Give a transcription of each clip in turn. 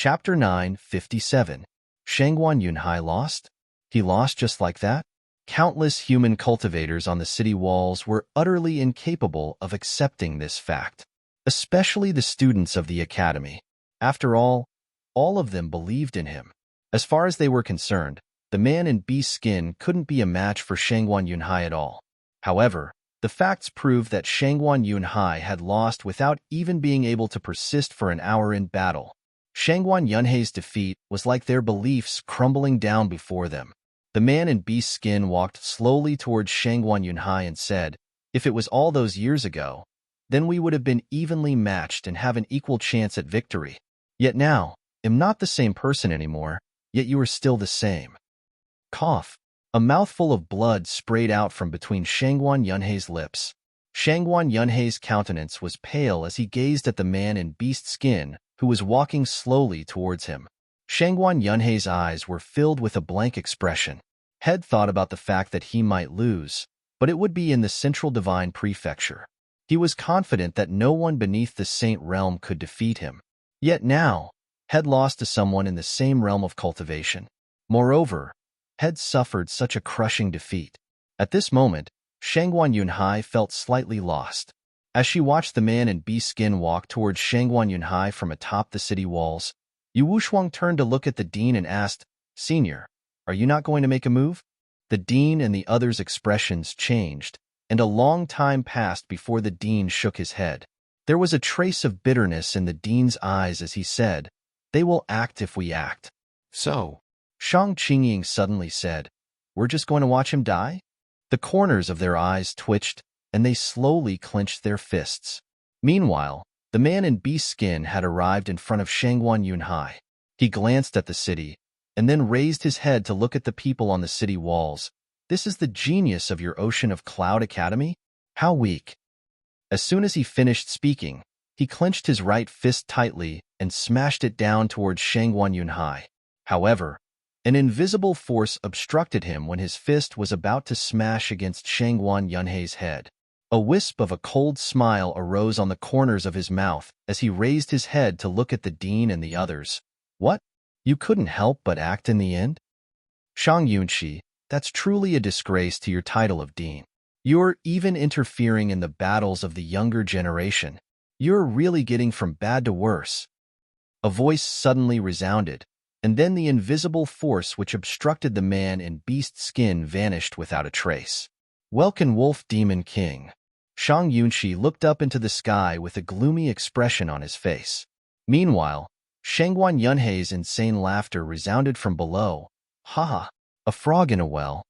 Chapter 957. Shangguan Yunhai lost? He lost just like that? Countless human cultivators on the city walls were utterly incapable of accepting this fact, especially the students of the academy. After all of them believed in him. As far as they were concerned, the man in beast skin couldn't be a match for Shangguan Yunhai at all. However, the facts proved that Shangguan Yunhai had lost without even being able to persist for an hour in battle. Shangguan Yunhai's defeat was like their beliefs crumbling down before them. The man in beast skin walked slowly towards Shangguan Yunhai and said, "If it was all those years ago, then we would have been evenly matched and have an equal chance at victory. Yet now, I'm not the same person anymore, yet you are still the same." Cough. A mouthful of blood sprayed out from between Shangguan Yunhai's lips. Shangguan Yunhai's countenance was pale as he gazed at the man in beast skin who was walking slowly towards him. Shangguan Yunhai's eyes were filled with a blank expression. Head thought about the fact that he might lose, but it would be in the Central Divine Prefecture. He was confident that no one beneath the Saint Realm could defeat him. Yet now, Head lost to someone in the same realm of cultivation. Moreover, Head suffered such a crushing defeat. At this moment, Shangguan Yunhai felt slightly lost. As she watched the man in beast skin walk towards Shangguan Yunhai from atop the city walls, Yu Wushuang turned to look at the dean and asked, "Senior, are you not going to make a move?" The dean and the others' expressions changed, and a long time passed before the dean shook his head. There was a trace of bitterness in the dean's eyes as he said, "They will act if we act." So, Shang Qingying suddenly said, "We're just going to watch him die?" The corners of their eyes twitched, and they slowly clenched their fists. Meanwhile, the man in beast skin had arrived in front of Shangguan Yunhai. He glanced at the city, and then raised his head to look at the people on the city walls. "This is the genius of your Ocean of Cloud Academy? How weak." As soon as he finished speaking, he clenched his right fist tightly and smashed it down towards Shangguan Yunhai. However, an invisible force obstructed him when his fist was about to smash against Shangguan Yunhai's head. A wisp of a cold smile arose on the corners of his mouth as he raised his head to look at the dean and the others. "What? You couldn't help but act in the end?" "Shang Yunshi, that's truly a disgrace to your title of dean. You're even interfering in the battles of the younger generation. You're really getting from bad to worse." A voice suddenly resounded, and then the invisible force which obstructed the man in beast skin vanished without a trace. "Welcome, Wolf Demon King." Shang Yunshi looked up into the sky with a gloomy expression on his face. Meanwhile, Shangguan Yunhai's insane laughter resounded from below. "Ha ha, a frog in a well.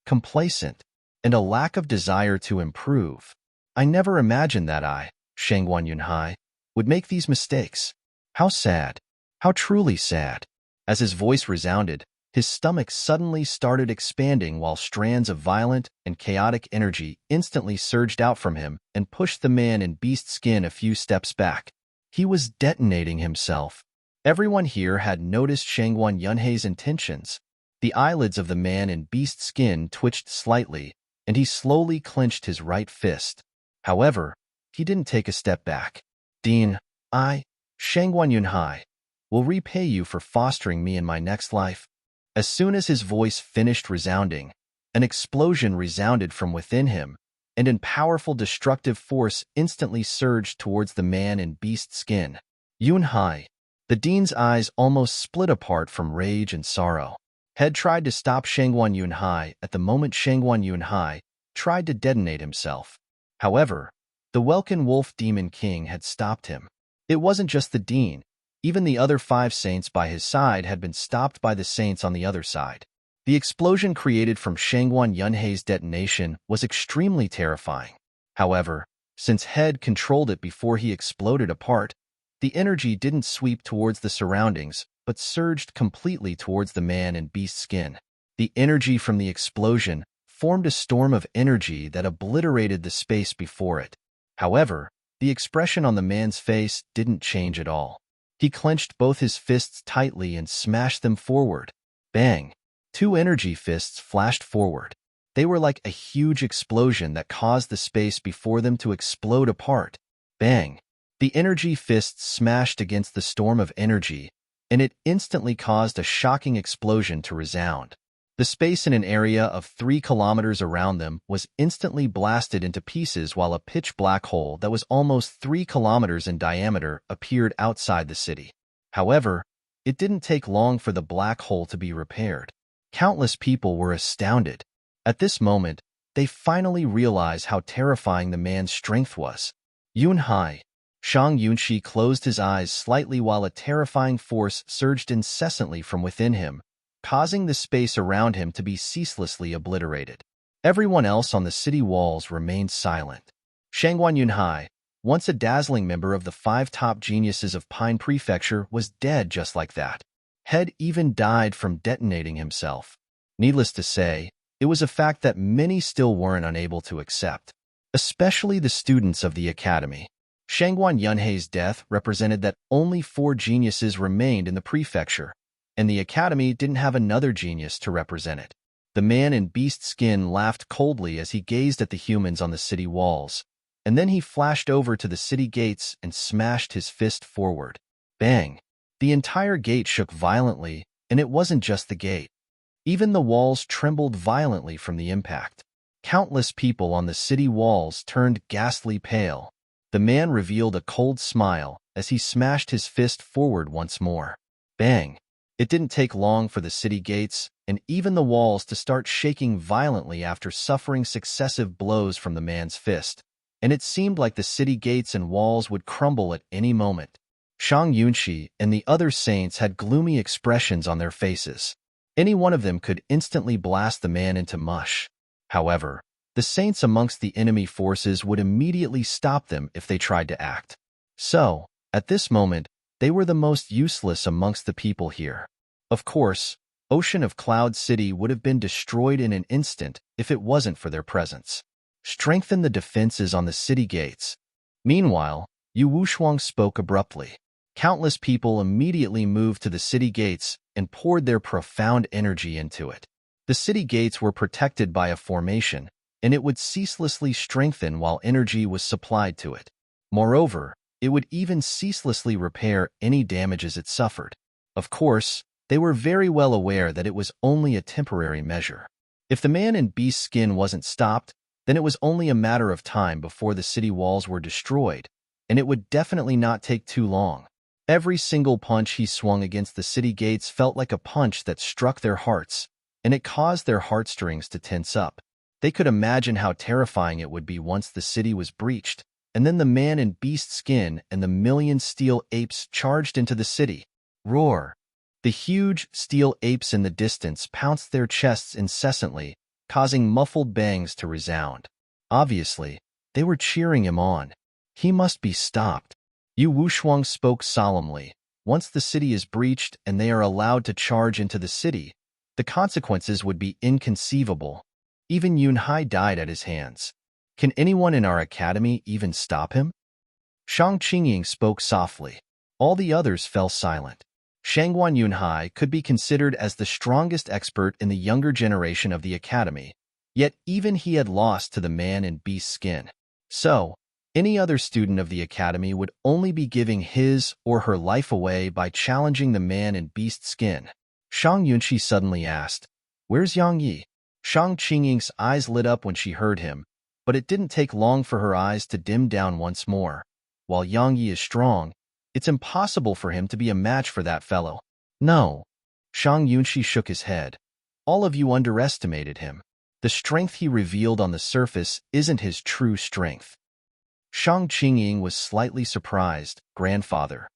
Complacent, and a lack of desire to improve. I never imagined that I, Shangguan Yunhai, would make these mistakes. How sad, how truly sad." As his voice resounded, his stomach suddenly started expanding while strands of violent and chaotic energy instantly surged out from him and pushed the man in beast skin a few steps back. He was detonating himself. Everyone here had noticed Shangguan Yunhai's intentions. The eyelids of the man in beast skin twitched slightly, and he slowly clenched his right fist. However, he didn't take a step back. "Dean, I, Shangguan Yunhai, will repay you for fostering me in my next life." As soon as his voice finished resounding, an explosion resounded from within him, and a powerful destructive force instantly surged towards the man in beast skin. "Yunhai." The dean's eyes almost split apart from rage and sorrow. Head tried to stop Shangguan Yunhai at the moment Shangguan Yunhai tried to detonate himself. However, the Welkin Wolf Demon King had stopped him. It wasn't just the dean. Even the other 5 saints by his side had been stopped by the saints on the other side. The explosion created from Shangguan Yunhai's detonation was extremely terrifying. However, since Head controlled it before he exploded apart, the energy didn't sweep towards the surroundings, but surged completely towards the man in beast skin. The energy from the explosion formed a storm of energy that obliterated the space before it. However, the expression on the man's face didn't change at all. He clenched both his fists tightly and smashed them forward. Bang! 2 energy fists flashed forward. They were like a huge explosion that caused the space before them to explode apart. Bang! The energy fists smashed against the storm of energy, and it instantly caused a shocking explosion to resound. The space in an area of 3 kilometers around them was instantly blasted into pieces while a pitch-black hole that was almost 3 kilometers in diameter appeared outside the city. However, it didn't take long for the black hole to be repaired. Countless people were astounded. At this moment, they finally realized how terrifying the man's strength was. Yunhai. Shang Yunshi closed his eyes slightly while a terrifying force surged incessantly from within him, causing the space around him to be ceaselessly obliterated. Everyone else on the city walls remained silent. Shangguan Yunhai, once a dazzling member of the 5 top geniuses of Pine Prefecture, was dead just like that. Head even died from detonating himself. Needless to say, it was a fact that many still weren't unable to accept, especially the students of the academy. Shangguan Yunhai's death represented that only 4 geniuses remained in the prefecture, and the academy didn't have another genius to represent it. The man in beast skin laughed coldly as he gazed at the humans on the city walls, and then he flashed over to the city gates and smashed his fist forward. Bang! The entire gate shook violently, and it wasn't just the gate. Even the walls trembled violently from the impact. Countless people on the city walls turned ghastly pale. The man revealed a cold smile as he smashed his fist forward once more. Bang! It didn't take long for the city gates and even the walls to start shaking violently after suffering successive blows from the man's fist, and it seemed like the city gates and walls would crumble at any moment. Shang Yunshi and the other saints had gloomy expressions on their faces. Any one of them could instantly blast the man into mush. However, the saints amongst the enemy forces would immediately stop them if they tried to act. So, at this moment, they were the most useless amongst the people here. Of course, Ocean of Cloud City would have been destroyed in an instant if it wasn't for their presence. Strengthen the defenses on the city gates. Meanwhile, Yu Wushuang spoke abruptly. Countless people immediately moved to the city gates and poured their profound energy into it. The city gates were protected by a formation, and it would ceaselessly strengthen while energy was supplied to it. Moreover, it would even ceaselessly repair any damages it suffered. Of course, they were very well aware that it was only a temporary measure. If the man in beast skin wasn't stopped, then it was only a matter of time before the city walls were destroyed, and it would definitely not take too long. Every single punch he swung against the city gates felt like a punch that struck their hearts, and it caused their heartstrings to tense up. They could imagine how terrifying it would be once the city was breached, and then the man in beast skin and the million steel apes charged into the city. Roar! The huge steel apes in the distance pounced their chests incessantly, causing muffled bangs to resound. Obviously, they were cheering him on. He must be stopped. Yu Wushuang spoke solemnly. Once the city is breached and they are allowed to charge into the city, the consequences would be inconceivable. Even Yunhai died at his hands. Can anyone in our academy even stop him? Shang Qingying spoke softly. All the others fell silent. Shangguan Yunhai could be considered as the strongest expert in the younger generation of the academy, yet even he had lost to the man in beast skin. So, any other student of the academy would only be giving his or her life away by challenging the man in beast skin. Shang Yunshi suddenly asked, "Where's Yang Yi?" Shang Qingying's eyes lit up when she heard him, but it didn't take long for her eyes to dim down once more. While Yang Yi is strong, it's impossible for him to be a match for that fellow. No. Shang Yunshi shook his head. All of you underestimated him. The strength he revealed on the surface isn't his true strength. Shang Qingying was slightly surprised. Grandfather,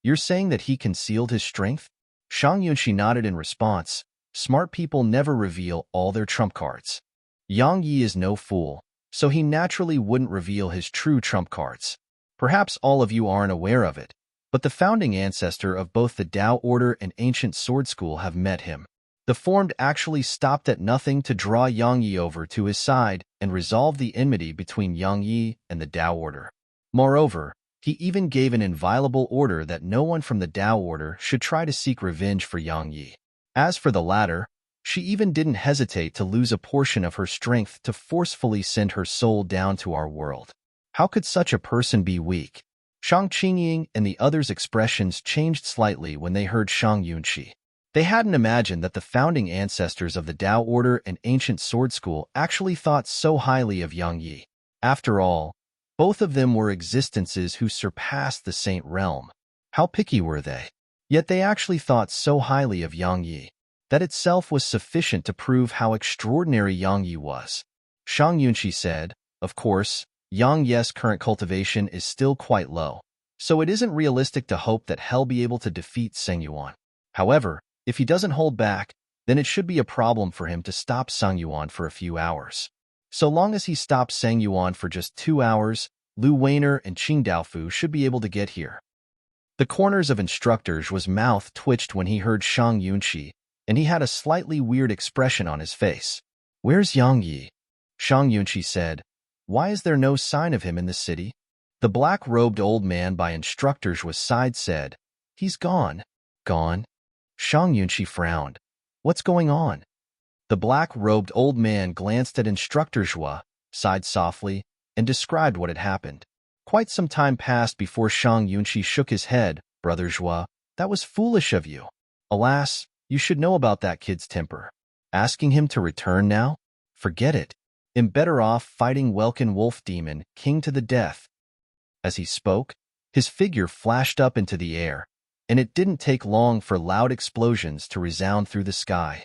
you're saying that he concealed his strength? Shang Yunshi nodded in response. Smart people never reveal all their trump cards. Yang Yi is no fool, so he naturally wouldn't reveal his true trump cards. Perhaps all of you aren't aware of it, but the founding ancestor of both the Tao Order and Ancient Sword School have met him. The Formed actually stopped at nothing to draw Yang Yi over to his side and resolve the enmity between Yang Yi and the Tao Order. Moreover, he even gave an inviolable order that no one from the Tao Order should try to seek revenge for Yang Yi. As for the latter, she even didn't hesitate to lose a portion of her strength to forcefully send her soul down to our world. How could such a person be weak? Shang Qingying and the others' expressions changed slightly when they heard Shang Yunqi. They hadn't imagined that the founding ancestors of the Tao Order and ancient sword school actually thought so highly of Yang Yi. After all, both of them were existences who surpassed the saint realm. How picky were they? Yet they actually thought so highly of Yang Yi. That itself was sufficient to prove how extraordinary Yang Yi was. Shang Yunqi said, "Of course, Yang Yi's current cultivation is still quite low, so it isn't realistic to hope that he'll be able to defeat Seng Yuan. However, if he doesn't hold back, then it should be a problem for him to stop Seng Yuan for a few hours. So long as he stops Seng Yuan for just 2 hours, Lu Weiner and Qing Daofu should be able to get here." The corners of Instructor's mouth twitched when he heard Shang Yunqi, and he had a slightly weird expression on his face. "Where's Yang Yi?" Shang Yunqi said. "Why is there no sign of him in the city?" The black-robed old man by Instructor's side said, "He's gone." "Gone?" Shang Yunqi frowned. "What's going on?" The black-robed old man glanced at Instructor's sighed softly, and described what had happened. Quite some time passed before Shang Yunqi shook his head. "Brother Zhua, that was foolish of you. Alas, you should know about that kid's temper. Asking him to return now? Forget it. I'm better off fighting Welkin Wolf Demon, king to the death." As he spoke, his figure flashed up into the air, and it didn't take long for loud explosions to resound through the sky.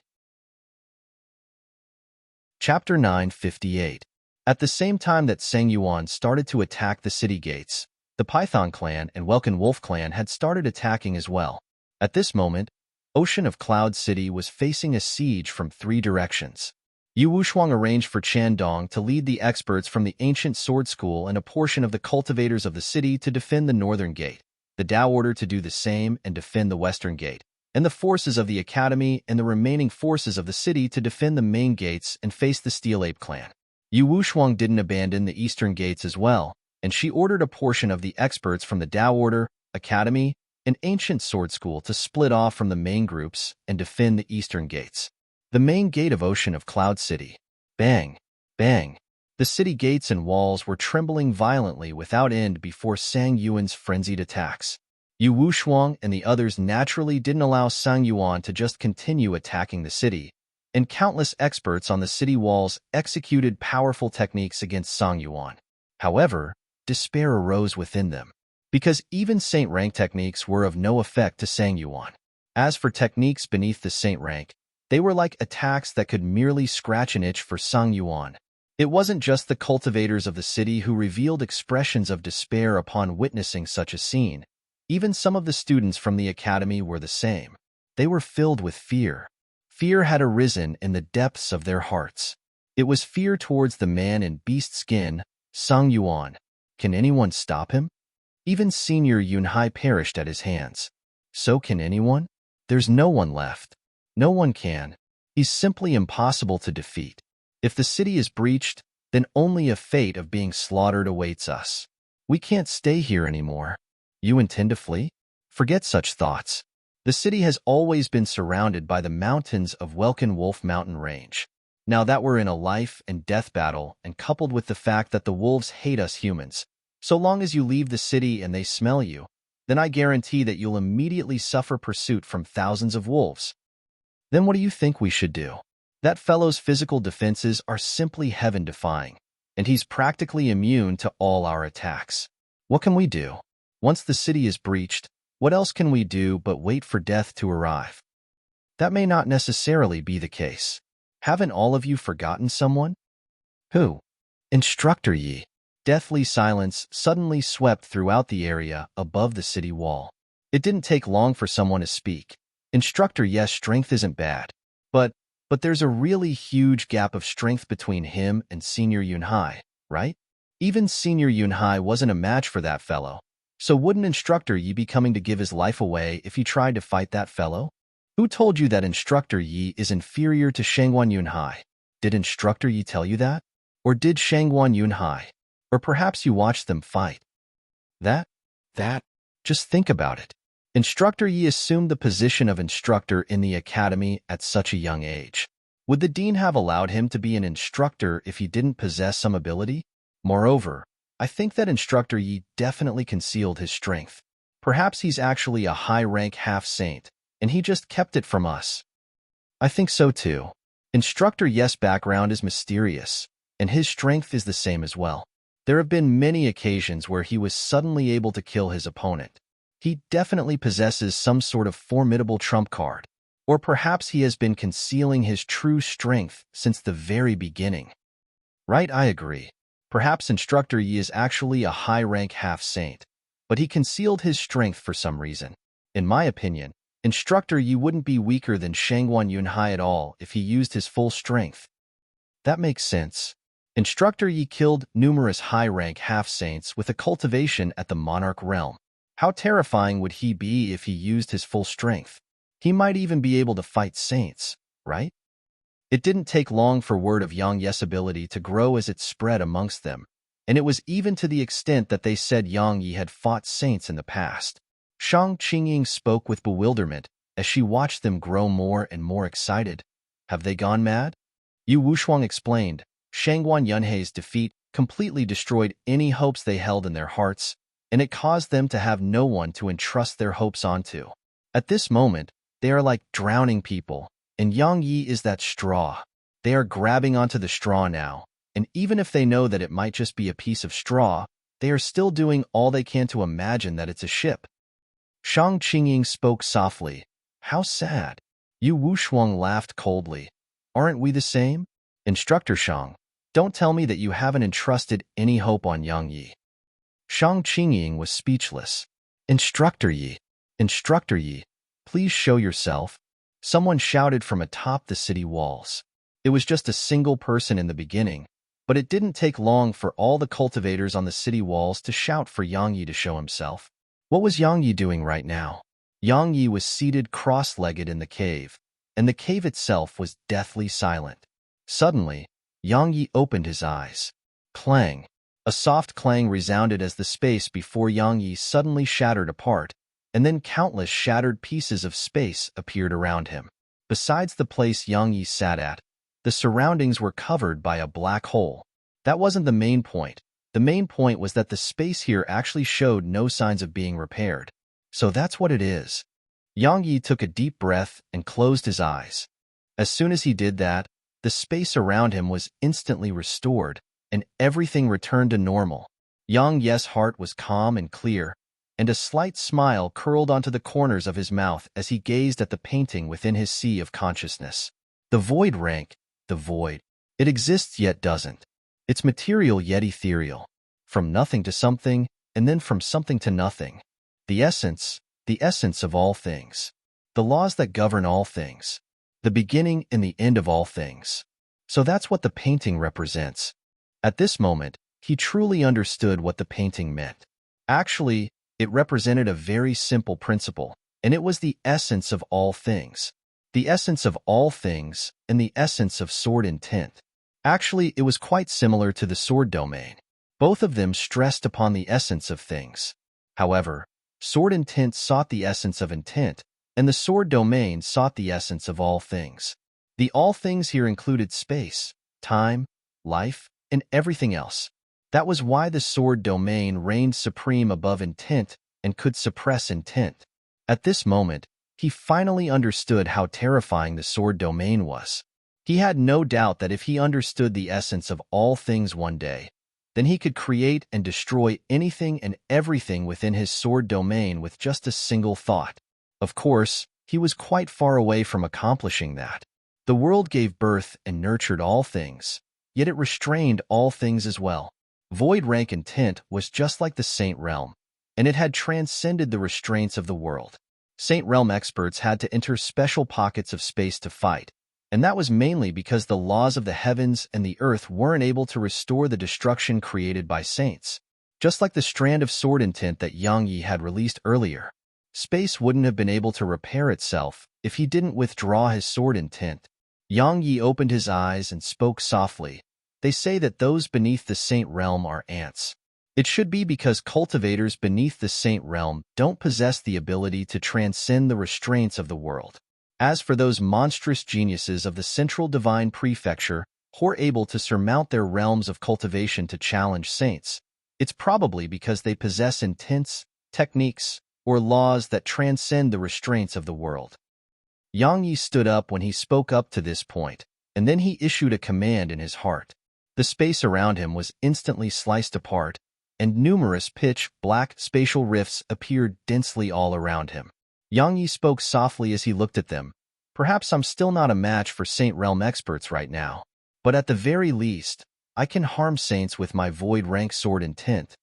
Chapter 958. At the same time that Seng Yuan started to attack the city gates, the Python clan and Welkin Wolf clan had started attacking as well. At this moment, Ocean of Cloud City was facing a siege from 3 directions. Yu Wushuang arranged for Chandong to lead the experts from the ancient sword school and a portion of the cultivators of the city to defend the northern gate, the Tao Order to do the same and defend the western gate, and the forces of the academy and the remaining forces of the city to defend the main gates and face the Steel Ape clan. Yu Wushuang didn't abandon the eastern gates as well, and she ordered a portion of the experts from the Tao Order, academy, and ancient sword school to split off from the main groups and defend the eastern gates. The main gate of Ocean of Cloud City. Bang! Bang! The city gates and walls were trembling violently without end before Sang Yuan's frenzied attacks. Yu Wushuang and the others naturally didn't allow Sang Yuan to just continue attacking the city, and countless experts on the city walls executed powerful techniques against Sang Yuan. However, despair arose within them, because even saint rank techniques were of no effect to Sang Yuan. As for techniques beneath the saint rank, they were like attacks that could merely scratch an itch for Sang Yuan. It wasn't just the cultivators of the city who revealed expressions of despair upon witnessing such a scene. Even some of the students from the academy were the same. They were filled with fear. Fear had arisen in the depths of their hearts. It was fear towards the man in beast skin, Sang Yuan. Can anyone stop him? Even Senior Yunhai perished at his hands. So can anyone? There's no one left. No one can. He's simply impossible to defeat. If the city is breached, then only a fate of being slaughtered awaits us. We can't stay here anymore. You intend to flee? Forget such thoughts. The city has always been surrounded by the mountains of Welkin Wolf Mountain Range. Now that we're in a life and death battle, and coupled with the fact that the wolves hate us humans, so long as you leave the city and they smell you, then I guarantee that you'll immediately suffer pursuit from thousands of wolves. Then what do you think we should do? That fellow's physical defenses are simply heaven-defying, and he's practically immune to all our attacks. What can we do? Once the city is breached, what else can we do but wait for death to arrive? That may not necessarily be the case. Haven't all of you forgotten someone? Who? Instructor Yi. Deathly silence suddenly swept throughout the area above the city wall. It didn't take long for someone to speak. Instructor Yi's strength isn't bad, but there's a really huge gap of strength between him and Senior Yunhai, right? Even Senior Yunhai wasn't a match for that fellow. So wouldn't Instructor Yi be coming to give his life away if he tried to fight that fellow? Who told you that Instructor Yi is inferior to Shangguan Yunhai? Did Instructor Yi tell you that? Or did Shangguan Yunhai? Or perhaps you watched them fight? That? Just think about it. Instructor Yi assumed the position of instructor in the academy at such a young age. Would the dean have allowed him to be an instructor if he didn't possess some ability? Moreover, I think that Instructor Yi definitely concealed his strength. Perhaps he's actually a high-rank half-saint, and he just kept it from us. I think so too. Instructor Yi's background is mysterious, and his strength is the same as well. There have been many occasions where he was suddenly able to kill his opponent. He definitely possesses some sort of formidable trump card. Or perhaps he has been concealing his true strength since the very beginning. Right, I agree. Perhaps Instructor Yi is actually a high-rank half-saint, but he concealed his strength for some reason. In my opinion, Instructor Yi wouldn't be weaker than Shangguan Yunhai at all if he used his full strength. That makes sense. Instructor Yi killed numerous high-rank half-saints with a cultivation at the Monarch realm. How terrifying would he be if he used his full strength? He might even be able to fight saints, right? It didn't take long for word of Yang Yi's ability to grow as it spread amongst them, and it was even to the extent that they said Yang Yi had fought saints in the past. Shang Qingying spoke with bewilderment as she watched them grow more and more excited. Have they gone mad? Yu Wushuang explained. Shangguan Yunhai's defeat completely destroyed any hopes they held in their hearts, and it caused them to have no one to entrust their hopes onto. At this moment, they are like drowning people, and Yang Yi is that straw. They are grabbing onto the straw now, and even if they know that it might just be a piece of straw, they are still doing all they can to imagine that it's a ship. Shang Qingying spoke softly. How sad. Yu Wushuang laughed coldly. Aren't we the same? Instructor Shang, don't tell me that you haven't entrusted any hope on Yang Yi. Shang Qingying was speechless. Instructor Yi, please show yourself. Someone shouted from atop the city walls. It was just a single person in the beginning, but it didn't take long for all the cultivators on the city walls to shout for Yang Yi to show himself. What was Yang Yi doing right now? Yang Yi was seated cross-legged in the cave, and the cave itself was deathly silent. Suddenly, Yang Yi opened his eyes. Clang! A soft clang resounded as the space before Yang Yi suddenly shattered apart, and then countless shattered pieces of space appeared around him. Besides the place Yang Yi sat at, the surroundings were covered by a black hole. That wasn't the main point. The main point was that the space here actually showed no signs of being repaired. So that's what it is. Yang Yi took a deep breath and closed his eyes. As soon as he did that, the space around him was instantly restored, and everything returned to normal. Yang Yi's heart was calm and clear, and a slight smile curled onto the corners of his mouth as he gazed at the painting within his sea of consciousness. The void rank, the void. It exists yet doesn't. It's material yet ethereal. From nothing to something, and then from something to nothing. The essence of all things. The laws that govern all things. The beginning and the end of all things. So that's what the painting represents. At this moment, he truly understood what the painting meant. Actually, it represented a very simple principle, and it was the essence of all things. The essence of all things, and the essence of sword intent. Actually, it was quite similar to the sword domain. Both of them stressed upon the essence of things. However, sword intent sought the essence of intent, and the sword domain sought the essence of all things. The all things here included space, time, life, and everything else. That was why the sword domain reigned supreme above intent and could suppress intent. At this moment, he finally understood how terrifying the sword domain was. He had no doubt that if he understood the essence of all things one day, then he could create and destroy anything and everything within his sword domain with just a single thought. Of course, he was quite far away from accomplishing that. The world gave birth and nurtured all things, yet it restrained all things as well. Void rank intent was just like the Saint Realm, and it had transcended the restraints of the world. Saint Realm experts had to enter special pockets of space to fight, and that was mainly because the laws of the heavens and the earth weren't able to restore the destruction created by saints. Just like the strand of sword intent that Yang Yi had released earlier, space wouldn't have been able to repair itself if he didn't withdraw his sword intent. Yang Yi opened his eyes and spoke softly. They say that those beneath the Saint Realm are ants. It should be because cultivators beneath the Saint Realm don't possess the ability to transcend the restraints of the world. As for those monstrous geniuses of the Central Divine Prefecture who are able to surmount their realms of cultivation to challenge saints, It's probably because they possess intents, techniques, or laws that transcend the restraints of the world. Yang Yi stood up when he spoke up to this point, and then he issued a command in his heart. The space around him was instantly sliced apart, and numerous pitch-black spatial rifts appeared densely all around him. Yang Yi spoke softly as he looked at them. Perhaps I'm still not a match for Saint Realm experts right now, but at the very least, I can harm saints with my void rank sword intent.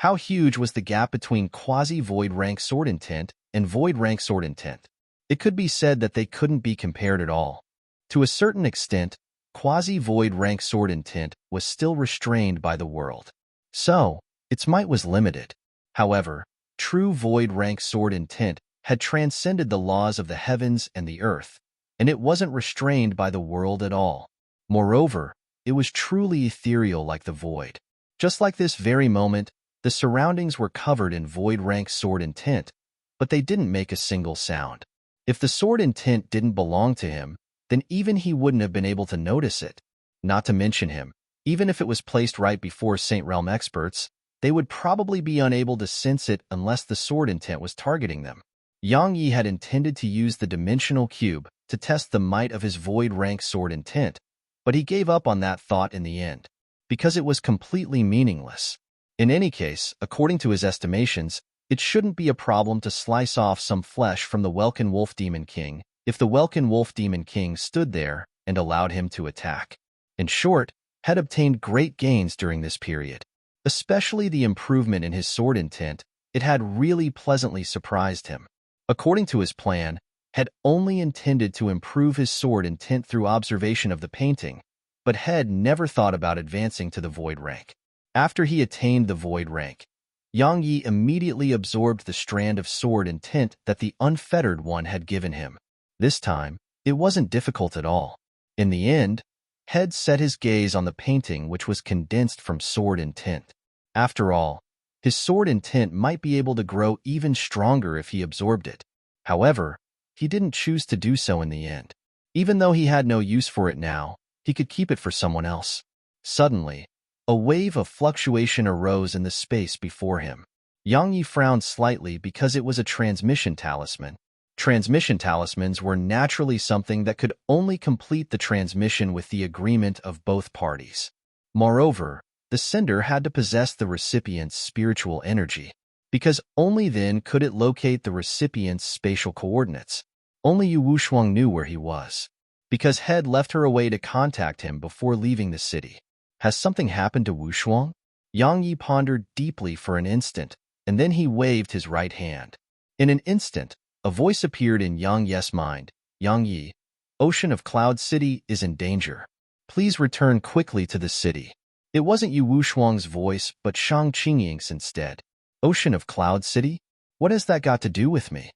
How huge was the gap between quasi-void rank sword intent and void rank sword intent? It could be said that they couldn't be compared at all. To a certain extent, quasi-void rank sword intent was still restrained by the world. So, its might was limited. However, true void rank sword intent had transcended the laws of the heavens and the earth, and it wasn't restrained by the world at all. Moreover, it was truly ethereal like the void. Just like this very moment, the surroundings were covered in void rank sword intent, but they didn't make a single sound. If the sword intent didn't belong to him, then even he wouldn't have been able to notice it. Not to mention him, even if it was placed right before Saint Realm experts, they would probably be unable to sense it unless the sword intent was targeting them. Yang Yi had intended to use the dimensional cube to test the might of his void rank sword intent, but he gave up on that thought in the end, because it was completely meaningless. In any case, according to his estimations, it shouldn't be a problem to slice off some flesh from the Welkin Wolf Demon King if the Welkin Wolf Demon King stood there and allowed him to attack. In short, had obtained great gains during this period. Especially the improvement in his sword intent, it had really pleasantly surprised him. According to his plan, had only intended to improve his sword intent through observation of the painting, but had never thought about advancing to the void rank. After he attained the void rank, Yang Yi immediately absorbed the strand of sword intent that the unfettered one had given him. This time, it wasn't difficult at all. In the end, Head set his gaze on the painting which was condensed from sword intent. After all, his sword intent might be able to grow even stronger if he absorbed it. However, he didn't choose to do so in the end. Even though he had no use for it now, he could keep it for someone else. Suddenly, a wave of fluctuation arose in the space before him. Yang Yi frowned slightly because it was a transmission talisman. Transmission talismans were naturally something that could only complete the transmission with the agreement of both parties. Moreover, the sender had to possess the recipient's spiritual energy, because only then could it locate the recipient's spatial coordinates. Only Yu Wushuang knew where he was, because Head left her away to contact him before leaving the city. Has something happened to Wushuang? Yang Yi pondered deeply for an instant, and then he waved his right hand. In an instant, a voice appeared in Yang Yi's mind. Yang Yi, Ocean of Cloud City is in danger. Please return quickly to the city. It wasn't Yu Wushuang's voice, but Shang Qingying's instead. Ocean of Cloud City? What has that got to do with me?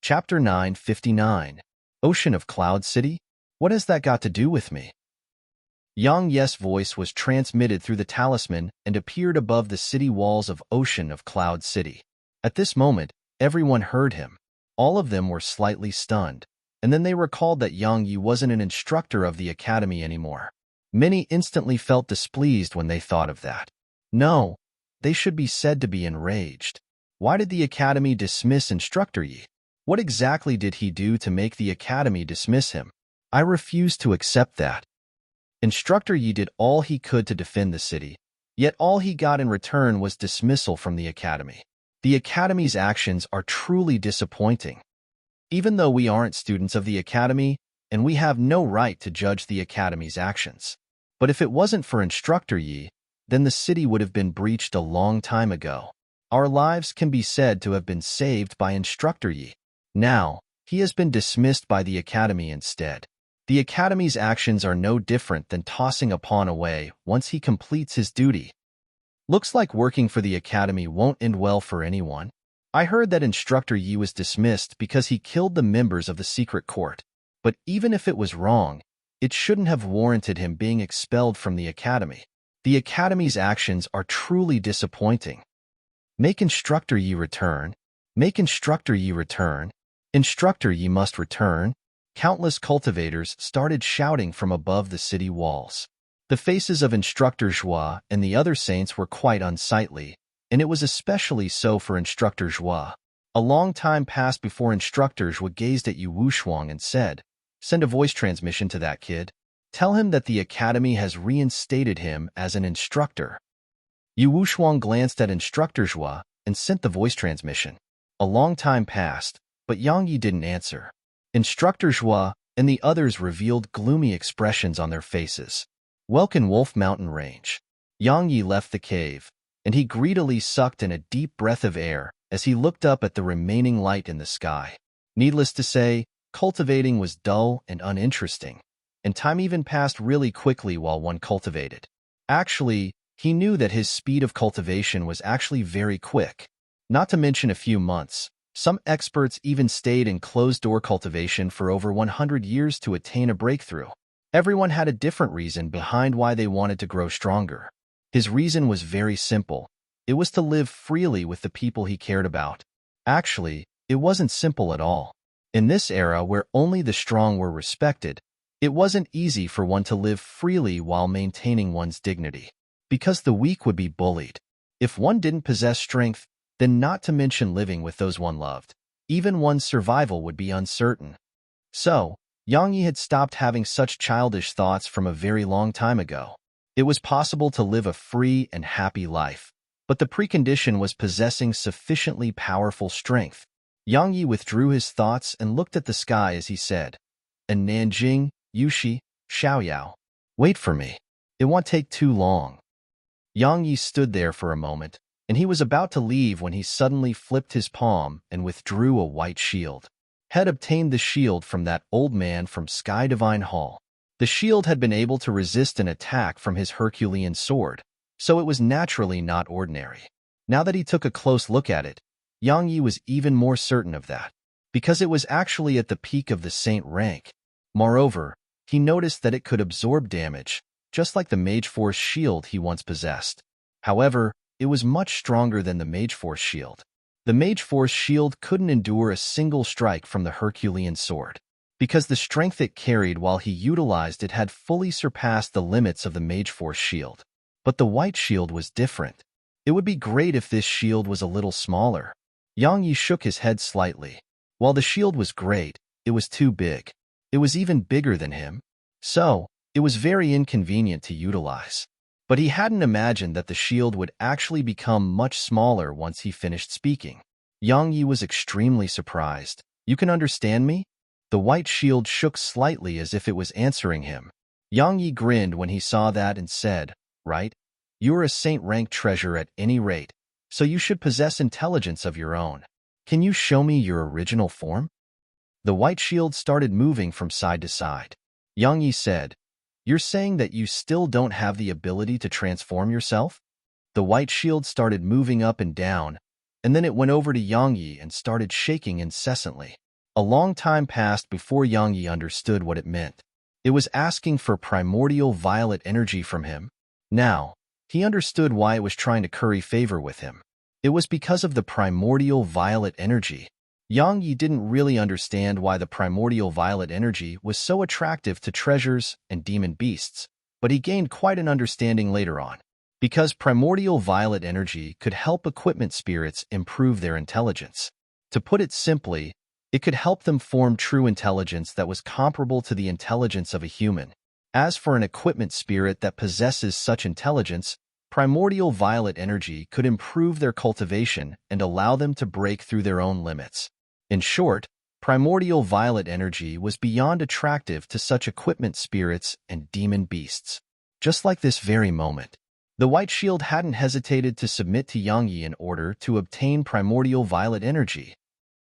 Chapter 959. Ocean of Cloud City? What has that got to do with me? Yang Yi's voice was transmitted through the talisman and appeared above the city walls of Ocean of Cloud City. At this moment, everyone heard him. All of them were slightly stunned, and then they recalled that Yang Yi wasn't an instructor of the academy anymore. Many instantly felt displeased when they thought of that. No, they should be said to be enraged. Why did the academy dismiss Instructor Yi? What exactly did he do to make the academy dismiss him? I refuse to accept that. Instructor Yi did all he could to defend the city, yet all he got in return was dismissal from the academy. The academy's actions are truly disappointing. Even though we aren't students of the academy, and we have no right to judge the academy's actions. But if it wasn't for Instructor Yi, then the city would have been breached a long time ago. Our lives can be said to have been saved by Instructor Yi. Now, he has been dismissed by the academy instead. The academy's actions are no different than tossing a pawn away once he completes his duty. Looks like working for the academy won't end well for anyone. I heard that Instructor Yi was dismissed because he killed the members of the secret court. But even if it was wrong, it shouldn't have warranted him being expelled from the academy. The academy's actions are truly disappointing. Make Instructor Yi return. Make Instructor Yi return. Instructor Yi must return. Countless cultivators started shouting from above the city walls. The faces of Instructor Joie and the other saints were quite unsightly, and it was especially so for Instructor Joie. A long time passed before Instructor Joie gazed at Yu Wuxuang and said, "Send a voice transmission to that kid. Tell him that the academy has reinstated him as an instructor." Yu Wuxuang glanced at Instructor Joie and sent the voice transmission. A long time passed, but Yang Yi didn't answer. Instructor Joie and the others revealed gloomy expressions on their faces. Welcome Wolf Mountain Range. Yang Yi left the cave, and he greedily sucked in a deep breath of air as he looked up at the remaining light in the sky. Needless to say, cultivating was dull and uninteresting, and time even passed really quickly while one cultivated. Actually, he knew that his speed of cultivation was actually very quick. Not to mention a few months. Some experts even stayed in closed-door cultivation for over 100 years to attain a breakthrough. Everyone had a different reason behind why they wanted to grow stronger. His reason was very simple. It was to live freely with the people he cared about. Actually, it wasn't simple at all. In this era where only the strong were respected, it wasn't easy for one to live freely while maintaining one's dignity, because the weak would be bullied. If one didn't possess strength, then not to mention living with those one loved, even one's survival would be uncertain. So, Yang Yi had stopped having such childish thoughts from a very long time ago. It was possible to live a free and happy life, but the precondition was possessing sufficiently powerful strength. Yang Yi withdrew his thoughts and looked at the sky as he said, "And Nanjing, Yushi, Xiaoyao, wait for me. It won't take too long." Yang Yi stood there for a moment, and he was about to leave when he suddenly flipped his palm and withdrew a white shield. Had obtained the shield from that old man from Sky Divine Hall. The shield had been able to resist an attack from his Herculean sword, so it was naturally not ordinary. Now that he took a close look at it, Yang Yi was even more certain of that, because it was actually at the peak of the saint rank. Moreover, he noticed that it could absorb damage, just like the Mage Force shield he once possessed. However, it was much stronger than the Mage Force shield. The Mage Force shield couldn't endure a single strike from the Herculean sword, because the strength it carried while he utilized it had fully surpassed the limits of the Mage Force shield. But the white shield was different. It would be great if this shield was a little smaller. Yang Yi shook his head slightly. While the shield was great, it was too big. It was even bigger than him. So, it was very inconvenient to utilize. But he hadn't imagined that the shield would actually become much smaller once he finished speaking. Yang Yi was extremely surprised. "You can understand me?" The white shield shook slightly as if it was answering him. Yang Yi grinned when he saw that and said, "Right? You're a saint-rank treasure at any rate, so you should possess intelligence of your own. Can you show me your original form?" The white shield started moving from side to side. Yang Yi said, "You're saying that you still don't have the ability to transform yourself?" The white shield started moving up and down, and then it went over to Yang Yi and started shaking incessantly. A long time passed before Yang Yi understood what it meant. It was asking for primordial violet energy from him. Now, he understood why it was trying to curry favor with him. It was because of the primordial violet energy. Yang Yi didn't really understand why the primordial violet energy was so attractive to treasures and demon beasts, but he gained quite an understanding later on. Because primordial violet energy could help equipment spirits improve their intelligence. To put it simply, it could help them form true intelligence that was comparable to the intelligence of a human. As for an equipment spirit that possesses such intelligence, primordial violet energy could improve their cultivation and allow them to break through their own limits. In short, primordial violet energy was beyond attractive to such equipment spirits and demon beasts. Just like this very moment, the white shield hadn't hesitated to submit to Yang Yi in order to obtain primordial violet energy.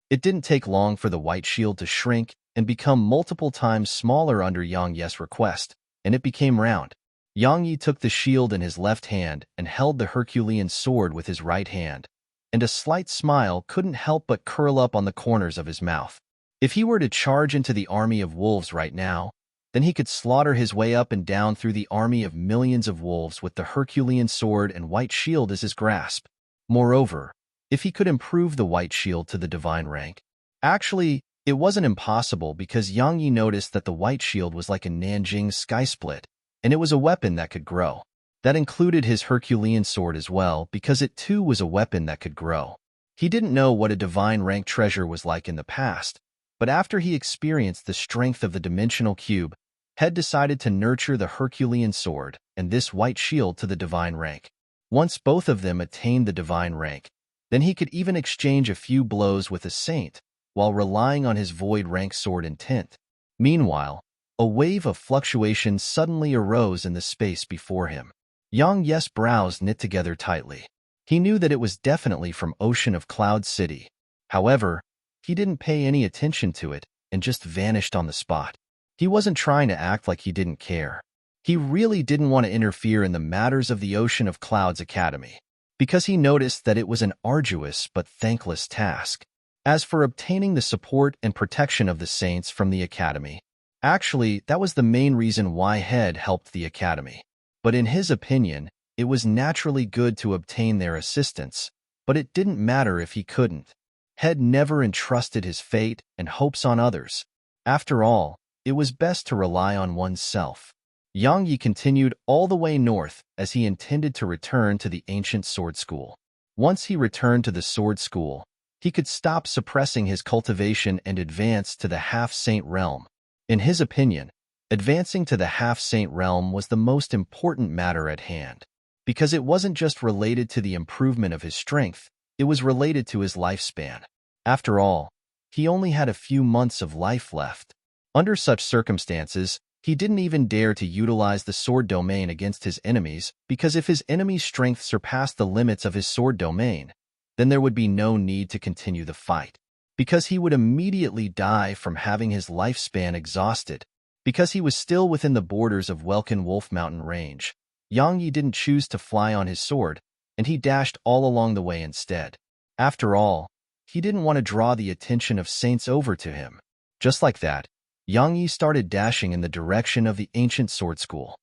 It didn't take long for the white shield to shrink and become multiple times smaller under Yang Yi's request, and it became round. Yang Yi took the shield in his left hand and held the Herculean sword with his right hand, and a slight smile couldn't help but curl up on the corners of his mouth. If he were to charge into the army of wolves right now, then he could slaughter his way up and down through the army of millions of wolves with the Herculean sword and white shield as his grasp. Moreover, if he could improve the white shield to the divine rank. Actually, it wasn't impossible because Yang Yi noticed that the white shield was like a Nanjing sky split, and it was a weapon that could grow. That included his Herculean sword as well, because it too was a weapon that could grow. He didn't know what a divine rank treasure was like in the past, but after he experienced the strength of the dimensional cube, Head decided to nurture the Herculean sword and this white shield to the divine rank. Once both of them attained the divine rank, then he could even exchange a few blows with a saint while relying on his void rank sword intent. Meanwhile, a wave of fluctuation suddenly arose in the space before him. Yang Yes' brows knit together tightly. He knew that it was definitely from Ocean of Cloud City. However, he didn't pay any attention to it and just vanished on the spot. He wasn't trying to act like he didn't care. He really didn't want to interfere in the matters of the Ocean of Clouds Academy, because he noticed that it was an arduous but thankless task. As for obtaining the support and protection of the saints from the Academy, actually, that was the main reason why Head helped the Academy. But in his opinion, it was naturally good to obtain their assistance, but it didn't matter if he couldn't. Head never entrusted his fate and hopes on others. After all, it was best to rely on oneself. Yang Yi continued all the way north as he intended to return to the ancient sword school. Once he returned to the sword school, he could stop suppressing his cultivation and advance to the half-saint realm. In his opinion, advancing to the half-saint realm was the most important matter at hand, because it wasn't just related to the improvement of his strength, it was related to his lifespan. After all, he only had a few months of life left. Under such circumstances, he didn't even dare to utilize the sword domain against his enemies, because if his enemy's strength surpassed the limits of his sword domain, then there would be no need to continue the fight, because he would immediately die from having his lifespan exhausted. Because he was still within the borders of Welkin Wolf Mountain Range, Yang Yi didn't choose to fly on his sword, and he dashed all along the way instead. After all, he didn't want to draw the attention of saints over to him. Just like that, Yang Yi started dashing in the direction of the ancient sword school.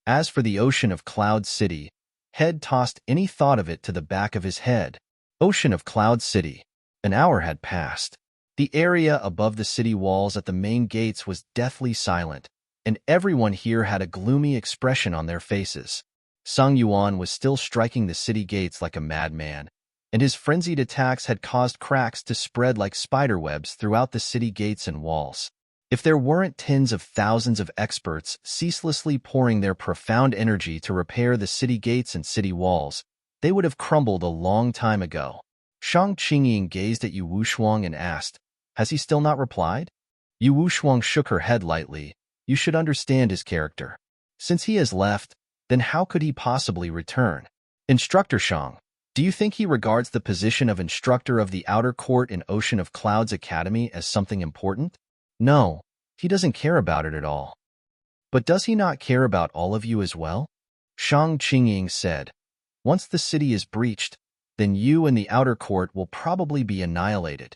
As for the Ocean of Cloud City, Head tossed any thought of it to the back of his head. Ocean of Cloud City. An hour had passed. The area above the city walls at the main gates was deathly silent, and everyone here had a gloomy expression on their faces. Sung Yuan was still striking the city gates like a madman, and his frenzied attacks had caused cracks to spread like spiderwebs throughout the city gates and walls. If there weren't tens of thousands of experts ceaselessly pouring their profound energy to repair the city gates and city walls, they would have crumbled a long time ago. Shang Qingying gazed at Yu Wushuang and asked, "Has he still not replied?" Yu Wushuang shook her head lightly. "You should understand his character. Since he has left, then how could he possibly return? Instructor Shang, do you think he regards the position of instructor of the outer court in Ocean of Clouds Academy as something important? No, he doesn't care about it at all. But does he not care about all of you as well?" Shang Qingying said, "Once the city is breached, then you and the outer court will probably be annihilated."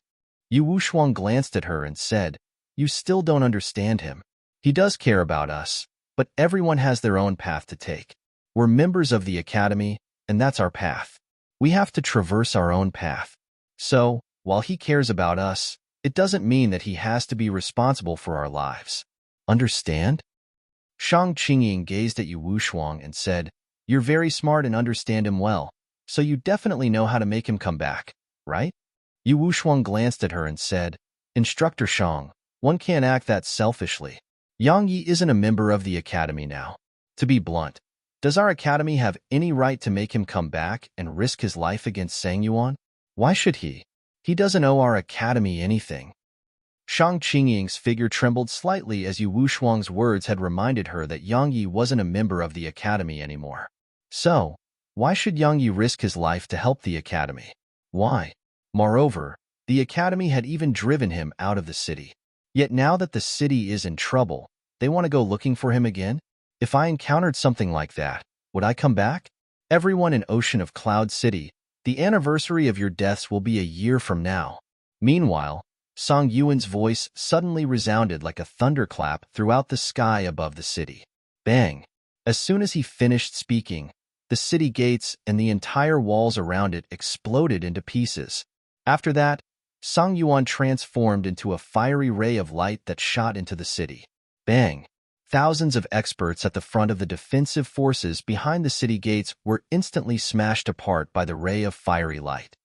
Yu Wushuang glanced at her and said, "You still don't understand him. He does care about us, but everyone has their own path to take. We're members of the academy, and that's our path. We have to traverse our own path. So, while he cares about us, it doesn't mean that he has to be responsible for our lives. Understand?" Shang Qingying gazed at Yu Wushuang and said, "You're very smart and understand him well, so you definitely know how to make him come back, right?" Yu Wushuang glanced at her and said, "Instructor Shang, one can't act that selfishly. Yang Yi isn't a member of the academy now. To be blunt, does our academy have any right to make him come back and risk his life against Sang Yuan? Why should he? He doesn't owe our academy anything." Shang Qingying's figure trembled slightly as Yu Wushuang's words had reminded her that Yang Yi wasn't a member of the academy anymore. So, why should Yang Yi risk his life to help the academy? Why? Moreover, the academy had even driven him out of the city. Yet now that the city is in trouble, they want to go looking for him again? If I encountered something like that, would I come back? Everyone in Ocean of Cloud City, the anniversary of your deaths will be a year from now. Meanwhile, Song Yuan's voice suddenly resounded like a thunderclap throughout the sky above the city. Bang! As soon as he finished speaking, the city gates and the entire walls around it exploded into pieces. After that, Song Yuan transformed into a fiery ray of light that shot into the city. Bang! thousands of experts at the front of the defensive forces behind the city gates were instantly smashed apart by the ray of fiery light.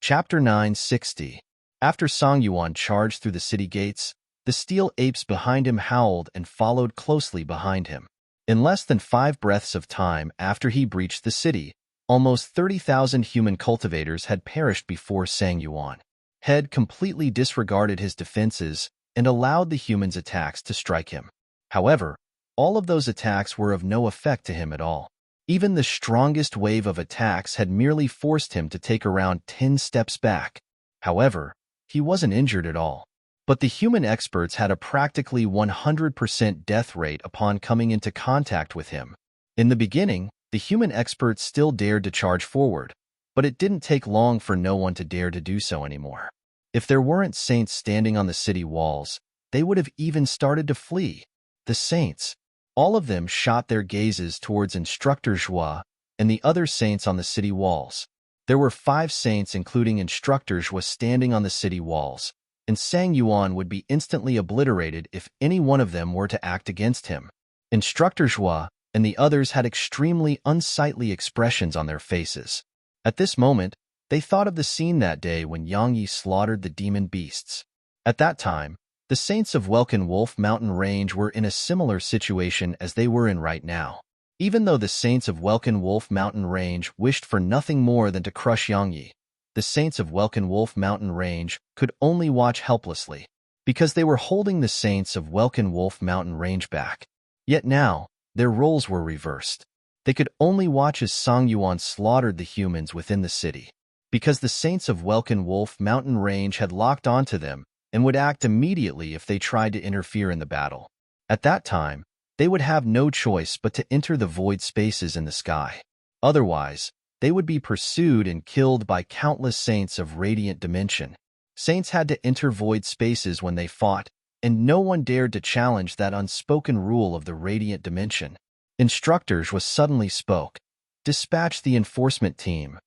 Chapter 960. After Song Yuan charged through the city gates, the steel apes behind him howled and followed closely behind him. In less than 5 breaths of time after he breached the city, almost 30,000 human cultivators had perished before Sang Yuan had completely disregarded his defenses and allowed the humans' attacks to strike him. However, all of those attacks were of no effect to him at all. Even the strongest wave of attacks had merely forced him to take around 10 steps back. However, he wasn't injured at all. But the human experts had a practically 100% death rate upon coming into contact with him. In the beginning, the human experts still dared to charge forward, but it didn't take long for no one to dare to do so anymore. If there weren't saints standing on the city walls, they would have even started to flee. The saints, all of them shot their gazes towards Instructor Zhua and the other saints on the city walls. There were 5 saints including Instructor Zhua standing on the city walls, and Sang Yuan would be instantly obliterated if any one of them were to act against him. Instructor Zhua and the others had extremely unsightly expressions on their faces. At this moment, they thought of the scene that day when Yang Yi slaughtered the demon beasts. At that time, the saints of Welkin Wolf Mountain Range were in a similar situation as they were in right now. Even though the saints of Welkin Wolf Mountain Range wished for nothing more than to crush Yang Yi, the saints of Welkin Wolf Mountain Range could only watch helplessly, because they were holding the saints of Welkin Wolf Mountain Range back. Yet now, their roles were reversed. They could only watch as Song Yuan slaughtered the humans within the city, because the saints of Welkin Wolf Mountain Range had locked onto them and would act immediately if they tried to interfere in the battle. At that time, they would have no choice but to enter the void spaces in the sky. Otherwise, they would be pursued and killed by countless saints of radiant dimension. Saints had to enter void spaces when they fought, and no one dared to challenge that unspoken rule of the radiant dimension. Instructors was suddenly spoke. Dispatch the enforcement team.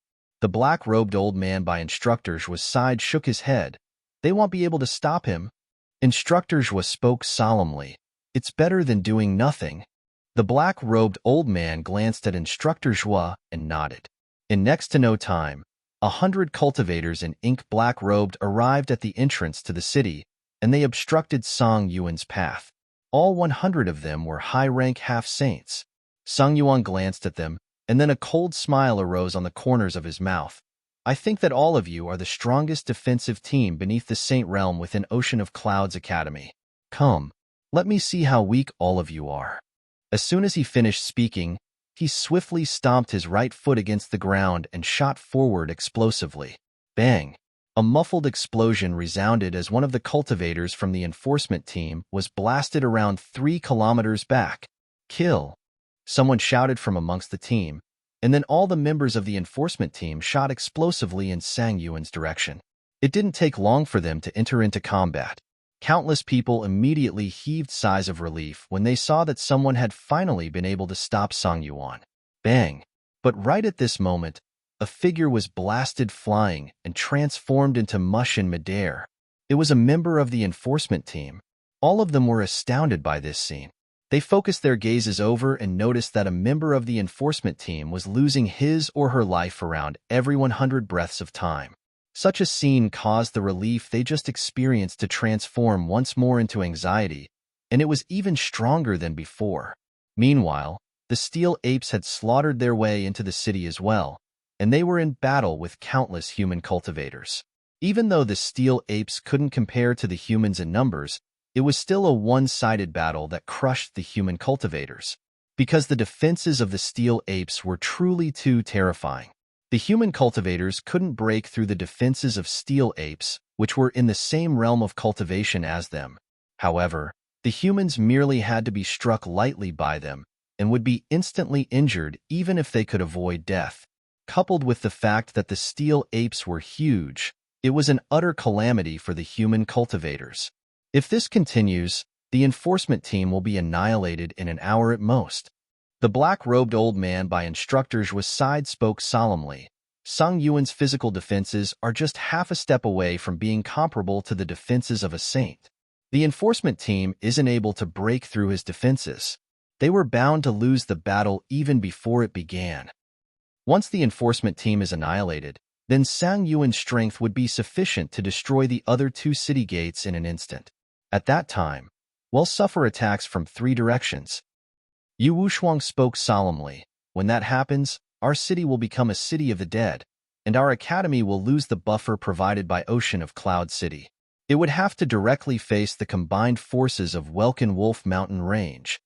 The black-robed old man by Instructors was side shook his head. They won't be able to stop him. Instructors was spoke solemnly. It's better than doing nothing. The black-robed old man glanced at Instructor Zhua and nodded. In next to no time, 100 cultivators in ink black-robed arrived at the entrance to the city, and they obstructed Song Yuan's path. All 100 of them were high-rank half-saints. Song Yuan glanced at them, and then a cold smile arose on the corners of his mouth. I think that all of you are the strongest defensive team beneath the Saint Realm within Ocean of Clouds Academy. Come, let me see how weak all of you are. As soon as he finished speaking, he swiftly stomped his right foot against the ground and shot forward explosively. Bang! A muffled explosion resounded as one of the cultivators from the enforcement team was blasted around 3 kilometers back. Kill! Someone shouted from amongst the team, and then all the members of the enforcement team shot explosively in Sang Yuan's direction. It didn't take long for them to enter into combat. Countless people immediately heaved sighs of relief when they saw that someone had finally been able to stop Song Yuan. Bang! But right at this moment, a figure was blasted flying and transformed into mush in midair. It was a member of the enforcement team. All of them were astounded by this scene. They focused their gazes over and noticed that a member of the enforcement team was losing his or her life around every 100 breaths of time. Such a scene caused the relief they just experienced to transform once more into anxiety, and it was even stronger than before. Meanwhile, the steel apes had slaughtered their way into the city as well, and they were in battle with countless human cultivators. Even though the steel apes couldn't compare to the humans in numbers, it was still a one-sided battle that crushed the human cultivators, because the defenses of the steel apes were truly too terrifying. The human cultivators couldn't break through the defenses of steel apes, which were in the same realm of cultivation as them. However, the humans merely had to be struck lightly by them and would be instantly injured even if they could avoid death. Coupled with the fact that the steel apes were huge, it was an utter calamity for the human cultivators. If this continues, the enforcement team will be annihilated in an hour at most. The black-robed old man by Instructors was spoke solemnly. Song Yuan's physical defenses are just half a step away from being comparable to the defenses of a saint. The enforcement team isn't able to break through his defenses. They were bound to lose the battle even before it began. Once the enforcement team is annihilated, then Sang Yuan's strength would be sufficient to destroy the other two city gates in an instant. At that time, we'll suffer attacks from 3 directions. Yu Wushuang spoke solemnly. When that happens, our city will become a city of the dead, and our academy will lose the buffer provided by Ocean of Cloud City. It would have to directly face the combined forces of Welkin Wolf Mountain Range.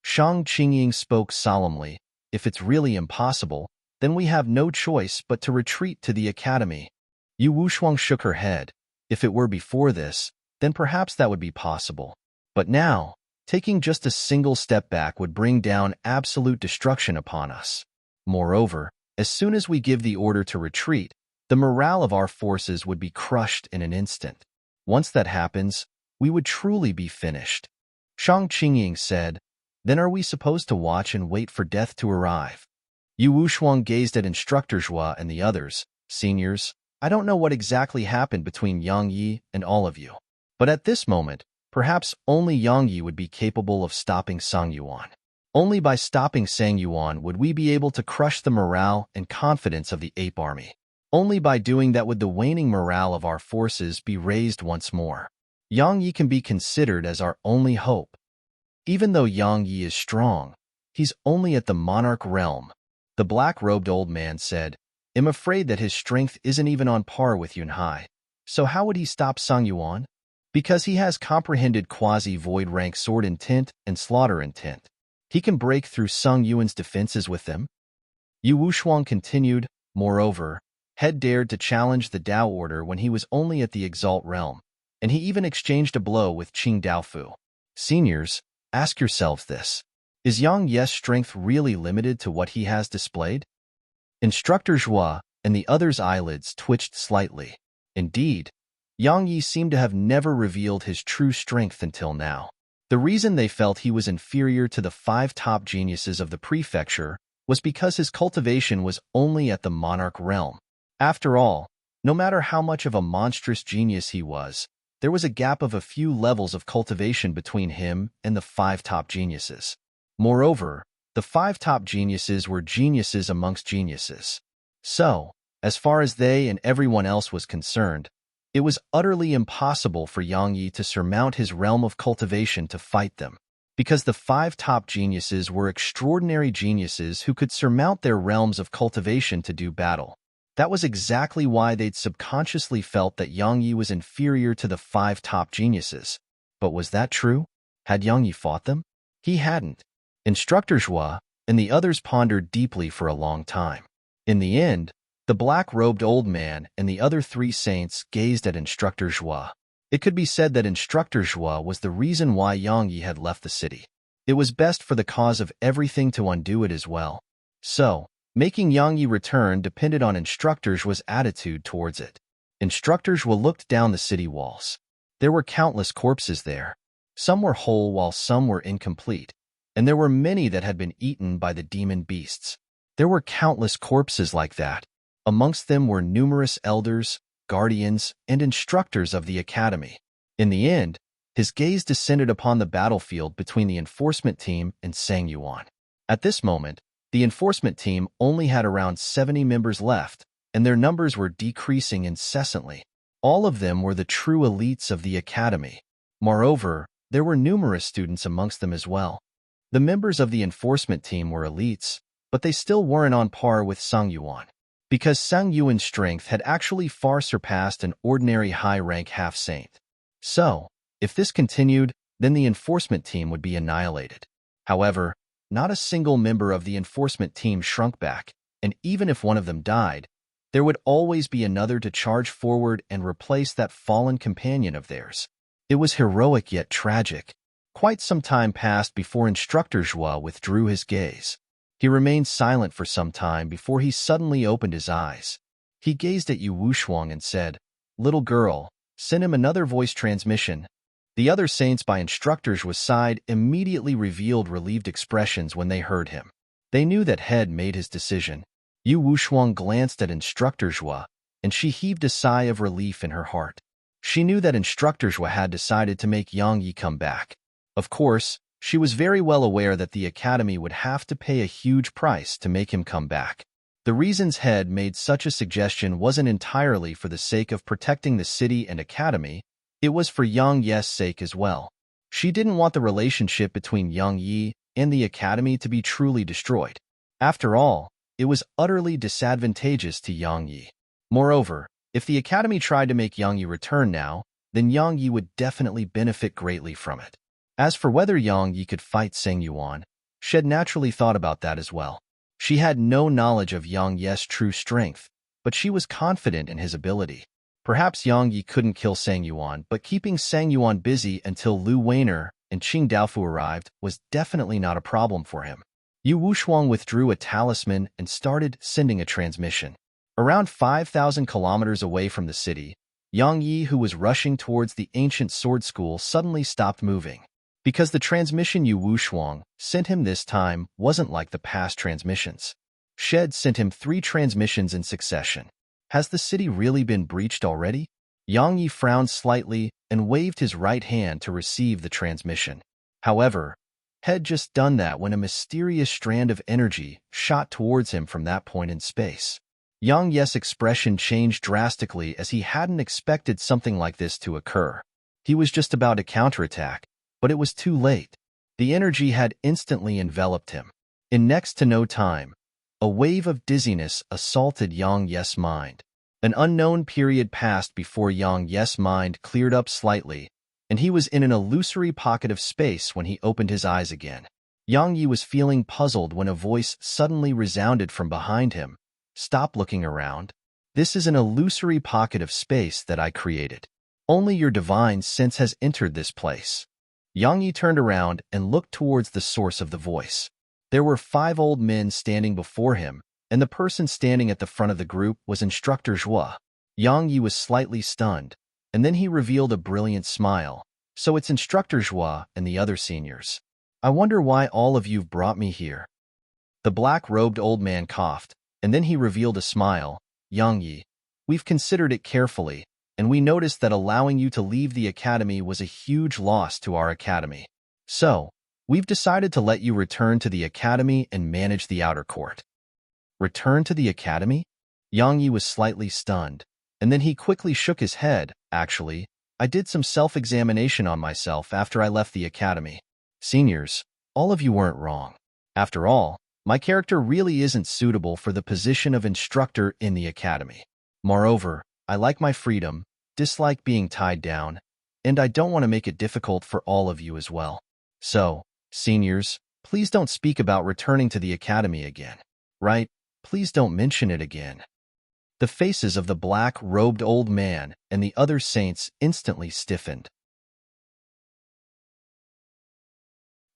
Shang Qingying spoke solemnly. If it's really impossible, then we have no choice but to retreat to the academy. Yu Wushuang shook her head. If it were before this, then perhaps that would be possible. But now, taking just a single step back would bring down absolute destruction upon us. Moreover, as soon as we give the order to retreat, the morale of our forces would be crushed in an instant. Once that happens, we would truly be finished. Shang Qingying said, then are we supposed to watch and wait for death to arrive? Yu Wushuang gazed at Instructor Zhua and the others. Seniors, I don't know what exactly happened between Yang Yi and all of you. But at this moment, perhaps only Yang Yi would be capable of stopping Sang Yuan. Only by stopping Sang Yuan would we be able to crush the morale and confidence of the ape army. Only by doing that would the waning morale of our forces be raised once more. Yang Yi can be considered as our only hope. Even though Yang Yi is strong, he's only at the monarch realm. The black-robed old man said, I'm afraid that his strength isn't even on par with Yunhai. So how would he stop Sang Yuan? Because he has comprehended quasi-void rank sword intent and slaughter intent. He can break through Sang Yuan's defenses with them. Yu Wushuang continued, moreover, Head dared to challenge the Dao order when he was only at the Exalt realm, and he even exchanged a blow with Qing Daofu. Seniors, ask yourselves this. Is Yang Ye's strength really limited to what he has displayed? Instructor Zhua and the others' eyelids twitched slightly. Indeed, Yang Yi seemed to have never revealed his true strength until now. The reason they felt he was inferior to the 5 top geniuses of the prefecture was because his cultivation was only at the monarch realm. After all, no matter how much of a monstrous genius he was, there was a gap of a few levels of cultivation between him and the 5 top geniuses. Moreover, the 5 top geniuses were geniuses amongst geniuses. So, as far as they and everyone else was concerned, it was utterly impossible for Yang Yi to surmount his realm of cultivation to fight them, because the 5 top geniuses were extraordinary geniuses who could surmount their realms of cultivation to do battle. That was exactly why they'd subconsciously felt that Yang Yi was inferior to the 5 top geniuses. But was that true? Had Yang Yi fought them? He hadn't. Instructor Zhua and the others pondered deeply for a long time. In the end, the black-robed old man and the other 3 saints gazed at Instructor Zhua. It could be said that Instructor Zhua was the reason why Yang Yi had left the city. It was best for the cause of everything to undo it as well. So, making Yang Yi return depended on Instructor Zhua's attitude towards it. Instructor Zhua looked down the city walls. There were countless corpses there. Some were whole while some were incomplete, and there were many that had been eaten by the demon beasts. There were countless corpses like that. Amongst them were numerous elders, guardians, and instructors of the academy. In the end, his gaze descended upon the battlefield between the enforcement team and Sang Yuan. At this moment, the enforcement team only had around 70 members left, and their numbers were decreasing incessantly. All of them were the true elites of the academy. Moreover, there were numerous students amongst them as well. The members of the enforcement team were elites, but they still weren't on par with Sang Yuan, because Sang Yuan's strength had actually far surpassed an ordinary high-rank half-saint. So, if this continued, then the enforcement team would be annihilated. However, not a single member of the enforcement team shrunk back, and even if one of them died, there would always be another to charge forward and replace that fallen companion of theirs. It was heroic yet tragic. Quite some time passed before Instructor Zhua withdrew his gaze. He remained silent for some time before he suddenly opened his eyes. He gazed at Yu Wushuang and said, "Little girl, send him another voice transmission." The other saints by Instructor Zhua's side immediately revealed relieved expressions when they heard him. They knew that Head made his decision. Yu Wushuang glanced at Instructor Zhua, and she heaved a sigh of relief in her heart. She knew that Instructor Zhua had decided to make Yang Yi come back. Of course, she was very well aware that the academy would have to pay a huge price to make him come back. The reasons Head made such a suggestion wasn't entirely for the sake of protecting the city and academy, it was for Yang Yi's sake as well. She didn't want the relationship between Yang Yi and the academy to be truly destroyed. After all, it was utterly disadvantageous to Yang Yi. Moreover, if the academy tried to make Yang Yi return now, then Yang Yi would definitely benefit greatly from it. As for whether Yang Yi could fight Seng Yuan, she had naturally thought about that as well. She had no knowledge of Yang Yi's true strength, but she was confident in his ability. Perhaps Yang Yi couldn't kill Seng Yuan, but keeping Seng Yuan busy until Lu Weiner and Qing Daofu arrived was definitely not a problem for him. Yu Wushuang withdrew a talisman and started sending a transmission. Around 5,000 kilometers away from the city, Yang Yi, who was rushing towards the ancient sword school, suddenly stopped moving. Because the transmission Yu Wushuang sent him this time wasn't like the past transmissions. Shed sent him 3 transmissions in succession. Has the city really been breached already? Yang Yi frowned slightly and waved his right hand to receive the transmission. However, had just done that when a mysterious strand of energy shot towards him from that point in space. Yang Yi's expression changed drastically as he hadn't expected something like this to occur. He was just about to counterattack, but it was too late. The energy had instantly enveloped him. In next to no time, a wave of dizziness assaulted Yang Yi's mind. An unknown period passed before Yang Yi's mind cleared up slightly, and he was in an illusory pocket of space when he opened his eyes again. Yang Yi was feeling puzzled when a voice suddenly resounded from behind him. Stop looking around. This is an illusory pocket of space that I created. Only your divine sense has entered this place. Yang Yi turned around and looked towards the source of the voice. There were 5 old men standing before him, and the person standing at the front of the group was Instructor Zhua. Yang Yi was slightly stunned, and then he revealed a brilliant smile. So it's Instructor Zhua and the other seniors. I wonder why all of you've brought me here. The black-robed old man coughed, and then he revealed a smile. Yang Yi, we've considered it carefully, and we noticed that allowing you to leave the academy was a huge loss to our academy. So, we've decided to let you return to the academy and manage the outer court. Return to the academy? Yang Yi was slightly stunned, and then he quickly shook his head. Actually, I did some self-examination on myself after I left the academy. Seniors, all of you weren't wrong. After all, my character really isn't suitable for the position of instructor in the academy. Moreover, I like my freedom, dislike being tied down, and I don't want to make it difficult for all of you as well. So, seniors, please don't speak about returning to the academy again. Right? Please don't mention it again. The faces of the black-robed old man and the other saints instantly stiffened.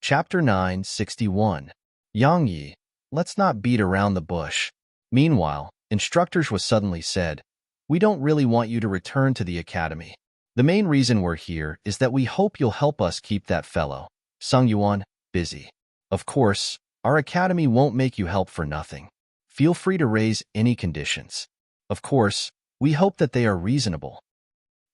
Chapter 961. Yang Yi, let's not beat around the bush. Meanwhile, Instructor Zhua suddenly said, we don't really want you to return to the academy. The main reason we're here is that we hope you'll help us keep that fellow, Seng Yuan, busy. Of course, our academy won't make you help for nothing. Feel free to raise any conditions. Of course, we hope that they are reasonable.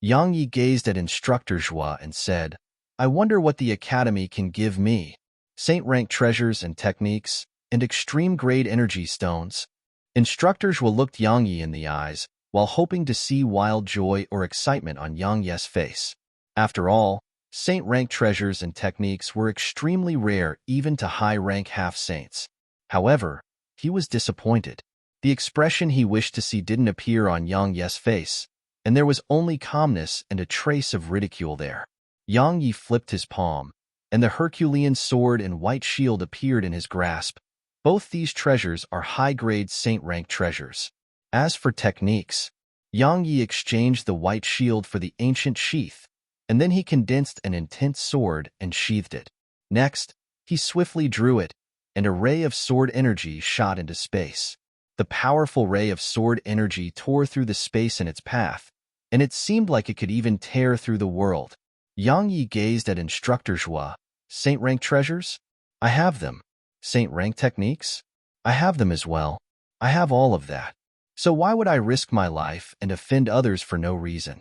Yang Yi gazed at Instructor Zhua and said, I wonder what the academy can give me. Saint-rank treasures and techniques, and extreme-grade energy stones. Instructor Zhua looked Yang Yi in the eyes, while hoping to see wild joy or excitement on Yang Yi's face. After all, saint-rank treasures and techniques were extremely rare even to high-rank half-saints. However, he was disappointed. The expression he wished to see didn't appear on Yang Yi's face, and there was only calmness and a trace of ridicule there. Yang Yi flipped his palm, and the Herculean sword and white shield appeared in his grasp. Both these treasures are high-grade saint-rank treasures. As for techniques, Yang Yi exchanged the white shield for the ancient sheath, and then he condensed an intense sword and sheathed it. Next, he swiftly drew it, and a ray of sword energy shot into space. The powerful ray of sword energy tore through the space in its path, and it seemed like it could even tear through the world. Yang Yi gazed at Instructor Zhua. Saint-rank treasures? I have them. Saint-rank techniques? I have them as well. I have all of that. So why would I risk my life and offend others for no reason?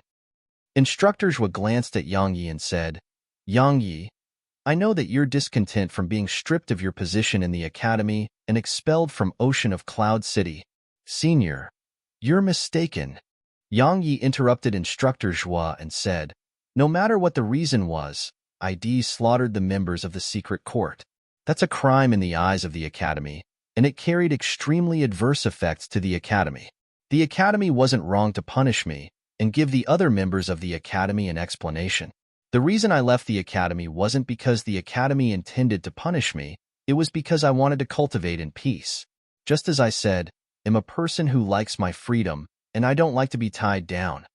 Instructor Zhua glanced at Yang Yi and said, Yang Yi, I know that you're discontent from being stripped of your position in the academy and expelled from Ocean of Cloud City. Senior, you're mistaken. Yang Yi interrupted Instructor Zhua and said, no matter what the reason was, ID slaughtered the members of the secret court. That's a crime in the eyes of the academy, and it carried extremely adverse effects to the academy. The academy wasn't wrong to punish me and give the other members of the academy an explanation. The reason I left the academy wasn't because the academy intended to punish me, it was because I wanted to cultivate in peace. Just as I said, I'm a person who likes my freedom, and I don't like to be tied down.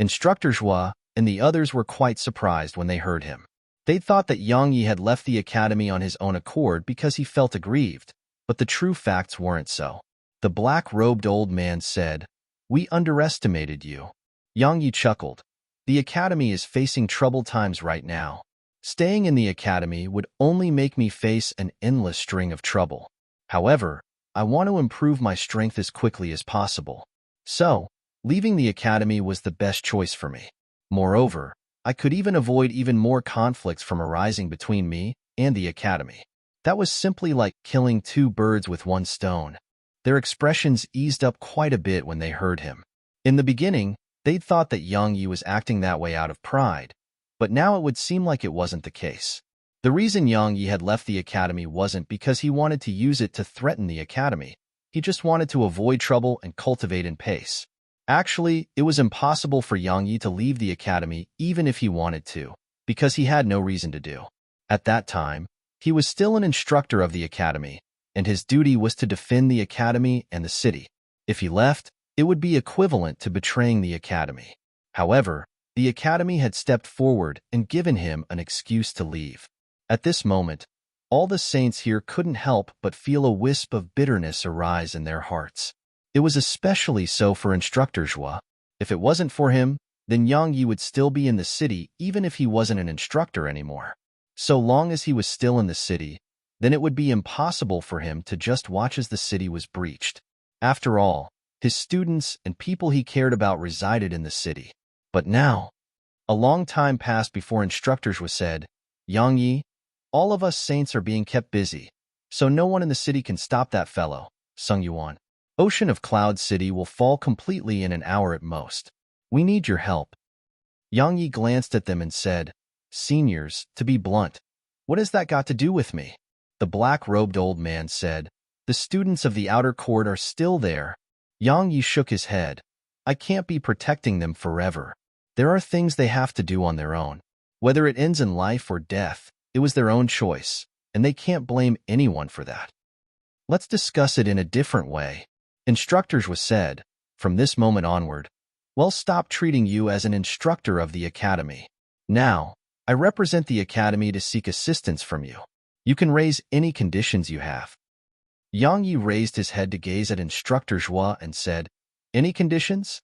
Instructor Zhua and the others were quite surprised when they heard him. They thought that Yang Yi had left the academy on his own accord because he felt aggrieved, but the true facts weren't so. The black-robed old man said, we underestimated you. Yang Yi chuckled. The academy is facing troubled times right now. Staying in the academy would only make me face an endless string of trouble. However, I want to improve my strength as quickly as possible. So, leaving the academy was the best choice for me. Moreover, I could even avoid even more conflicts from arising between me and the academy. That was simply like killing two birds with one stone. Their expressions eased up quite a bit when they heard him. In the beginning, they'd thought that Yang Yi was acting that way out of pride, but now it would seem like it wasn't the case. The reason Yang Yi had left the academy wasn't because he wanted to use it to threaten the academy. He just wanted to avoid trouble and cultivate in pace. Actually, it was impossible for Yang Yi to leave the academy even if he wanted to, because he had no reason to do. At that time, he was still an instructor of the academy, and his duty was to defend the academy and the city. If he left, it would be equivalent to betraying the academy. However, the academy had stepped forward and given him an excuse to leave. At this moment, all the saints here couldn't help but feel a wisp of bitterness arise in their hearts. It was especially so for Instructor Zhua. If it wasn't for him, then Yang Yi would still be in the city even if he wasn't an instructor anymore. So long as he was still in the city, then it would be impossible for him to just watch as the city was breached. After all, his students and people he cared about resided in the city. But now, a long time passed before Instructor Zhua said, Yang Yi, all of us saints are being kept busy, so no one in the city can stop that fellow, Sung Yuan. Ocean of Cloud City will fall completely in an hour at most. We need your help. Yang Yi glanced at them and said, Seniors, to be blunt, what has that got to do with me? The black-robed old man said, the students of the outer court are still there. Yang Yi shook his head. I can't be protecting them forever. There are things they have to do on their own. Whether it ends in life or death, it was their own choice, and they can't blame anyone for that. Let's discuss it in a different way. Instructors was said, from this moment onward, well, stop treating you as an instructor of the academy. Now, I represent the academy to seek assistance from you. You can raise any conditions you have. Yang Yi raised his head to gaze at Instructor Zhua and said, any conditions?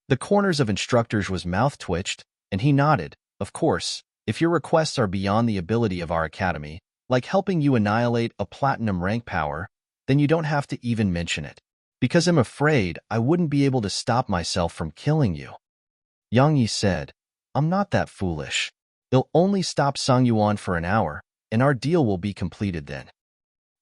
The corners of Instructor Zhua's mouth twitched, and he nodded. Of course, if your requests are beyond the ability of our academy, like helping you annihilate a platinum rank power, then you don't have to even mention it. Because I'm afraid I wouldn't be able to stop myself from killing you. Yang Yi said, I'm not that foolish. It'll only stop Sung Yuan for an hour, and our deal will be completed then.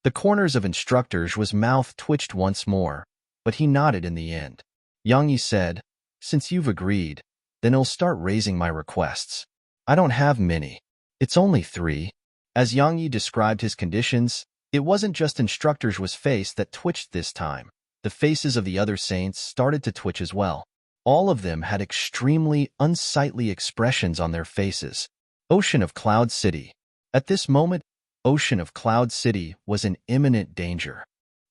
The corners of Instructor Zhua's mouth twitched once more, but he nodded in the end. Yang Yi said, since you've agreed, then I'll start raising my requests. I don't have many. It's only 3. As Yang Yi described his conditions, it wasn't just Instructor Zhua's face that twitched this time. The faces of the other saints started to twitch as well. All of them had extremely unsightly expressions on their faces. Ocean of Cloud City. At this moment, Ocean of Cloud City was in imminent danger.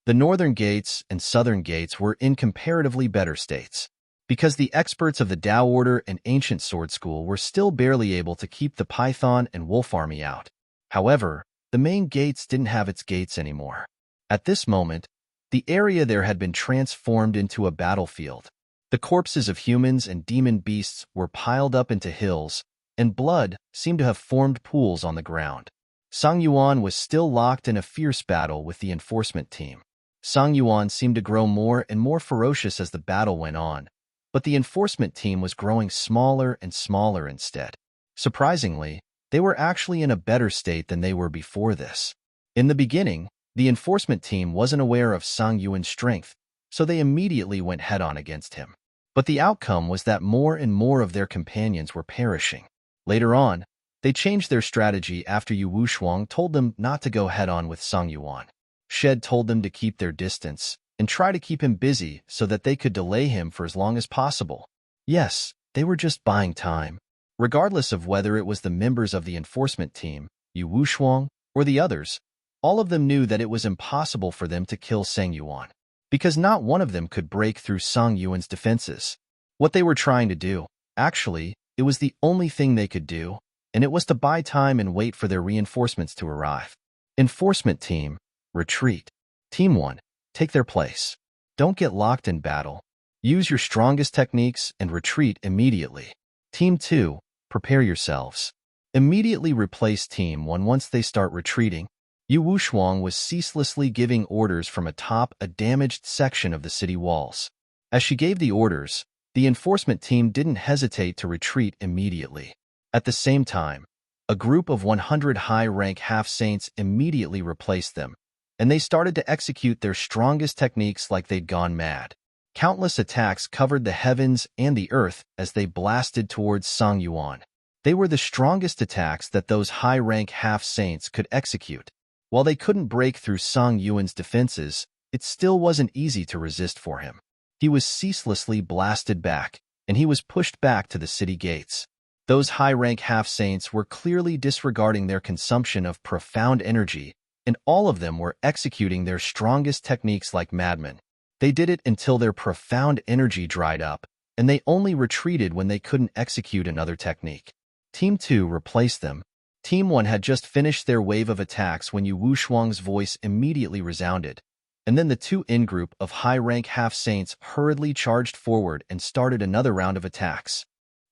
The northern gates and southern gates were in comparatively better states, because the experts of the Tao Order and Ancient Sword School were still barely able to keep the Python and Wolf Army out. However, the main gates didn't have its gates anymore. At this moment, the area there had been transformed into a battlefield. The corpses of humans and demon beasts were piled up into hills, and blood seemed to have formed pools on the ground. Sung Yuan was still locked in a fierce battle with the enforcement team. Sung Yuan seemed to grow more and more ferocious as the battle went on, But the enforcement team was growing smaller and smaller instead. Surprisingly, they were actually in a better state than they were before this. In the beginning, the enforcement team wasn't aware of Sang Yuan's strength, so they immediately went head-on against him. But the outcome was that more and more of their companions were perishing. Later on, they changed their strategy after Yu Wushuang told them not to go head-on with Sang Yuan. Shed told them to keep their distance and try to keep him busy so that they could delay him for as long as possible. Yes, they were just buying time. Regardless of whether it was the members of the enforcement team, Yu Wushuang, or the others, all of them knew that it was impossible for them to kill Sang Yuan, because not one of them could break through Sang Yuan's defenses. What they were trying to do, actually, it was the only thing they could do, and it was to buy time and wait for their reinforcements to arrive. Enforcement team, retreat. Team 1, take their place. Don't get locked in battle. Use your strongest techniques and retreat immediately. Team 2, prepare yourselves. Immediately replace Team 1 once they start retreating. Yu Wushuang was ceaselessly giving orders from atop a damaged section of the city walls. As she gave the orders, the enforcement team didn't hesitate to retreat immediately. At the same time, a group of 100 high-rank half-saints immediately replaced them, and they started to execute their strongest techniques like they'd gone mad. Countless attacks covered the heavens and the earth as they blasted towards Sang Yuan. They were the strongest attacks that those high-rank half-saints could execute. While they couldn't break through Sang Yuan's defenses, it still wasn't easy to resist for him. He was ceaselessly blasted back, and he was pushed back to the city gates. Those high-rank half-saints were clearly disregarding their consumption of profound energy, and all of them were executing their strongest techniques like madmen. They did it until their profound energy dried up, and they only retreated when they couldn't execute another technique. Team 2 replaced them. Team 1 had just finished their wave of attacks when Yu Wushuang's voice immediately resounded, and then the two in-group of high-rank half-saints hurriedly charged forward and started another round of attacks.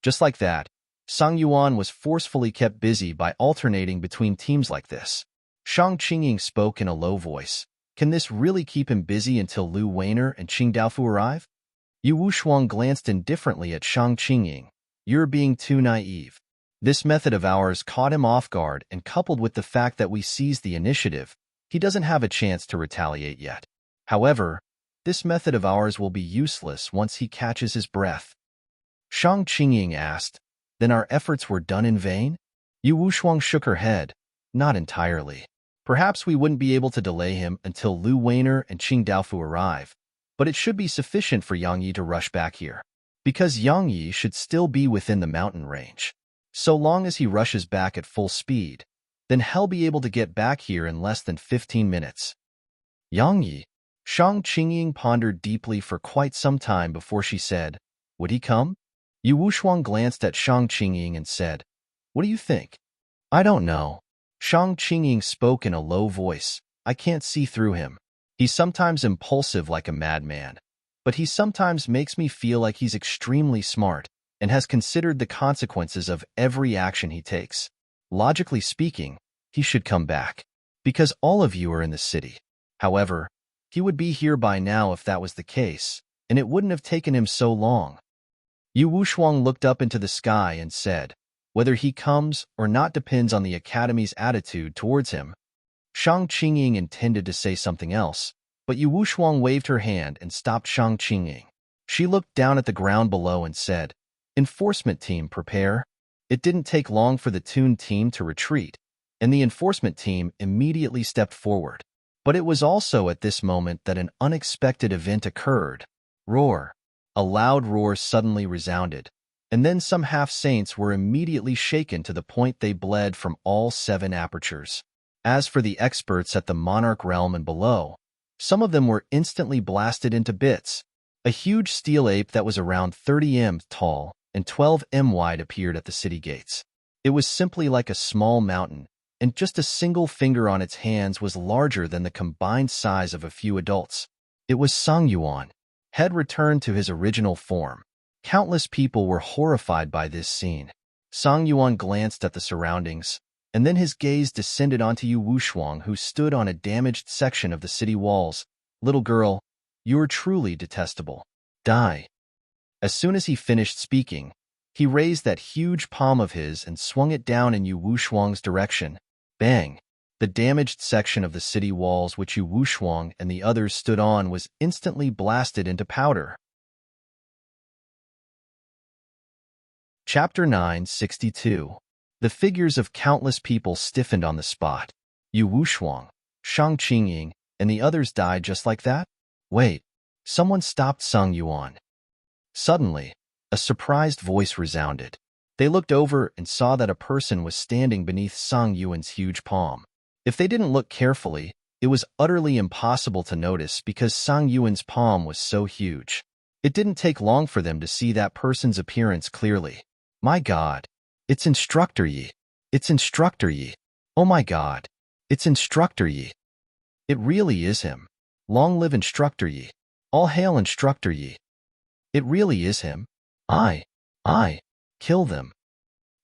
Just like that, Sang Yuan was forcefully kept busy by alternating between teams like this. Shang Qingying spoke in a low voice. Can this really keep him busy until Lu Weiner and Qing Daofu arrive? Yu Wushuang glanced indifferently at Shang Qingying. You're being too naive. This method of ours caught him off guard, and coupled with the fact that we seized the initiative, he doesn't have a chance to retaliate yet. However, this method of ours will be useless once he catches his breath. Shang Qingying asked, then our efforts were done in vain? Yu Wushuang shook her head. Not entirely. Perhaps we wouldn't be able to delay him until Lu Weiner and Qing Daofu arrive, but it should be sufficient for Yang Yi to rush back here, because Yang Yi should still be within the mountain range. So long as he rushes back at full speed, then he'll be able to get back here in less than 15 minutes. Yang Yi. Shang Qingying pondered deeply for quite some time before she said, would he come? Yu Wushuang glanced at Shang Qingying and said, what do you think? I don't know. Shang Qingying spoke in a low voice. I can't see through him. He's sometimes impulsive like a madman, but he sometimes makes me feel like he's extremely smart and has considered the consequences of every action he takes. Logically speaking, he should come back, because all of you are in the city. However, he would be here by now if that was the case, and it wouldn't have taken him so long. Yu Wushuang looked up into the sky and said, whether he comes or not depends on the Academy's attitude towards him. Shang Qingying intended to say something else, but Yu Wushuang waved her hand and stopped Shang Qingying. She looked down at the ground below and said, enforcement team, prepare. It didn't take long for the Toon team to retreat, and the enforcement team immediately stepped forward. But it was also at this moment that an unexpected event occurred. Roar. A loud roar suddenly resounded, and then some half-saints were immediately shaken to the point they bled from all 7 apertures. As for the experts at the Monarch realm and below, some of them were instantly blasted into bits. A huge steel ape that was around 30 m tall and 12 m wide appeared at the city gates. It was simply like a small mountain, and just a single finger on its hands was larger than the combined size of a few adults. It was Sang Yuan. Had returned to his original form. Countless people were horrified by this scene. Sang Yuan glanced at the surroundings, and then his gaze descended onto Yu Wushuang, who stood on a damaged section of the city walls. Little girl, you are truly detestable. Die. As soon as he finished speaking, he raised that huge palm of his and swung it down in Yu Wushuang's direction. Bang! The damaged section of the city walls which Yu Wushuang and the others stood on was instantly blasted into powder. Chapter 962. The figures of countless people stiffened on the spot. Yu Wushuang, Shang Qingying, and the others died just like that? Wait, someone stopped Sung Yuan. Suddenly, a surprised voice resounded. They looked over and saw that a person was standing beneath Sung Yuan's huge palm. If they didn't look carefully, it was utterly impossible to notice because Sung Yuan's palm was so huge. It didn't take long for them to see that person's appearance clearly. My God, it's Instructor Yi. It's Instructor Yi. Oh my God, it's Instructor Yi. It really is him. Long live Instructor Yi. All hail Instructor Yi. It really is him. I, kill them.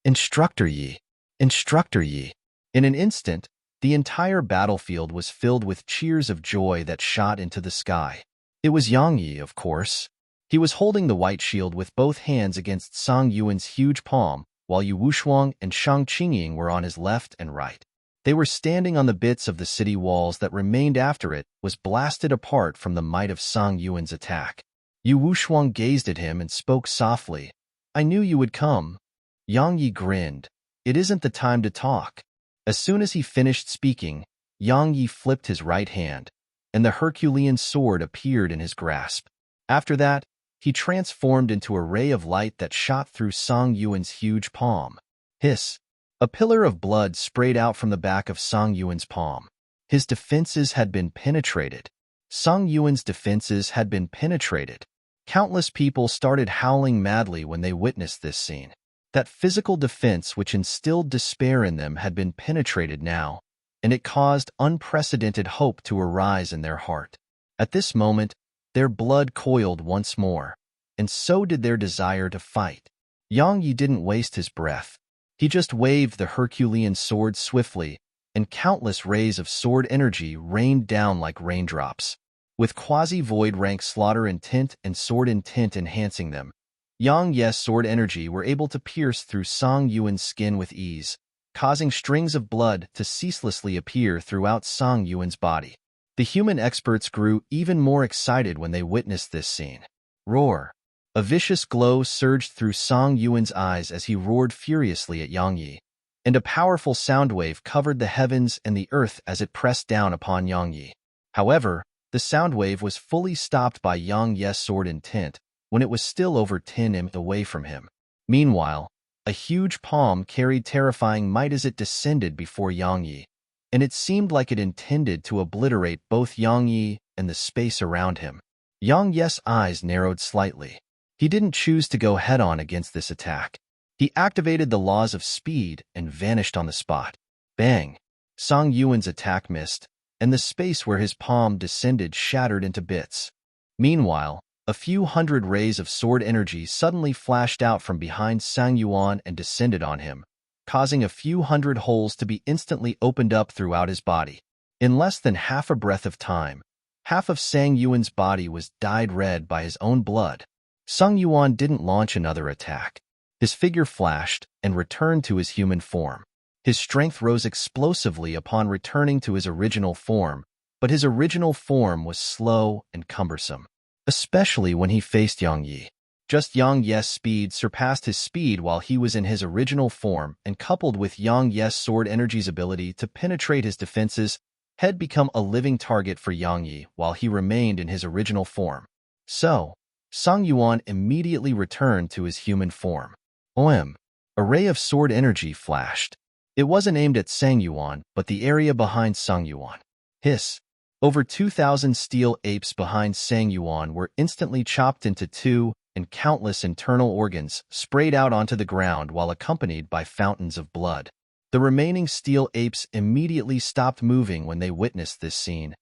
Instructor Yi. Instructor Yi. In an instant, the entire battlefield was filled with cheers of joy that shot into the sky. It was Yang Yi, of course. He was holding the white shield with both hands against Song Yuan's huge palm, while Yu Wushuang and Shang Qingying were on his left and right. They were standing on the bits of the city walls that remained after it was blasted apart from the might of Song Yuan's attack. Yu Wushuang gazed at him and spoke softly. I knew you would come. Yang Yi grinned. It isn't the time to talk. As soon as he finished speaking, Yang Yi flipped his right hand, and the Herculean sword appeared in his grasp. After that, he transformed into a ray of light that shot through Song Yuan's huge palm. Hiss! A pillar of blood sprayed out from the back of Song Yuan's palm. His defenses had been penetrated. Song Yuan's defenses had been penetrated. Countless people started howling madly when they witnessed this scene. That physical defense which instilled despair in them had been penetrated now, and it caused unprecedented hope to arise in their heart. At this moment, their blood coiled once more, and so did their desire to fight. Yang Yi didn't waste his breath. He just waved the Herculean sword swiftly, and countless rays of sword energy rained down like raindrops. With quasi-void rank slaughter intent and sword intent enhancing them, Yang Yi's sword energy were able to pierce through Song Yuan's skin with ease, causing strings of blood to ceaselessly appear throughout Song Yuan's body. The human experts grew even more excited when they witnessed this scene. Roar! A vicious glow surged through Song Yuan's eyes as he roared furiously at Yang Yi, and a powerful sound wave covered the heavens and the earth as it pressed down upon Yang Yi. However, the sound wave was fully stopped by Yang Yi's sword intent when it was still over 10 m away from him. Meanwhile, a huge palm carried terrifying might as it descended before Yang Yi, and it seemed like it intended to obliterate both Yang Yi and the space around him. Yang Yi's eyes narrowed slightly. He didn't choose to go head-on against this attack. He activated the laws of speed and vanished on the spot. Bang! Song Yuan's attack missed, and the space where his palm descended shattered into bits. Meanwhile, a few hundred rays of sword energy suddenly flashed out from behind Sang Yuan and descended on him, causing a few hundred holes to be instantly opened up throughout his body. In less than half a breath of time, half of Sang Yuan's body was dyed red by his own blood. Sung Yuan didn't launch another attack. His figure flashed and returned to his human form. His strength rose explosively upon returning to his original form, but his original form was slow and cumbersome, especially when he faced Yang Yi. Just Yang Yi's speed surpassed his speed while he was in his original form, and coupled with Yang Yi's sword energy's ability to penetrate his defenses, had become a living target for Yang Yi while he remained in his original form. So, Sung Yuan immediately returned to his human form. A ray of sword energy flashed. It wasn't aimed at Sang Yuan, but the area behind Sung Yuan. Hiss! Over 2,000 steel apes behind Sang Yuan were instantly chopped into two, and countless internal organs sprayed out onto the ground while accompanied by fountains of blood. The remaining steel apes immediately stopped moving when they witnessed this scene,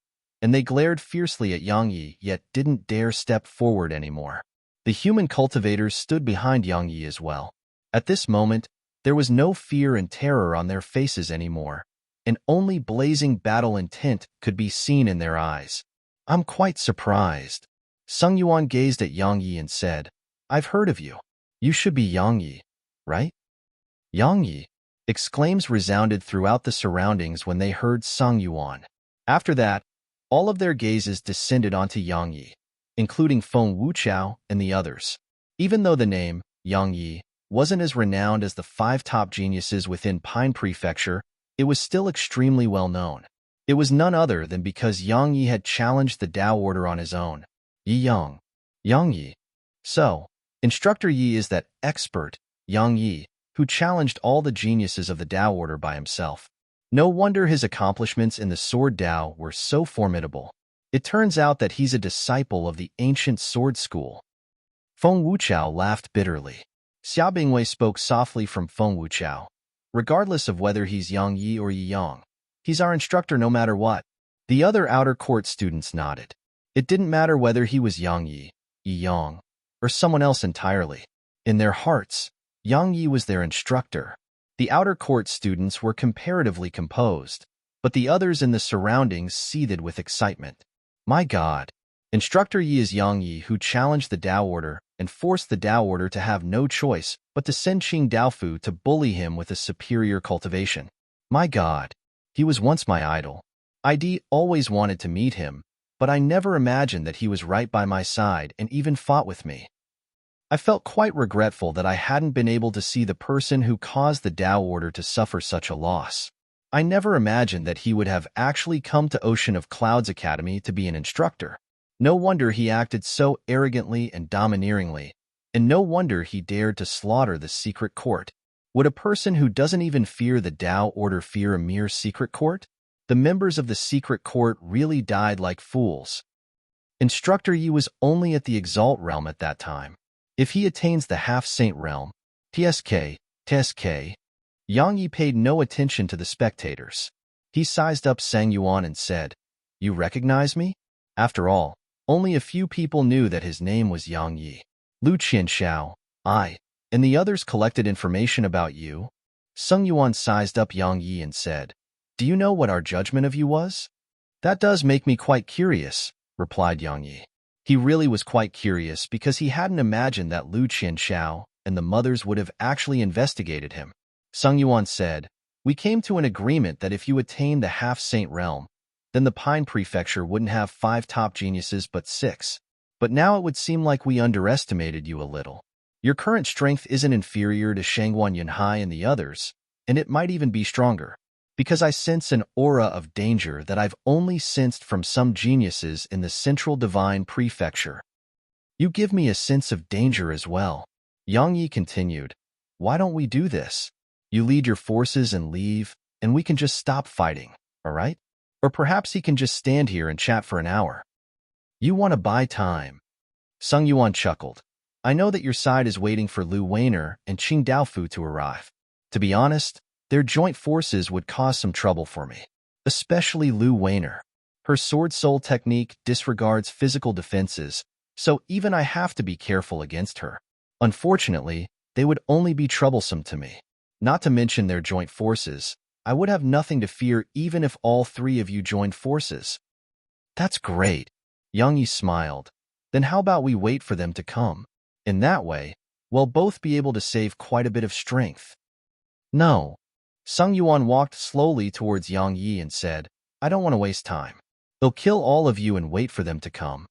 and they glared fiercely at Yang Yi yet didn't dare step forward anymore. The human cultivators stood behind Yang Yi as well. At this moment, there was no fear and terror on their faces anymore, and only blazing battle intent could be seen in their eyes. I'm quite surprised. Sung Yuan gazed at Yang Yi and said, I've heard of you. You should be Yang Yi, right? Yang Yi! Exclaims resounded throughout the surroundings when they heard Sung Yuan. After that, all of their gazes descended onto Yang Yi, including Feng Wuchao and the others. Even though the name, Yang Yi, wasn't as renowned as the 5 top geniuses within Pine Prefecture, it was still extremely well known. It was none other than because Yang Yi had challenged the Tao Order on his own. Yi Yang. Yang Yi. So, Instructor Yi is that expert, Yang Yi, who challenged all the geniuses of the Tao Order by himself. No wonder his accomplishments in the Sword Tao were so formidable. It turns out that he's a disciple of the ancient sword school. Feng Wuchao laughed bitterly. Xia Bingwei spoke softly from Feng Wuchao. Regardless of whether he's Yang Yi or Yi Yang, he's our instructor no matter what. The other outer court students nodded. It didn't matter whether he was Yang Yi, Yi Yang, or someone else entirely. In their hearts, Yang Yi was their instructor. The outer court students were comparatively composed, but the others in the surroundings seethed with excitement. My God! Instructor Yi is Yang Yi, who challenged the Tao Order and forced the Tao Order to have no choice but to send Qing Daofu to bully him with a superior cultivation. My God! He was once my idol. I'd always wanted to meet him, but I never imagined that he was right by my side and even fought with me. I felt quite regretful that I hadn't been able to see the person who caused the Tao Order to suffer such a loss. I never imagined that he would have actually come to Ocean of Clouds Academy to be an instructor. No wonder he acted so arrogantly and domineeringly, and no wonder he dared to slaughter the secret court. Would a person who doesn't even fear the Tao Order fear a mere secret court? The members of the secret court really died like fools. Instructor Yi was only at the Exalt realm at that time. If he attains the half-saint realm, TSK, Yang Yi paid no attention to the spectators. He sized up Sang Yuan and said, "You recognize me?" After all, only a few people knew that his name was Yang Yi. Lu Qianxiao, I, and the others collected information about you. Sung Yuan sized up Yang Yi and said, "Do you know what our judgment of you was?" "That does make me quite curious," replied Yang Yi. He really was quite curious because he hadn't imagined that Lu Qianxiao and the mothers would have actually investigated him. Sung Yuan said, "We came to an agreement that if you attain the half-saint realm, then the Pine Prefecture wouldn't have 5 top geniuses but 6. But now it would seem like we underestimated you a little. Your current strength isn't inferior to Shangguan Yunhai and the others, and it might even be stronger. Because I sense an aura of danger that I've only sensed from some geniuses in the Central Divine Prefecture. You give me a sense of danger as well." Yang Yi continued, "Why don't we do this? You lead your forces and leave, and we can just stop fighting, all right? Or perhaps he can just stand here and chat for an hour." "You want to buy time." Sung Yuan chuckled. "I know that your side is waiting for Lu Weiner and Qing Daofu to arrive. To be honest, their joint forces would cause some trouble for me, especially Lu Weiner. Her sword soul technique disregards physical defenses, so even I have to be careful against her. Unfortunately, they would only be troublesome to me. Not to mention their joint forces, I would have nothing to fear even if all 3 of you joined forces." "That's great." Yang Yi smiled. "Then how about we wait for them to come? In that way, we'll both be able to save quite a bit of strength." "No." Sung Yuan walked slowly towards Yang Yi and said, "I don't want to waste time. They'll kill all of you and wait for them to come."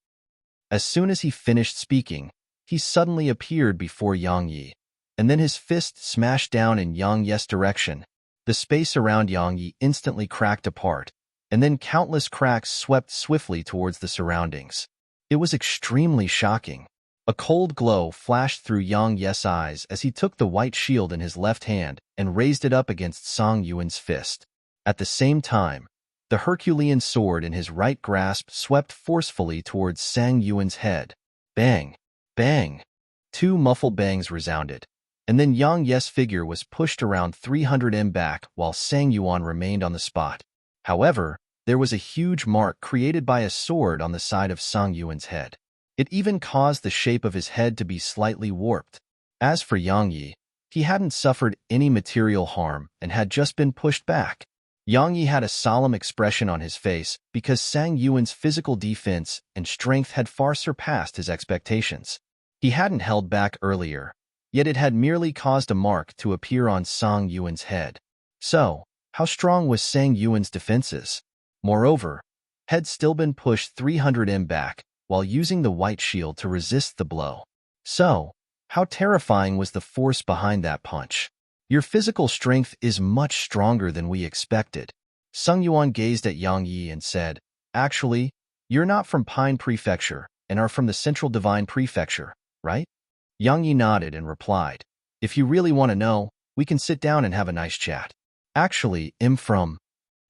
As soon as he finished speaking, he suddenly appeared before Yang Yi, and then his fist smashed down in Yang Yi's direction. The space around Yang Yi instantly cracked apart, and then countless cracks swept swiftly towards the surroundings. It was extremely shocking. A cold glow flashed through Yang Yi's eyes as he took the white shield in his left hand and raised it up against Song Yuan's fist. At the same time, the Herculean sword in his right grasp swept forcefully towards Sang Yuan's head. Bang! Bang! 2 muffled bangs resounded, and then Yang Yi's figure was pushed around 300 m back while Sang Yuan remained on the spot. However, there was a huge mark created by a sword on the side of Sang Yuan's head. It even caused the shape of his head to be slightly warped. As for Yang Yi, he hadn't suffered any material harm and had just been pushed back. Yang Yi had a solemn expression on his face because Sang Yuan's physical defense and strength had far surpassed his expectations. He hadn't held back earlier, yet it had merely caused a mark to appear on Sang Yuan's head. So, how strong was Sang Yuan's defenses? Moreover, had still been pushed 300 m back while using the white shield to resist the blow. So, how terrifying was the force behind that punch? Your physical strength is much stronger than we expected. Sung Yuan gazed at Yang Yi and said, "Actually, you're not from Pine Prefecture and are from the Central Divine Prefecture, right?" Yang Yi nodded and replied, "If you really want to know, we can sit down and have a nice chat." "Actually, I'm from..."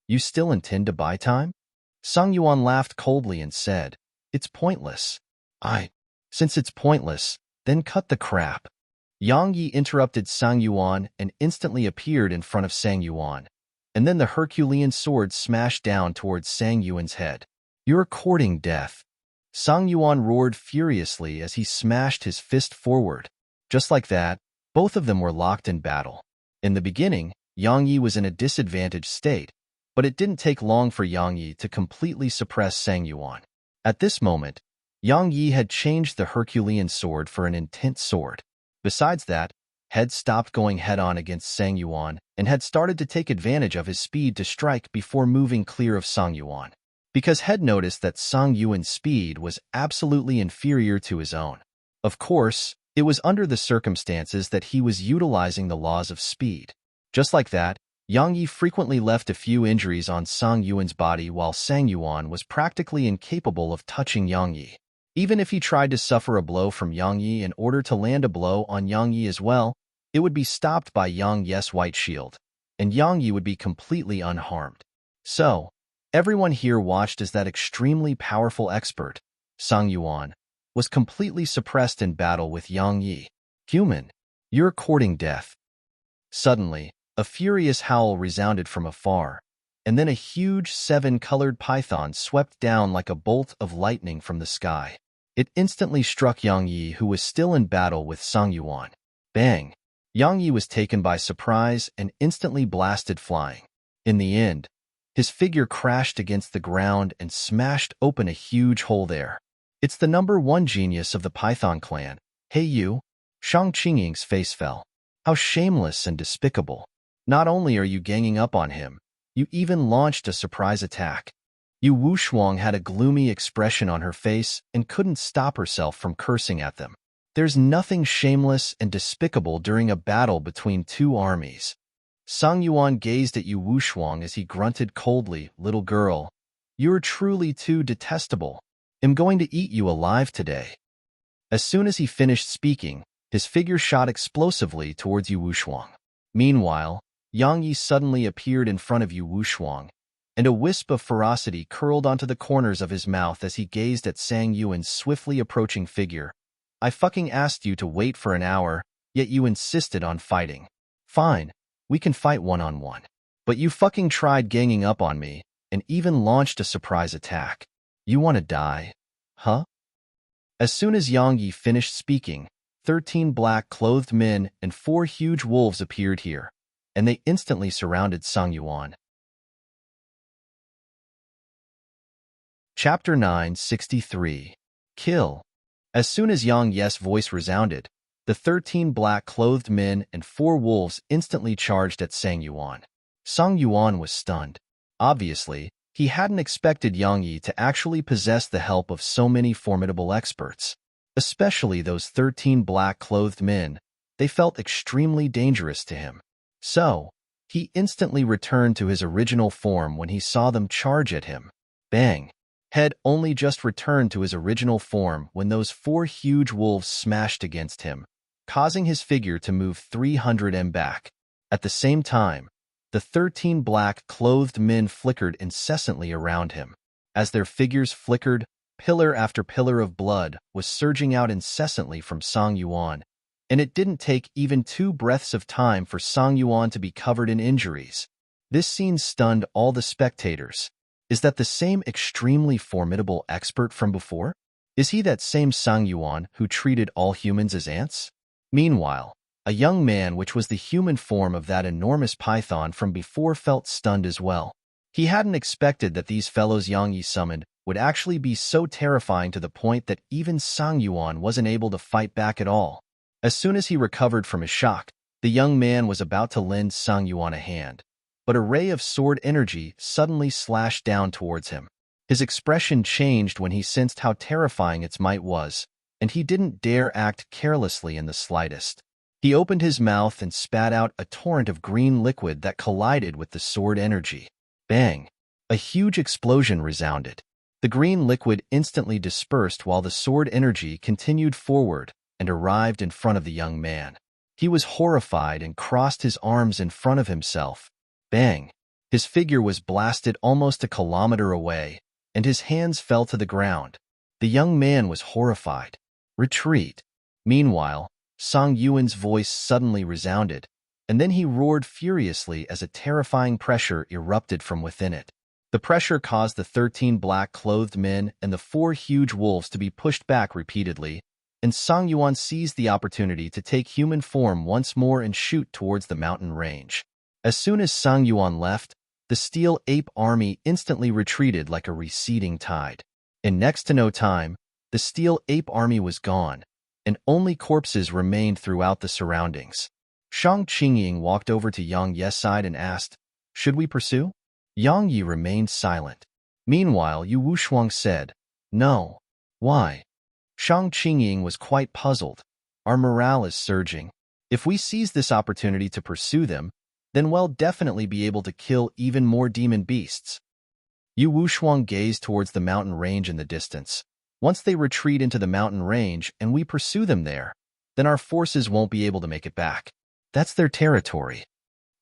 "You still intend to buy time?" Sung Yuan laughed coldly and said, "It's pointless." Since it's pointless, then cut the crap." Yang Yi interrupted Sang Yuan and instantly appeared in front of Sang Yuan, and then the Herculean sword smashed down towards Sang Yuan's head. "You're courting death." Sang Yuan roared furiously as he smashed his fist forward. Just like that, both of them were locked in battle. In the beginning, Yang Yi was in a disadvantaged state, but it didn't take long for Yang Yi to completely suppress Sang Yuan. At this moment, Yang Yi had changed the Herculean sword for an intense sword. Besides that, had stopped going head-on against Sang Yuan and had started to take advantage of his speed to strike before moving clear of Sang Yuan. Because Head noticed that Sang Yuan's speed was absolutely inferior to his own. Of course, it was under the circumstances that he was utilizing the laws of speed. Just like that, Yang Yi frequently left a few injuries on Sang Yuan's body while Sang Yuan was practically incapable of touching Yang Yi. Even if he tried to suffer a blow from Yang Yi in order to land a blow on Yang Yi as well, it would be stopped by Yang Yi's white shield, and Yang Yi would be completely unharmed. So, everyone here watched as that extremely powerful expert, Sang Yuan, was completely suppressed in battle with Yang Yi. "Human, you're courting death." Suddenly, a furious howl resounded from afar, and then a huge 7-colored python swept down like a bolt of lightning from the sky. It instantly struck Yang Yi, who was still in battle with Sang Yuan. Bang! Yang Yi was taken by surprise and instantly blasted flying. In the end, his figure crashed against the ground and smashed open a huge hole there. "It's the #1 genius of the Python clan. Hey you!" Shang Qingying's face fell. "How shameless and despicable. Not only are you ganging up on him, you even launched a surprise attack." Yu Wushuang had a gloomy expression on her face and couldn't stop herself from cursing at them. There's nothing shameless and despicable during a battle between two armies. Sang Yuan gazed at Yu Wushuang as he grunted coldly, "Little girl, you're truly too detestable. I'm going to eat you alive today." As soon as he finished speaking, his figure shot explosively towards Yu Wushuang. Meanwhile, Yang Yi suddenly appeared in front of Yu Wushuang, and a wisp of ferocity curled onto the corners of his mouth as he gazed at Sang Yuan's swiftly approaching figure. "I fucking asked you to wait for an hour, yet you insisted on fighting. Fine, we can fight one-on-one. But you fucking tried ganging up on me, and even launched a surprise attack. You want to die? Huh?" As soon as Yang Yi finished speaking, 13 black-clothed men and 4 huge wolves appeared here, and they instantly surrounded Sang Yuan. Chapter 963. Kill. As soon as Yang Yi's voice resounded, the 13 black-clothed men and 4 wolves instantly charged at Sang Yuan. Sang Yuan was stunned. Obviously, he hadn't expected Yang Yi to actually possess the help of so many formidable experts. Especially those 13 black-clothed men, they felt extremely dangerous to him. So, he instantly returned to his original form when he saw them charge at him. Bang! Had only just returned to his original form when those 4 huge wolves smashed against him, causing his figure to move 300 m back. At the same time, the 13 black-clothed men flickered incessantly around him. As their figures flickered, pillar after pillar of blood was surging out incessantly from Sang Yuan, and it didn't take even 2 breaths of time for Sang Yuan to be covered in injuries. This scene stunned all the spectators. Is that the same extremely formidable expert from before? Is he that same Sang Yuan who treated all humans as ants? Meanwhile, a young man which was the human form of that enormous python from before felt stunned as well. He hadn't expected that these fellows Yang Yi summoned would actually be so terrifying to the point that even Sang Yuan wasn't able to fight back at all. As soon as he recovered from his shock, the young man was about to lend Sang Yuan a hand, but a ray of sword energy suddenly slashed down towards him. His expression changed when he sensed how terrifying its might was, and he didn't dare act carelessly in the slightest. He opened his mouth and spat out a torrent of green liquid that collided with the sword energy. Bang! A huge explosion resounded. The green liquid instantly dispersed while the sword energy continued forward and arrived in front of the young man. He was horrified and crossed his arms in front of himself. Bang! His figure was blasted almost a kilometer away, and his hands fell to the ground. The young man was horrified. Retreat! Meanwhile, Sang Yuan's voice suddenly resounded, and then he roared furiously as a terrifying pressure erupted from within it. The pressure caused the 13 black-clothed men and the 4 huge wolves to be pushed back repeatedly, and Sang Yuan seized the opportunity to take human form once more and shoot towards the mountain range. As soon as Sang Yuan left, the steel ape army instantly retreated like a receding tide. In next to no time, the steel ape army was gone, and only corpses remained throughout the surroundings. Shang Qingying walked over to Yang Ye's side and asked, "Should we pursue?" Yang Yi remained silent. Meanwhile, Yu Wushuang said, "No." "Why?" Shang Qingying was quite puzzled. "Our morale is surging. If we seize this opportunity to pursue them, then we'll definitely be able to kill even more demon beasts." Yu Wushuang gazed towards the mountain range in the distance. "Once they retreat into the mountain range and we pursue them there, then our forces won't be able to make it back. That's their territory.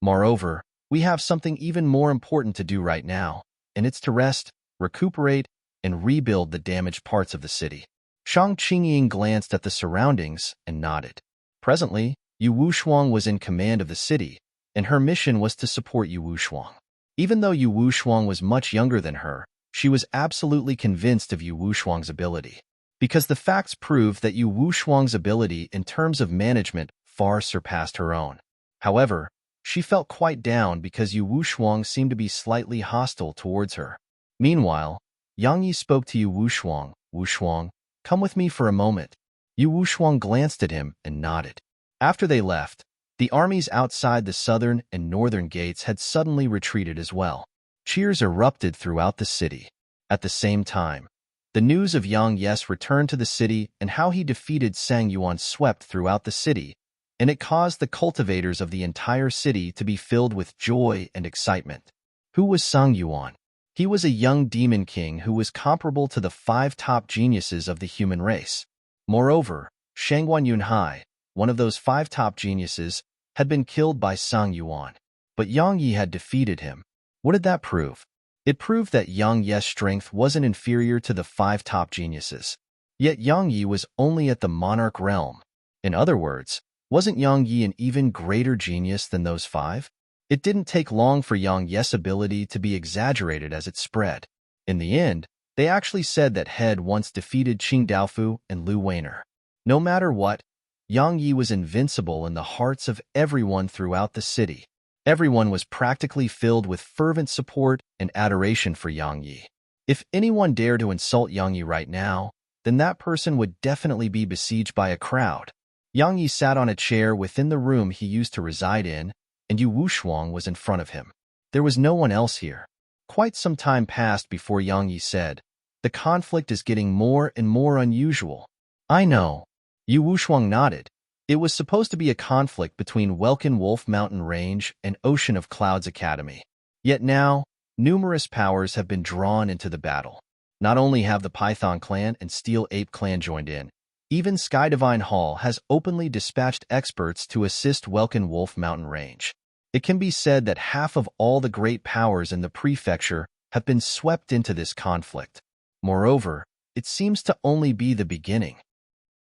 Moreover, we have something even more important to do right now, and it's to rest, recuperate, and rebuild the damaged parts of the city." Shang Qingying glanced at the surroundings and nodded. Presently, Yu Wushuang was in command of the city, and her mission was to support Yu Wushuang. Even though Yu Wushuang was much younger than her, she was absolutely convinced of Yu Wushuang's ability, because the facts proved that Yu Wushuang's ability in terms of management far surpassed her own. However, she felt quite down because Yu Wushuang seemed to be slightly hostile towards her. Meanwhile, Yang Yi spoke to Yu Wushuang. "Wushuang, come with me for a moment." Yu Wushuang glanced at him and nodded. After they left, the armies outside the southern and northern gates had suddenly retreated as well. Cheers erupted throughout the city. At the same time, the news of Yang Ye's return to the city and how he defeated Sang Yuan swept throughout the city, and it caused the cultivators of the entire city to be filled with joy and excitement. Who was Sang Yuan? He was a young demon king who was comparable to the 5 top geniuses of the human race. Moreover, Shangguan Yunhai, one of those 5 top geniuses, had been killed by Sang Yuan, but Yang Yi had defeated him. What did that prove? It proved that Yang Ye's strength wasn't inferior to the 5 top geniuses. Yet Yang Yi was only at the monarch realm. In other words, wasn't Yang Yi an even greater genius than those 5? It didn't take long for Yang Ye's ability to be exaggerated as it spread. In the end, they actually said that Head once defeated Qing Daofu and Lu Weiner. No matter what, Yang Yi was invincible in the hearts of everyone throughout the city. Everyone was practically filled with fervent support and adoration for Yang Yi. If anyone dared to insult Yang Yi right now, then that person would definitely be besieged by a crowd. Yang Yi sat on a chair within the room he used to reside in, and Yu Wushuang was in front of him. There was no one else here. Quite some time passed before Yang Yi said, "The conflict is getting more and more unusual." "I know." Yu Wushuang nodded. It was supposed to be a conflict between Welkin Wolf Mountain Range and Ocean of Clouds Academy. Yet now, numerous powers have been drawn into the battle. Not only have the Python clan and Steel Ape clan joined in, even Sky Divine Hall has openly dispatched experts to assist Welkin Wolf Mountain Range. It can be said that half of all the great powers in the prefecture have been swept into this conflict. Moreover, it seems to only be the beginning.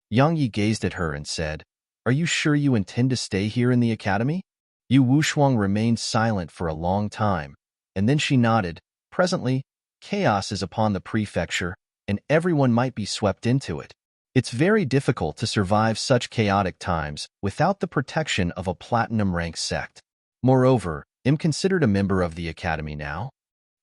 Yang Yi gazed at her and said, "Are you sure you intend to stay here in the academy?" Yu Wushuang remained silent for a long time, and then she nodded. "Presently, chaos is upon the prefecture, and everyone might be swept into it. It's very difficult to survive such chaotic times without the protection of a platinum-rank sect. Moreover, I'm considered a member of the academy now.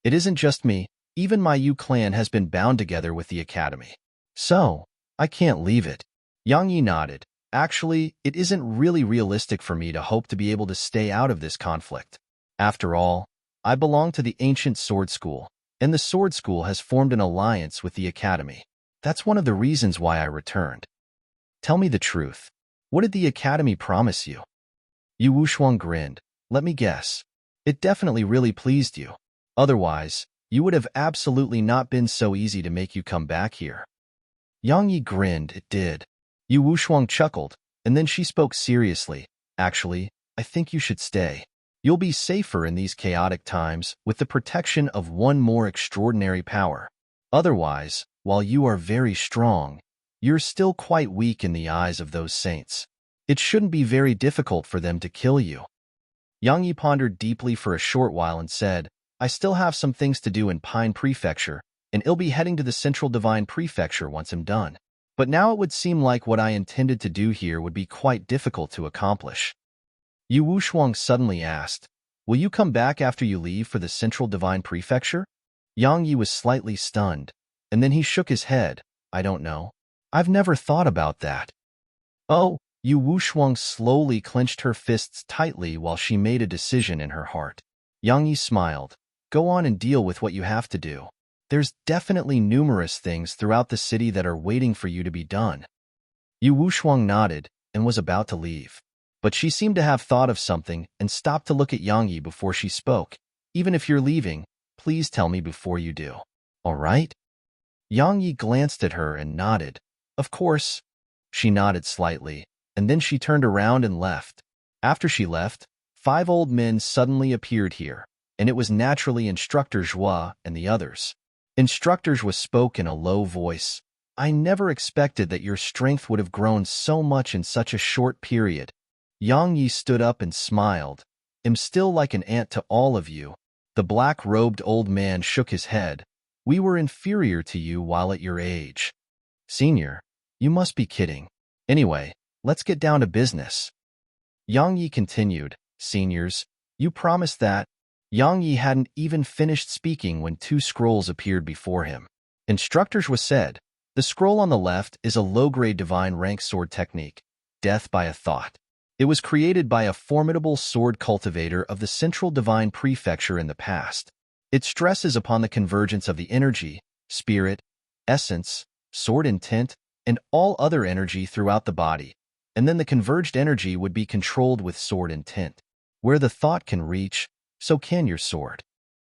It isn't just me, Even my Yu clan has been bound together with the academy. So, I can't leave it. Yang Yi nodded. Actually, it isn't really realistic for me to hope to be able to stay out of this conflict. After all, I belong to the ancient sword school, and the sword school has formed an alliance with the academy. That's one of the reasons why I returned. Tell me the truth. What did the academy promise you? Yu Wushuang grinned. Let me guess. It definitely really pleased you. Otherwise, you would have absolutely not been so easy to make you come back here. Yang Yi grinned. It did. Yu Wushuang chuckled, and then she spoke seriously. Actually, I think you should stay. You'll be safer in these chaotic times with the protection of one more extraordinary power. Otherwise, while you are very strong, you're still quite weak in the eyes of those saints. It shouldn't be very difficult for them to kill you. Yang Yi pondered deeply for a short while and said, I still have some things to do in Pine Prefecture, and I'll be heading to the Central Divine Prefecture once I'm done. But now it would seem like what I intended to do here would be quite difficult to accomplish. Yu Wushuang suddenly asked, Will you come back after you leave for the Central Divine Prefecture? Yang Yi was slightly stunned, and then he shook his head. I don't know. I've never thought about that. Oh, Yu Wushuang slowly clenched her fists tightly while she made a decision in her heart. Yang Yi smiled. Go on and deal with what you have to do. There's definitely numerous things throughout the city that are waiting for you to be done. Yu Wushuang nodded and was about to leave. But she seemed to have thought of something and stopped to look at Yang Yi before she spoke. Even if you're leaving, please tell me before you do. All right? Yang Yi glanced at her and nodded. Of course. She nodded slightly, and then she turned around and left. After she left, 5 old men suddenly appeared here, and it was naturally Instructor Zhua and the others. Instructor Zhua spoke in a low voice. I never expected that your strength would have grown so much in such a short period. Yang Yi stood up and smiled. I'm still like an ant to all of you. The black-robed old man shook his head. We were inferior to you while at your age. Senior, you must be kidding. Anyway, let's get down to business. Yang Yi continued, Seniors, you promised that. Yang Yi hadn't even finished speaking when 2 scrolls appeared before him. Instructors was said, the scroll on the left is a low-grade divine rank sword technique, Death by a Thought. It was created by a formidable sword cultivator of the Central Divine Prefecture in the past. It stresses upon the convergence of the energy, spirit, essence, sword intent, and all other energy throughout the body, and then the converged energy would be controlled with sword intent. Where the thought can reach, so can your sword.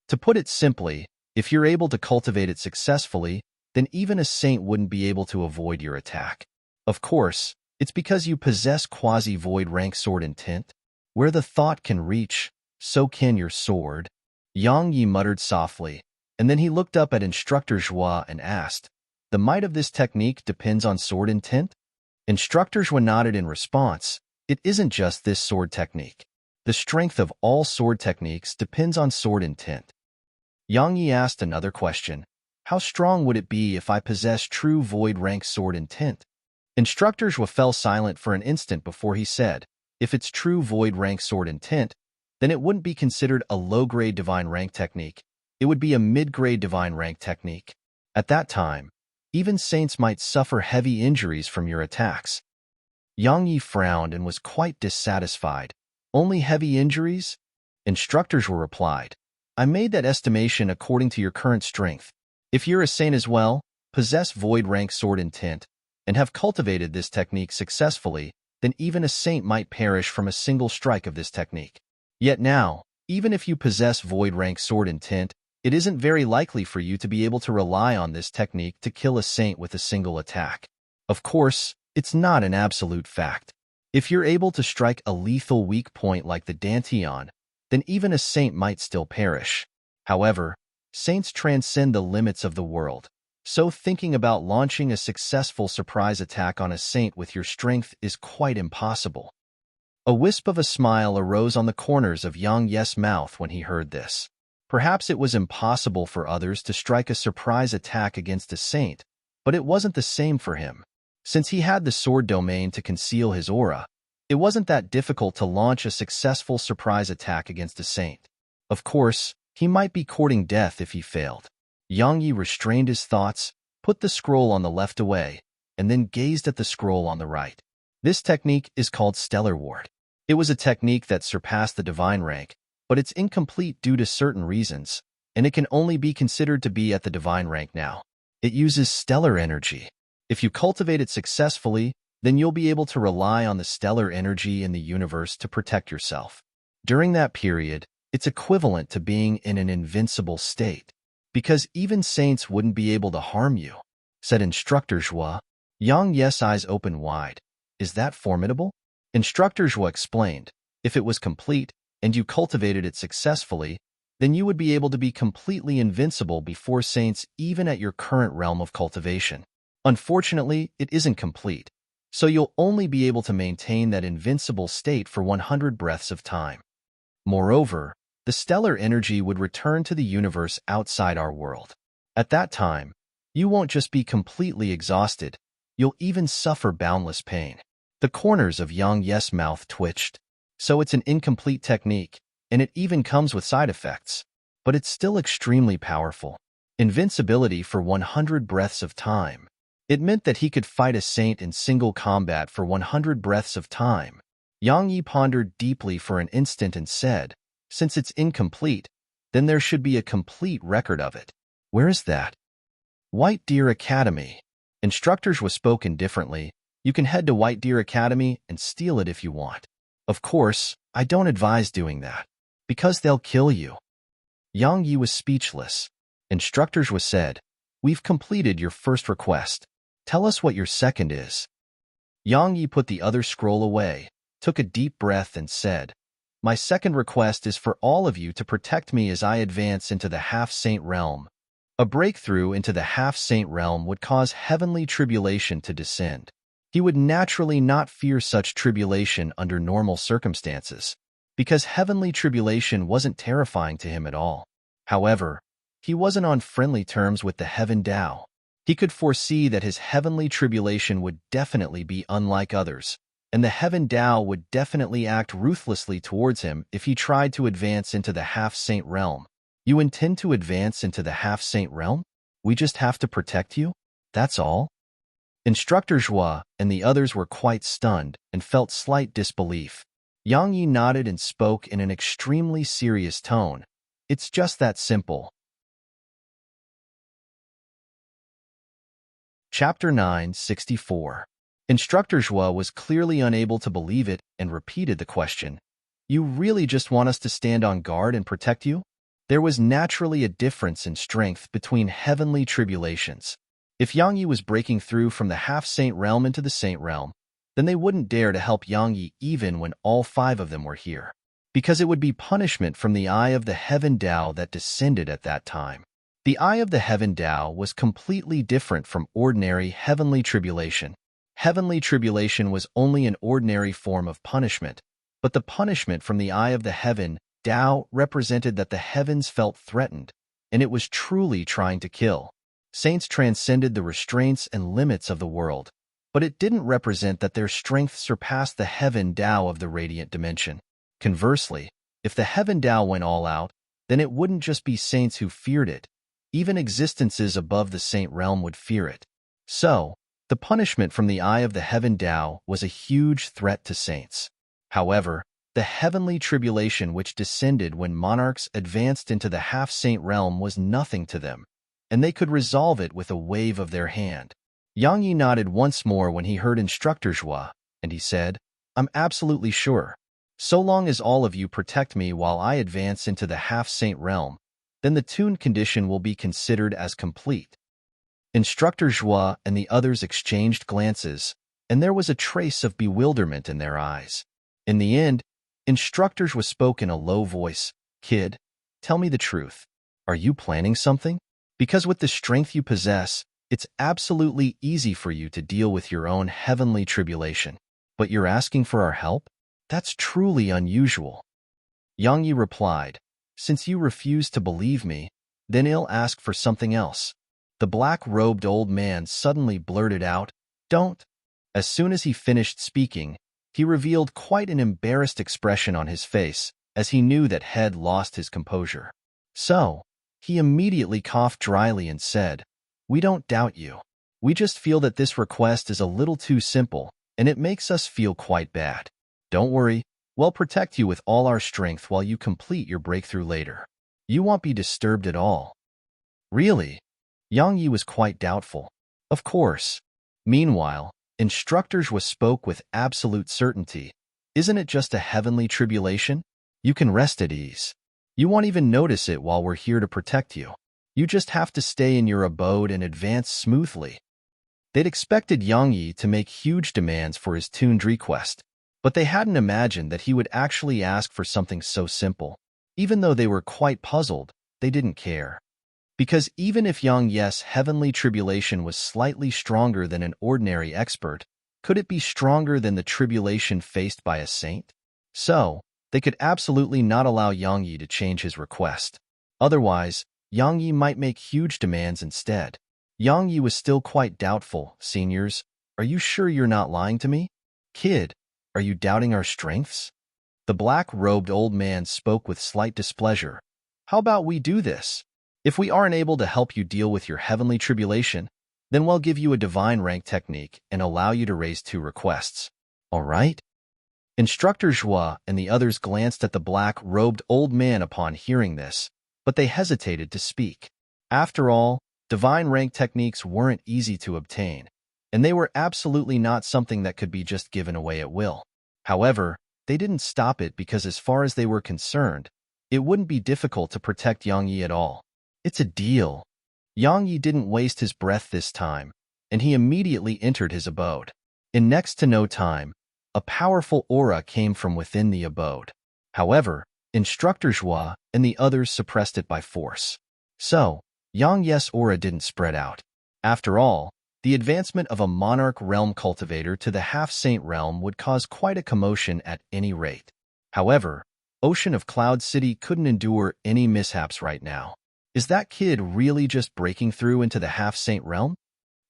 To put it simply, if you're able to cultivate it successfully, then even a saint wouldn't be able to avoid your attack. Of course, it's because you possess quasi-void rank sword intent. Where the thought can reach, so can your sword. Yang Yi muttered softly, and then he looked up at Instructor Zhua and asked, The might of this technique depends on sword intent? Instructor Zhua nodded in response. It isn't just this sword technique. The strength of all sword techniques depends on sword intent. Yang Yi asked another question. How strong would it be if I possessed true void rank sword intent? Instructor Zhua fell silent for an instant before he said, If it's true void rank sword intent, then it wouldn't be considered a low-grade divine rank technique. It would be a mid-grade divine rank technique. At that time, even saints might suffer heavy injuries from your attacks. Yang Yi frowned and was quite dissatisfied. Only heavy injuries? Instructors were replied. I made that estimation according to your current strength. If you're a saint as well, possess void rank sword intent, and have cultivated this technique successfully, then even a saint might perish from a single strike of this technique. Yet now, even if you possess void rank sword intent, it isn't very likely for you to be able to rely on this technique to kill a saint with a single attack. Of course, it's not an absolute fact. If you're able to strike a lethal weak point like the Dantian, then even a saint might still perish. However, saints transcend the limits of the world, so thinking about launching a successful surprise attack on a saint with your strength is quite impossible. A wisp of a smile arose on the corners of Yang Yi's mouth when he heard this. Perhaps it was impossible for others to strike a surprise attack against a saint, but it wasn't the same for him. Since he had the sword domain to conceal his aura, it wasn't that difficult to launch a successful surprise attack against a saint. Of course, he might be courting death if he failed. Yang Yi restrained his thoughts, put the scroll on the left away, and then gazed at the scroll on the right. This technique is called stellar ward. It was a technique that surpassed the divine rank, but it's incomplete due to certain reasons, and it can only be considered to be at the divine rank now. It uses stellar energy. If you cultivate it successfully, then you'll be able to rely on the stellar energy in the universe to protect yourself. During that period, it's equivalent to being in an invincible state, because even saints wouldn't be able to harm you, said Instructor Zhua. Yang Yi's eyes opened wide. Is that formidable? Instructor Zhua explained, if it was complete, and you cultivated it successfully, then you would be able to be completely invincible before saints even at your current realm of cultivation. Unfortunately, it isn't complete, so you'll only be able to maintain that invincible state for 100 breaths of time. Moreover, the stellar energy would return to the universe outside our world. At that time, you won't just be completely exhausted, you'll even suffer boundless pain. The corners of Yang Yi's mouth twitched. So it's an incomplete technique, and it even comes with side effects. But it's still extremely powerful. Invincibility for 100 breaths of time. It meant that he could fight a saint in single combat for 100 breaths of time. Yang Yi pondered deeply for an instant and said, since it's incomplete, then there should be a complete record of it. Where is that? White Deer Academy. Instructors were spoken differently. You can head to White Deer Academy and steal it if you want. Of course, I don't advise doing that, because they'll kill you. Yang Yi was speechless. Instructors were said, we've completed your first request. Tell us what your second is. Yang Yi put the other scroll away, took a deep breath and said, my second request is for all of you to protect me as I advance into the half-saint realm. A breakthrough into the half-saint realm would cause heavenly tribulation to descend. He would naturally not fear such tribulation under normal circumstances, because heavenly tribulation wasn't terrifying to him at all. However, he wasn't on friendly terms with the Heaven Tao. He could foresee that his heavenly tribulation would definitely be unlike others, and the Heaven Tao would definitely act ruthlessly towards him if he tried to advance into the half-saint realm. You intend to advance into the half-saint realm? We just have to protect you? That's all? Instructor Zhua and the others were quite stunned and felt slight disbelief. Yang Yi nodded and spoke in an extremely serious tone. It's just that simple. Chapter 964. Instructor Zhua was clearly unable to believe it and repeated the question. You really just want us to stand on guard and protect you? There was naturally a difference in strength between heavenly tribulations. If Yang Yi was breaking through from the half-saint realm into the saint realm, then they wouldn't dare to help Yang Yi even when all 5 of them were here, because it would be punishment from the eye of the Heaven Tao that descended at that time. The eye of the Heaven Tao was completely different from ordinary heavenly tribulation. Heavenly tribulation was only an ordinary form of punishment, but the punishment from the eye of the Heaven Tao represented that the heavens felt threatened, and it was truly trying to kill. Saints transcended the restraints and limits of the world, but it didn't represent that their strength surpassed the Heaven Tao of the radiant dimension. Conversely, if the Heaven Tao went all out, then it wouldn't just be saints who feared it. Even existences above the saint realm would fear it. So, the punishment from the eye of the Heaven Tao was a huge threat to saints. However, the heavenly tribulation which descended when monarchs advanced into the half-saint realm was nothing to them, and they could resolve it with a wave of their hand. Yang Yi nodded once more when he heard Instructor Zhua, and he said, I'm absolutely sure. So long as all of you protect me while I advance into the half-saint realm, then the tuned condition will be considered as complete. Instructor Zhua and the others exchanged glances, and there was a trace of bewilderment in their eyes. In the end, Instructor Zhua spoke in a low voice, Kid, tell me the truth. Are you planning something? Because with the strength you possess, it's absolutely easy for you to deal with your own heavenly tribulation. But you're asking for our help? That's truly unusual. Yang Yi replied, Since you refuse to believe me, then I'll ask for something else. The black-robed old man suddenly blurted out, Don't. As soon as he finished speaking, he revealed quite an embarrassed expression on his face, as he knew that had lost his composure. So, He immediately coughed dryly and said, "We don't doubt you. We just feel that this request is a little too simple, and it makes us feel quite bad. Don't worry, we'll protect you with all our strength while you complete your breakthrough later. You won't be disturbed at all." Really? Yang Yi was quite doubtful. Of course. Meanwhile, instructors spoke with absolute certainty. "Isn't it just a heavenly tribulation? You can rest at ease. You won't even notice it while we're here to protect you. You just have to stay in your abode and advance smoothly." They'd expected Yang Yi to make huge demands for his tuned request, but they hadn't imagined that he would actually ask for something so simple. Even though they were quite puzzled, they didn't care. Because even if Yang Yi's heavenly tribulation was slightly stronger than an ordinary expert, could it be stronger than the tribulation faced by a saint? So, they could absolutely not allow Yang Yi to change his request. Otherwise, Yang Yi might make huge demands instead. Yang Yi was still quite doubtful. "Seniors, are you sure you're not lying to me? Kid, are you doubting our strengths?" The black-robed old man spoke with slight displeasure. "How about we do this? If we aren't able to help you deal with your heavenly tribulation, then we'll give you a divine rank technique and allow you to raise 2 requests. All right?" Instructor Zhua and the others glanced at the black-robed old man upon hearing this, but they hesitated to speak. After all, divine rank techniques weren't easy to obtain, and they were absolutely not something that could be just given away at will. However, they didn't stop it because as far as they were concerned, it wouldn't be difficult to protect Yang Yi at all. "It's a deal." Yang Yi didn't waste his breath this time, and he immediately entered his abode. In next to no time, a powerful aura came from within the abode. However, Instructor Zhua and the others suppressed it by force. So, Yang Yi's aura didn't spread out. After all, the advancement of a monarch realm cultivator to the half-saint realm would cause quite a commotion at any rate. However, Ocean of Cloud City couldn't endure any mishaps right now. Is that kid really just breaking through into the half-saint realm?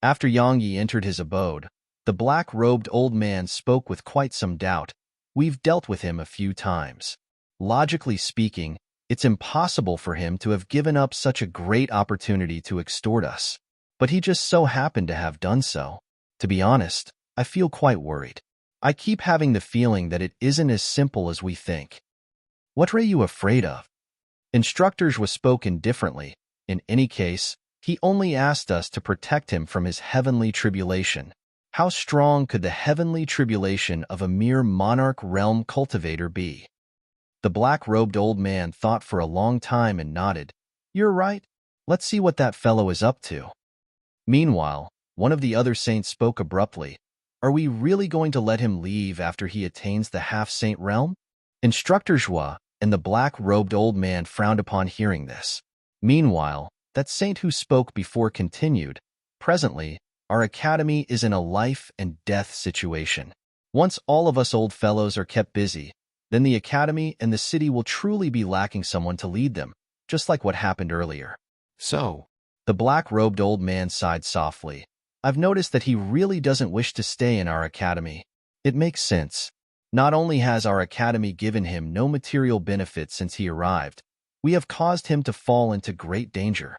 After Yang Yi entered his abode, the black-robed old man spoke with quite some doubt. "We've dealt with him a few times. Logically speaking, it's impossible for him to have given up such a great opportunity to extort us. But he just so happened to have done so. To be honest, I feel quite worried. I keep having the feeling that it isn't as simple as we think." "What are you afraid of?" Instructors spoke indifferently. In any case, he only asked us to protect him from his heavenly tribulation. How strong could the heavenly tribulation of a mere monarch realm cultivator be? The black-robed old man thought for a long time and nodded. "You're right. Let's see what that fellow is up to." Meanwhile, one of the other saints spoke abruptly. "Are we really going to let him leave after he attains the half-saint realm?" Instructor Zhua and the black-robed old man frowned upon hearing this. Meanwhile, that saint who spoke before continued, "Presently, our academy is in a life-and-death situation. Once all of us old fellows are kept busy, then the academy and the city will truly be lacking someone to lead them, just like what happened earlier." So, The black-robed old man sighed softly. "I've noticed that he really doesn't wish to stay in our academy. It makes sense. Not only has our academy given him no material benefit since he arrived, we have caused him to fall into great danger.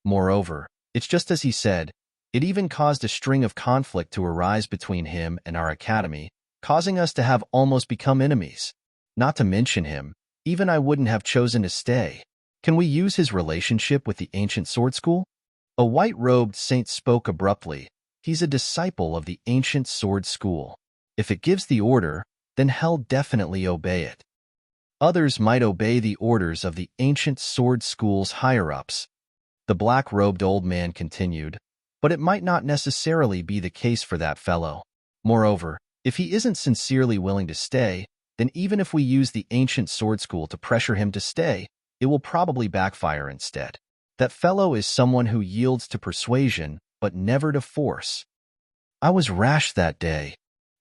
Moreover, it's just as he said, it even caused a string of conflict to arise between him and our academy, causing us to have almost become enemies. Not to mention him, even I wouldn't have chosen to stay. Can we use his relationship with the ancient sword school?" A white-robed saint spoke abruptly. "He's a disciple of the ancient sword school. If it gives the order, then hell definitely obey it. Others might obey the orders of the ancient sword school's higher-ups." The black-robed old man continued, "But it might not necessarily be the case for that fellow. Moreover, if he isn't sincerely willing to stay, then even if we use the ancient sword school to pressure him to stay, it will probably backfire instead. That fellow is someone who yields to persuasion, but never to force." "I was rash that day."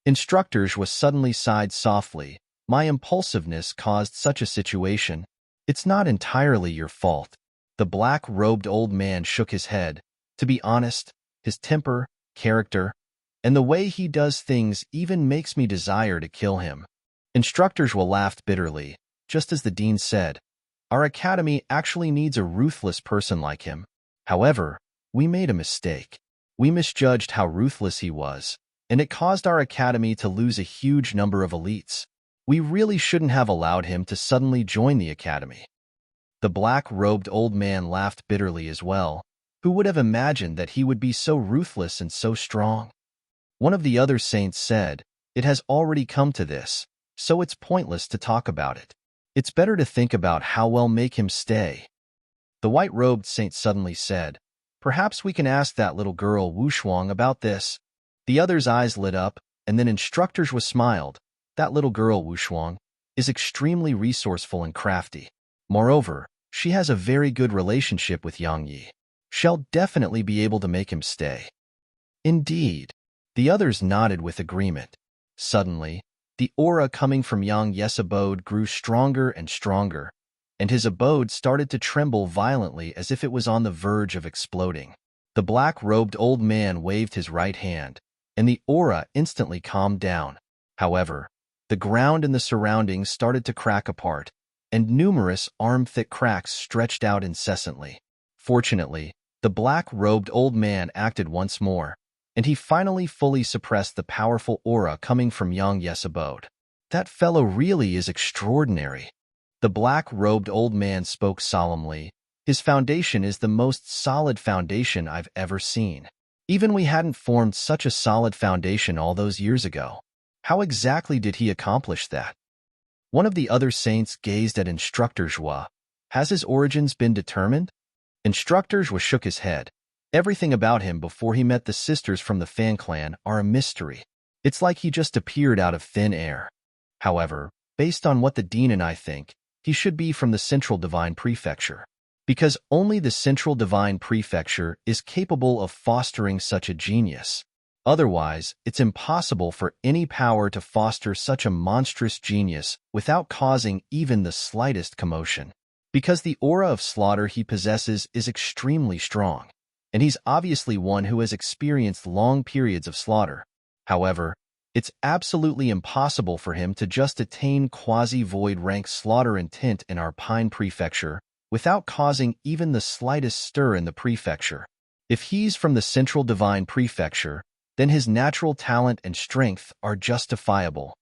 Instructors suddenly sighed softly. "My impulsiveness caused such a situation. It's not entirely your fault." The black-robed old man shook his head. "To be honest, his temper, character, and the way he does things even makes me desire to kill him." Instructors laughed bitterly. "Just as the dean said, Our academy actually needs a ruthless person like him. However, we made a mistake. We misjudged how ruthless he was, and it caused our academy to lose a huge number of elites. We really shouldn't have allowed him to suddenly join the academy." The black-robed old man laughed bitterly as well. Who would have imagined that he would be so ruthless and so strong? One of the other saints said, "It has already come to this, so it's pointless to talk about it. It's better to think about how we'll make him stay." The white-robed saint suddenly said, "Perhaps we can ask that little girl Wushuang about this." The other's eyes lit up, and then instructors was smiled. "That little girl Wushuang is extremely resourceful and crafty. Moreover, she has a very good relationship with Yang Yi. She'll definitely be able to make him stay." Indeed. The others nodded with agreement. Suddenly, the aura coming from Yang Yi's abode grew stronger and stronger, and his abode started to tremble violently as if it was on the verge of exploding. The black-robed old man waved his right hand, and the aura instantly calmed down. However, the ground and the surroundings started to crack apart, and numerous arm-thick cracks stretched out incessantly. Fortunately, the black-robed old man acted once more, and he finally fully suppressed the powerful aura coming from Yang Yi's abode. "That fellow really is extraordinary." The black-robed old man spoke solemnly. "His foundation is the most solid foundation I've ever seen. Even we hadn't formed such a solid foundation all those years ago. How exactly did he accomplish that?" One of the other saints gazed at Instructor Zhua. "Has his origins been determined?" Instructor Zhua shook his head. "Everything about him before he met the sisters from the Fan clan are a mystery. It's like he just appeared out of thin air. However, based on what the Dean and I think, he should be from the Central Divine Prefecture. Because only the Central Divine Prefecture is capable of fostering such a genius. Otherwise, it's impossible for any power to foster such a monstrous genius without causing even the slightest commotion. Because the aura of slaughter he possesses is extremely strong, and he's obviously one who has experienced long periods of slaughter. However, it's absolutely impossible for him to just attain quasi-void rank slaughter intent in our Pine Prefecture without causing even the slightest stir in the prefecture. If he's from the Central Divine Prefecture, then his natural talent and strength are justifiable."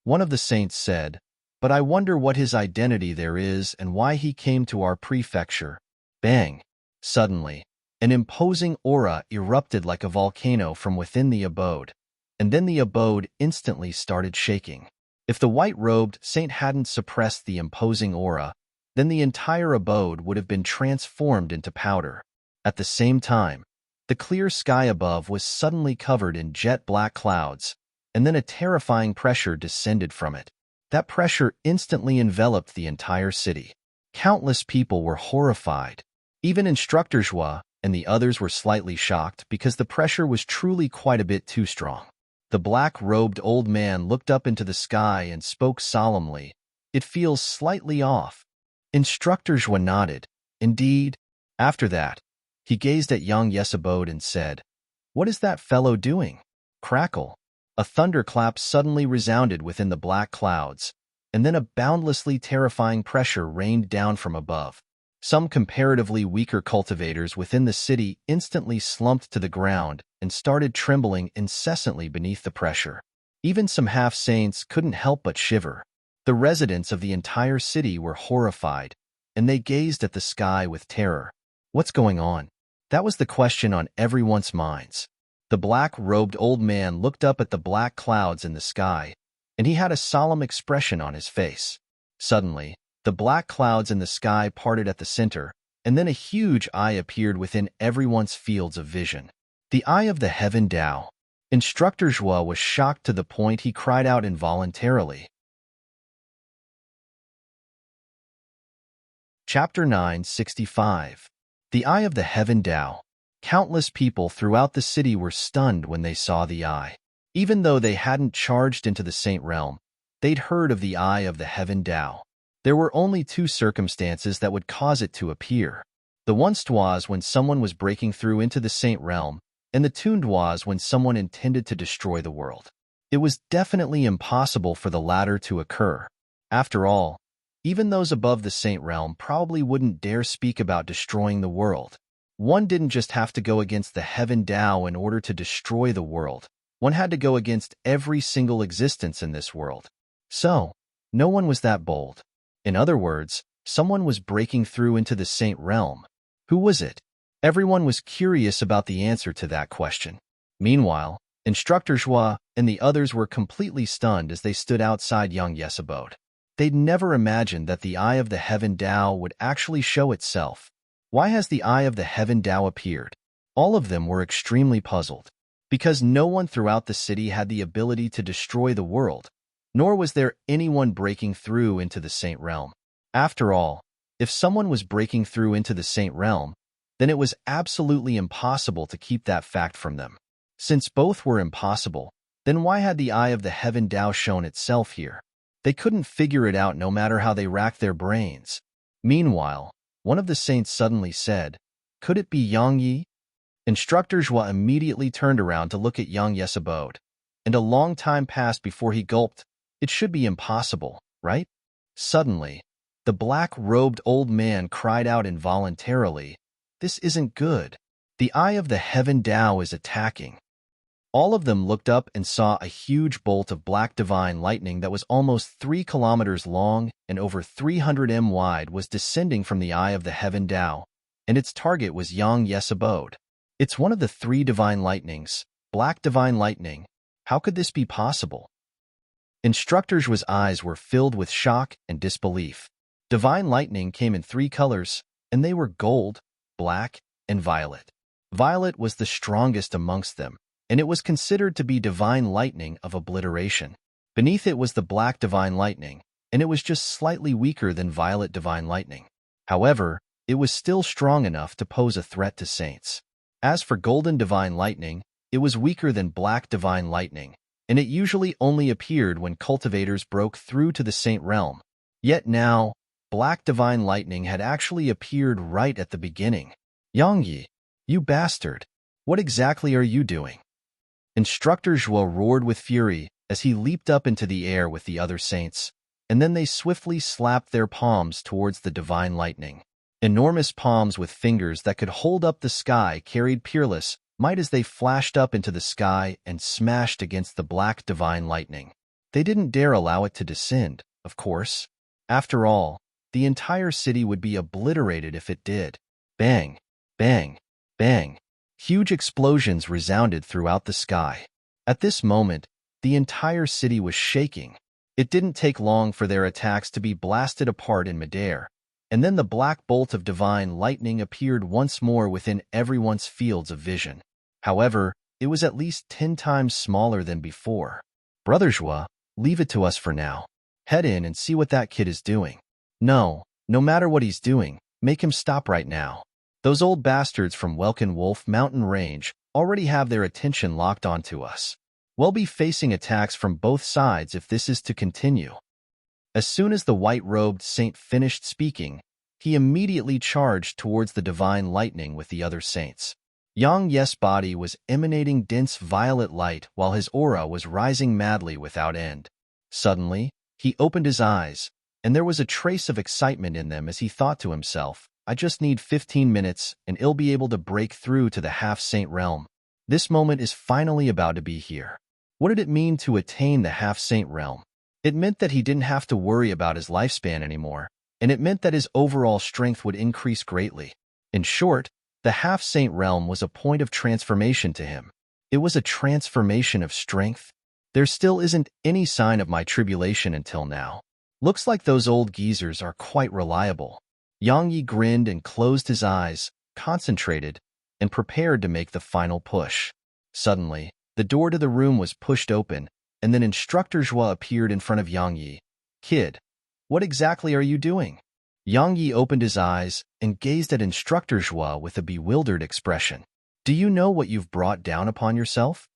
One of the saints said, "But I wonder what his identity there is and why he came to our prefecture." Bang! Suddenly, an imposing aura erupted like a volcano from within the abode, and then the abode instantly started shaking. If the white-robed saint hadn't suppressed the imposing aura, then the entire abode would have been transformed into powder. At the same time, the clear sky above was suddenly covered in jet-black clouds, and then a terrifying pressure descended from it. That pressure instantly enveloped the entire city. Countless people were horrified. Even Instructor Zhua and the others were slightly shocked because the pressure was truly quite a bit too strong. The black-robed old man looked up into the sky and spoke solemnly. "It feels slightly off." Instructor Zhua nodded. "Indeed." After that, he gazed at Yang Yi's abode and said, "What is that fellow doing?" Crackle. A thunderclap suddenly resounded within the black clouds, and then a boundlessly terrifying pressure rained down from above. Some comparatively weaker cultivators within the city instantly slumped to the ground and started trembling incessantly beneath the pressure. Even some half-saints couldn't help but shiver. The residents of the entire city were horrified, and they gazed at the sky with terror. What's going on? That was the question on everyone's minds. The black-robed old man looked up at the black clouds in the sky, and he had a solemn expression on his face. Suddenly, the black clouds in the sky parted at the center, and then a huge eye appeared within everyone's fields of vision. The Eye of the Heaven Tao. Instructor Zhua was shocked to the point he cried out involuntarily. Chapter 965. The Eye of the Heaven Tao. Countless people throughout the city were stunned when they saw the eye. Even though they hadn't charged into the Saint Realm, they'd heard of the Eye of the Heaven Tao. There were only two circumstances that would cause it to appear. The one was when someone was breaking through into the Saint Realm, and the two was when someone intended to destroy the world. It was definitely impossible for the latter to occur. After all, Even those above the Saint Realm probably wouldn't dare speak about destroying the world. One didn't just have to go against the Heaven Tao in order to destroy the world. One had to go against every single existence in this world. So, no one was that bold. In other words, someone was breaking through into the Saint Realm. Who was it? Everyone was curious about the answer to that question. Meanwhile, Instructor Zhua and the others were completely stunned as they stood outside Yang Ye's abode. They'd never imagined that the Eye of the Heaven Tao would actually show itself. Why has the Eye of the Heaven Tao appeared? All of them were extremely puzzled. Because no one throughout the city had the ability to destroy the world, nor was there anyone breaking through into the Saint Realm. After all, if someone was breaking through into the Saint Realm, then it was absolutely impossible to keep that fact from them. Since both were impossible, then why had the Eye of the Heaven Tao shown itself here? They couldn't figure it out no matter how they racked their brains. Meanwhile, one of the saints suddenly said, "Could it be Yang Yi?" Instructor Zhua immediately turned around to look at Yang Ye's abode, and a long time passed before he gulped. It should be impossible, right? Suddenly, the black-robed old man cried out involuntarily, "This isn't good. The Eye of the Heaven Tao is attacking." All of them looked up and saw a huge bolt of black divine lightning that was almost 3 kilometers long and over 300 m wide was descending from the Eye of the Heaven Tao, and its target was Yang Ye's abode. It's one of the 3 divine lightnings, black divine lightning. How could this be possible? Instructor Zhua's eyes were filled with shock and disbelief. Divine lightning came in 3 colors, and they were gold, black, and violet. Violet was the strongest amongst them, and it was considered to be divine lightning of obliteration. Beneath it was the black divine lightning, and it was just slightly weaker than violet divine lightning. However, it was still strong enough to pose a threat to saints. As for golden divine lightning, it was weaker than black divine lightning, and it usually only appeared when cultivators broke through to the Saint Realm. Yet now, black divine lightning had actually appeared right at the beginning. "Yang Yi, you bastard! What exactly are you doing?" Instructor Zhua roared with fury as he leaped up into the air with the other saints, and then they swiftly slapped their palms towards the divine lightning. Enormous palms with fingers that could hold up the sky carried peerless might as they flashed up into the sky and smashed against the black divine lightning. They didn't dare allow it to descend, of course. After all, the entire city would be obliterated if it did. Bang, bang, bang. Huge explosions resounded throughout the sky. At this moment, the entire city was shaking. It didn't take long for their attacks to be blasted apart in midair, and then the black bolt of divine lightning appeared once more within everyone's fields of vision. However, it was at least 10 times smaller than before. "Brother Zhua, leave it to us for now. Head in and see what that kid is doing. No matter what he's doing, make him stop right now. Those old bastards from Welkin Wolf Mountain Range already have their attention locked onto us. We'll be facing attacks from both sides if this is to continue." As soon as the white-robed saint finished speaking, he immediately charged towards the divine lightning with the other saints. Yang Ye's body was emanating dense violet light while his aura was rising madly without end. Suddenly, he opened his eyes, and there was a trace of excitement in them as he thought to himself, "I just need 15 minutes and I'll be able to break through to the half-saint realm. This moment is finally about to be here." What did it mean to attain the half-saint realm? It meant that he didn't have to worry about his lifespan anymore, and it meant that his overall strength would increase greatly. In short, the half-saint realm was a point of transformation to him. It was a transformation of strength. There still isn't any sign of my tribulation until now. Looks like those old geezers are quite reliable. Yang Yi grinned and closed his eyes, concentrated, and prepared to make the final push. Suddenly, the door to the room was pushed open, and then Instructor Zhua appeared in front of Yang Yi. "Kid, what exactly are you doing?" Yang Yi opened his eyes and gazed at Instructor Zhua with a bewildered expression. "Do you know what you've brought down upon yourself?"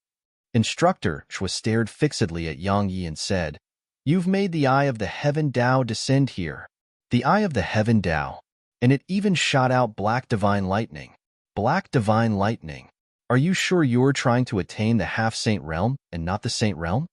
Instructor Zhua stared fixedly at Yang Yi and said, "You've made the Eye of the Heaven Tao descend here." The Eye of the Heaven Tao, and it even shot out black divine lightning. Black divine lightning. Are you sure you're trying to attain the half-saint realm and not the saint realm?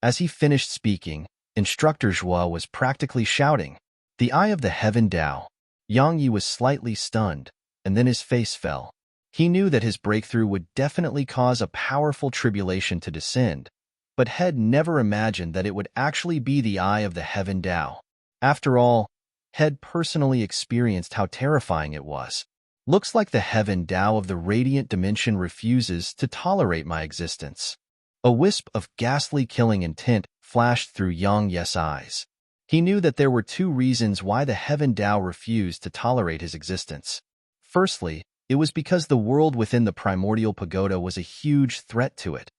As he finished speaking, Instructor Zhua was practically shouting, The eye of the heaven Tao. Yang Yi was slightly stunned, and then his face fell. He knew that his breakthrough would definitely cause a powerful tribulation to descend, but had never imagined that it would actually be the eye of the heaven Tao. After all, had personally experienced how terrifying it was. Looks like the heaven Tao of the radiant dimension refuses to tolerate my existence. A wisp of ghastly killing intent flashed through Yang Yi's eyes. He knew that there were two reasons why the heaven Tao refused to tolerate his existence. Firstly, it was because the world within the primordial pagoda was a huge threat to it.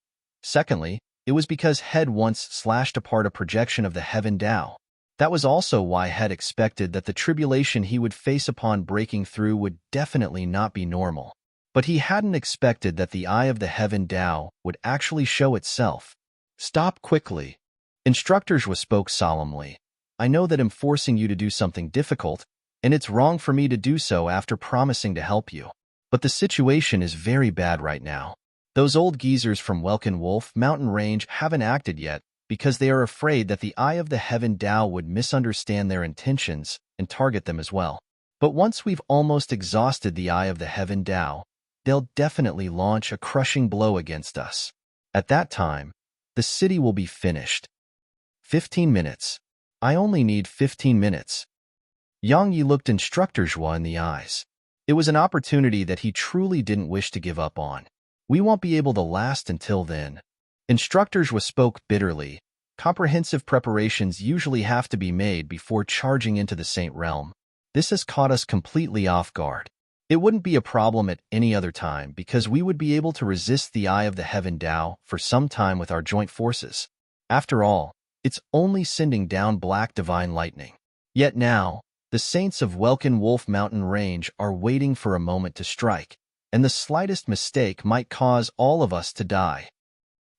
Secondly, it was because Head once slashed apart a projection of the heaven Tao. That was also why Head expected that the tribulation he would face upon breaking through would definitely not be normal. But he hadn't expected that the eye of the heaven Tao would actually show itself. Stop quickly. Instructor Zhua spoke solemnly. I know that I'm forcing you to do something difficult, and it's wrong for me to do so after promising to help you. But the situation is very bad right now. Those old geezers from Welkin Wolf Mountain Range haven't acted yet because they are afraid that the eye of the heaven Tao would misunderstand their intentions and target them as well. But once we've almost exhausted the eye of the heaven Tao, they'll definitely launch a crushing blow against us. At that time, the city will be finished. 15 minutes. I only need 15 minutes. Yang Yi looked Instructor Zhua in the eyes. It was an opportunity that he truly didn't wish to give up on. We won't be able to last until then. Instructor Zhua spoke bitterly. Comprehensive preparations usually have to be made before charging into the Saint Realm. This has caught us completely off guard. It wouldn't be a problem at any other time because we would be able to resist the eye of the heaven Tao for some time with our joint forces. After all, it's only sending down black divine lightning. Yet now, the saints of Welkin Wolf Mountain Range are waiting for a moment to strike, and the slightest mistake might cause all of us to die.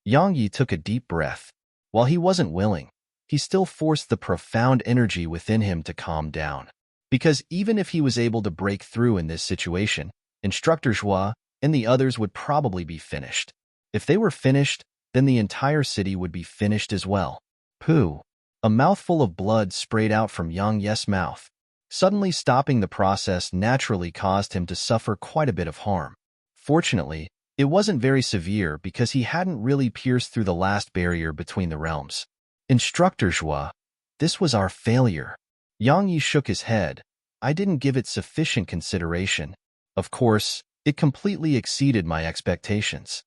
Yang Yi took a deep breath. While he wasn't willing, he still forced the profound energy within him to calm down. Because even if he was able to break through in this situation, Instructor Zhua and the others would probably be finished. If they were finished, then the entire city would be finished as well. Pooh! A mouthful of blood sprayed out from Yang Yi's mouth. Suddenly stopping the process naturally caused him to suffer quite a bit of harm. Fortunately, it wasn't very severe because he hadn't really pierced through the last barrier between the realms. Instructor Zhua, this was our failure. Yang Yi shook his head. I didn't give it sufficient consideration. Of course, it completely exceeded my expectations.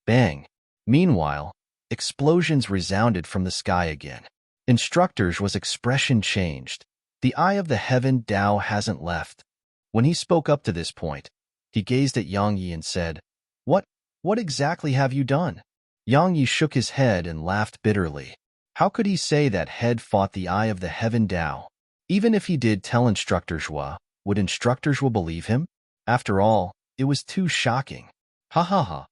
Bang! Meanwhile, explosions resounded from the sky again. Instructor Zhua's expression changed. The eye of the heaven Tao hasn't left. When he spoke up to this point, he gazed at Yang Yi and said, What exactly have you done? Yang Yi shook his head and laughed bitterly. How could he say that Head fought the eye of the heaven Tao? Even if he did tell Instructor Zhua, would Instructor Zhua believe him? After all, it was too shocking. Ha ha ha.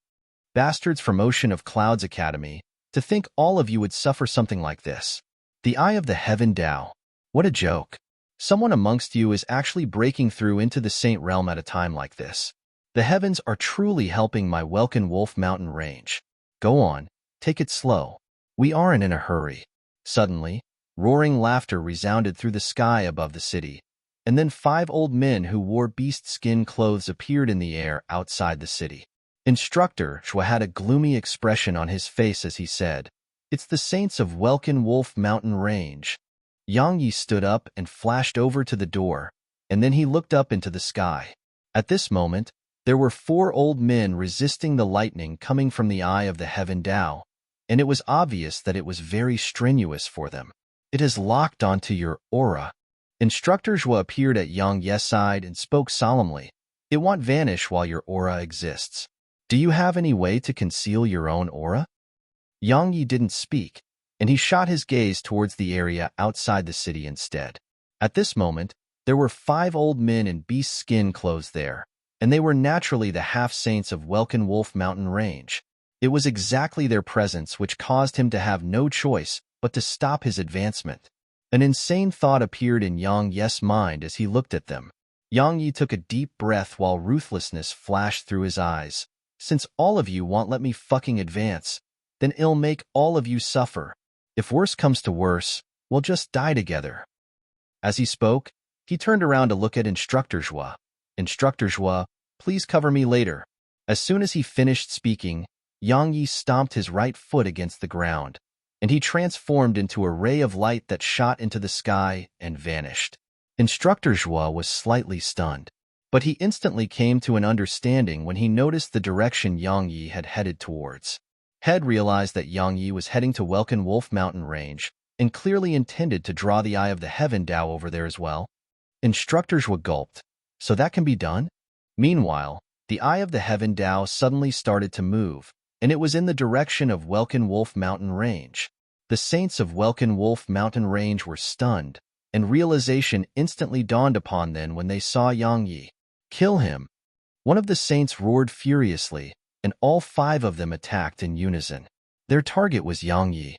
Bastards from Ocean of Clouds Academy, to think all of you would suffer something like this. The eye of the heaven Tao. What a joke. Someone amongst you is actually breaking through into the Saint Realm at a time like this. The heavens are truly helping my Welkin Wolf Mountain Range. Go on, take it slow. We aren't in a hurry. Suddenly, roaring laughter resounded through the sky above the city, and then 5 old men who wore beast skin clothes appeared in the air outside the city. Instructor Zhua had a gloomy expression on his face as he said, It's the saints of Welkin Wolf Mountain Range. Yang Yi stood up and flashed over to the door, and then he looked up into the sky. At this moment, there were 4 old men resisting the lightning coming from the eye of the heaven Tao, and it was obvious that it was very strenuous for them. It has locked onto your aura. Instructor Zhua appeared at Yang Yi's side and spoke solemnly. It won't vanish while your aura exists. Do you have any way to conceal your own aura? Yang Yi didn't speak, and he shot his gaze towards the area outside the city instead. At this moment, there were 5 old men in beast skin clothes there, and they were naturally the half-saints of Welkin Wolf Mountain Range. It was exactly their presence which caused him to have no choice but to stop his advancement. An insane thought appeared in Yang Yi's mind as he looked at them. Yang Yi took a deep breath while ruthlessness flashed through his eyes. Since all of you won't let me fucking advance, then it'll make all of you suffer. If worse comes to worse, we'll just die together. As he spoke, he turned around to look at Instructor Zhua. Instructor Zhua, please cover me later. As soon as he finished speaking, Yang Yi stomped his right foot against the ground, and he transformed into a ray of light that shot into the sky and vanished. Instructor Zhua was slightly stunned, but he instantly came to an understanding when he noticed the direction Yang Yi had headed towards. Head realized that Yang Yi was heading to Welkin Wolf Mountain Range and clearly intended to draw the Eye of the Heaven Dao over there as well. Instructor Zhua gulped. So that can be done? Meanwhile, the Eye of the Heaven Dao suddenly started to move, and it was in the direction of Welkin Wolf Mountain Range. The saints of Welkin Wolf Mountain Range were stunned, and realization instantly dawned upon them when they saw Yang Yi. Kill him! One of the saints roared furiously, and all 5 of them attacked in unison. Their target was Yang Yi.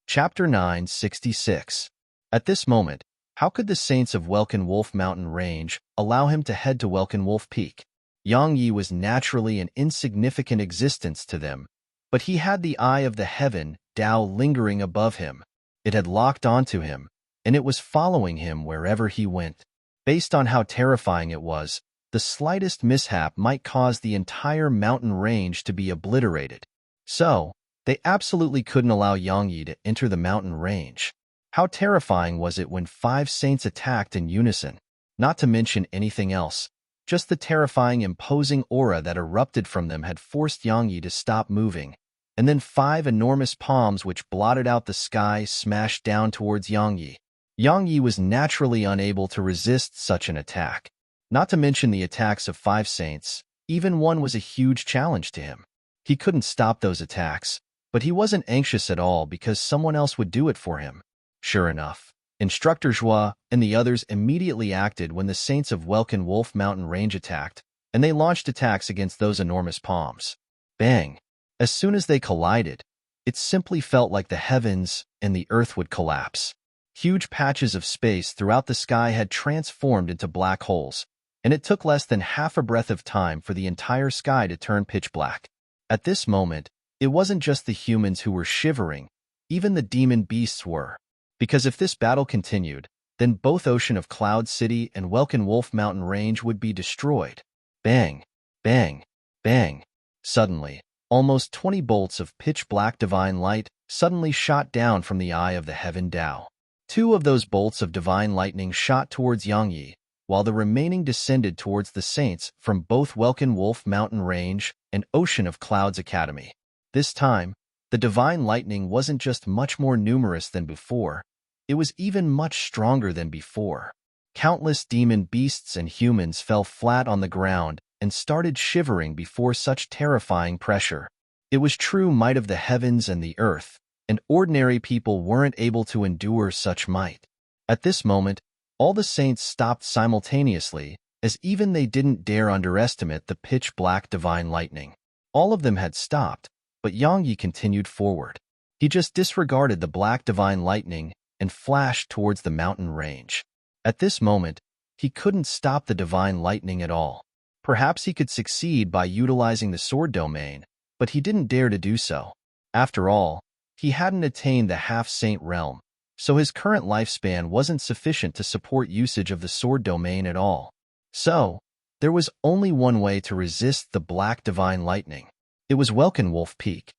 Chapter 966. At this moment, how could the saints of Welkin Wolf Mountain Range allow him to head to Welkin Wolf Peak? Yang Yi was naturally an insignificant existence to them, but he had the Eye of the Heaven Dao lingering above him. It had locked onto him, and it was following him wherever he went. Based on how terrifying it was, the slightest mishap might cause the entire mountain range to be obliterated. So, they absolutely couldn't allow Yang Yi to enter the mountain range. How terrifying was it when 5 saints attacked in unison? Not to mention anything else. Just the terrifying, imposing aura that erupted from them had forced Yang Yi to stop moving. And then 5 enormous palms which blotted out the sky smashed down towards Yang Yi. Yang Yi was naturally unable to resist such an attack. Not to mention the attacks of 5 saints, even one was a huge challenge to him. He couldn't stop those attacks, but he wasn't anxious at all because someone else would do it for him. Sure enough, Instructor Zhua and the others immediately acted when the saints of Welkin Wolf Mountain Range attacked, and they launched attacks against those enormous palms. Bang! As soon as they collided, it simply felt like the heavens and the earth would collapse. Huge patches of space throughout the sky had transformed into black holes, and it took less than half a breath of time for the entire sky to turn pitch black. At this moment, it wasn't just the humans who were shivering, even the demon beasts were. Because if this battle continued, then both Ocean of Cloud City and Welkin Wolf Mountain Range would be destroyed. Bang! Bang! Bang! Suddenly, almost 20 bolts of pitch-black divine light suddenly shot down from the Eye of the Heaven Dao. 2 of those bolts of divine lightning shot towards Yang Yi, while the remaining descended towards the saints from both Welkin Wolf Mountain Range and Ocean of Clouds Academy. This time, the divine lightning wasn't just much more numerous than before, it was even much stronger than before. Countless demon beasts and humans fell flat on the ground and started shivering before such terrifying pressure. It was true might of the heavens and the earth, and ordinary people weren't able to endure such might. At this moment, all the saints stopped simultaneously, as even they didn't dare underestimate the pitch-black divine lightning. All of them had stopped, but Yang Yi continued forward. He just disregarded the black divine lightning and flashed towards the mountain range. At this moment, he couldn't stop the divine lightning at all. Perhaps he could succeed by utilizing the sword domain, but he didn't dare to do so. After all, he hadn't attained the half-saint realm, so his current lifespan wasn't sufficient to support usage of the sword domain at all. So, there was only one way to resist the black divine lightning. It was Welkin Wolf Peak.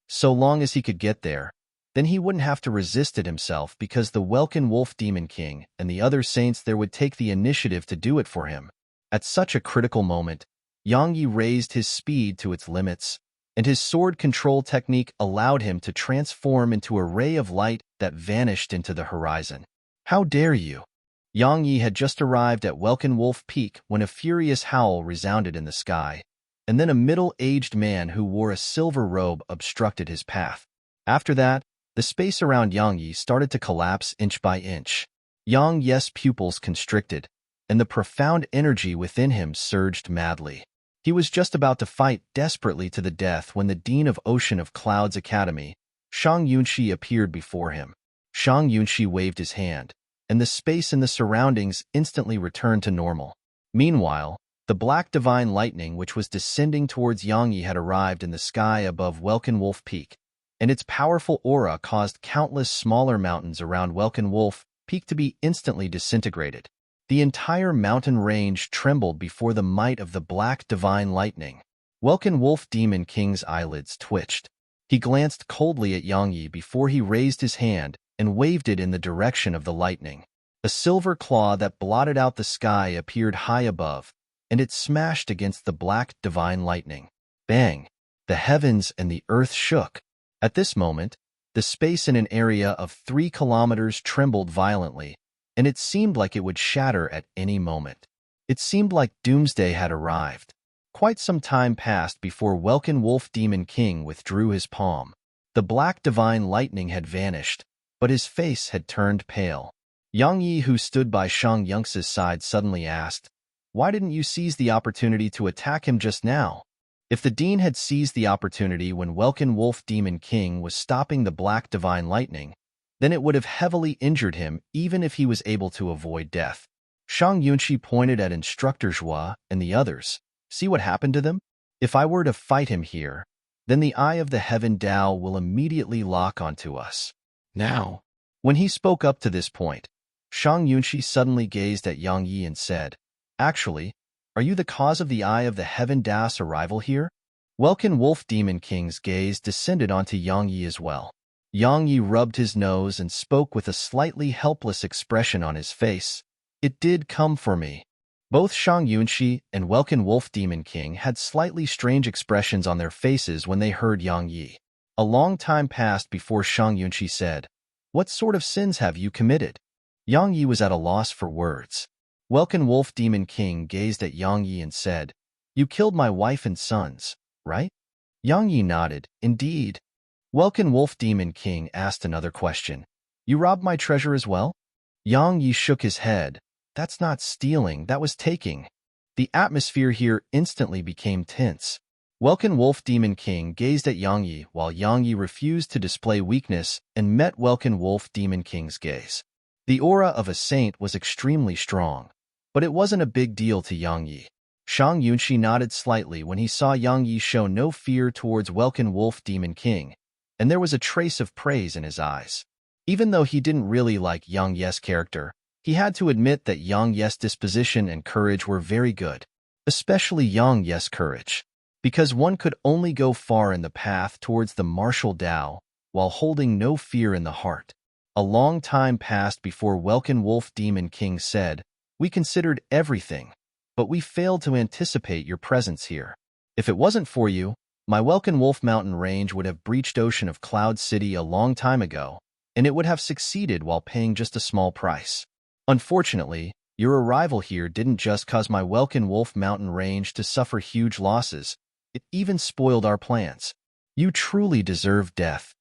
So long as he could get there, then he wouldn't have to resist it himself because the Welkin Wolf Demon King and the other saints there would take the initiative to do it for him. At such a critical moment, Yang Yi raised his speed to its limits, and his sword control technique allowed him to transform into a ray of light that vanished into the horizon. How dare you! Yang Yi had just arrived at Welkin Wolf Peak when a furious howl resounded in the sky, and then a middle-aged man who wore a silver robe obstructed his path. After that, the space around Yang Yi started to collapse inch by inch. Yang Yi's pupils constricted, and the profound energy within him surged madly. He was just about to fight desperately to the death when the Dean of Ocean of Clouds Academy, Shang Yunxi, appeared before him. Shang Yunxi waved his hand, and the space in the surroundings instantly returned to normal. Meanwhile, the black divine lightning which was descending towards Yang Yi had arrived in the sky above Welkin Wolf Peak, and its powerful aura caused countless smaller mountains around Welkin Wolf Peak to be instantly disintegrated. The entire mountain range trembled before the might of the black divine lightning. Welkin Wolf Demon King's eyelids twitched. He glanced coldly at Yang Yi before he raised his hand and waved it in the direction of the lightning. A silver claw that blotted out the sky appeared high above, and it smashed against the black divine lightning. Bang! The heavens and the earth shook. At this moment, the space in an area of 3 kilometers trembled violently, and it seemed like it would shatter at any moment. It seemed like doomsday had arrived. Quite some time passed before Welkin Wolf Demon King withdrew his palm. The black divine lightning had vanished, but his face had turned pale. Yang Yi, who stood by Shang Yunx's side, suddenly asked, "Why didn't you seize the opportunity to attack him just now?" If the Dean had seized the opportunity when Welkin Wolf Demon King was stopping the black divine lightning, then it would have heavily injured him even if he was able to avoid death. Shang Yunxi pointed at Instructor Zhua and the others. "See what happened to them? If I were to fight him here, then the Eye of the Heaven Dao will immediately lock onto us." Now, when he spoke up to this point, Shang Yunxi suddenly gazed at Yang Yi and said, "Actually, are you the cause of the Eye of the Heaven Dao's arrival here?" Welkin Wolf Demon King's gaze descended onto Yang Yi as well. Yang Yi rubbed his nose and spoke with a slightly helpless expression on his face. "It did come for me." Both Shang Yunxi and Welkin Wolf Demon King had slightly strange expressions on their faces when they heard Yang Yi. A long time passed before Shang Yunxi said, "What sort of sins have you committed?" Yang Yi was at a loss for words. Welkin Wolf Demon King gazed at Yang Yi and said, "You killed my wife and sons, right?" Yang Yi nodded. "Indeed." Welkin Wolf Demon King asked another question. "You robbed my treasure as well?" Yang Yi shook his head. "That's not stealing, that was taking." The atmosphere here instantly became tense. Welkin Wolf Demon King gazed at Yang Yi while Yang Yi refused to display weakness and met Welkin Wolf Demon King's gaze. The aura of a saint was extremely strong, but it wasn't a big deal to Yang Yi. Shang Yunxi nodded slightly when he saw Yang Yi show no fear towards Welkin Wolf Demon King, and there was a trace of praise in his eyes. Even though he didn't really like Yang Ye's character, he had to admit that Yang Ye's disposition and courage were very good, especially Yang Ye's courage, because one could only go far in the path towards the martial Tao while holding no fear in the heart. A long time passed before Welkin Wolf Demon King said, "We considered everything, but we failed to anticipate your presence here. If it wasn't for you, my Welkin Wolf Mountain Range would have breached Ocean of Cloud City a long time ago, and it would have succeeded while paying just a small price. Unfortunately, your arrival here didn't just cause my Welkin Wolf Mountain Range to suffer huge losses, it even spoiled our plans. You truly deserve death."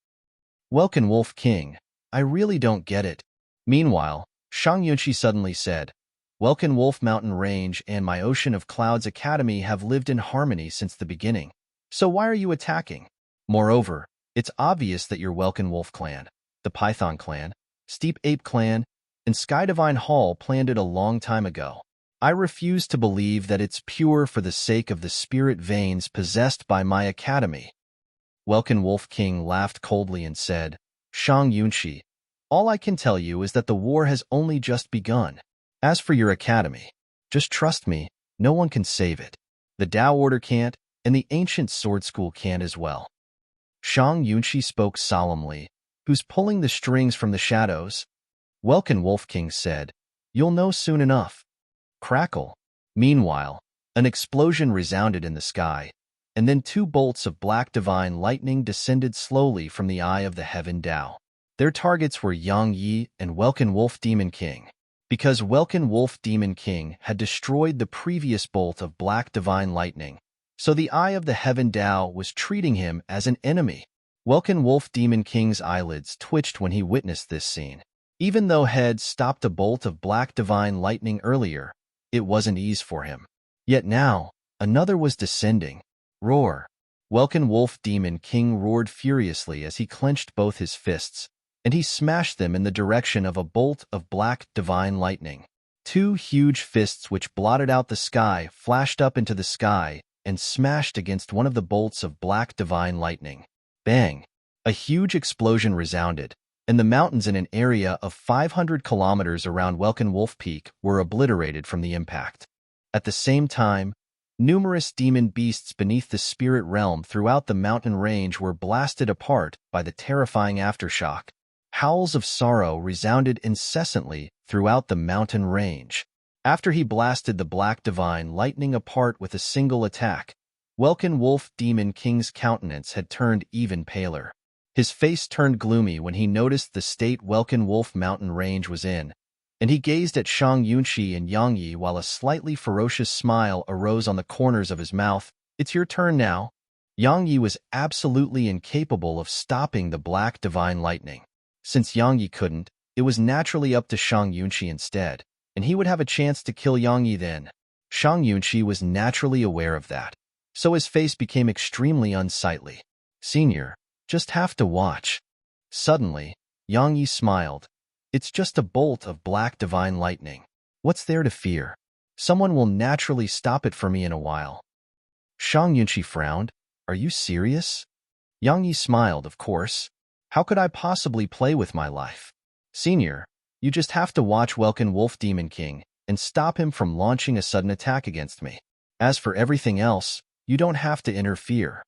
Welkin Wolf King, I really don't get it. Meanwhile, Shang Yunxi suddenly said, "Welkin Wolf Mountain Range and my Ocean of Clouds Academy have lived in harmony since the beginning. So why are you attacking? Moreover, it's obvious that your Welkin Wolf clan, the Python clan, Steep Ape clan, and Sky Divine Hall planned it a long time ago. I refuse to believe that it's pure for the sake of the spirit veins possessed by my academy." Welkin Wolf King laughed coldly and said, "Shang Yunxi, all I can tell you is that the war has only just begun. As for your academy, just trust me, no one can save it. The Tao Order can't, and the Ancient Sword School can't as well." Shang Yunxi spoke solemnly. "Who's pulling the strings from the shadows?" Welkin Wolf King said, "You'll know soon enough." Crackle. Meanwhile, an explosion resounded in the sky, and then 2 bolts of black divine lightning descended slowly from the Eye of the Heaven Dao. Their targets were Yang Yi and Welkin Wolf Demon King. Because Welkin Wolf Demon King had destroyed the previous bolt of black divine lightning, so the Eye of the Heaven Dao was treating him as an enemy. Welkin Wolf Demon King's eyelids twitched when he witnessed this scene. Even though Head stopped a bolt of black divine lightning earlier, it wasn't ease for him. Yet now, another was descending. Roar. Welkin Wolf Demon King roared furiously as he clenched both his fists, and he smashed them in the direction of a bolt of black divine lightning. 2 huge fists which blotted out the sky flashed up into the sky and smashed against one of the bolts of black divine lightning. Bang! A huge explosion resounded, and the mountains in an area of 500 kilometers around Welkin Wolf Peak were obliterated from the impact. At the same time, numerous demon beasts beneath the spirit realm throughout the mountain range were blasted apart by the terrifying aftershock. Howls of sorrow resounded incessantly throughout the mountain range. After he blasted the Black Divine Lightning apart with a single attack, Welkin Wolf Demon King's countenance had turned even paler. His face turned gloomy when he noticed the state Welkin Wolf mountain range was in, and he gazed at Shang Yunxi and Yang Yi while a slightly ferocious smile arose on the corners of his mouth. "It's your turn now." Yang Yi was absolutely incapable of stopping the Black Divine Lightning. Since Yang Yi couldn't, it was naturally up to Shang Yunxi instead, and he would have a chance to kill Yang Yi then. Shang Yunxi was naturally aware of that, so his face became extremely unsightly. "Senior, just have to watch." Suddenly, Yang Yi smiled. "It's just a bolt of Black Divine Lightning. What's there to fear? Someone will naturally stop it for me in a while." Shang Yunxi frowned. "Are you serious?" Yang Yi smiled, "Of course. How could I possibly play with my life? Senior, you just have to watch Welkin Wolf Demon King and stop him from launching a sudden attack against me. As for everything else, you don't have to interfere."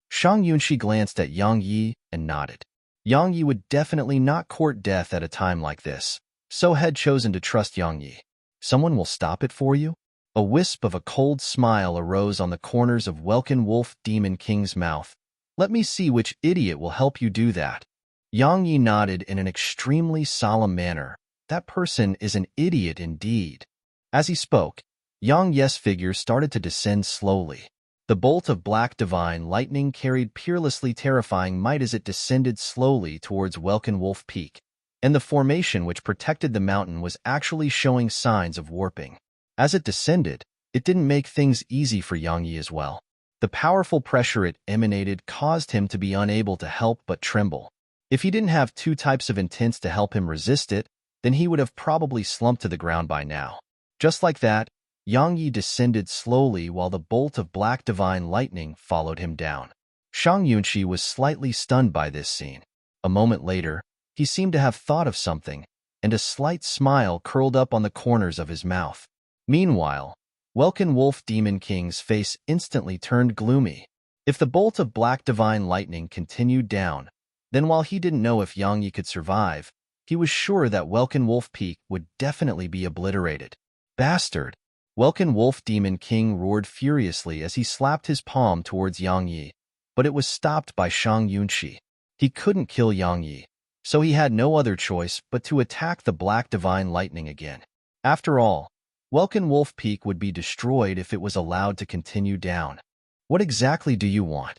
Shang Yunxi glanced at Yang Yi and nodded. Yang Yi would definitely not court death at a time like this, so had chosen to trust Yang Yi. "Someone will stop it for you?" A wisp of a cold smile arose on the corners of Welkin Wolf Demon King's mouth. "Let me see which idiot will help you do that." Yang Yi nodded in an extremely solemn manner. "That person is an idiot indeed." As he spoke, Yang Yi's figure started to descend slowly. The bolt of Black Divine Lightning carried peerlessly terrifying might as it descended slowly towards Welkin Wolf Peak, and the formation which protected the mountain was actually showing signs of warping. As it descended, it didn't make things easy for Yang Yi as well. The powerful pressure it emanated caused him to be unable to help but tremble. If he didn't have two types of intents to help him resist it, then he would have probably slumped to the ground by now. Just like that, Yang Yi descended slowly while the bolt of Black Divine Lightning followed him down. Shang Yunxi was slightly stunned by this scene. A moment later, he seemed to have thought of something, and a slight smile curled up on the corners of his mouth. Meanwhile, Welkin Wolf Demon King's face instantly turned gloomy. If the bolt of Black Divine Lightning continued down, then while he didn't know if Yang Yi could survive, he was sure that Welkin Wolf Peak would definitely be obliterated. "Bastard!" Welkin Wolf Demon King roared furiously as he slapped his palm towards Yang Yi, but it was stopped by Shang Yunxi. He couldn't kill Yang Yi, so he had no other choice but to attack the Black Divine Lightning again. After all, Welkin Wolf Peak would be destroyed if it was allowed to continue down. "What exactly do you want?"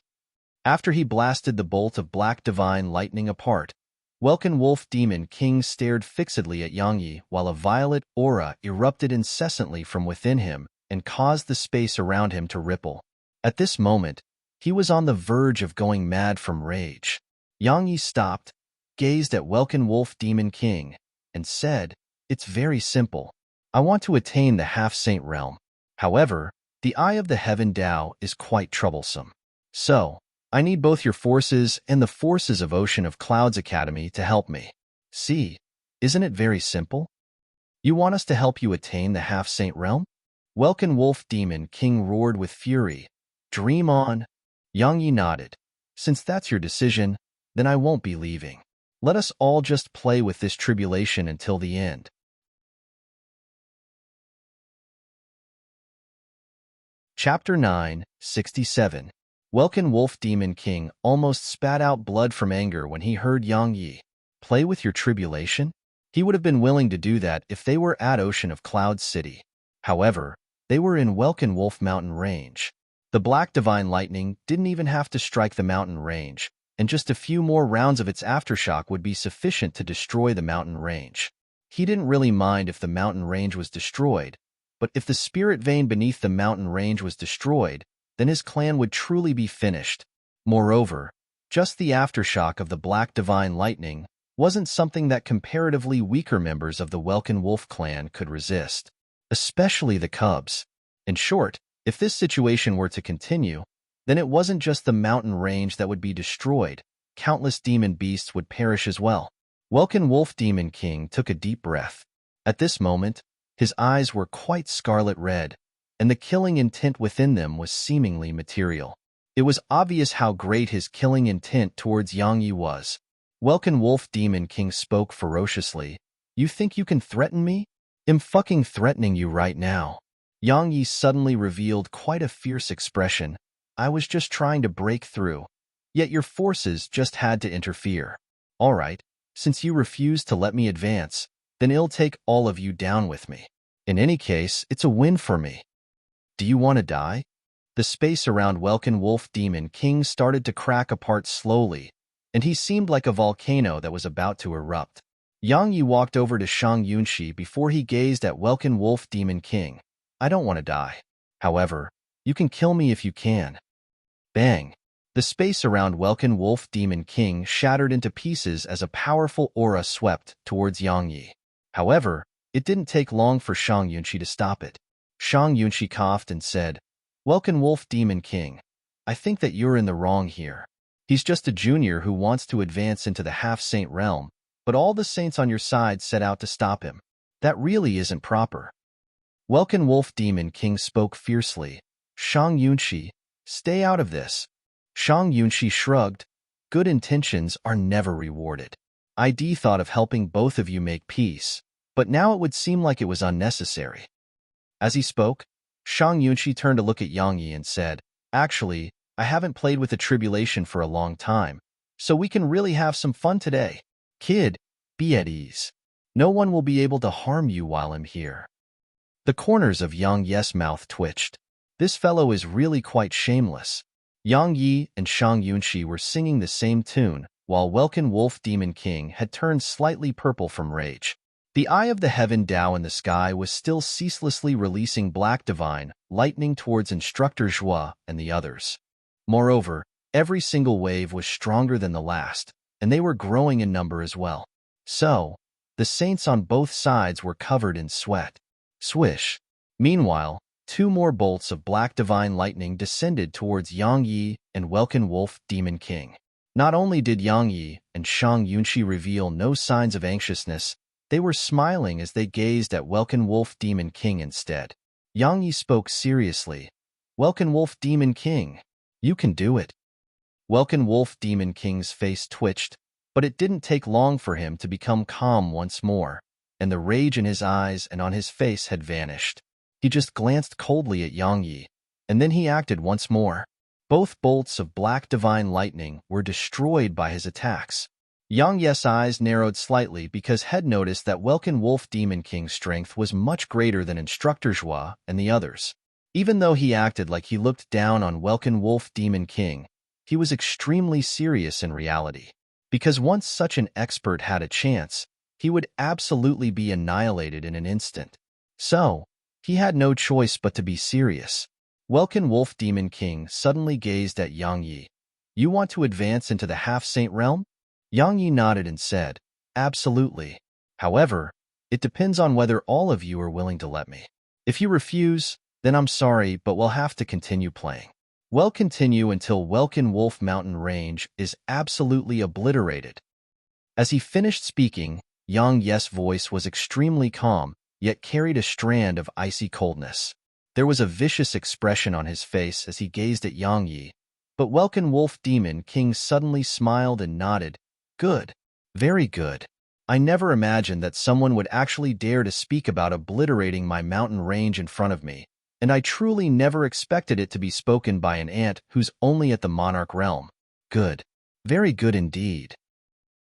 After he blasted the bolt of Black Divine Lightning apart, Welkin Wolf Demon King stared fixedly at Yang Yi while a violet aura erupted incessantly from within him and caused the space around him to ripple. At this moment, he was on the verge of going mad from rage. Yang Yi stopped, gazed at Welkin Wolf Demon King, and said, "It's very simple. I want to attain the half-saint realm. However, the Eye of the Heaven Tao is quite troublesome. So, I need both your forces and the forces of Ocean of Clouds Academy to help me. See, isn't it very simple? You want us to help you attain the half-saint realm?" Welkin Wolf Demon King roared with fury. "Dream on." Yang Yi nodded. "Since that's your decision, then I won't be leaving. Let us all just play with this tribulation until the end." Chapter 9, 67. Welkin Wolf Demon King almost spat out blood from anger when he heard Yang Yi. Play with your tribulation? He would have been willing to do that if they were at Ocean of Clouds City. However, they were in Welkin Wolf Mountain Range. The Black Divine Lightning didn't even have to strike the mountain range, and just a few more rounds of its aftershock would be sufficient to destroy the mountain range. He didn't really mind if the mountain range was destroyed, but if the spirit vein beneath the mountain range was destroyed, then his clan would truly be finished. Moreover, just the aftershock of the Black Divine Lightning wasn't something that comparatively weaker members of the Welkin Wolf clan could resist, especially the cubs. In short, if this situation were to continue, then it wasn't just the mountain range that would be destroyed, countless demon beasts would perish as well. Welkin Wolf Demon King took a deep breath. At this moment, his eyes were quite scarlet red, and the killing intent within them was seemingly material. It was obvious how great his killing intent towards Yang Yi was. Welkin Wolf Demon King spoke ferociously. You think you can threaten me? I'm fucking threatening you right now. Yang Yi suddenly revealed quite a fierce expression. I was just trying to break through. Yet your forces just had to interfere. All right, since you refused to let me advance, then I'll take all of you down with me. In any case, it's a win for me. Do you want to die? The space around Welkin Wolf Demon King started to crack apart slowly, and he seemed like a volcano that was about to erupt. Yang Yi walked over to Shang Yunxi before he gazed at Welkin Wolf Demon King. I don't want to die. However, you can kill me if you can. Bang! The space around Welkin Wolf Demon King shattered into pieces as a powerful aura swept towards Yang Yi. However, it didn't take long for Shang Yunxi to stop it. Shang Yunxi coughed and said, Welkin Wolf Demon King, I think that you're in the wrong here. He's just a junior who wants to advance into the half-saint realm, but all the saints on your side set out to stop him. That really isn't proper. Welkin Wolf Demon King spoke fiercely. Shang Yunxi, stay out of this. Shang Yunxi shrugged. Good intentions are never rewarded. ID thought of helping both of you make peace, but now it would seem like it was unnecessary. As he spoke, Shang Yunxi turned to look at Yang Yi and said, Actually, I haven't played with a tribulation for a long time, so we can really have some fun today. Kid, be at ease. No one will be able to harm you while I'm here. The corners of Yang Yi's mouth twitched. This fellow is really quite shameless. Yang Yi and Shang Yunxi were singing the same tune, while Welkin Wolf Demon King had turned slightly purple from rage. The eye of the heaven Tao in the sky was still ceaselessly releasing black divine lightning towards Instructor Zhua and the others. Moreover, every single wave was stronger than the last, and they were growing in number as well. So, the saints on both sides were covered in sweat. Swish. Meanwhile, 2 more bolts of black divine lightning descended towards Yang Yi and Welkin Wolf Demon King. Not only did Yang Yi and Shang Yunxi reveal no signs of anxiousness, they were smiling as they gazed at Welkin Wolf Demon King instead. Yang Yi spoke seriously. Welkin Wolf Demon King, you can do it. Welkin Wolf Demon King's face twitched, but it didn't take long for him to become calm once more, and the rage in his eyes and on his face had vanished. He just glanced coldly at Yang Yi, and then he acted once more. Both bolts of black divine lightning were destroyed by his attacks. Yang Yi's eyes narrowed slightly because had noticed that Welkin Wolf Demon King's strength was much greater than Instructor Zhua and the others. Even though he acted like he looked down on Welkin Wolf Demon King, he was extremely serious in reality. Because once such an expert had a chance, he would absolutely be annihilated in an instant. So, he had no choice but to be serious. Welkin Wolf Demon King suddenly gazed at Yang Yi. You want to advance into the half-saint realm? Yang Yi nodded and said, Absolutely. However, it depends on whether all of you are willing to let me. If you refuse, then I'm sorry, but we'll have to continue playing. We'll continue until Welkin Wolf Mountain Range is absolutely obliterated. As he finished speaking, Yang Yi's voice was extremely calm, yet carried a strand of icy coldness. There was a vicious expression on his face as he gazed at Yang Yi, but Welkin Wolf Demon King suddenly smiled and nodded. Good. Very good. I never imagined that someone would actually dare to speak about obliterating my mountain range in front of me, and I truly never expected it to be spoken by an ant who's only at the monarch realm. Good. Very good indeed.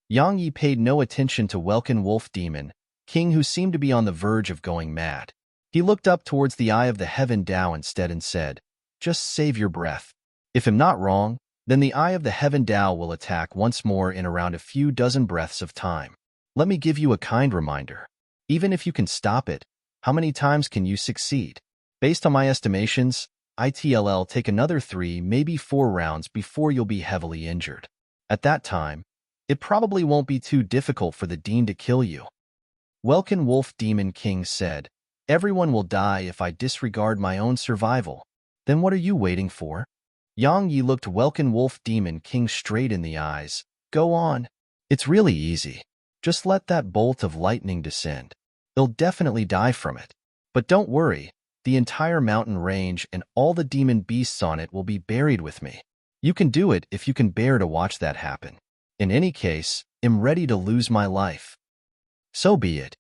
Yang Yi paid no attention to Welkin Wolf Demon King, who seemed to be on the verge of going mad. He looked up towards the eye of the heaven Tao instead and said, Just save your breath. If I'm not wrong, then the eye of the heaven Tao will attack once more in around a few dozen breaths of time. Let me give you a kind reminder. Even if you can stop it, how many times can you succeed? Based on my estimations, it'll take another 3, maybe 4 rounds before you'll be heavily injured. At that time, it probably won't be too difficult for the Dean to kill you. Welkin Wolf Demon King said, Everyone will die if I disregard my own survival. Then what are you waiting for? Yang Yi looked Welkin Wolf Demon King straight in the eyes. Go on. It's really easy. Just let that bolt of lightning descend. They'll definitely die from it. But don't worry, the entire mountain range and all the demon beasts on it will be buried with me. You can do it if you can bear to watch that happen. In any case, I'm ready to lose my life. So be it.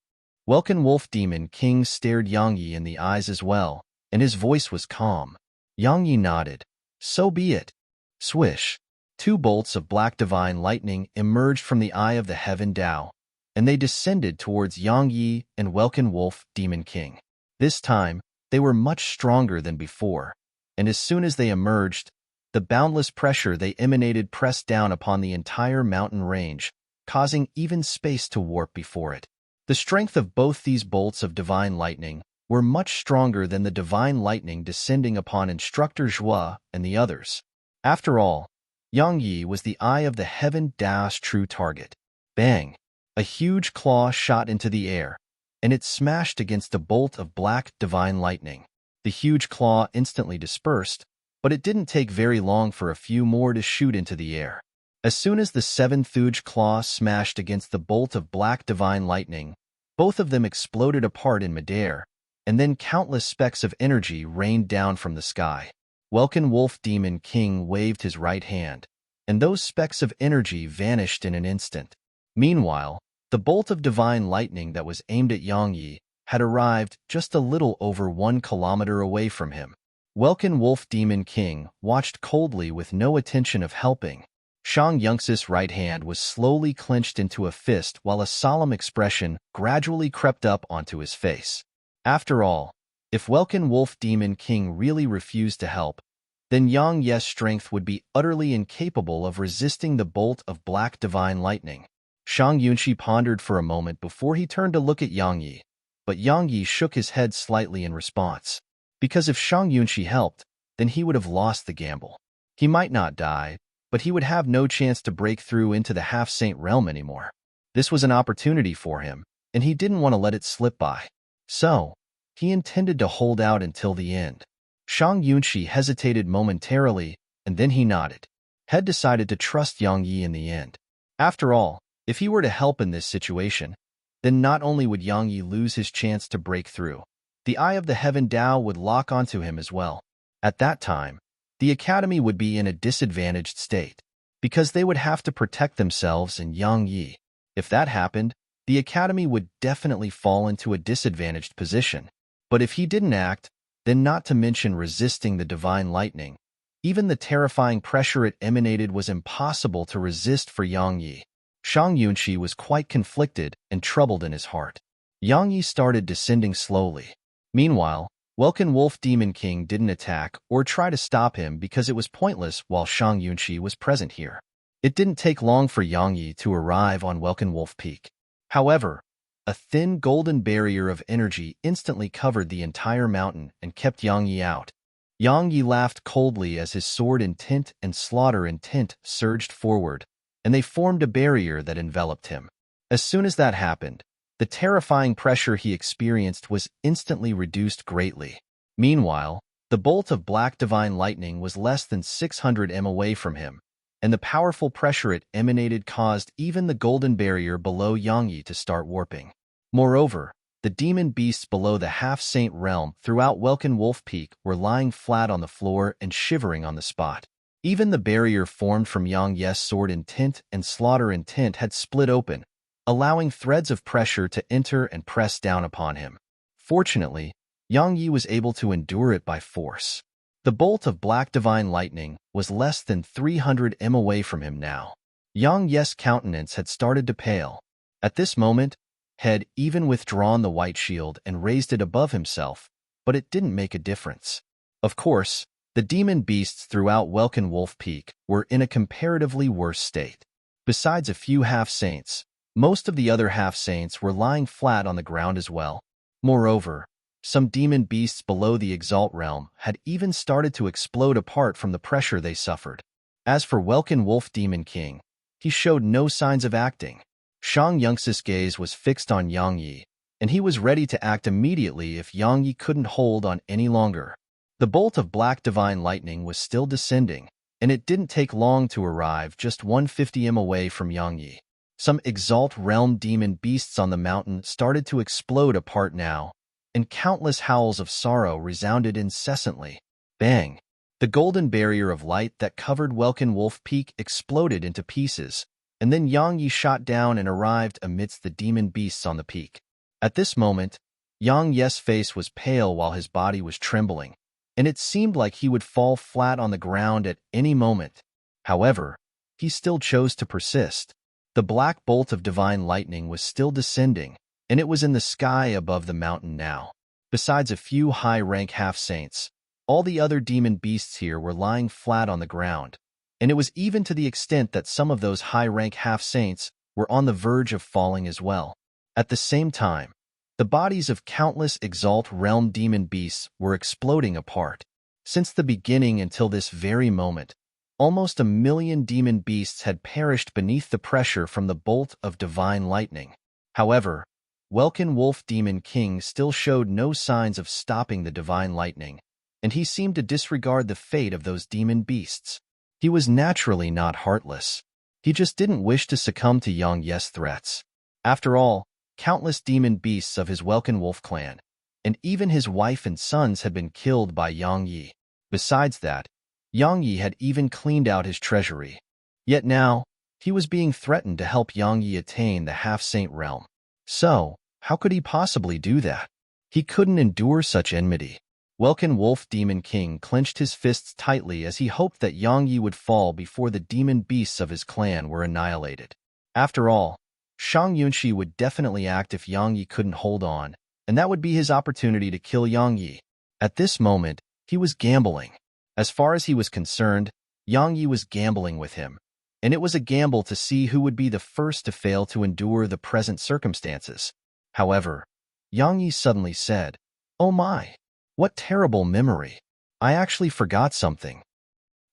Welkin Wolf Demon King stared Yang Yi in the eyes as well, and his voice was calm. Yang Yi nodded. So be it. Swish. Two bolts of black divine lightning emerged from the eye of the heaven Tao, and they descended towards Yang Yi and Welkin Wolf Demon King. This time, they were much stronger than before, and as soon as they emerged, the boundless pressure they emanated pressed down upon the entire mountain range, causing even space to warp before it. The strength of both these bolts of divine lightning were much stronger than the divine lightning descending upon Instructor Zhua and the others. After all, Yang Yi was the eye of the heaven Dao's true target. Bang! A huge claw shot into the air, and it smashed against a bolt of black divine lightning. The huge claw instantly dispersed, but it didn't take very long for a few more to shoot into the air. As soon as the seventh huge claw smashed against the bolt of black divine lightning, both of them exploded apart in midair, and then countless specks of energy rained down from the sky. Welkin Wolf Demon King waved his right hand, and those specks of energy vanished in an instant. Meanwhile, the bolt of divine lightning that was aimed at Yang Yi had arrived just a little over 1 kilometer away from him. Welkin Wolf Demon King watched coldly with no intention of helping. Shang Yunx's right hand was slowly clenched into a fist while a solemn expression gradually crept up onto his face. After all, if Welkin Wolf Demon King really refused to help, then Yang Yi's strength would be utterly incapable of resisting the bolt of black divine lightning. Shang Yunxi pondered for a moment before he turned to look at Yang Yi, but Yang Yi shook his head slightly in response. Because if Shang Yunxi helped, then he would have lost the gamble. He might not die, but he would have no chance to break through into the half-saint realm anymore. This was an opportunity for him, and he didn't want to let it slip by. So, he intended to hold out until the end. Shang Yunxi hesitated momentarily, and then he nodded. Had decided to trust Yang Yi in the end. After all, if he were to help in this situation, then not only would Yang Yi lose his chance to break through, the Eye of the Heaven Tao would lock onto him as well. At that time, the Academy would be in a disadvantaged state, because they would have to protect themselves and Yang Yi. If that happened, the Academy would definitely fall into a disadvantaged position. But if he didn't act, then not to mention resisting the divine lightning, even the terrifying pressure it emanated was impossible to resist for Yang Yi. Shang Yunxi was quite conflicted and troubled in his heart. Yang Yi started descending slowly. Meanwhile, Welkin Wolf Demon King didn't attack or try to stop him because it was pointless while Shang Yunxi was present here. It didn't take long for Yang Yi to arrive on Welkin Wolf Peak. However, a thin golden barrier of energy instantly covered the entire mountain and kept Yang Yi out. Yang Yi laughed coldly as his sword intent and slaughter intent surged forward, and they formed a barrier that enveloped him. As soon as that happened, the terrifying pressure he experienced was instantly reduced greatly. Meanwhile, the bolt of black divine lightning was less than 600 m away from him, and the powerful pressure it emanated caused even the golden barrier below Yang Yi to start warping. Moreover, the demon beasts below the half-saint realm throughout Welkin Wolf Peak were lying flat on the floor and shivering on the spot. Even the barrier formed from Yang Yi's sword intent and slaughter intent had split open, allowing threads of pressure to enter and press down upon him. Fortunately, Yang Yi was able to endure it by force. The bolt of black divine lightning was less than 300 m away from him now. Yang Yi's countenance had started to pale. At this moment, had even withdrawn the white shield and raised it above himself, but it didn't make a difference. Of course, the demon beasts throughout Welkin Wolf Peak were in a comparatively worse state. Besides a few half-saints, most of the other half-saints were lying flat on the ground as well. Moreover, some demon beasts below the Exalt realm had even started to explode apart from the pressure they suffered. As for Welkin Wolf Demon King, he showed no signs of acting. Shang Yunx's gaze was fixed on Yang Yi, and he was ready to act immediately if Yang Yi couldn't hold on any longer. The bolt of black divine lightning was still descending, and it didn't take long to arrive, just 150 m away from Yangyi. Some Exalt Realm demon beasts on the mountain started to explode apart now, and countless howls of sorrow resounded incessantly. Bang! The golden barrier of light that covered Welkin Wolf Peak exploded into pieces, and then Yangyi shot down and arrived amidst the demon beasts on the peak. At this moment, Yang Ye's face was pale while his body was trembling, and it seemed like he would fall flat on the ground at any moment. However, he still chose to persist. The black bolt of divine lightning was still descending, and it was in the sky above the mountain now. Besides a few high-rank half-saints, all the other demon beasts here were lying flat on the ground, and it was even to the extent that some of those high-rank half-saints were on the verge of falling as well. At the same time, the bodies of countless Exalt Realm demon beasts were exploding apart. Since the beginning until this very moment, almost 1,000,000 demon beasts had perished beneath the pressure from the bolt of divine lightning. However, Welkin Wolf Demon King still showed no signs of stopping the divine lightning, and he seemed to disregard the fate of those demon beasts. He was naturally not heartless. He just didn't wish to succumb to Yang Ye's threats. After all, countless demon beasts of his Welkin Wolf clan, and even his wife and sons had been killed by Yang Yi. Besides that, Yang Yi had even cleaned out his treasury. Yet now, he was being threatened to help Yang Yi attain the half-saint realm. So, how could he possibly do that? He couldn't endure such enmity. Welkin Wolf Demon King clenched his fists tightly as he hoped that Yang Yi would fall before the demon beasts of his clan were annihilated. After all, Shang Yunshi would definitely act if Yang Yi couldn't hold on, and that would be his opportunity to kill Yang Yi. At this moment, he was gambling. As far as he was concerned, Yang Yi was gambling with him, and it was a gamble to see who would be the first to fail to endure the present circumstances. However, Yang Yi suddenly said, "Oh my! What terrible memory! I actually forgot something."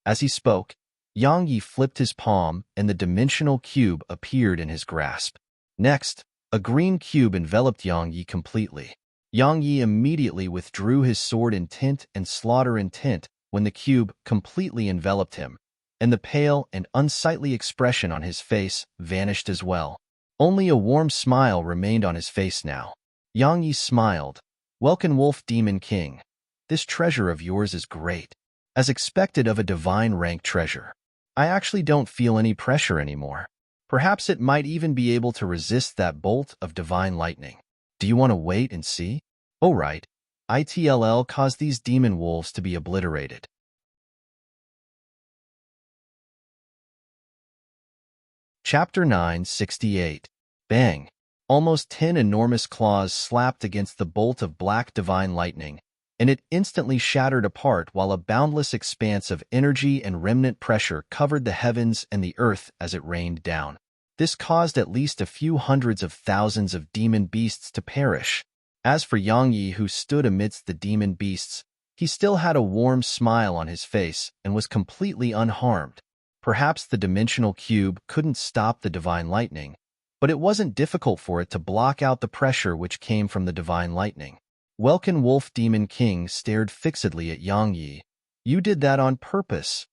As he spoke, Yang Yi flipped his palm and the dimensional cube appeared in his grasp. Next, a green cube enveloped Yang Yi completely. Yang Yi immediately withdrew his sword intent and slaughter intent when the cube completely enveloped him, and the pale and unsightly expression on his face vanished as well. Only a warm smile remained on his face now. Yang Yi smiled. "Welkin Wolf Demon King, this treasure of yours is great. As expected of a divine rank treasure. I actually don't feel any pressure anymore. Perhaps it might even be able to resist that bolt of divine lightning. Do you want to wait and see? Oh right, ITLL caused these demon wolves to be obliterated." Chapter 968. Bang! Almost 10 enormous claws slapped against the bolt of black divine lightning, and it instantly shattered apart while a boundless expanse of energy and remnant pressure covered the heavens and the earth as it rained down. This caused at least a few hundreds of thousands of demon beasts to perish. As for Yang Yi, who stood amidst the demon beasts, he still had a warm smile on his face and was completely unharmed. Perhaps the dimensional cube couldn't stop the divine lightning, but it wasn't difficult for it to block out the pressure which came from the divine lightning. Welkin Wolf Demon King stared fixedly at Yang Yi. "You did that on purpose."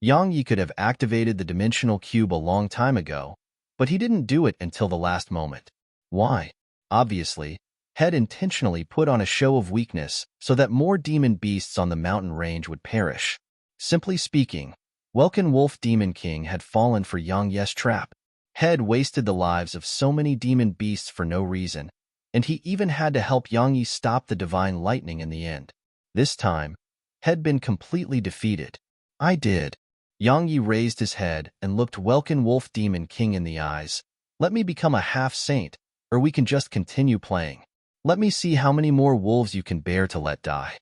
Yang Yi could have activated the dimensional cube a long time ago, but he didn't do it until the last moment. Why? Obviously, Head intentionally put on a show of weakness so that more demon beasts on the mountain range would perish. Simply speaking, Welkin Wolf Demon King had fallen for Yang Ye's trap. Head wasted the lives of so many demon beasts for no reason, and he even had to help Yang Yi stop the divine lightning in the end. This time, Head been completely defeated. "I did." Yang Yi raised his head and looked Welkin Wolf Demon King in the eyes. "Let me become a half-saint, or we can just continue playing. Let me see how many more wolves you can bear to let die."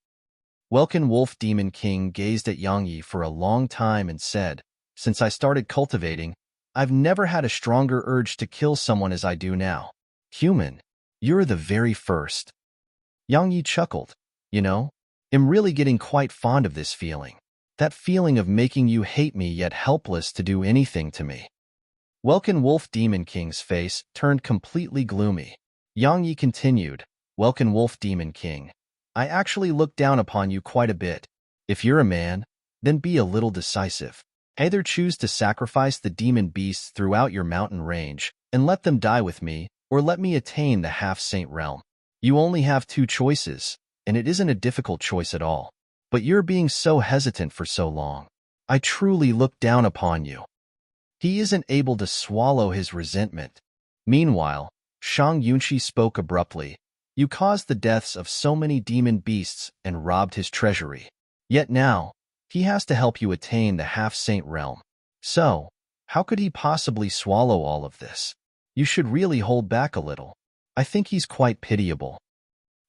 Welkin Wolf Demon King gazed at Yang Yi for a long time and said, "Since I started cultivating, I've never had a stronger urge to kill someone as I do now. Human, you're the very first." Yang Yi chuckled. "You know, I'm really getting quite fond of this feeling. That feeling of making you hate me yet helpless to do anything to me." Welkin Wolf Demon King's face turned completely gloomy. Yang Yi continued, "Welkin Wolf Demon King, I actually look down upon you quite a bit. If you're a man, then be a little decisive. Either choose to sacrifice the demon beasts throughout your mountain range and let them die with me, or let me attain the half-saint realm. You only have two choices, and it isn't a difficult choice at all. But you're being so hesitant for so long. I truly look down upon you. He isn't able to swallow his resentment. Meanwhile, Shang Yunshi spoke abruptly. You caused the deaths of so many demon beasts and robbed his treasury. Yet now, he has to help you attain the half-saint realm. So, how could he possibly swallow all of this? You should really hold back a little. I think he's quite pitiable.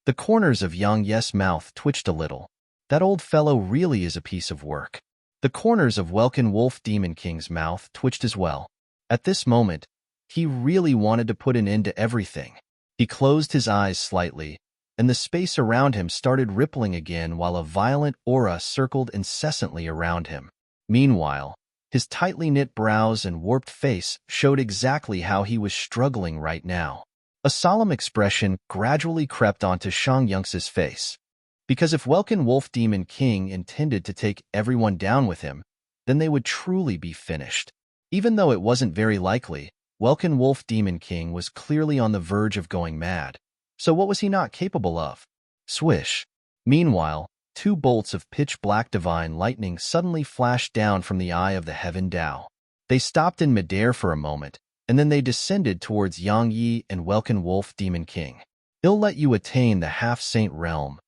The corners of Yang Yes' mouth twitched a little. That old fellow really is a piece of work. The corners of Welkin Wolf Demon King's mouth twitched as well. At this moment, he really wanted to put an end to everything. He closed his eyes slightly, and the space around him started rippling again while a violent aura circled incessantly around him. Meanwhile, his tightly knit brows and warped face showed exactly how he was struggling right now. A solemn expression gradually crept onto Shang Yunxi's face. Because if Welkin Wolf Demon King intended to take everyone down with him, then they would truly be finished. Even though it wasn't very likely, Welkin Wolf Demon King was clearly on the verge of going mad. So what was he not capable of? Swish. Meanwhile, two bolts of pitch-black divine lightning suddenly flashed down from the eye of the Heaven Dao. They stopped in midair for a moment, and then they descended towards Yang Yi and Welkin Wolf Demon King. He'll let you attain the half-saint realm.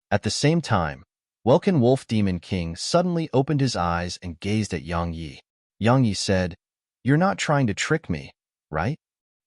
At the same time, Welkin Wolf Demon King suddenly opened his eyes and gazed at Yang Yi. Yang Yi said, "You're not trying to trick me, right?"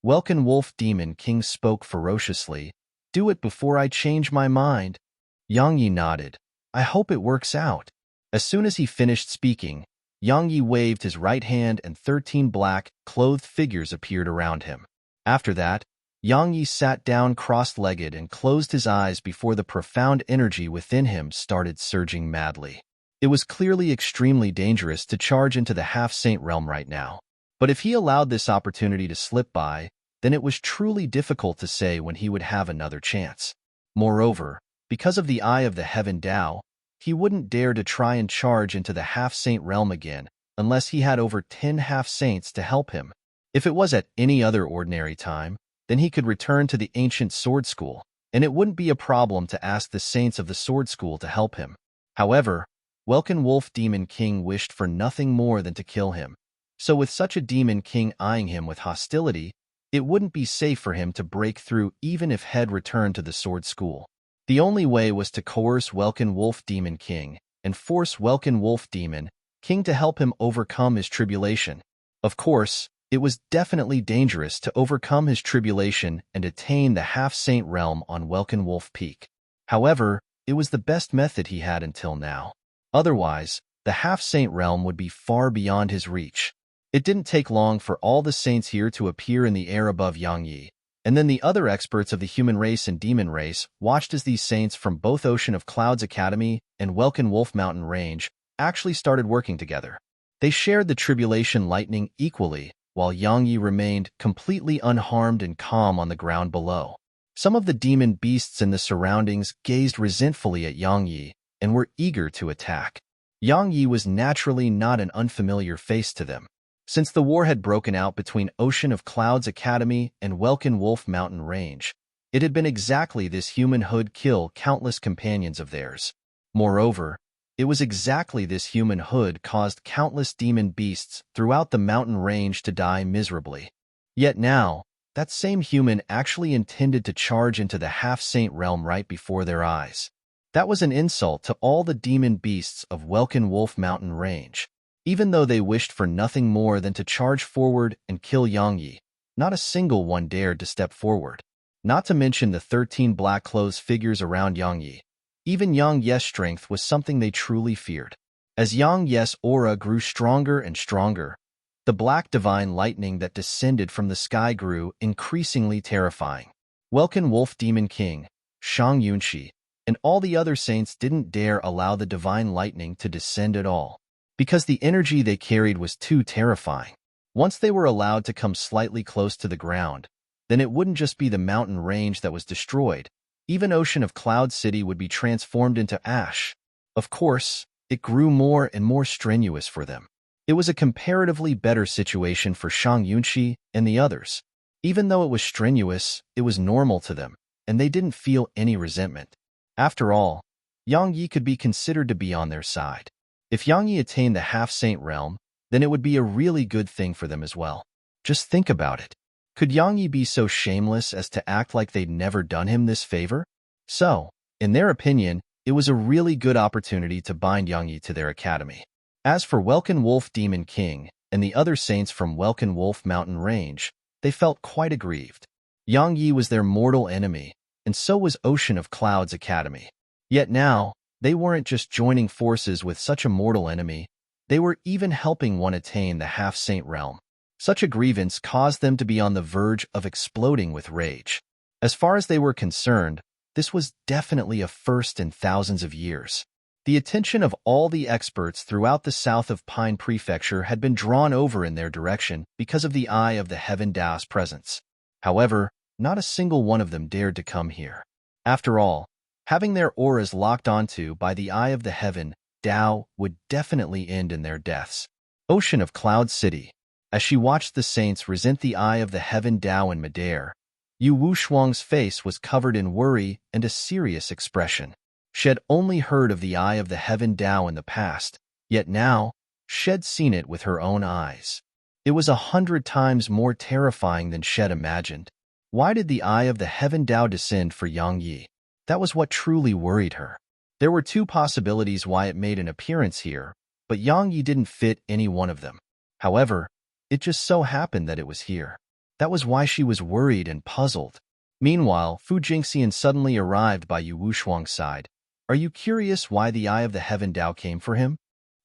Welkin Wolf Demon King spoke ferociously. "Do it before I change my mind." Yang Yi nodded. "I hope it works out." As soon as he finished speaking, Yang Yi waved his right hand and 13 black, clothed figures appeared around him. After that, Yang Yi sat down cross-legged and closed his eyes before the profound energy within him started surging madly. It was clearly extremely dangerous to charge into the half-saint realm right now. But if he allowed this opportunity to slip by, then it was truly difficult to say when he would have another chance. Moreover, because of the Eye of the Heaven Dao, he wouldn't dare to try and charge into the half-saint realm again unless he had over 10 half-saints to help him. If it was at any other ordinary time, then he could return to the ancient sword school, and it wouldn't be a problem to ask the saints of the sword school to help him. However, Welkin Wolf Demon King wished for nothing more than to kill him. So with such a demon king eyeing him with hostility, it wouldn't be safe for him to break through even if Head returned to the sword school. The only way was to coerce Welkin Wolf Demon King and force Welkin Wolf Demon King to help him overcome his tribulation. Of course, it was definitely dangerous to overcome his tribulation and attain the half-saint realm on Welkin Wolf Peak. However, it was the best method he had until now. Otherwise, the half-saint realm would be far beyond his reach. It didn't take long for all the saints here to appear in the air above Yang Yi, and then the other experts of the human race and demon race watched as these saints from both Ocean of Clouds Academy and Welkin Wolf Mountain Range actually started working together. They shared the tribulation lightning equally, while Yang Yi remained completely unharmed and calm on the ground below. Some of the demon beasts in the surroundings gazed resentfully at Yang Yi and were eager to attack. Yang Yi was naturally not an unfamiliar face to them. Since the war had broken out between Ocean of Clouds Academy and Welkin Wolf Mountain Range, it had been exactly this human who'd kill countless companions of theirs. Moreover, it was exactly this human who'd caused countless demon beasts throughout the mountain range to die miserably. Yet now, that same human actually intended to charge into the half-saint realm right before their eyes. That was an insult to all the demon beasts of Welkin Wolf Mountain Range. Even though they wished for nothing more than to charge forward and kill Yang Yi, not a single one dared to step forward. Not to mention the 13 black-clothes figures around Yang Yi. Even Yang Yes' strength was something they truly feared. As Yang Yes' aura grew stronger and stronger, the black divine lightning that descended from the sky grew increasingly terrifying. Welkin Wolf Demon King, Shang Yunshi, and all the other saints didn't dare allow the divine lightning to descend at all, because the energy they carried was too terrifying. Once they were allowed to come slightly close to the ground, then it wouldn't just be the mountain range that was destroyed. Even Ocean of Cloud City would be transformed into ash. Of course, it grew more and more strenuous for them. It was a comparatively better situation for Shang Yunxi and the others. Even though it was strenuous, it was normal to them, and they didn't feel any resentment. After all, Yang Yi could be considered to be on their side. If Yang Yi attained the half-saint realm, then it would be a really good thing for them as well. Just think about it. Could Yang Yi be so shameless as to act like they'd never done him this favor? So, in their opinion, it was a really good opportunity to bind Yang Yi to their academy. As for Welkin Wolf Demon King and the other saints from Welkin Wolf Mountain Range, they felt quite aggrieved. Yang Yi was their mortal enemy, and so was Ocean of Cloud's academy. Yet now, they weren't just joining forces with such a mortal enemy, they were even helping one attain the half-saint realm. Such a grievance caused them to be on the verge of exploding with rage. As far as they were concerned, this was definitely a first in thousands of years. The attention of all the experts throughout the south of Pine Prefecture had been drawn over in their direction because of the Eye of the Heaven Dao's presence. However, not a single one of them dared to come here. After all, having their auras locked onto by the Eye of the Heaven Dao would definitely end in their deaths. Ocean of Cloud City. As she watched the saints resent the Eye of the Heaven Dao in midair, Yu Wushuang's face was covered in worry and a serious expression. She had only heard of the Eye of the Heaven Dao in the past, yet now, she had seen it with her own eyes. It was 100 times more terrifying than she had imagined. Why did the Eye of the Heaven Dao descend for Yang Yi? That was what truly worried her. There were two possibilities why it made an appearance here, but Yang Yi didn't fit any one of them. However, it just so happened that it was here. That was why she was worried and puzzled. Meanwhile, Fu Jingxian suddenly arrived by Yu Wushuang's side. Are you curious why the Eye of the Heaven Dao came for him?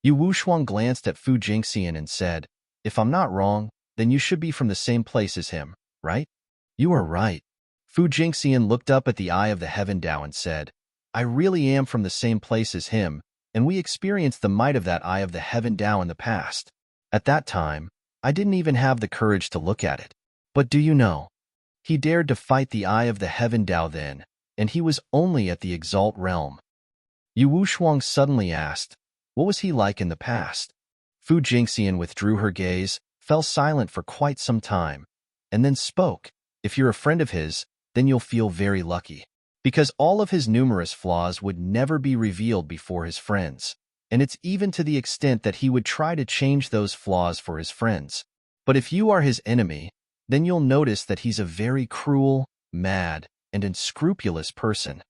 Yu Wushuang glanced at Fu Jingxian and said, if I'm not wrong, then you should be from the same place as him, right? You are right. Fu Jingxian looked up at the Eye of the Heaven Dao and said, I really am from the same place as him, and we experienced the might of that Eye of the Heaven Dao in the past. At that time, I didn't even have the courage to look at it. But do you know? He dared to fight the Eye of the Heaven Dao then, and he was only at the Exalt realm. Yu Wushuang suddenly asked, what was he like in the past? Fu Jingxian withdrew her gaze, fell silent for quite some time, and then spoke. If you're a friend of his, then you'll feel very lucky. Because all of his numerous flaws would never be revealed before his friends, and it's even to the extent that he would try to change those flaws for his friends. But if you are his enemy, then you'll notice that he's a very cruel, mad, and unscrupulous person.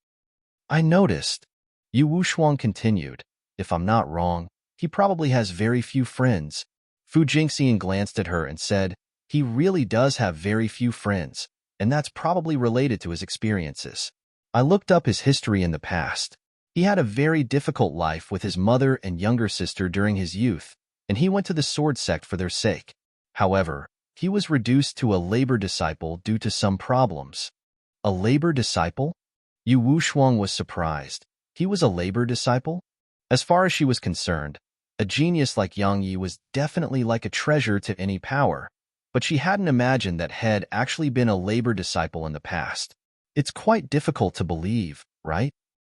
I noticed. Yu Wushuang continued, if I'm not wrong, he probably has very few friends. Fu Jingxian glanced at her and said, he really does have very few friends, and that's probably related to his experiences. I looked up his history in the past. He had a very difficult life with his mother and younger sister during his youth, and he went to the sword sect for their sake. However, he was reduced to a labor disciple due to some problems. A labor disciple? Yu Wushuang was surprised. He was a labor disciple? As far as she was concerned, a genius like Yang Yi was definitely like a treasure to any power, but she hadn't imagined that he had actually been a labor disciple in the past. It's quite difficult to believe, right?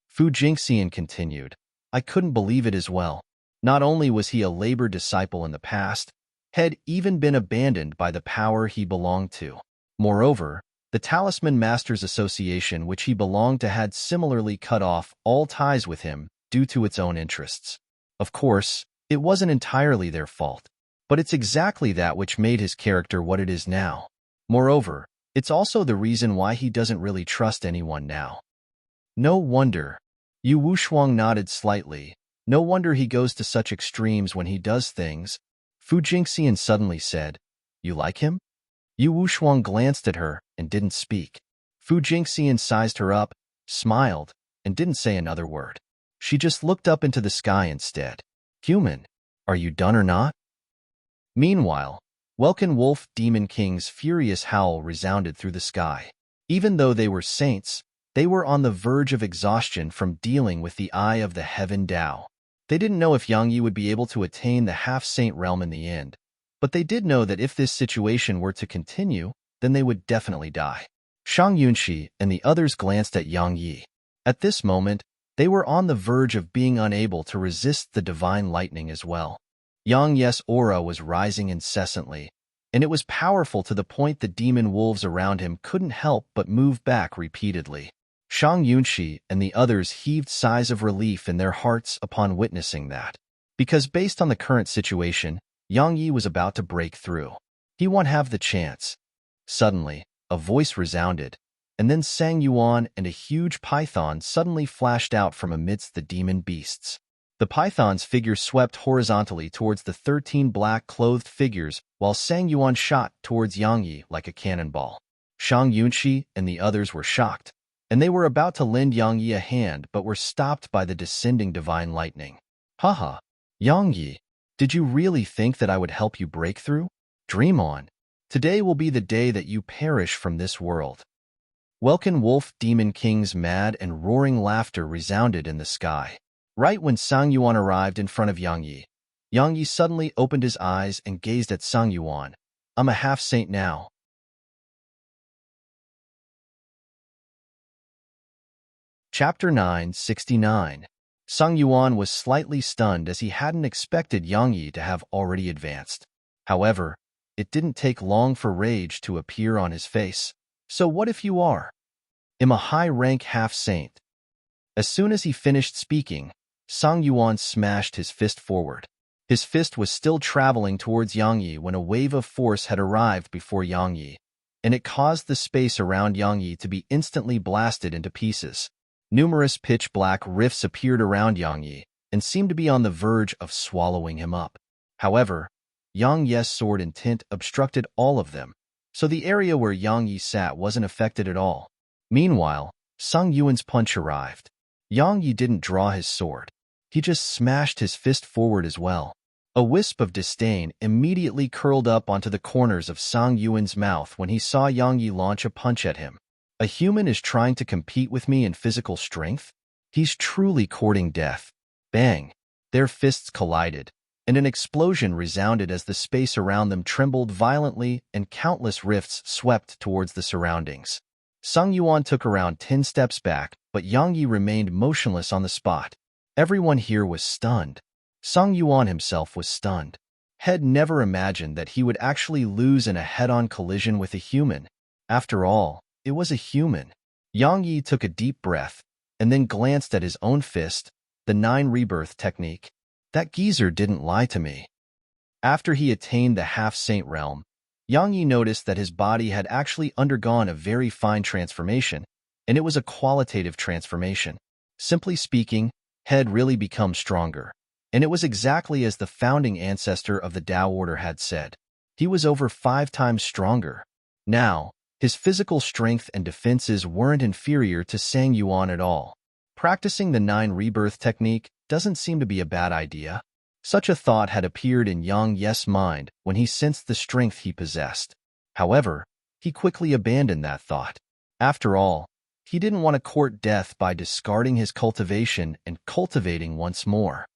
Fu Jingxian continued, I couldn't believe it as well. Not only was he a labor disciple in the past, he had even been abandoned by the power he belonged to. Moreover, the Talisman Masters Association which he belonged to had similarly cut off all ties with him due to its own interests. Of course, it wasn't entirely their fault, but it's exactly that which made his character what it is now. Moreover, it's also the reason why he doesn't really trust anyone now. No wonder. Yu Wushuang nodded slightly. No wonder he goes to such extremes when he does things. Fu Jingxian suddenly said, you like him? Yu Wushuang glanced at her and didn't speak. Fu Jingxian sized her up, smiled, and didn't say another word. She just looked up into the sky instead. Human, are you done or not? Meanwhile, Welkin Wolf Demon King's furious howl resounded through the sky. Even though they were saints, they were on the verge of exhaustion from dealing with the Eye of the Heaven Dao. They didn't know if Yang Yi would be able to attain the half-saint realm in the end, but they did know that if this situation were to continue, then they would definitely die. Shang Yunxi and the others glanced at Yang Yi. At this moment, they were on the verge of being unable to resist the divine lightning as well. Yang Yi's aura was rising incessantly, and it was powerful to the point the demon wolves around him couldn't help but move back repeatedly. Shang Yunxi and the others heaved sighs of relief in their hearts upon witnessing that. Because based on the current situation, Yang Yi was about to break through. He won't have the chance. Suddenly, a voice resounded, and then Sang Yuan and a huge python suddenly flashed out from amidst the demon beasts. The python's figure swept horizontally towards the 13 black-clothed figures, while Sang Yuan shot towards Yang Yi like a cannonball. Shang Yunxi and the others were shocked, and they were about to lend Yang Yi a hand but were stopped by the descending divine lightning. Haha, Yang Yi, did you really think that I would help you break through? Dream on. Today will be the day that you perish from this world. Welkin Wolf Demon King's mad and roaring laughter resounded in the sky. Right when Sang Yuan arrived in front of Yang Yi suddenly opened his eyes and gazed at Sang Yuan. I'm a half-saint now. Chapter 969. Sang Yuan was slightly stunned as he hadn't expected Yang Yi to have already advanced. However, it didn't take long for rage to appear on his face. So what if you are? I'm a high-rank half-saint. As soon as he finished speaking, Sang Yuan smashed his fist forward. His fist was still traveling towards Yang Yi when a wave of force had arrived before Yang Yi, and it caused the space around Yang Yi to be instantly blasted into pieces. Numerous pitch-black rifts appeared around Yang Yi and seemed to be on the verge of swallowing him up. However, Yang Yi's sword and tint obstructed all of them, so the area where Yang Yi sat wasn't affected at all. Meanwhile, Sang Yuan's punch arrived. Yang Yi didn't draw his sword. He just smashed his fist forward as well. A wisp of disdain immediately curled up onto the corners of Sang Yuan's mouth when he saw Yang Yi launch a punch at him. A human is trying to compete with me in physical strength? He's truly courting death. Bang! Their fists collided, and an explosion resounded as the space around them trembled violently and countless rifts swept towards the surroundings. Sang Yuan took around 10 steps back, but Yang Yi remained motionless on the spot. Everyone here was stunned. Sang Yuan himself was stunned. Had never imagined that he would actually lose in a head-on collision with a human. After all, it was a human. Yang Yi took a deep breath, and then glanced at his own fist, the 9 rebirth technique. That geezer didn't lie to me. After he attained the half-saint realm, Yang Yi noticed that his body had actually undergone a very fine transformation, and it was a qualitative transformation. Simply speaking, had really become stronger, and it was exactly as the founding ancestor of the Tao Order had said. He was over 5 times stronger. Now, his physical strength and defenses weren't inferior to Sang Yuan at all. Practicing the 9 rebirth technique doesn't seem to be a bad idea. Such a thought had appeared in Yang Yi's mind when he sensed the strength he possessed. However, he quickly abandoned that thought. After all, he didn't want to court death by discarding his cultivation and cultivating once more.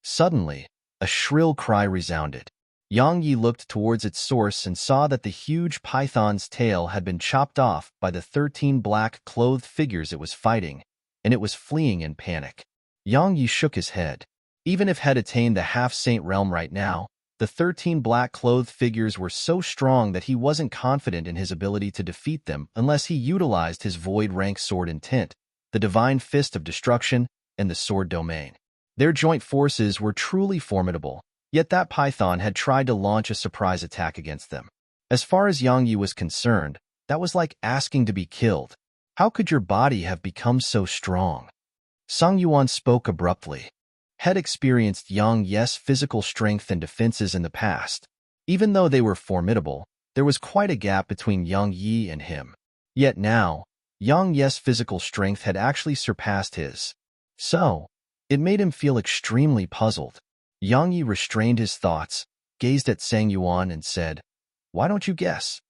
Suddenly, a shrill cry resounded. Yang Yi looked towards its source and saw that the huge python's tail had been chopped off by the 13 black-clothed figures it was fighting, and it was fleeing in panic. Yang Yi shook his head. Even if had attained the half-saint realm right now, the 13 black-clothed figures were so strong that he wasn't confident in his ability to defeat them unless he utilized his void-rank sword intent, the divine fist of destruction, and the sword domain. Their joint forces were truly formidable, yet that python had tried to launch a surprise attack against them. As far as Yang Yi was concerned, that was like asking to be killed. How could your body have become so strong? Sang Yuan spoke abruptly. Had experienced Yang Yi's physical strength and defenses in the past. Even though they were formidable, there was quite a gap between Yang Yi and him. Yet now, Yang Yi's physical strength had actually surpassed his. So, it made him feel extremely puzzled. Yang Yi restrained his thoughts, gazed at Sang Yuan and said, "Why don't you guess?"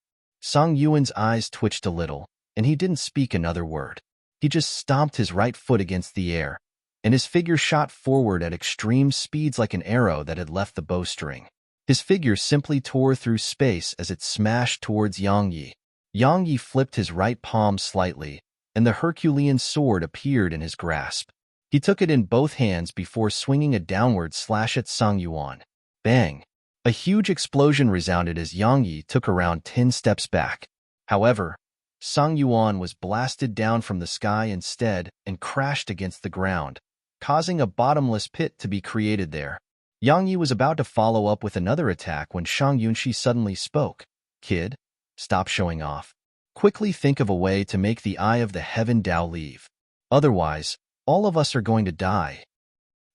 Sang Yuan's eyes twitched a little, and he didn't speak another word. He just stomped his right foot against the air, and his figure shot forward at extreme speeds like an arrow that had left the bowstring. His figure simply tore through space as it smashed towards Yang Yi. Yang Yi flipped his right palm slightly, and the Herculean sword appeared in his grasp. He took it in both hands before swinging a downward slash at Sang Yuan. Bang! A huge explosion resounded as Yang Yi took around 10 steps back. However, Sang Yuan was blasted down from the sky instead and crashed against the ground, causing a bottomless pit to be created there. Yang Yi was about to follow up with another attack when Shang Yunxi suddenly spoke. Kid, stop showing off. Quickly think of a way to make the eye of the heaven Dao leave. Otherwise, all of us are going to die.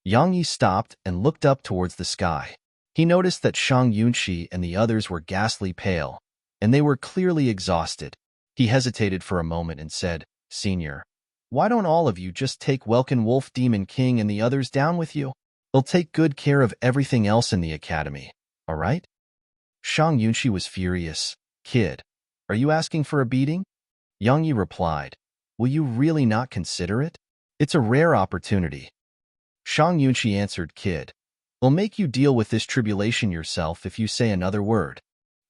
Yang Yi stopped and looked up towards the sky. He noticed that Shang Yunxi and the others were ghastly pale, and they were clearly exhausted. He hesitated for a moment and said, Senior, why don't all of you just take Welkin Wolf Demon King and the others down with you? They'll take good care of everything else in the academy, all right? Shang Yunxi was furious. Kid, are you asking for a beating? Yang Yi replied, will you really not consider it? It's a rare opportunity. Shang Yunxi answered, Kid, I'll make you deal with this tribulation yourself if you say another word.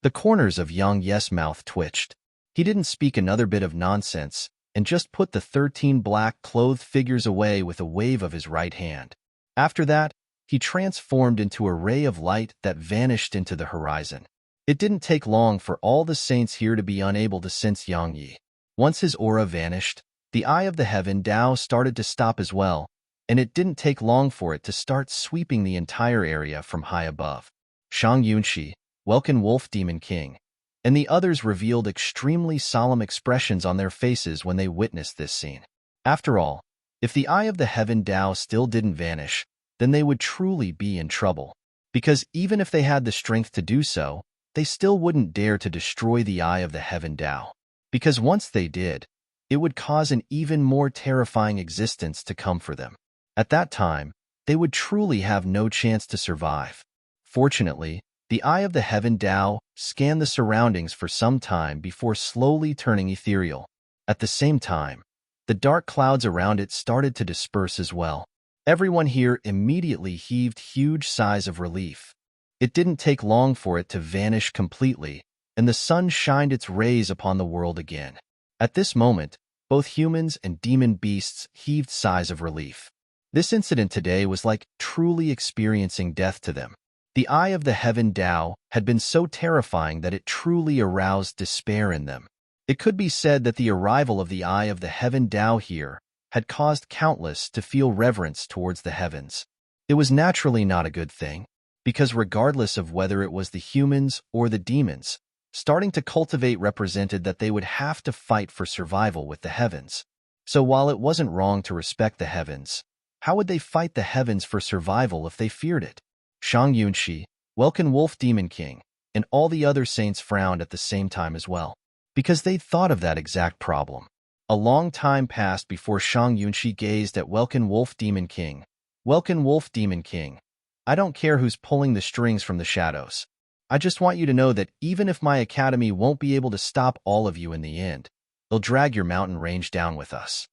The corners of Yang Yi's mouth twitched. He didn't speak another bit of nonsense and just put the 13 black-clothed figures away with a wave of his right hand. After that, he transformed into a ray of light that vanished into the horizon. It didn't take long for all the saints here to be unable to sense Yang Yi. Once his aura vanished, the eye of the heaven Dao started to stop as well, and it didn't take long for it to start sweeping the entire area from high above. Shang Yunxi, Welkin Wolf Demon King, and the others revealed extremely solemn expressions on their faces when they witnessed this scene. After all, if the eye of the heaven Dao still didn't vanish, then they would truly be in trouble. Because even if they had the strength to do so, they still wouldn't dare to destroy the eye of the heaven Dao. Because once they did, it would cause an even more terrifying existence to come for them. At that time, they would truly have no chance to survive. Fortunately, the eye of the heaven Dao scanned the surroundings for some time before slowly turning ethereal. At the same time, the dark clouds around it started to disperse as well. Everyone here immediately heaved huge sighs of relief. It didn't take long for it to vanish completely, and the sun shined its rays upon the world again. At this moment, both humans and demon beasts heaved sighs of relief. This incident today was like truly experiencing death to them. The eye of the heaven Dao had been so terrifying that it truly aroused despair in them. It could be said that the arrival of the eye of the heaven Dao here had caused countless to feel reverence towards the heavens. It was naturally not a good thing, because regardless of whether it was the humans or the demons, starting to cultivate represented that they would have to fight for survival with the heavens. So while it wasn't wrong to respect the heavens, how would they fight the heavens for survival if they feared it? Shang Yunxi, Welkin Wolf Demon King, and all the other saints frowned at the same time as well, because they'd thought of that exact problem. A long time passed before Shang Yunxi gazed at Welkin Wolf Demon King. Welkin Wolf Demon King, I don't care who's pulling the strings from the shadows. I just want you to know that even if my academy won't be able to stop all of you in the end, they'll drag your mountain range down with us.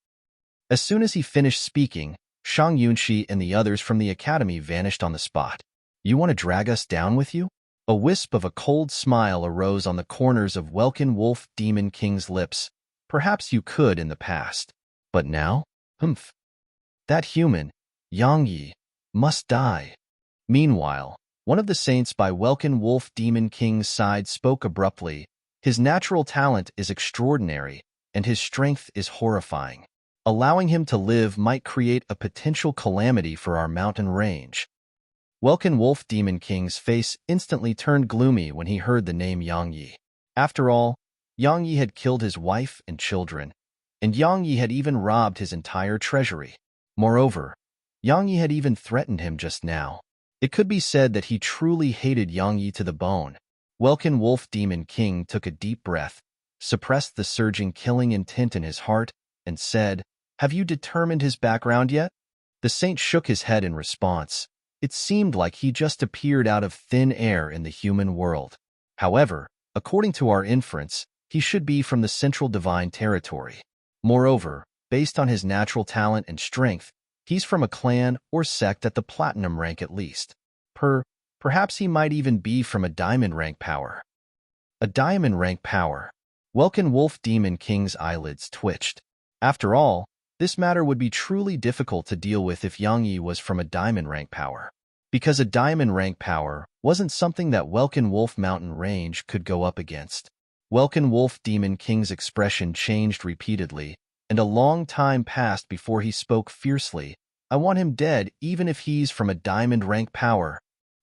As soon as he finished speaking, Shang Yunxi and the others from the academy vanished on the spot. You want to drag us down with you? A wisp of a cold smile arose on the corners of Welkin Wolf Demon King's lips. Perhaps you could in the past. But now? Humph. That human, Yang Yi, must die. Meanwhile, one of the saints by Welkin Wolf Demon King's side spoke abruptly. His natural talent is extraordinary, and his strength is horrifying. Allowing him to live might create a potential calamity for our mountain range. Welkin Wolf Demon King's face instantly turned gloomy when he heard the name Yang Yi. After all, Yang Yi had killed his wife and children, and Yang Yi had even robbed his entire treasury. Moreover, Yang Yi had even threatened him just now. It could be said that he truly hated Yang Yi to the bone. Welkin Wolf Demon King took a deep breath, suppressed the surging killing intent in his heart, and said, Have you determined his background yet? The saint shook his head in response. It seemed like he just appeared out of thin air in the human world. However, according to our inference, he should be from the central divine territory. Moreover, based on his natural talent and strength, he's from a clan or sect at the platinum rank at least. Perhaps he might even be from a diamond rank power. A diamond rank power. Welkin Wolf Demon King's eyelids twitched. After all, This matter would be truly difficult to deal with if Yang Yi was from a diamond rank power. Because a diamond rank power wasn't something that Welkin Wolf Mountain Range could go up against. Welkin Wolf Demon King's expression changed repeatedly, and a long time passed before he spoke fiercely. I want him dead even if he's from a diamond rank power.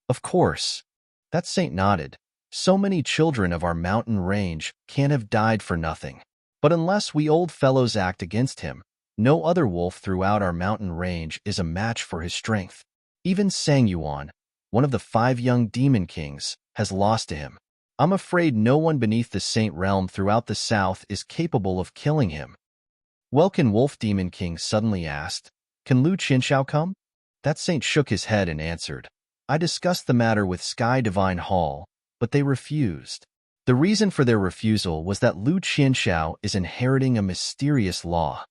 Of course. That saint nodded. So many children of our mountain range can't have died for nothing. But unless we old fellows act against him, no other wolf throughout our mountain range is a match for his strength. Even Sang Yuan, one of the 5 young demon kings, has lost to him. I'm afraid no one beneath the saint realm throughout the south is capable of killing him. Welkin Wolf Demon King suddenly asked, "Can Lu Qianxiao come?" That saint shook his head and answered, "I discussed the matter with Sky Divine Hall, but they refused." The reason for their refusal was that Lu Qianxiao is inheriting a mysterious law.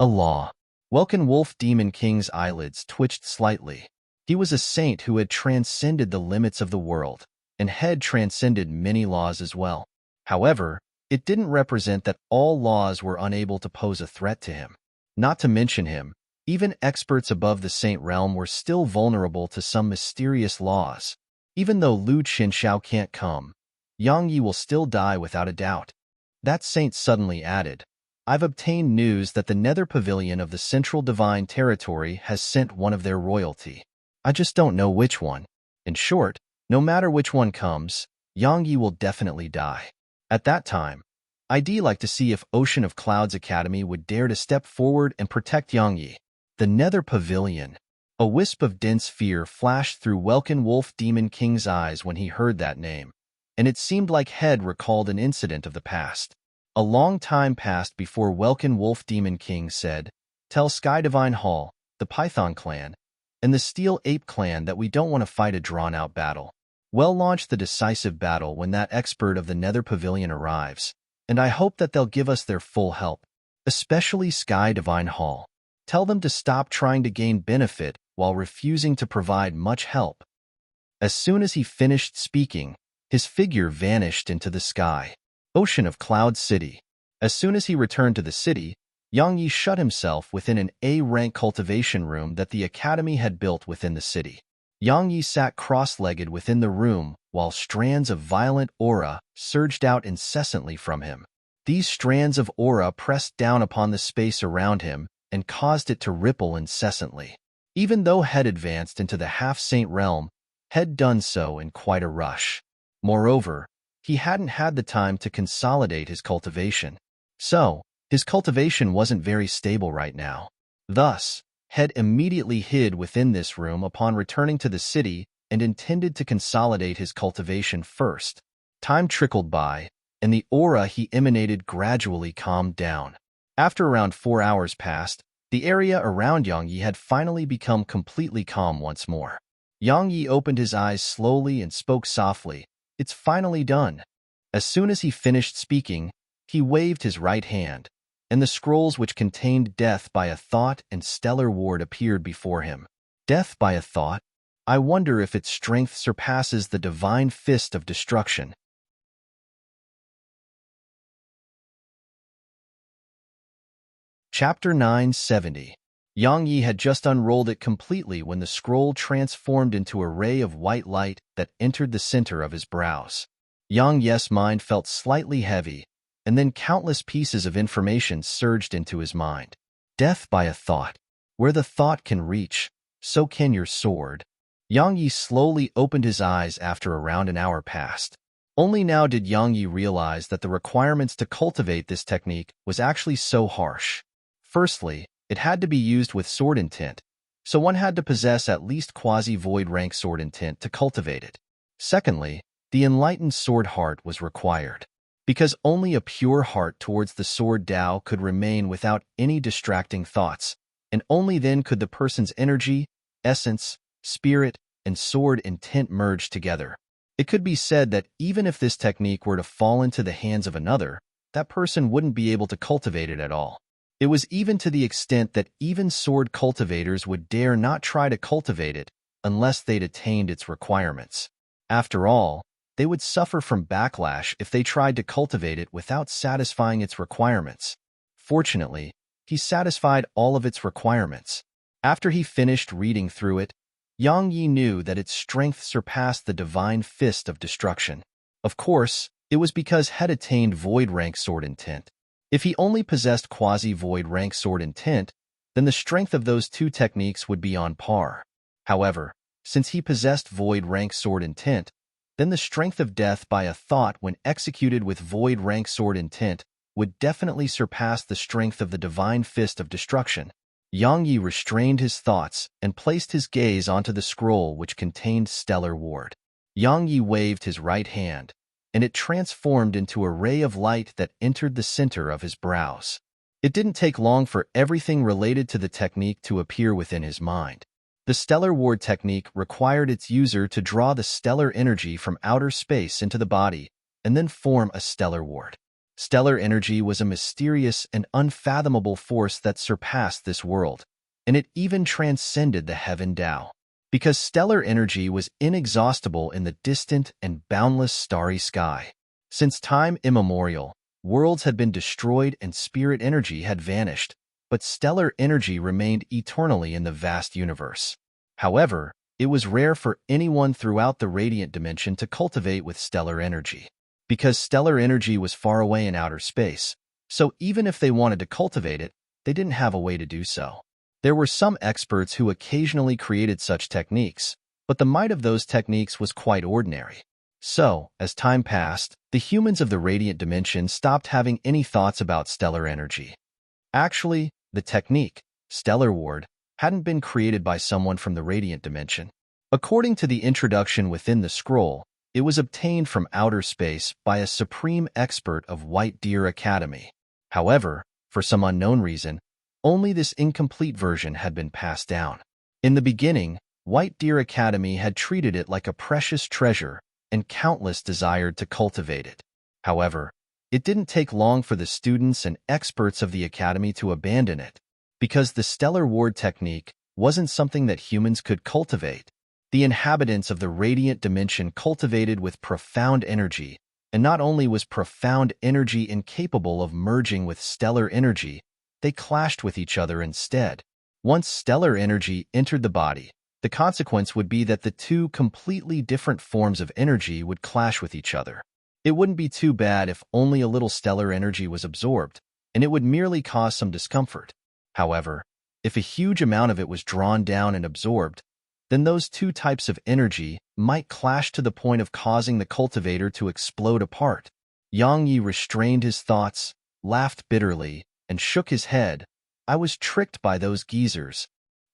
A law. Welkin Wolf Demon King's eyelids twitched slightly. He was a saint who had transcended the limits of the world, and had transcended many laws as well. However, it didn't represent that all laws were unable to pose a threat to him. Not to mention him, even experts above the saint realm were still vulnerable to some mysterious laws. Even though Lu Qianxiao can't come, Yang Yi will still die without a doubt. That saint suddenly added, "I've obtained news that the Nether Pavilion of the Central Divine Territory has sent one of their royalty. I just don't know which one. In short, no matter which one comes, Yang Yi will definitely die." At that time, I'd like to see if Ocean of Clouds Academy would dare to step forward and protect Yang Yi. The Nether Pavilion. A wisp of dense fear flashed through Welkin Wolf Demon King's eyes when he heard that name, and it seemed like Head recalled an incident of the past. A long time passed before Welkin Wolf Demon King said, "Tell Sky Divine Hall, the Python clan, and the Steel Ape clan that we don't want to fight a drawn-out battle. We'll launch the decisive battle when that expert of the Nether Pavilion arrives, and I hope that they'll give us their full help, especially Sky Divine Hall. Tell them to stop trying to gain benefit while refusing to provide much help." As soon as he finished speaking, his figure vanished into the sky. Ocean of Cloud City. As soon as he returned to the city, Yang Yi shut himself within an A-rank cultivation room that the academy had built within the city. Yang Yi sat cross-legged within the room while strands of violent aura surged out incessantly from him. These strands of aura pressed down upon the space around him and caused it to ripple incessantly. Even though Head advanced into the half-saint realm, Head done so in quite a rush. Moreover, he hadn't had the time to consolidate his cultivation. So, his cultivation wasn't very stable right now. Thus, Head immediately hid within this room upon returning to the city and intended to consolidate his cultivation first. Time trickled by, and the aura he emanated gradually calmed down. After around 4 hours passed, the area around Yang Yi had finally become completely calm once more. Yang Yi opened his eyes slowly and spoke softly, "It's finally done." As soon as he finished speaking, he waved his right hand, and the scrolls which contained Death by a Thought and Stellar Ward appeared before him. Death by a Thought? I wonder if its strength surpasses the divine fist of destruction. Chapter 970. Yang Yi had just unrolled it completely when the scroll transformed into a ray of white light that entered the center of his brows. Yang Yi's mind felt slightly heavy, and then countless pieces of information surged into his mind. Death by a thought. Where the thought can reach, so can your sword. Yang Yi slowly opened his eyes after around an hour passed. Only now did Yang Yi realize that the requirements to cultivate this technique was actually so harsh. Firstly, it had to be used with sword intent, so one had to possess at least quasi-void rank sword intent to cultivate it. Secondly, the enlightened sword heart was required, because only a pure heart towards the sword Tao could remain without any distracting thoughts, and only then could the person's energy, essence, spirit, and sword intent merge together. It could be said that even if this technique were to fall into the hands of another, that person wouldn't be able to cultivate it at all. It was even to the extent that even sword cultivators would dare not try to cultivate it unless they'd attained its requirements. After all, they would suffer from backlash if they tried to cultivate it without satisfying its requirements. Fortunately, he satisfied all of its requirements. After he finished reading through it, Yang Yi knew that its strength surpassed the divine fist of destruction. Of course, it was because had attained void rank sword intent. If he only possessed quasi-void rank sword intent, then the strength of those two techniques would be on par. However, since he possessed void rank sword intent, then the strength of death by a thought when executed with void rank sword intent would definitely surpass the strength of the divine fist of destruction. Yang Yi restrained his thoughts and placed his gaze onto the scroll which contained stellar ward. Yang Yi waved his right hand, and it transformed into a ray of light that entered the center of his brows. It didn't take long for everything related to the technique to appear within his mind. The stellar ward technique required its user to draw the stellar energy from outer space into the body and then form a stellar ward. Stellar energy was a mysterious and unfathomable force that surpassed this world, and it even transcended the heaven Tao. Because stellar energy was inexhaustible in the distant and boundless starry sky. Since time immemorial, worlds had been destroyed and spirit energy had vanished, but stellar energy remained eternally in the vast universe. However, it was rare for anyone throughout the radiant dimension to cultivate with stellar energy. Because stellar energy was far away in outer space, so even if they wanted to cultivate it, they didn't have a way to do so. There were some experts who occasionally created such techniques, but the might of those techniques was quite ordinary. So, as time passed, the humans of the radiant dimension stopped having any thoughts about stellar energy. Actually, the technique, stellar ward, hadn't been created by someone from the radiant dimension. According to the introduction within the scroll, it was obtained from outer space by a supreme expert of White Deer Academy. However, for some unknown reason, only this incomplete version had been passed down. In the beginning, White Deer Academy had treated it like a precious treasure, and countless desired to cultivate it. However, it didn't take long for the students and experts of the academy to abandon it, because the stellar ward technique wasn't something that humans could cultivate. The inhabitants of the radiant dimension cultivated with profound energy, and not only was profound energy incapable of merging with stellar energy, they clashed with each other instead. Once stellar energy entered the body, the consequence would be that the two completely different forms of energy would clash with each other. It wouldn't be too bad if only a little stellar energy was absorbed, and it would merely cause some discomfort. However, if a huge amount of it was drawn down and absorbed, then those two types of energy might clash to the point of causing the cultivator to explode apart. Yang Yi restrained his thoughts, laughed bitterly, and shook his head. I was tricked by those geezers.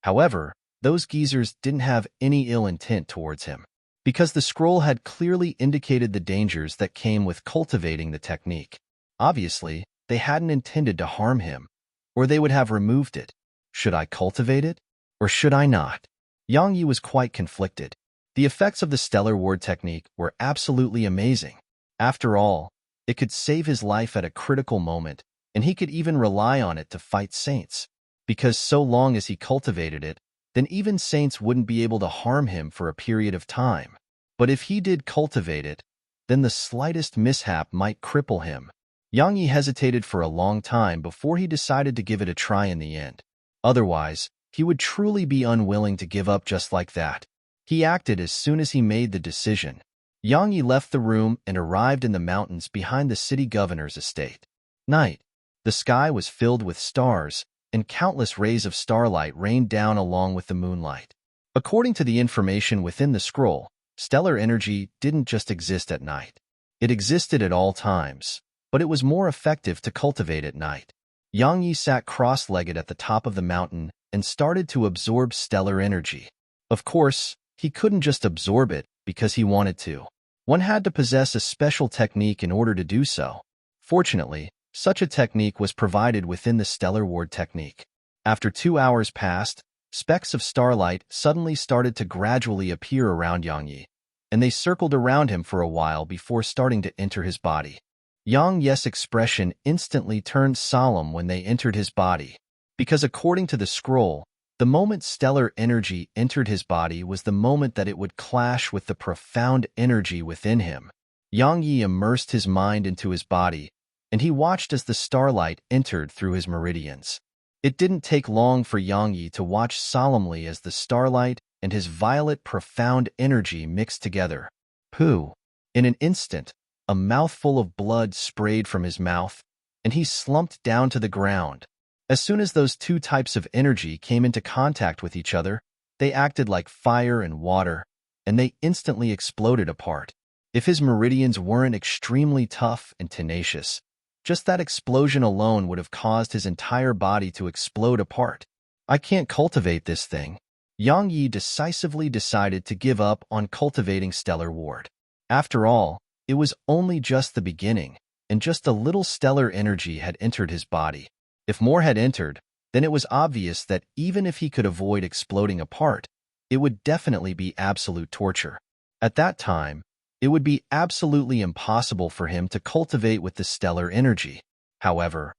However, those geezers didn't have any ill intent towards him, because the scroll had clearly indicated the dangers that came with cultivating the technique. Obviously, they hadn't intended to harm him, or they would have removed it. Should I cultivate it, or should I not? Yang Yi was quite conflicted. The effects of the stellar ward technique were absolutely amazing. After all, it could save his life at a critical moment, and he could even rely on it to fight saints. Because so long as he cultivated it, then even saints wouldn't be able to harm him for a period of time. But if he did cultivate it, then the slightest mishap might cripple him. Yang Yi hesitated for a long time before he decided to give it a try in the end. Otherwise, he would truly be unwilling to give up just like that. He acted as soon as he made the decision. Yang Yi left the room and arrived in the mountains behind the city governor's estate. Night. The sky was filled with stars, and countless rays of starlight rained down along with the moonlight. According to the information within the scroll, stellar energy didn't just exist at night. It existed at all times, but it was more effective to cultivate at night. Yang Yi sat cross-legged at the top of the mountain and started to absorb stellar energy. Of course, he couldn't just absorb it because he wanted to. One had to possess a special technique in order to do so. Fortunately, such a technique was provided within the stellar ward technique. After 2 hours passed, specks of starlight suddenly started to gradually appear around Yang Yi, and they circled around him for a while before starting to enter his body. Yang Yi's expression instantly turned solemn when they entered his body. Because according to the scroll, the moment stellar energy entered his body was the moment that it would clash with the profound energy within him. Yang Yi immersed his mind into his body, and he watched as the starlight entered through his meridians. It didn't take long for Yang Yi to watch solemnly as the starlight and his violet profound energy mixed together. Pooh! In an instant, a mouthful of blood sprayed from his mouth, and he slumped down to the ground. As soon as those two types of energy came into contact with each other, they acted like fire and water, and they instantly exploded apart. If his meridians weren't extremely tough and tenacious, just that explosion alone would have caused his entire body to explode apart. I can't cultivate this thing. Yang Yi decisively decided to give up on cultivating stellar ward. After all, it was only just the beginning, and just a little stellar energy had entered his body. If more had entered, then it was obvious that even if he could avoid exploding apart, it would definitely be absolute torture. At that time, it would be absolutely impossible for him to cultivate with the stellar energy. However,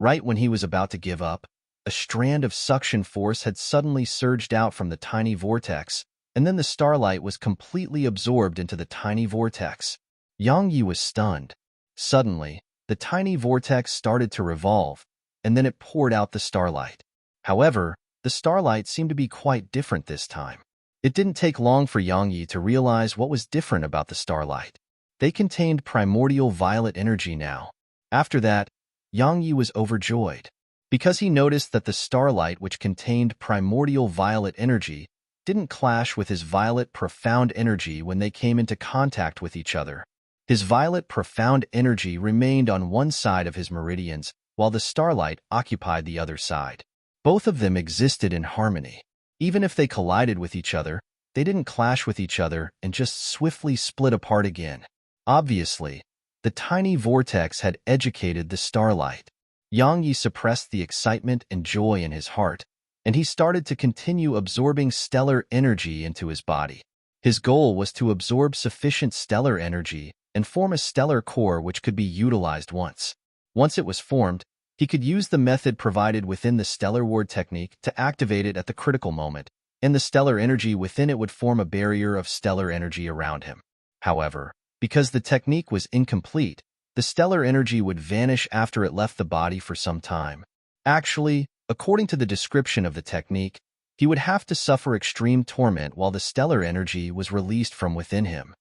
right when he was about to give up, a strand of suction force had suddenly surged out from the tiny vortex, and then the starlight was completely absorbed into the tiny vortex. Yang Yi was stunned. Suddenly, the tiny vortex started to revolve, and then it poured out the starlight. However, the starlight seemed to be quite different this time. It didn't take long for Yang Yi to realize what was different about the starlight. They contained primordial violet energy now. After that, Yang Yi was overjoyed, because he noticed that the starlight, which contained primordial violet energy, didn't clash with his violet profound energy when they came into contact with each other. His violet profound energy remained on one side of his meridians, while the starlight occupied the other side. Both of them existed in harmony. Even if they collided with each other, they didn't clash with each other and just swiftly split apart again. Obviously, the tiny vortex had educated the starlight. Yang Yi suppressed the excitement and joy in his heart, and he started to continue absorbing stellar energy into his body. His goal was to absorb sufficient stellar energy and form a stellar core which could be utilized once. Once it was formed, he could use the method provided within the stellar ward technique to activate it at the critical moment, and the stellar energy within it would form a barrier of stellar energy around him. However, because the technique was incomplete, the stellar energy would vanish after it left the body for some time. Actually, according to the description of the technique, he would have to suffer extreme torment while the stellar energy was released from within him.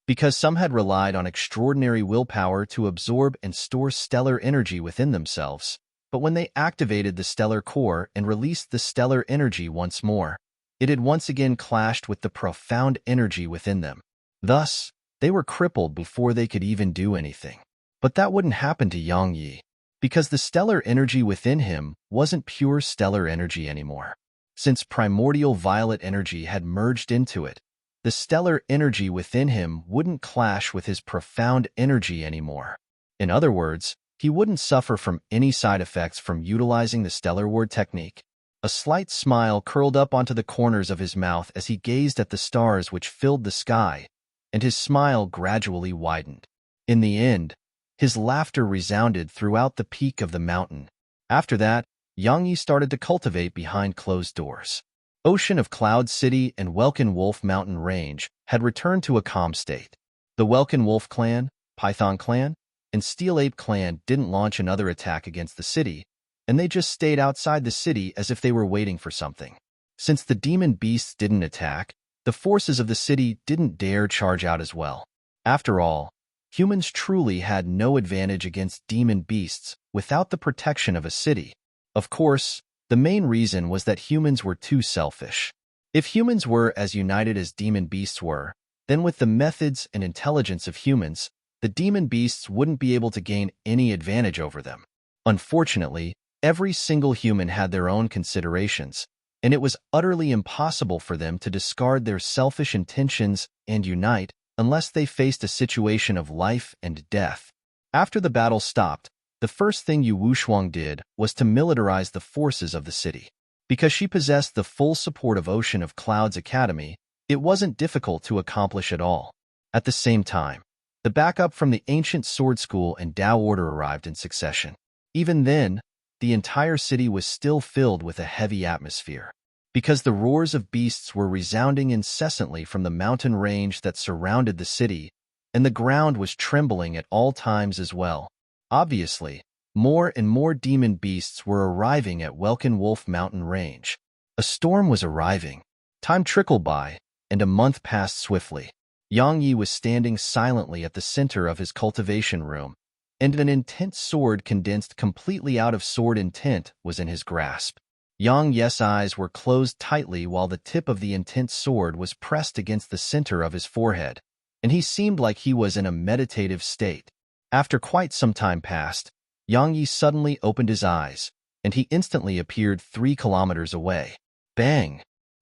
Because some had relied on extraordinary willpower to absorb and store stellar energy within themselves, but when they activated the stellar core and released the stellar energy once more, it had once again clashed with the profound energy within them. Thus, they were crippled before they could even do anything. But that wouldn't happen to Yang Yi, because the stellar energy within him wasn't pure stellar energy anymore. Since primordial violet energy had merged into it, the stellar energy within him wouldn't clash with his profound energy anymore. In other words, he wouldn't suffer from any side effects from utilizing the stellar ward technique. A slight smile curled up onto the corners of his mouth as he gazed at the stars which filled the sky, and his smile gradually widened. In the end, his laughter resounded throughout the peak of the mountain. After that, Yang Yi started to cultivate behind closed doors. Ocean of Cloud City and Welkin Wolf Mountain Range had returned to a calm state. The Welkin Wolf clan, Python clan, and Steel Ape clan didn't launch another attack against the city, and they just stayed outside the city as if they were waiting for something. Since the demon beasts didn't attack, the forces of the city didn't dare charge out as well. After all, humans truly had no advantage against demon beasts without the protection of a city. Of course, the main reason was that humans were too selfish. If humans were as united as demon beasts were, then with the methods and intelligence of humans, the demon beasts wouldn't be able to gain any advantage over them. Unfortunately, every single human had their own considerations, and it was utterly impossible for them to discard their selfish intentions and unite unless they faced a situation of life and death. After the battle stopped, the first thing Yu Wushuang did was to militarize the forces of the city. Because she possessed the full support of Ocean of Clouds Academy, it wasn't difficult to accomplish it all. At the same time, the backup from the Ancient Sword School and Tao Order arrived in succession. Even then, the entire city was still filled with a heavy atmosphere, because the roars of beasts were resounding incessantly from the mountain range that surrounded the city, and the ground was trembling at all times as well. Obviously, More and more demon beasts were arriving at Welkin Wolf Mountain Range. A storm was arriving. Time trickled by, and a month passed swiftly. Yang Yi was standing silently at the center of his cultivation room, and an intense sword condensed completely out of sword intent was in his grasp. Yang Yi's eyes were closed tightly while the tip of the intense sword was pressed against the center of his forehead, and he seemed like he was in a meditative state. After quite some time passed, Yang Yi suddenly opened his eyes, and he instantly appeared 3 kilometers away. Bang!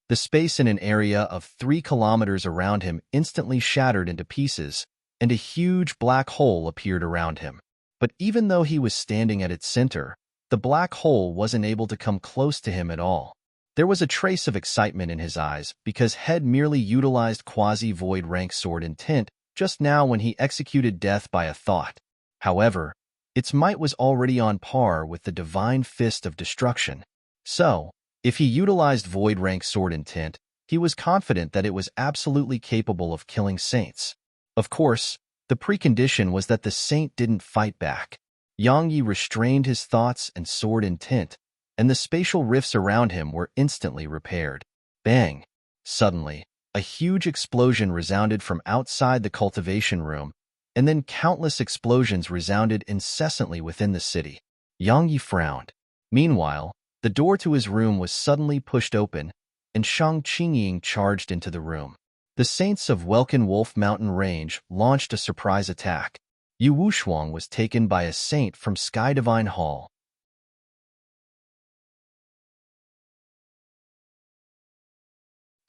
The space in an area of 3 kilometers around him instantly shattered into pieces, and a huge black hole appeared around him. But even though he was standing at its center, the black hole wasn't able to come close to him at all. There was a trace of excitement in his eyes because Head merely utilized quasi-void rank sword intent just now when he executed death by a thought. However, its might was already on par with the divine fist of destruction. So, if he utilized void rank sword intent, he was confident that it was absolutely capable of killing saints. Of course, the precondition was that the saint didn't fight back. Yang Yi restrained his thoughts and sword intent, and the spatial rifts around him were instantly repaired. Bang! Suddenly, a huge explosion resounded from outside the cultivation room, and then countless explosions resounded incessantly within the city. Yang Yi frowned. Meanwhile, the door to his room was suddenly pushed open, and Shang Qingying charged into the room. The saints of Welkin Wolf Mountain Range launched a surprise attack. Yu Wushuang was taken by a saint from Sky Divine Hall.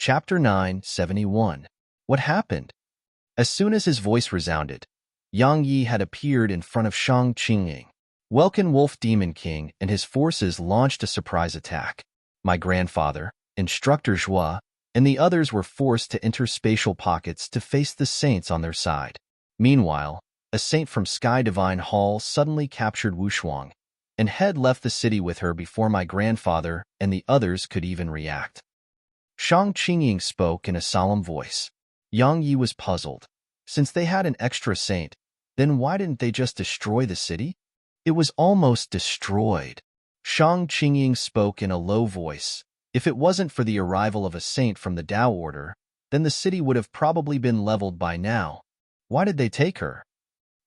Chapter 971. What happened? As soon as his voice resounded, Yang Yi had appeared in front of Shang Qingying. Welkin Wolf Demon King and his forces launched a surprise attack. My grandfather, Instructor Zhua, and the others were forced to enter spatial pockets to face the saints on their side. Meanwhile, a saint from Sky Divine Hall suddenly captured Wushuang, and Head left the city with her before my grandfather and the others could even react. Shang Qingying spoke in a solemn voice. Yang Yi was puzzled. Since they had an extra saint, then why didn't they just destroy the city? It was almost destroyed. Shang Qingying spoke in a low voice. If it wasn't for the arrival of a saint from the Tao Order, then the city would have probably been leveled by now. Why did they take her?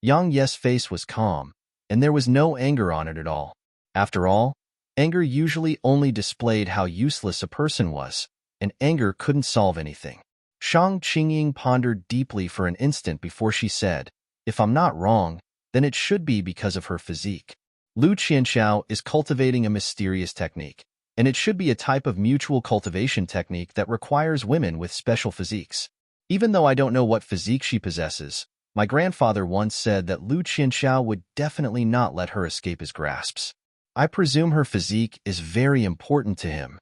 Yang Yi's face was calm, and there was no anger on it at all. After all, anger usually only displayed how useless a person was, and anger couldn't solve anything. Shang Qingying pondered deeply for an instant before she said, "If I'm not wrong, then it should be because of her physique. Lu Qianxiao is cultivating a mysterious technique, and it should be a type of mutual cultivation technique that requires women with special physiques. Even though I don't know what physique she possesses, my grandfather once said that Lu Qianxiao would definitely not let her escape his grasps. I presume her physique is very important to him."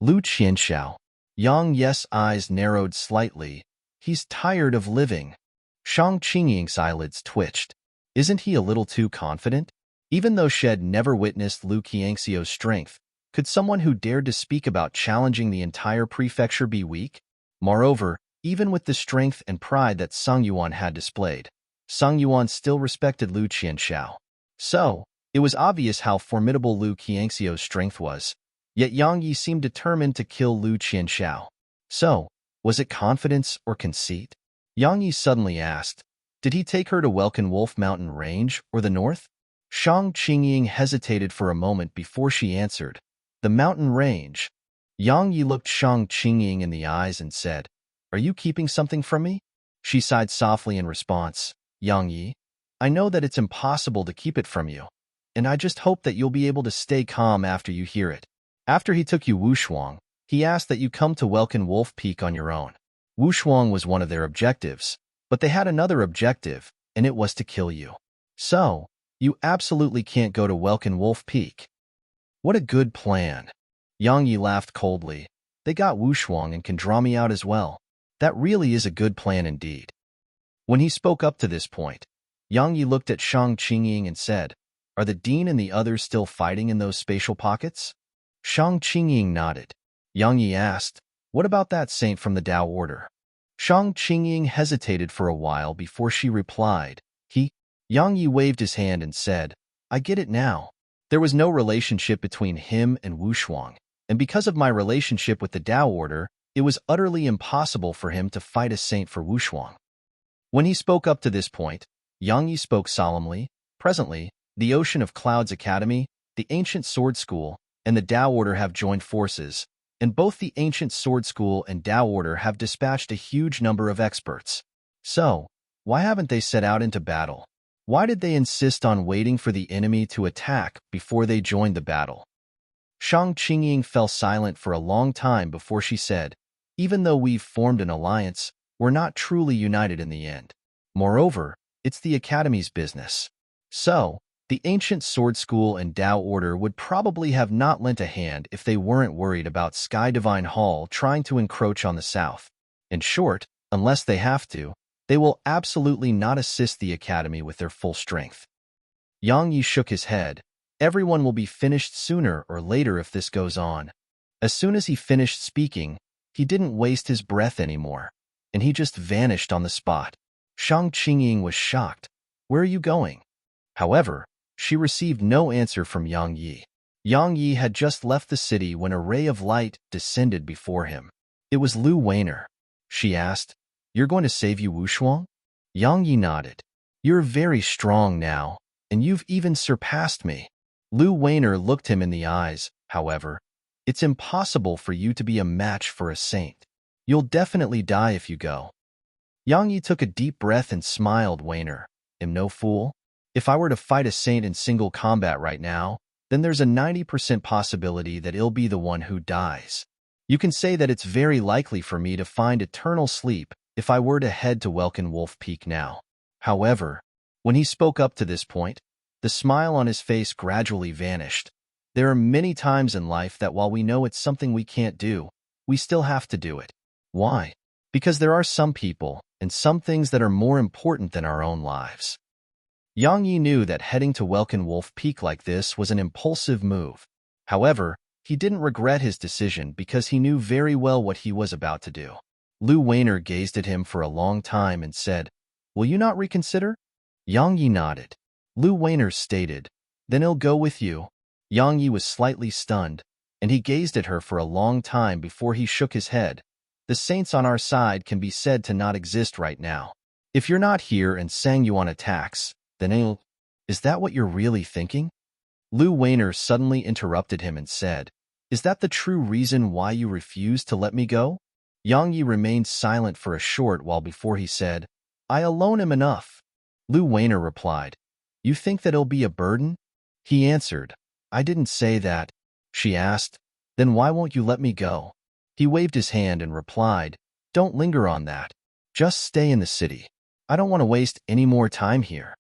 Lu Qianxiao. Yang Yi's eyes narrowed slightly. He's tired of living. Shang Qingying's eyelids twitched. Isn't he a little too confident? Even though Shed never witnessed Lu Qianxiao's strength, could someone who dared to speak about challenging the entire prefecture be weak? Moreover, even with the strength and pride that Sung Yuan had displayed, Sung Yuan still respected Lu Qianxiao. So, it was obvious how formidable Lu Qianxiao's strength was. Yet Yang Yi seemed determined to kill Lu Qianxiao. So, was it confidence or conceit? Yang Yi suddenly asked, did he take her to Welkin Wolf Mountain Range or the north? Shang Qingying hesitated for a moment before she answered, the mountain range. Yang Yi looked Shang Qingying in the eyes and said, are you keeping something from me? She sighed softly in response, Yang Yi, I know that it's impossible to keep it from you, and I just hope that you'll be able to stay calm after you hear it. After he took you Wushuang, he asked that you come to Welkin Wolf Peak on your own. Wushuang was one of their objectives, but they had another objective, and it was to kill you. So, you absolutely can't go to Welkin Wolf Peak. What a good plan. Yang Yi laughed coldly. They got Wushuang and can draw me out as well. That really is a good plan indeed. When he spoke up to this point, Yang Yi looked at Shang Qingying and said, are the Dean and the others still fighting in those spatial pockets? Shang Qingying nodded. Yang Yi asked, what about that saint from the Tao Order? Shang Qingying hesitated for a while before she replied, Yang Yi waved his hand and said, I get it now. There was no relationship between him and Wu Shuang, and because of my relationship with the Tao Order, it was utterly impossible for him to fight a saint for Wu Shuang. When he spoke up to this point, Yang Yi spoke solemnly. Presently, the Ocean of Clouds Academy, the Ancient Sword School, and the Tao Order have joined forces, and both the Ancient Sword School and Tao Order have dispatched a huge number of experts. So, why haven't they set out into battle? Why did they insist on waiting for the enemy to attack before they joined the battle? Shang Qingying fell silent for a long time before she said, even though we've formed an alliance, we're not truly united in the end. Moreover, it's the Academy's business. So, the Ancient Sword School and Tao Order would probably have not lent a hand if they weren't worried about Sky Divine Hall trying to encroach on the south. In short, unless they have to, they will absolutely not assist the Academy with their full strength. Yang Yi shook his head. Everyone will be finished sooner or later if this goes on. As soon as he finished speaking, he didn't waste his breath anymore, and he just vanished on the spot. Shang Qingying was shocked. Where are you going? However, she received no answer from Yang Yi. Yang Yi had just left the city when a ray of light descended before him. It was Lu Weiner. She asked, "You're going to save Yu Wushuang?" Yang Yi nodded. "You're very strong now, and you've even surpassed me." Lu Weiner looked him in the eyes. "However, it's impossible for you to be a match for a saint. You'll definitely die if you go." Yang Yi took a deep breath and smiled. "Weiner, am no fool. If I were to fight a saint in single combat right now, then there's a 90% possibility that it'll be the one who dies. You can say that it's very likely for me to find eternal sleep if I were to head to Welkin Wolf Peak now." However, when he spoke up to this point, the smile on his face gradually vanished. There are many times in life that while we know it's something we can't do, we still have to do it. Why? Because there are some people and some things that are more important than our own lives. Yang Yi knew that heading to Welkin Wolf Peak like this was an impulsive move. However, he didn't regret his decision because he knew very well what he was about to do. Lu Weiner gazed at him for a long time and said, "Will you not reconsider?" Yang Yi nodded. Lu Weiner stated, "Then he'll go with you." Yang Yi was slightly stunned, and he gazed at her for a long time before he shook his head. "The saints on our side can be said to not exist right now. If you're not here and Sang Yuan attacks, then is that what you're really thinking?" Lu Weiner suddenly interrupted him and said, "Is that the true reason why you refused to let me go?" Yang Yi remained silent for a short while before he said, "I alone am enough." Lu Weiner replied, "You think that it'll be a burden?" He answered, "I didn't say that." She asked, "Then why won't you let me go?" He waved his hand and replied, "Don't linger on that. Just stay in the city. I don't want to waste any more time here."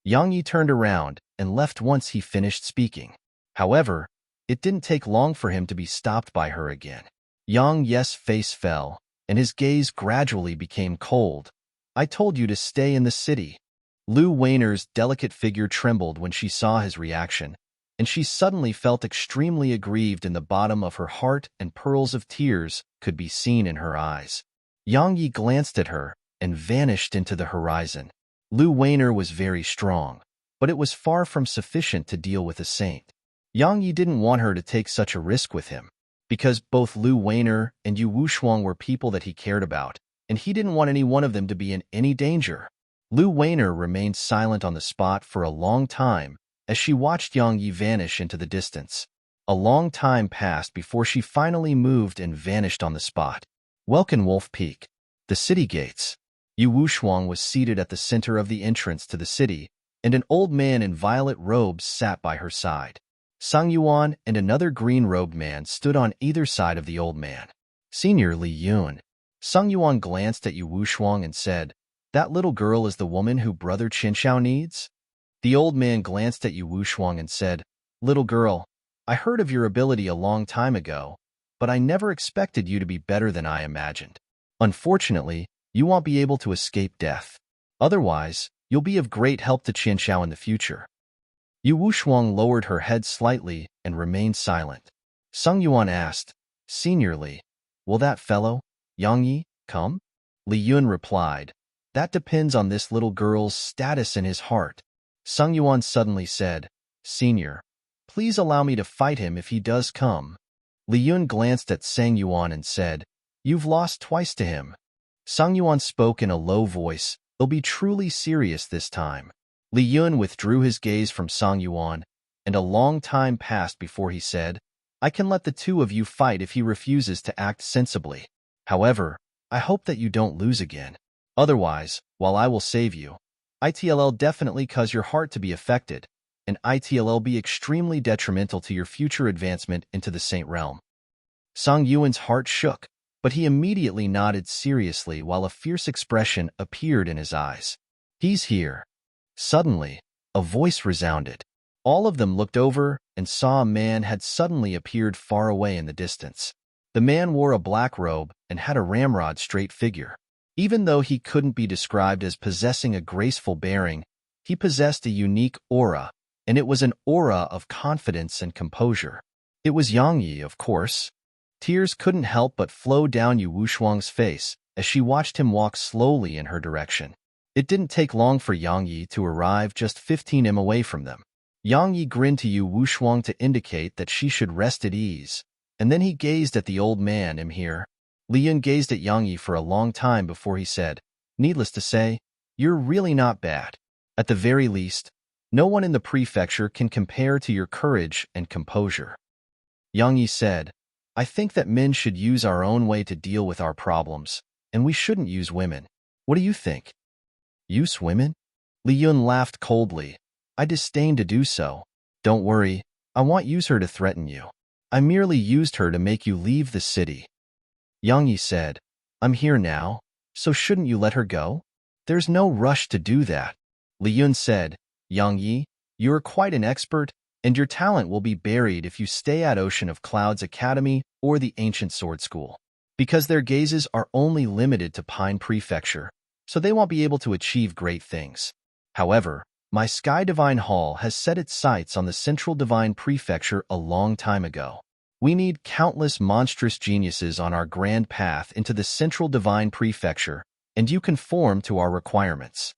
Yang Yi turned around and left once he finished speaking. However, it didn't take long for him to be stopped by her again. Yang Yi's face fell, and his gaze gradually became cold. "I told you to stay in the city." Lu Weiner's delicate figure trembled when she saw his reaction, and she suddenly felt extremely aggrieved in the bottom of her heart, and pearls of tears could be seen in her eyes. Yang Yi glanced at her and vanished into the horizon. Lu Weiner was very strong, but it was far from sufficient to deal with a saint. Yang Yi didn't want her to take such a risk with him, because both Lu Weiner and Yu Wushuang were people that he cared about, and he didn't want any one of them to be in any danger. Lu Weiner remained silent on the spot for a long time as she watched Yang Yi vanish into the distance. A long time passed before she finally moved and vanished on the spot. Welkin Wolf Peak. The city gates. Yu Wushuang was seated at the center of the entrance to the city, and an old man in violet robes sat by her side. Sang Yuan and another green-robed man stood on either side of the old man. "Senior Li Yun." Sang Yuan glanced at Yu Wushuang and said, "That little girl is the woman who Brother Qinshao needs?" The old man glanced at Yu Wushuang and said, "Little girl, I heard of your ability a long time ago, but I never expected you to be better than I imagined. Unfortunately, you won't be able to escape death. Otherwise, you'll be of great help to Qinshao in the future." Yu Wushuang lowered her head slightly and remained silent. Sang Yuan asked, "Senior Li, will that fellow, Yang Yi, come?" Li Yun replied, "That depends on this little girl's status in his heart." Sang Yuan suddenly said, Senior, please allow me to fight him if he does come. Li Yun glanced at Sang Yuan and said, You've lost twice to him. Sang Yuan spoke in a low voice, He'll be truly serious this time. Li Yun withdrew his gaze from Sang Yuan, and a long time passed before he said, I can let the two of you fight if he refuses to act sensibly. However, I hope that you don't lose again. Otherwise, while I will save you, it'll definitely cause your heart to be affected, and it'll be extremely detrimental to your future advancement into the Saint Realm. Sang Yuan's heart shook, but he immediately nodded seriously while a fierce expression appeared in his eyes. He's here. Suddenly, a voice resounded. All of them looked over and saw a man had suddenly appeared far away in the distance. The man wore a black robe and had a ramrod-straight figure. Even though he couldn't be described as possessing a graceful bearing, he possessed a unique aura, and it was an aura of confidence and composure. It was Yang Yi, of course. Tears couldn't help but flow down Yu Wushuang's face as she watched him walk slowly in her direction. It didn't take long for Yang Yi to arrive just 15 m away from them. Yang Yi grinned to Yu Wushuang to indicate that she should rest at ease, and then he gazed at the old man. Here. Li Yun gazed at Yang Yi for a long time before he said, Needless to say, you're really not bad. At the very least, no one in the prefecture can compare to your courage and composure. Yang Yi said, I think that men should use our own way to deal with our problems, and we shouldn't use women. What do you think? Use women? Li Yun laughed coldly. I disdain to do so. Don't worry, I won't use her to threaten you. I merely used her to make you leave the city. Yang Yi said, I'm here now, so shouldn't you let her go? There's no rush to do that. Li Yun said, Yang Yi, you are quite an expert, and your talent will be buried if you stay at Ocean of Clouds Academy or the Ancient Sword School, because their gazes are only limited to Pine Prefecture, so they won't be able to achieve great things. However, my Sky Divine Hall has set its sights on the Central Divine Prefecture a long time ago. We need countless monstrous geniuses on our grand path into the Central Divine Prefecture, and you conform to our requirements.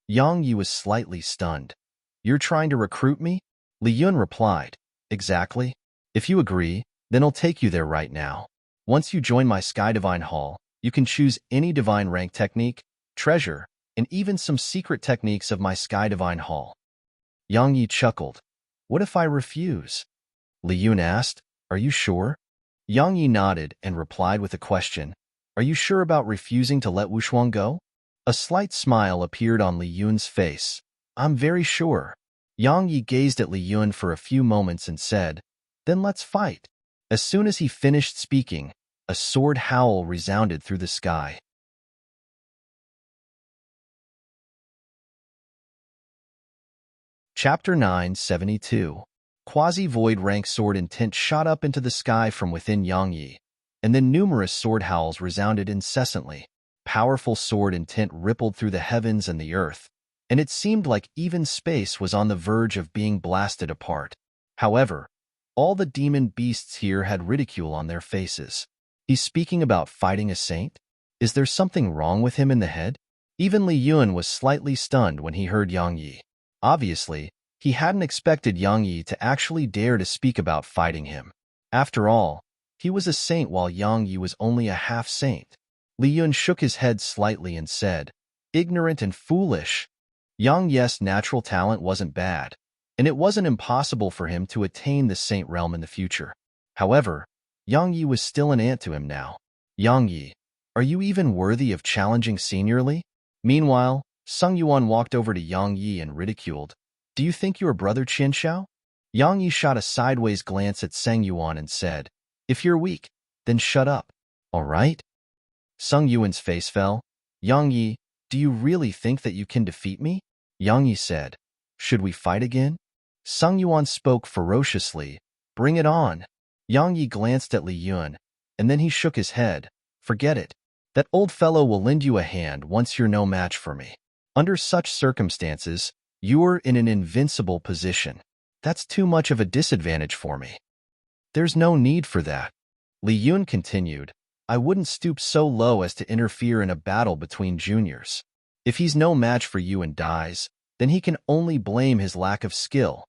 Yang Yi was slightly stunned. You're trying to recruit me? Li Yun replied, Exactly. If you agree, then I'll take you there right now. Once you join my Sky Divine Hall, you can choose any divine rank technique, treasure, and even some secret techniques of my Sky Divine Hall. Yang Yi chuckled. What if I refuse? Li Yun asked, Are you sure? Yang Yi nodded and replied with a question. Are you sure about refusing to let Wushuang go? A slight smile appeared on Li Yun's face. I'm very sure. Yang Yi gazed at Li Yun for a few moments and said, Then let's fight. As soon as he finished speaking, a sword howl resounded through the sky. Chapter 972. Quasi-void rank sword intent shot up into the sky from within Yang Yi, and then numerous sword howls resounded incessantly. Powerful sword intent rippled through the heavens and the earth, and it seemed like even space was on the verge of being blasted apart. However, all the demon beasts here had ridicule on their faces. He's speaking about fighting a saint? Is there something wrong with him in the head? Even Li Yun was slightly stunned when he heard Yang Yi. Obviously, he hadn't expected Yang Yi to actually dare to speak about fighting him. After all, he was a saint while Yang Yi was only a half-saint. Li Yun shook his head slightly and said, Ignorant and foolish. Yang Yi's natural talent wasn't bad, and it wasn't impossible for him to attain the saint realm in the future. However, Yang Yi was still an ant to him now. Yang Yi, are you even worthy of challenging seniorly? Meanwhile, Sung Yuan walked over to Yang Yi and ridiculed, Do you think you're brother Qianxiao? Yang Yi shot a sideways glance at Sung Yuan and said, If you're weak, then shut up. All right? Sung Yuan's face fell. Yang Yi, do you really think that you can defeat me? Yang Yi said, Should we fight again? Sung Yuan spoke ferociously, Bring it on. Yang Yi glanced at Li Yun, and then he shook his head. Forget it. That old fellow will lend you a hand once you're no match for me. Under such circumstances, you're in an invincible position. That's too much of a disadvantage for me. There's no need for that. Li Yun continued, I wouldn't stoop so low as to interfere in a battle between juniors. If he's no match for you and dies, then he can only blame his lack of skill.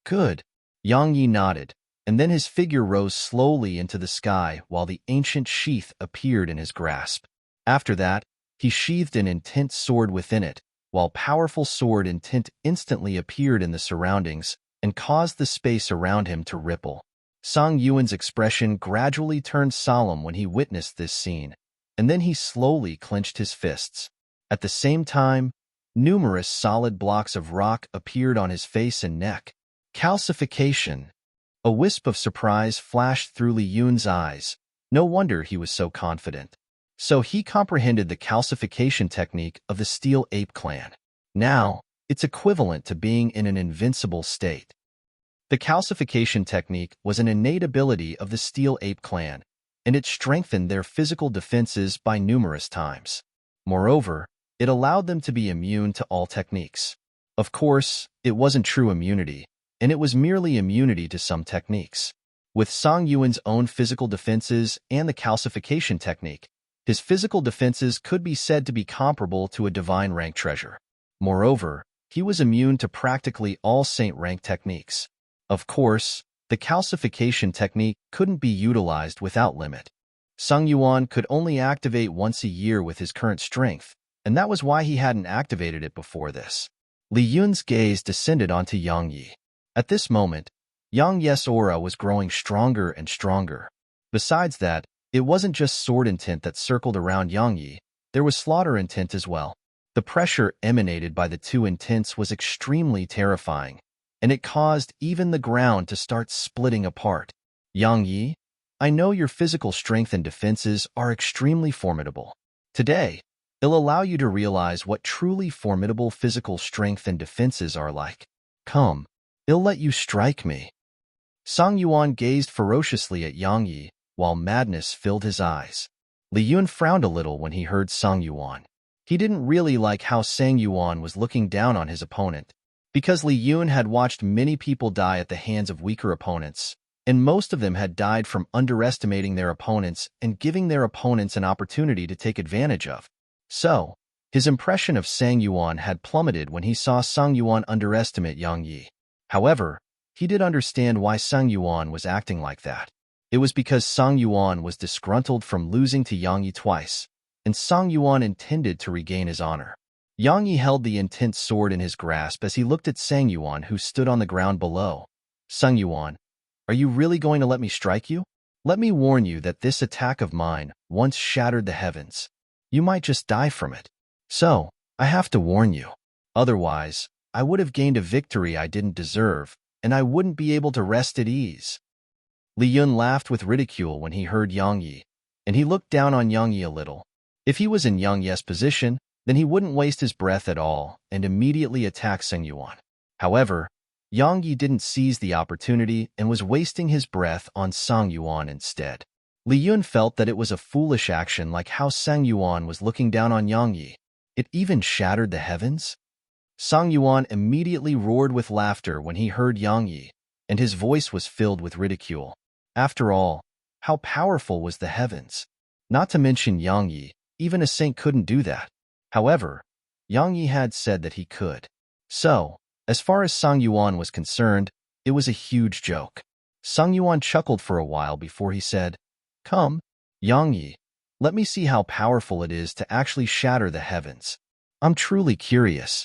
Good. Yang Yi nodded, and then his figure rose slowly into the sky while the ancient sheath appeared in his grasp. After that, he sheathed an intense sword within it, while powerful sword intent instantly appeared in the surroundings and caused the space around him to ripple. Song Yuan's expression gradually turned solemn when he witnessed this scene, and then he slowly clenched his fists. At the same time, numerous solid blocks of rock appeared on his face and neck. Calcification. A wisp of surprise flashed through Li Yun's eyes. No wonder he was so confident. So he comprehended the calcification technique of the Steel Ape clan. Now, it's equivalent to being in an invincible state. The calcification technique was an innate ability of the Steel Ape clan, and it strengthened their physical defenses by numerous times. Moreover, it allowed them to be immune to all techniques. Of course, it wasn't true immunity, and it was merely immunity to some techniques. With Song Yuan's own physical defenses and the calcification technique, his physical defenses could be said to be comparable to a divine rank treasure. Moreover, he was immune to practically all saint rank techniques. Of course, the calcification technique couldn't be utilized without limit. Song Yuan could only activate once a year with his current strength, and that was why he hadn't activated it before this. Li Yun's gaze descended onto Yang Yi. At this moment, Yang Yi's aura was growing stronger and stronger. Besides that, it wasn't just sword intent that circled around Yang Yi, there was slaughter intent as well. The pressure emanated by the two intents was extremely terrifying, and it caused even the ground to start splitting apart. Yang Yi, I know your physical strength and defenses are extremely formidable. Today, it'll allow you to realize what truly formidable physical strength and defenses are like. Come, it'll let you strike me. Song Yuan gazed ferociously at Yang Yi, while madness filled his eyes. Li Yun frowned a little when he heard Song Yuan. He didn't really like how Song Yuan was looking down on his opponent, because Li Yun had watched many people die at the hands of weaker opponents, and most of them had died from underestimating their opponents and giving their opponents an opportunity to take advantage of. So, his impression of Song Yuan had plummeted when he saw Song Yuan underestimate Yang Yi. However, he did understand why Song Yuan was acting like that. It was because Song Yuan was disgruntled from losing to Yang Yi twice, and Song Yuan intended to regain his honor. Yang Yi held the intense sword in his grasp as he looked at Song Yuan, who stood on the ground below. Song Yuan, are you really going to let me strike you? Let me warn you that this attack of mine once shattered the heavens. You might just die from it. So, I have to warn you. Otherwise, I would have gained a victory I didn't deserve, and I wouldn't be able to rest at ease. Li Yun laughed with ridicule when he heard Yang Yi, and he looked down on Yang Yi a little. If he was in Yang Yi's position, then he wouldn't waste his breath at all and immediately attack Song Yuan. However, Yang Yi didn't seize the opportunity and was wasting his breath on Song Yuan instead. Li Yun felt that it was a foolish action, like how Song Yuan was looking down on Yang Yi. It even shattered the heavens? Song Yuan immediately roared with laughter when he heard Yang Yi, and his voice was filled with ridicule. After all, how powerful was the heavens? Not to mention Yang Yi, even a saint couldn't do that. However, Yang Yi had said that he could. So, as far as Song Yuan was concerned, it was a huge joke. Song Yuan chuckled for a while before he said, Come, Yang Yi, let me see how powerful it is to actually shatter the heavens. I'm truly curious.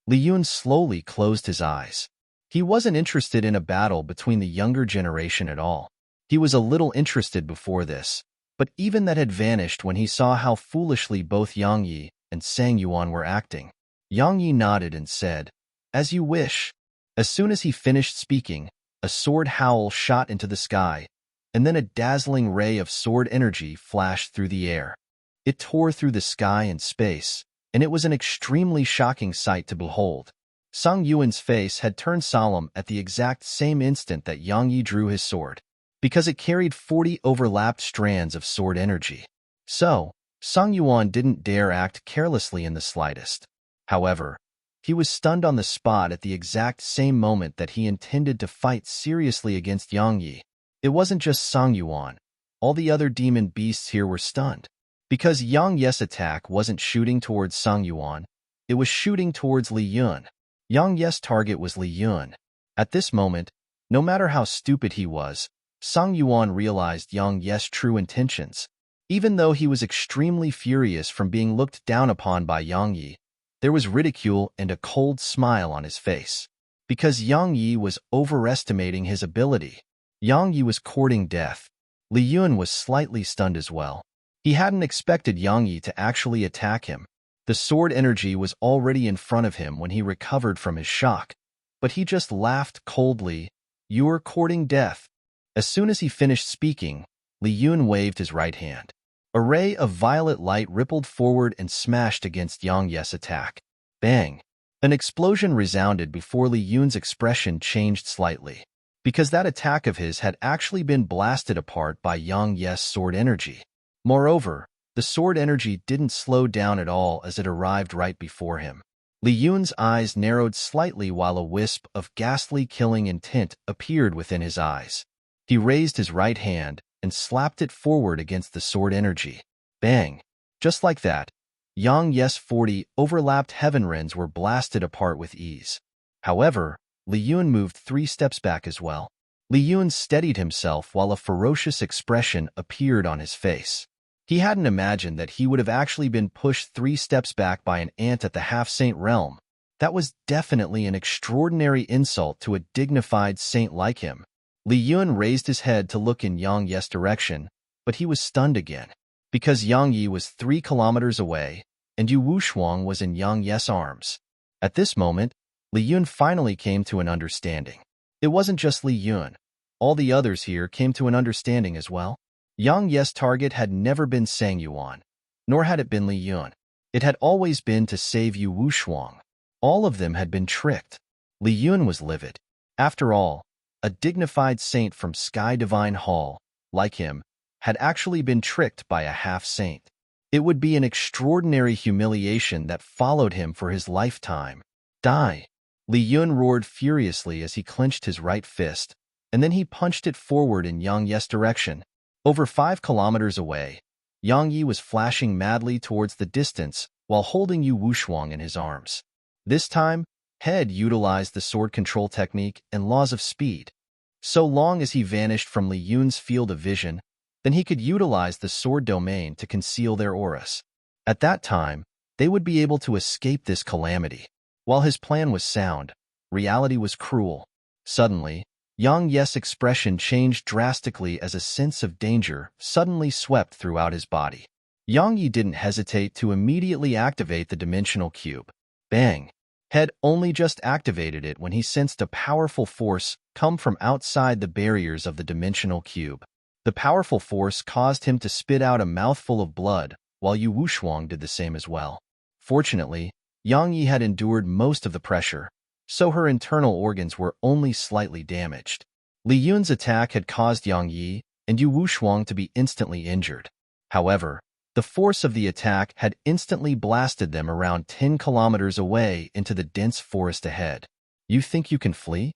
Li Yun slowly closed his eyes. He wasn't interested in a battle between the younger generation at all. He was a little interested before this, but even that had vanished when he saw how foolishly both Yang Yi and Song Yuan were acting. Yang Yi nodded and said, As you wish. As soon as he finished speaking, a sword howl shot into the sky, and then a dazzling ray of sword energy flashed through the air. It tore through the sky and space, and it was an extremely shocking sight to behold. Song Yuan's face had turned solemn at the exact same instant that Yang Yi drew his sword, because it carried 40 overlapped strands of sword energy. So, Song Yuan didn't dare act carelessly in the slightest. However, he was stunned on the spot at the exact same moment that he intended to fight seriously against Yang Yi. It wasn't just Song Yuan. All the other demon beasts here were stunned. Because Yang Yi's attack wasn't shooting towards Song Yuan, it was shooting towards Li Yun. Yang Yi's target was Li Yun. At this moment, no matter how stupid he was, Sung Yuan realized Yang Ye's true intentions. Even though he was extremely furious from being looked down upon by Yang Yi, there was ridicule and a cold smile on his face. Because Yang Yi was overestimating his ability. Yang Yi was courting death. Li Yun was slightly stunned as well. He hadn't expected Yang Yi to actually attack him. The sword energy was already in front of him when he recovered from his shock, but he just laughed coldly. "You're courting death." As soon as he finished speaking, Li Yun waved his right hand. A ray of violet light rippled forward and smashed against Yang Ye's attack. Bang! An explosion resounded before Li Yun's expression changed slightly, because that attack of his had actually been blasted apart by Yang Ye's sword energy. Moreover, the sword energy didn't slow down at all as it arrived right before him. Li Yun's eyes narrowed slightly while a wisp of ghastly killing intent appeared within his eyes. He raised his right hand and slapped it forward against the sword energy. Bang! Just like that, Yang Ye's 40 overlapped heaven rends were blasted apart with ease. However, Li Yun moved 3 steps back as well. Li Yun steadied himself while a ferocious expression appeared on his face. He hadn't imagined that he would have actually been pushed 3 steps back by an ant at the half-saint realm. That was definitely an extraordinary insult to a dignified saint like him. Li Yun raised his head to look in Yang Ye's direction, but he was stunned again, because Yang Yi was 3 kilometers away, and Yu Wushuang was in Yang Ye's arms. At this moment, Li Yun finally came to an understanding. It wasn't just Li Yun. All the others here came to an understanding as well. Yang Ye's target had never been Sang Yuan, nor had it been Li Yun. It had always been to save Yu Wushuang. All of them had been tricked. Li Yun was livid. After all, a dignified saint from Sky Divine Hall, like him, had actually been tricked by a half-saint. It would be an extraordinary humiliation that followed him for his lifetime. Die! Li Yun roared furiously as he clenched his right fist, and then he punched it forward in Yang Ye's direction. Over 5 kilometers away, Yang Yi was flashing madly towards the distance while holding Yu Wushuang in his arms. This time, Head utilized the sword control technique and laws of speed. So long as he vanished from Li Yun's field of vision, then he could utilize the sword domain to conceal their auras. At that time, they would be able to escape this calamity. While his plan was sound, reality was cruel. Suddenly, Yang Ye's expression changed drastically as a sense of danger suddenly swept throughout his body. Yang Yi didn't hesitate to immediately activate the dimensional cube. Bang! Head only just activated it when he sensed a powerful force come from outside the barriers of the dimensional cube. The powerful force caused him to spit out a mouthful of blood, while Yu Wushuang did the same as well. Fortunately, Yang Yi had endured most of the pressure, so her internal organs were only slightly damaged. Li Yun's attack had caused Yang Yi and Yu Wushuang to be instantly injured. However, the force of the attack had instantly blasted them around 10 kilometers away into the dense forest ahead. You think you can flee?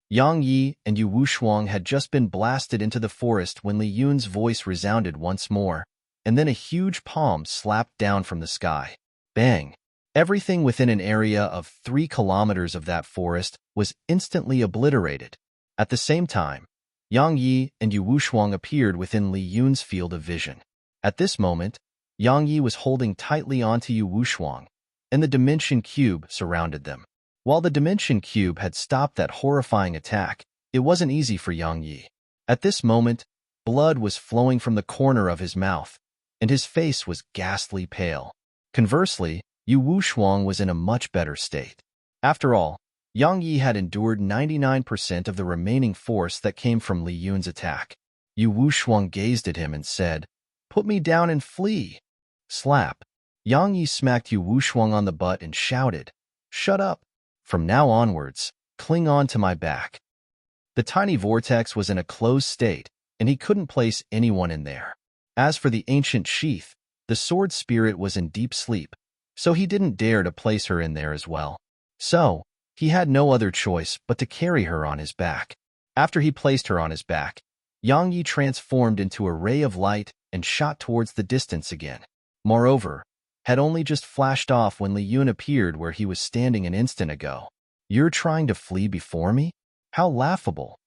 Yang Yi and Yu Wushuang had just been blasted into the forest when Li Yun's voice resounded once more, and then a huge palm slapped down from the sky. Bang! Everything within an area of 3 kilometers of that forest was instantly obliterated. At the same time, Yang Yi and Yu Wushuang appeared within Li Yun's field of vision. At this moment, Yang Yi was holding tightly onto Yu Wushuang, and the dimension cube surrounded them. While the dimension cube had stopped that horrifying attack, it wasn't easy for Yang Yi. At this moment, blood was flowing from the corner of his mouth, and his face was ghastly pale. Conversely, Yu Wushuang was in a much better state. After all, Yang Yi had endured 99% of the remaining force that came from Li Yun's attack. Yu Wushuang gazed at him and said, "Put me down and flee." Slap. Yang Yi smacked Yu Wushuang on the butt and shouted, "Shut up. From now onwards, cling on to my back." The tiny vortex was in a closed state, and he couldn't place anyone in there. As for the ancient sheath, the sword spirit was in deep sleep, so he didn't dare to place her in there as well. So, he had no other choice but to carry her on his back. After he placed her on his back, Yang Yi transformed into a ray of light and shot towards the distance again. Moreover, had only just flashed off when Li Yun appeared where he was standing an instant ago. "You're trying to flee before me?" How laughable.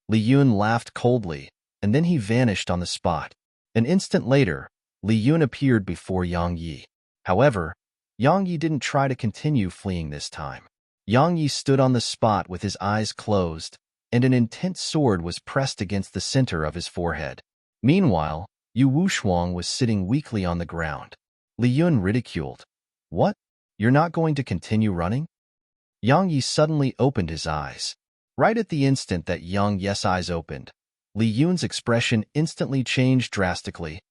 Li Yun laughed coldly, and then he vanished on the spot. An instant later, Li Yun appeared before Yang Yi. However, Yang Yi didn't try to continue fleeing this time. Yang Yi stood on the spot with his eyes closed, and an intense sword was pressed against the center of his forehead. Meanwhile, Yu Wushuang was sitting weakly on the ground. Li Yun ridiculed. What? You're not going to continue running? Yang Yi suddenly opened his eyes. Right at the instant that Yang Yi's eyes opened, Li Yun's expression instantly changed drastically.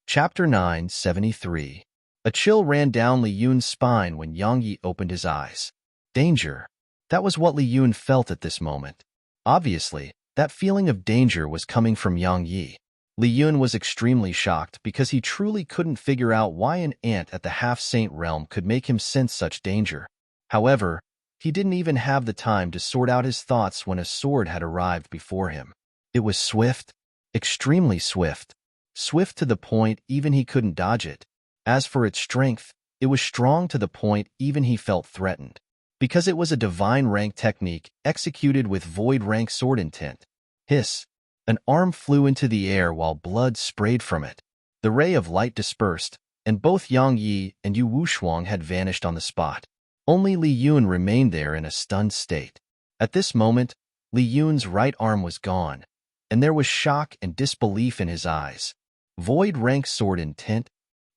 Chapter 973. A chill ran down Li Yun's spine when Yang Yi opened his eyes. Danger. That was what Li Yun felt at this moment. Obviously, that feeling of danger was coming from Yang Yi. Li Yun was extremely shocked because he truly couldn't figure out why an ant at the half-saint realm could make him sense such danger. However, he didn't even have the time to sort out his thoughts when a sword had arrived before him. It was swift, extremely swift. Swift to the point even he couldn't dodge it. As for its strength, it was strong to the point even he felt threatened. Because it was a divine rank technique executed with void rank sword intent. Hiss! An arm flew into the air while blood sprayed from it. The ray of light dispersed, and both Yang Yi and Yu Wushuang had vanished on the spot. Only Li Yun remained there in a stunned state. At this moment, Li Yun's right arm was gone, and there was shock and disbelief in his eyes. Void rank sword intent?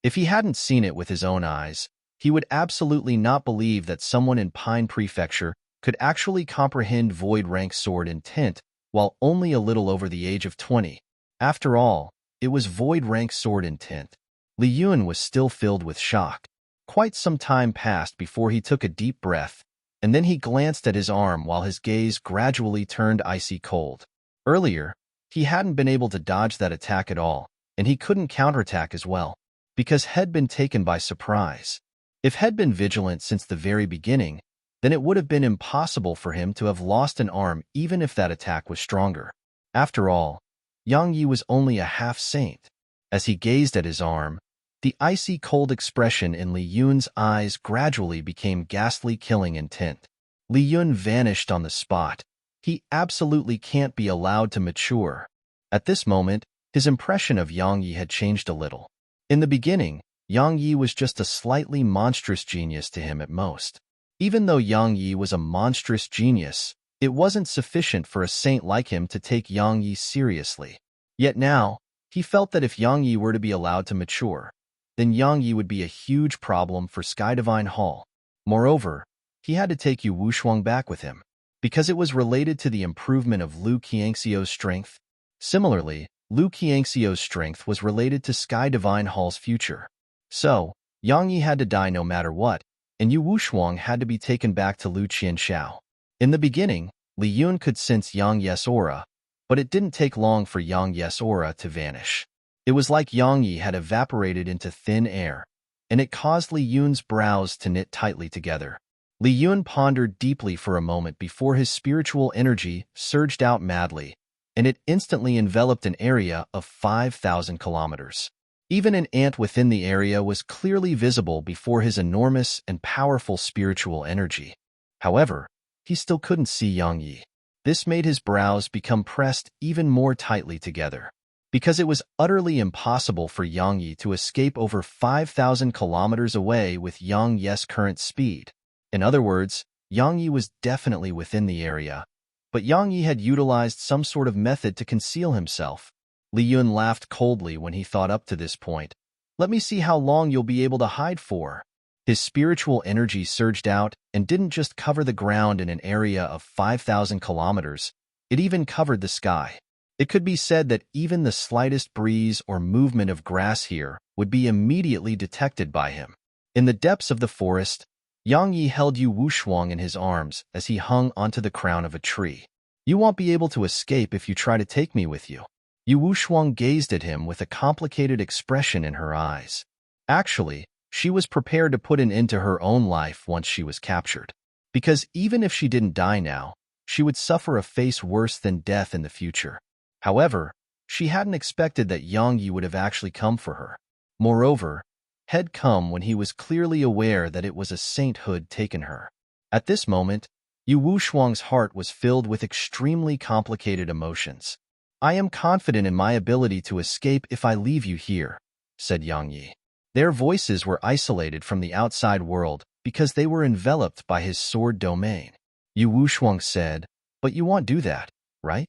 If he hadn't seen it with his own eyes, he would absolutely not believe that someone in Pine Prefecture could actually comprehend void rank sword intent while only a little over the age of 20. After all, it was void rank sword intent. Li Yun was still filled with shock. Quite some time passed before he took a deep breath, and then he glanced at his arm while his gaze gradually turned icy cold. Earlier, he hadn't been able to dodge that attack at all, and he couldn't counterattack as well, because had been taken by surprise. If had been vigilant since the very beginning, then it would have been impossible for him to have lost an arm even if that attack was stronger. After all, Yang Yi was only a half-saint. As he gazed at his arm, the icy cold expression in Li Yun's eyes gradually became ghastly killing intent. Li Yun vanished on the spot. He absolutely can't be allowed to mature. At this moment, his impression of Yang Yi had changed a little. In the beginning, Yang Yi was just a slightly monstrous genius to him at most. Even though Yang Yi was a monstrous genius, it wasn't sufficient for a saint like him to take Yang Yi seriously. Yet now, he felt that if Yang Yi were to be allowed to mature, then Yang Yi would be a huge problem for Sky Divine Hall. Moreover, he had to take Yu Wushuang back with him, because it was related to the improvement of Lu Qiangxiu's strength. Similarly, Lu Qiangxiu's strength was related to Sky Divine Hall's future. So, Yang Yi had to die no matter what, and Yu Wushuang had to be taken back to Lu Qianxiao. In the beginning, Li Yun could sense Yang Yi's aura, but it didn't take long for Yang Yi's aura to vanish. It was like Yang Yi had evaporated into thin air, and it caused Li Yun's brows to knit tightly together. Li Yun pondered deeply for a moment before his spiritual energy surged out madly, and it instantly enveloped an area of 5,000 kilometers. Even an ant within the area was clearly visible before his enormous and powerful spiritual energy. However, he still couldn't see Yang Yi. This made his brows become pressed even more tightly together, because it was utterly impossible for Yang Yi to escape over 5,000 kilometers away with Yang Yi's current speed. In other words, Yang Yi was definitely within the area, but Yang Yi had utilized some sort of method to conceal himself. Li Yun laughed coldly when he thought up to this point. Let me see how long you'll be able to hide for. His spiritual energy surged out and didn't just cover the ground in an area of 5,000 kilometers, it even covered the sky. It could be said that even the slightest breeze or movement of grass here would be immediately detected by him. In the depths of the forest, Yang Yi held Yu Wushuang in his arms as he hung onto the crown of a tree. You won't be able to escape if you try to take me with you. Yu Wushuang gazed at him with a complicated expression in her eyes. Actually, she was prepared to put an end to her own life once she was captured. Because even if she didn't die now, she would suffer a fate worse than death in the future. However, she hadn't expected that Yang Yi would have actually come for her. Moreover, had come when he was clearly aware that it was a saint who'd taken her. At this moment, Yu Wushuang's heart was filled with extremely complicated emotions. "I am confident in my ability to escape if I leave you here," said Yang Yi. Their voices were isolated from the outside world because they were enveloped by his sword domain. Yu Wushuang said, "But you won't do that, right?"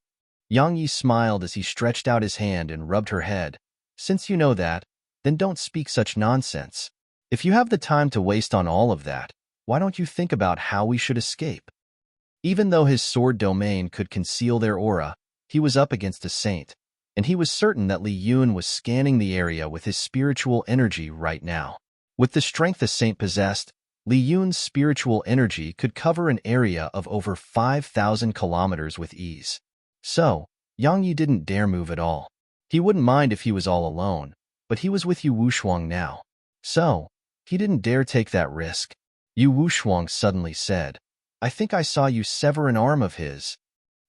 Yang Yi smiled as he stretched out his hand and rubbed her head. "Since you know that, then don't speak such nonsense. If you have the time to waste on all of that, why don't you think about how we should escape?" Even though his sword domain could conceal their aura, he was up against a saint, and he was certain that Li Yun was scanning the area with his spiritual energy right now. With the strength a saint possessed, Li Yun's spiritual energy could cover an area of over 5,000 kilometers with ease. So, Yang Yi didn't dare move at all. He wouldn't mind if he was all alone, but he was with Yu Wushuang now. So, he didn't dare take that risk. Yu Wushuang suddenly said, "I think I saw you sever an arm of his."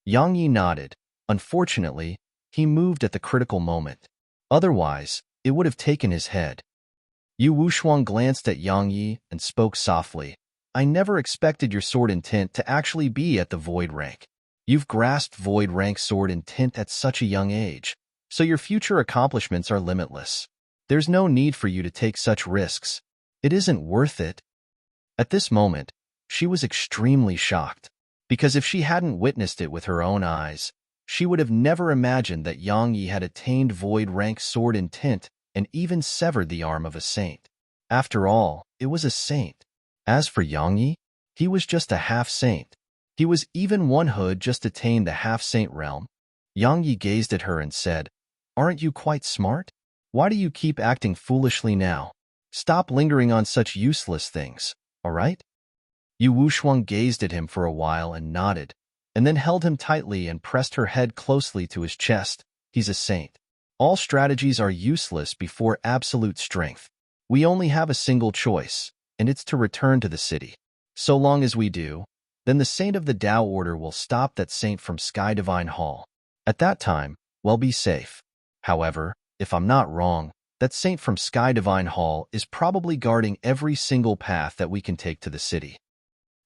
Yang Yi nodded. Unfortunately, he moved at the critical moment. Otherwise, it would have taken his head. Yu Wushuang glanced at Yang Yi and spoke softly. "I never expected your sword intent to actually be at the void rank. You've grasped void rank sword intent at such a young age, so your future accomplishments are limitless. There's no need for you to take such risks. It isn't worth it." At this moment, she was extremely shocked, because if she hadn't witnessed it with her own eyes, she would have never imagined that Yang Yi had attained void rank sword intent and even severed the arm of a saint. After all, it was a saint. As for Yang Yi, he was just a half-saint. He was even one who had just attained the half-saint realm. Yang Yi gazed at her and said, "Aren't you quite smart? Why do you keep acting foolishly now? Stop lingering on such useless things, all right?" Yu Wushuang gazed at him for a while and nodded, and then held him tightly and pressed her head closely to his chest. "He's a saint. All strategies are useless before absolute strength. We only have a single choice, and it's to return to the city. So long as we do, then the saint of the Tao Order will stop that saint from Sky Divine Hall. At that time, we'll be safe. However, if I'm not wrong, that saint from Sky Divine Hall is probably guarding every single path that we can take to the city."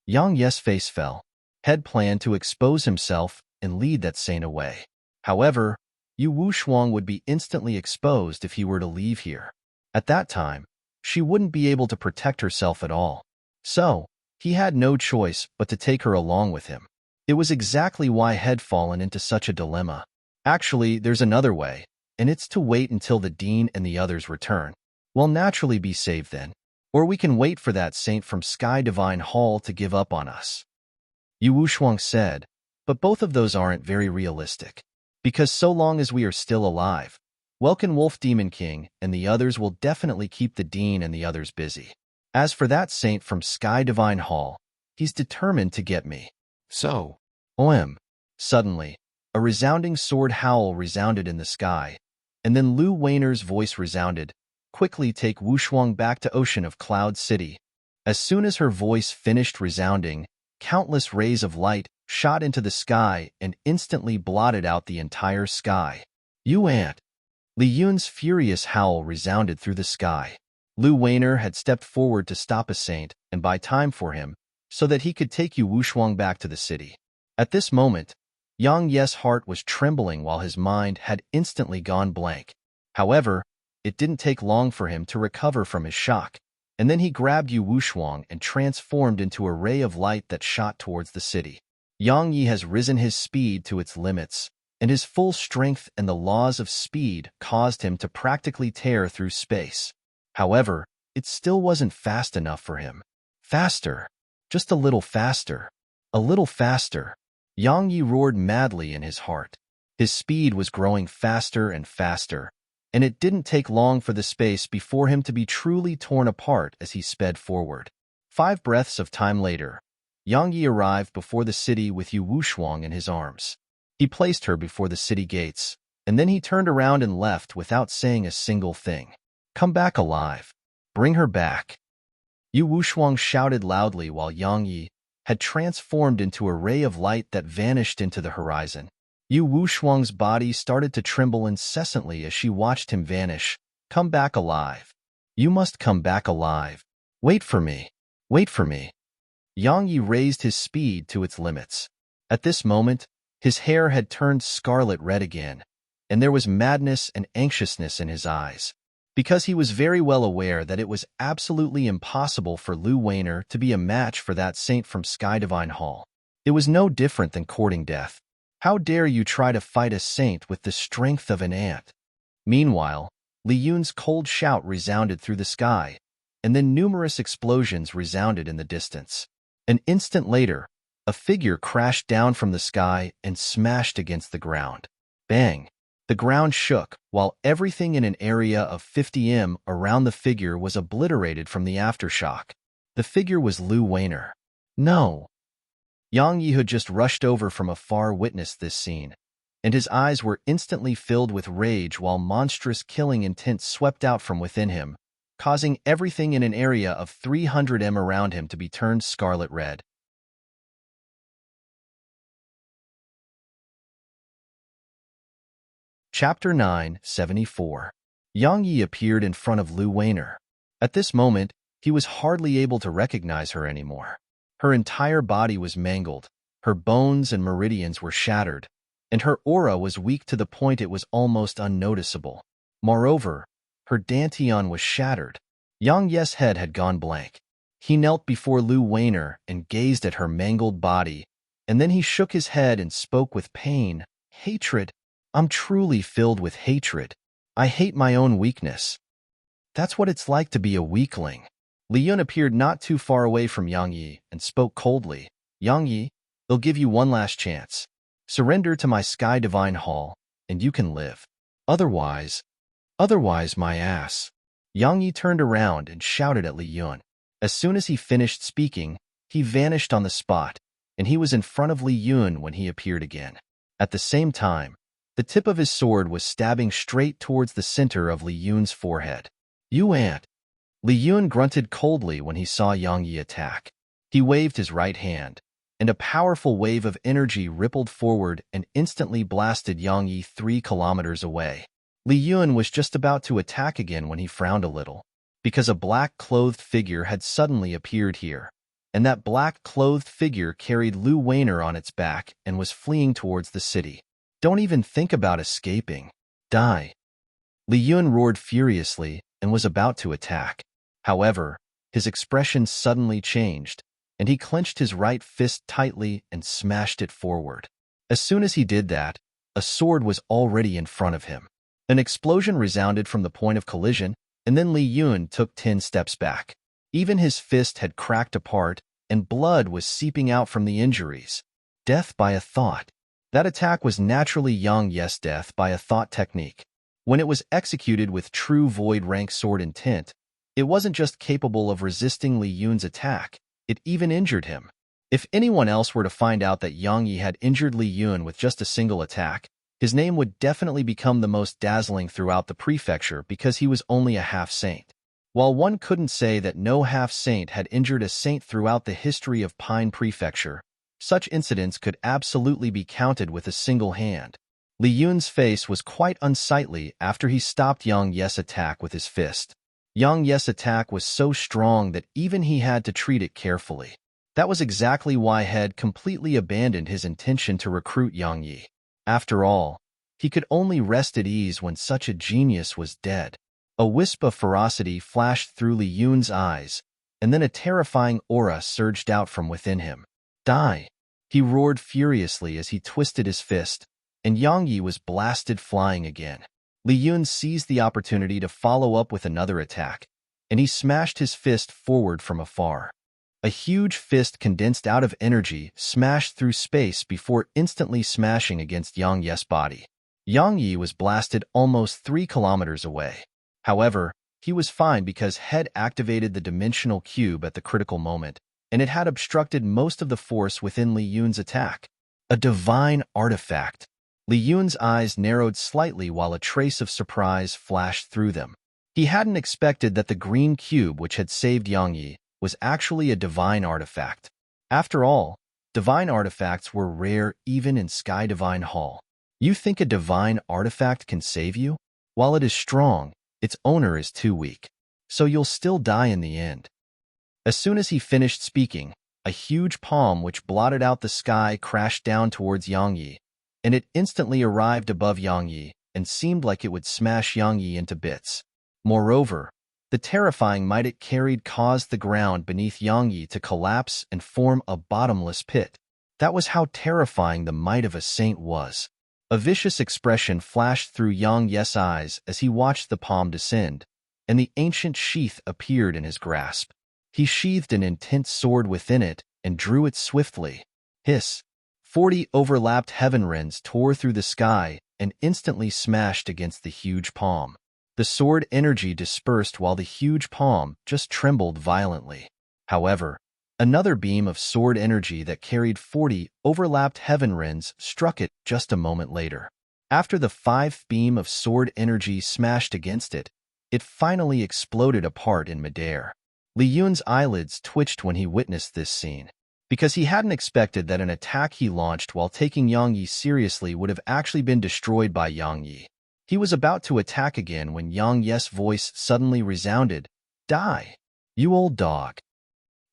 Yang Yi's face fell. Had planned to expose himself and lead that saint away. However, Yu Wushuang would be instantly exposed if he were to leave here. At that time, she wouldn't be able to protect herself at all. So, he had no choice but to take her along with him. It was exactly why had fallen into such a dilemma. Actually, there's another way, and it's to wait until the dean and the others return. We'll naturally be saved then. Or we can wait for that saint from Sky Divine Hall to give up on us. Yu Wushuang said, "But both of those aren't very realistic. Because so long as we are still alive, Welkin Wolf Demon King and the others will definitely keep the dean and the others busy. As for that saint from Sky Divine Hall, he's determined to get me." So, OM. Suddenly, a resounding sword howl resounded in the sky, and then Lu Weiner's voice resounded, "Quickly take Wushuang back to Ocean of Cloud City." As soon as her voice finished resounding, countless rays of light shot into the sky and instantly blotted out the entire sky. "You ant!" Li Yun's furious howl resounded through the sky. Lu Weiner had stepped forward to stop a saint and buy time for him, so that he could take Yu Wushuang back to the city. At this moment, Yang Yi's heart was trembling while his mind had instantly gone blank. However, it didn't take long for him to recover from his shock, and then he grabbed Yu Wushuang and transformed into a ray of light that shot towards the city. Yang Yi has risen his speed to its limits, and his full strength and the laws of speed caused him to practically tear through space. However, it still wasn't fast enough for him. Faster. Just a little faster. A little faster. Yang Yi roared madly in his heart. His speed was growing faster and faster, and it didn't take long for the space before him to be truly torn apart as he sped forward. 5 breaths of time later, Yang Yi arrived before the city with Yu Wushuang in his arms. He placed her before the city gates, and then he turned around and left without saying a single thing. "Come back alive. Bring her back." Yu Wushuang shouted loudly while Yang Yi had transformed into a ray of light that vanished into the horizon. Yu Wushuang's body started to tremble incessantly as she watched him vanish. "Come back alive." You must come back alive. Wait for me. Wait for me. Yang Yi raised his speed to its limits. At this moment, his hair had turned scarlet red again, and there was madness and anxiousness in his eyes, because he was very well aware that it was absolutely impossible for Lu Weiner to be a match for that saint from Sky Divine Hall. It was no different than courting death. How dare you try to fight a saint with the strength of an ant? Meanwhile, Li Yun's cold shout resounded through the sky, and then numerous explosions resounded in the distance. An instant later, a figure crashed down from the sky and smashed against the ground. Bang! The ground shook, while everything in an area of 50 m around the figure was obliterated from the aftershock. The figure was Lu Weiner. No! Yang Yi had just rushed over from afar witnessed this scene, and his eyes were instantly filled with rage while monstrous killing intent swept out from within him, causing everything in an area of 300 m around him to be turned scarlet red. Chapter 9:74. Yang Yi appeared in front of Lu Weiner. At this moment, he was hardly able to recognize her anymore. Her entire body was mangled, her bones and meridians were shattered, and her aura was weak to the point it was almost unnoticeable. Moreover, her dantian was shattered. Yang Yi's head had gone blank. He knelt before Lu Weiner and gazed at her mangled body, and then he shook his head and spoke with pain, hatred. I'm truly filled with hatred. I hate my own weakness. That's what it's like to be a weakling. Li Yun appeared not too far away from Yang Yi and spoke coldly. Yang Yi, they'll give you one last chance. Surrender to my Sky Divine Hall, and you can live. Otherwise, my ass. Yang Yi turned around and shouted at Li Yun. As soon as he finished speaking, he vanished on the spot, and he was in front of Li Yun when he appeared again. At the same time, the tip of his sword was stabbing straight towards the center of Li Yun's forehead. You ant! Li Yun grunted coldly when he saw Yang Yi attack. He waved his right hand, and a powerful wave of energy rippled forward and instantly blasted Yang Yi 3 kilometers away. Li Yun was just about to attack again when he frowned a little, because a black-clothed figure had suddenly appeared here, and that black-clothed figure carried Lu Weiner on its back and was fleeing towards the city. Don't even think about escaping. Die! Li Yun roared furiously and was about to attack. However, his expression suddenly changed, and he clenched his right fist tightly and smashed it forward. As soon as he did that, a sword was already in front of him. An explosion resounded from the point of collision, and then Li Yun took 10 steps back. Even his fist had cracked apart, and blood was seeping out from the injuries. Death by a thought. That attack was naturally Yang Yi's death by a thought technique. When it was executed with true void rank sword intent, it wasn't just capable of resisting Li Yun's attack, it even injured him. If anyone else were to find out that Yang Yi had injured Li Yun with just a single attack, his name would definitely become the most dazzling throughout the prefecture because he was only a half-saint. While one couldn't say that no half-saint had injured a saint throughout the history of Pine Prefecture, such incidents could absolutely be counted with a single hand. Li Yun's face was quite unsightly after he stopped Yang Yi's attack with his fist. Yang Yi's attack was so strong that even he had to treat it carefully. That was exactly why He had completely abandoned his intention to recruit Yang Yi. After all, he could only rest at ease when such a genius was dead. A wisp of ferocity flashed through Li Yun's eyes, and then a terrifying aura surged out from within him. Die! He roared furiously as he twisted his fist, and Yang Yi was blasted flying again. Li Yun seized the opportunity to follow up with another attack, and he smashed his fist forward from afar. A huge fist condensed out of energy smashed through space before instantly smashing against Yang Yi's body. Yang Yi was blasted almost 3 kilometers away. However, he was fine because He activated the dimensional cube at the critical moment, and it had obstructed most of the force within Li Yun's attack. A divine artifact. Li Yun's eyes narrowed slightly while a trace of surprise flashed through them. He hadn't expected that the green cube which had saved Yang Yi was actually a divine artifact. After all, divine artifacts were rare even in Sky Divine Hall. You think a divine artifact can save you? While it is strong, its owner is too weak. so you'll still die in the end. As soon as he finished speaking, a huge palm which blotted out the sky crashed down towards Yang Yi, and it instantly arrived above Yang Yi and seemed like it would smash Yang Yi into bits. Moreover, the terrifying might it carried caused the ground beneath Yang Yi to collapse and form a bottomless pit. That was how terrifying the might of a saint was. A vicious expression flashed through Yang Yi's eyes as he watched the palm descend, and the ancient sheath appeared in his grasp. He sheathed an intense sword within it and drew it swiftly. Hiss! 40 overlapped heaven rends tore through the sky and instantly smashed against the huge palm. The sword energy dispersed while the huge palm just trembled violently. However, another beam of sword energy that carried 40 overlapped heaven rends struck it just a moment later. After the 5th beam of sword energy smashed against it, it finally exploded apart in midair. Li Yun's eyelids twitched when he witnessed this scene, because he hadn't expected that an attack he launched while taking Yang Yi seriously would have actually been destroyed by Yang Yi. He was about to attack again when Yang Yi's voice suddenly resounded, "Die, you old dog."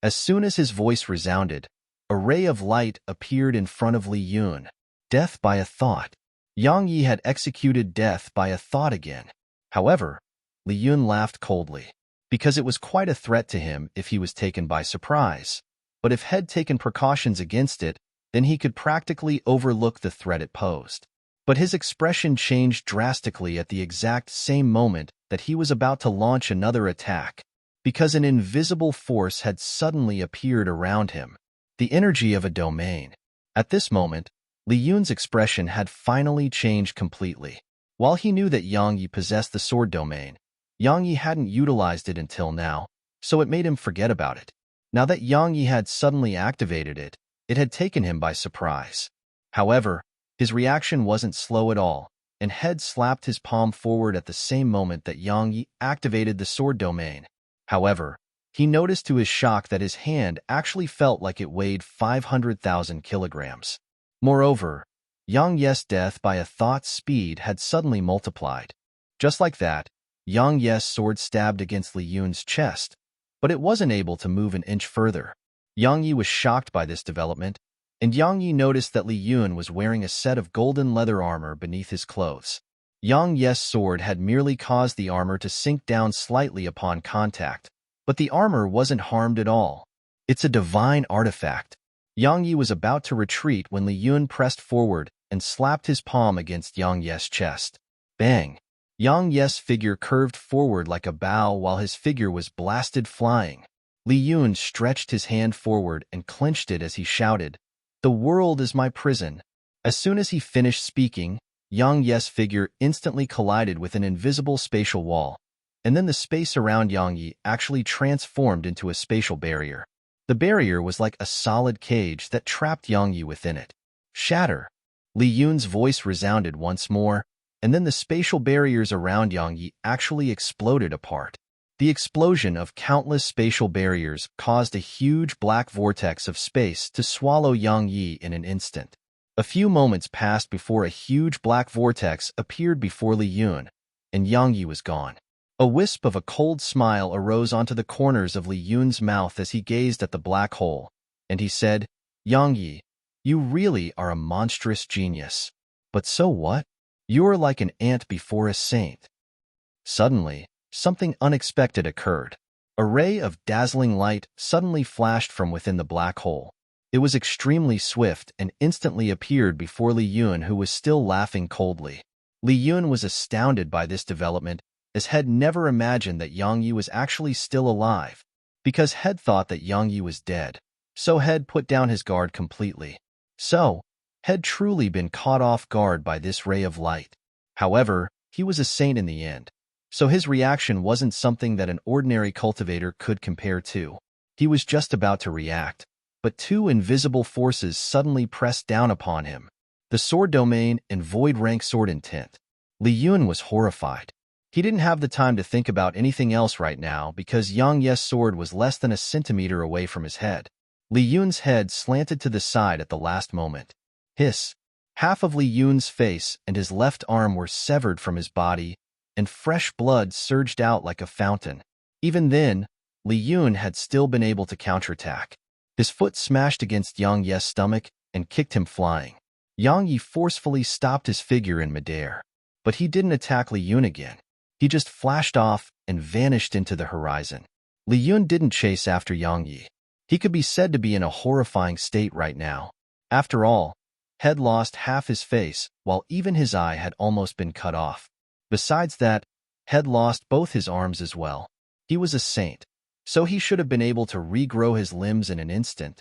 As soon as his voice resounded, a ray of light appeared in front of Li Yun. Death by a thought. Yang Yi had executed death by a thought again. However, Li Yun laughed coldly, because it was quite a threat to him if he was taken by surprise. But if had taken precautions against it, then he could practically overlook the threat it posed. But his expression changed drastically at the exact same moment that he was about to launch another attack, because an invisible force had suddenly appeared around him, the energy of a domain. At this moment, Li Yun's expression had finally changed completely. While he knew that Yang Yi possessed the sword domain, Yang Yi hadn't utilized it until now, so it made him forget about it. Now that Yang Yi had suddenly activated it, it had taken him by surprise. However, his reaction wasn't slow at all, and Head slapped his palm forward at the same moment that Yang Yi activated the sword domain. However, he noticed to his shock that his hand actually felt like it weighed 500,000 kilograms. Moreover, Yang Yi's death by a thought's speed had suddenly multiplied. Just like that, Yang Yi's sword stabbed against Li Yun's chest, but it wasn't able to move an inch further. Yang Yi was shocked by this development, and Yang Yi noticed that Li Yun was wearing a set of golden leather armor beneath his clothes. Yang Yi's sword had merely caused the armor to sink down slightly upon contact, but the armor wasn't harmed at all. It's a divine artifact. Yang Yi was about to retreat when Li Yun pressed forward and slapped his palm against Yang Yi's chest. Bang! Yang Yi's figure curved forward like a bow while his figure was blasted flying. Li Yun stretched his hand forward and clenched it as he shouted, "The world is my prison." As soon as he finished speaking, Yang Yi's figure instantly collided with an invisible spatial wall, and then the space around Yang Yi actually transformed into a spatial barrier. The barrier was like a solid cage that trapped Yang Yi within it. Shatter! Li Yun's voice resounded once more, and then the spatial barriers around Yang Yi actually exploded apart. The explosion of countless spatial barriers caused a huge black vortex of space to swallow Yang Yi in an instant. A few moments passed before a huge black vortex appeared before Li Yun, and Yang Yi was gone. A wisp of a cold smile arose onto the corners of Li Yun's mouth as he gazed at the black hole, and he said, "Yang Yi, you really are a monstrous genius. But so what? You're like an ant before a saint." Suddenly, something unexpected occurred. A ray of dazzling light suddenly flashed from within the black hole. It was extremely swift and instantly appeared before Li Yun, who was still laughing coldly. Li Yun was astounded by this development, as Head never imagined that Yang Yi was actually still alive, because Head thought that Yang Yi was dead. So Head put down his guard completely. So, Head truly been caught off guard by this ray of light. However, he was a saint in the end, so his reaction wasn't something that an ordinary cultivator could compare to. He was just about to react, but two invisible forces suddenly pressed down upon him: the sword domain and void rank sword intent. Li Yun was horrified. He didn't have the time to think about anything else right now because Yang Yi's sword was less than a centimeter away from his head. Li Yun's head slanted to the side at the last moment. Hiss! Half of Li Yun's face and his left arm were severed from his body, and fresh blood surged out like a fountain. Even then, Li Yun had still been able to counterattack. His foot smashed against Yang Yi's stomach and kicked him flying. Yang Yi forcefully stopped his figure in midair. But he didn't attack Li Yun again. He just flashed off and vanished into the horizon. Li Yun didn't chase after Yang Yi. He could be said to be in a horrifying state right now. After all, Head lost half his face, while even his eye had almost been cut off. Besides that, Head lost both his arms as well. He was a saint, so he should have been able to regrow his limbs in an instant.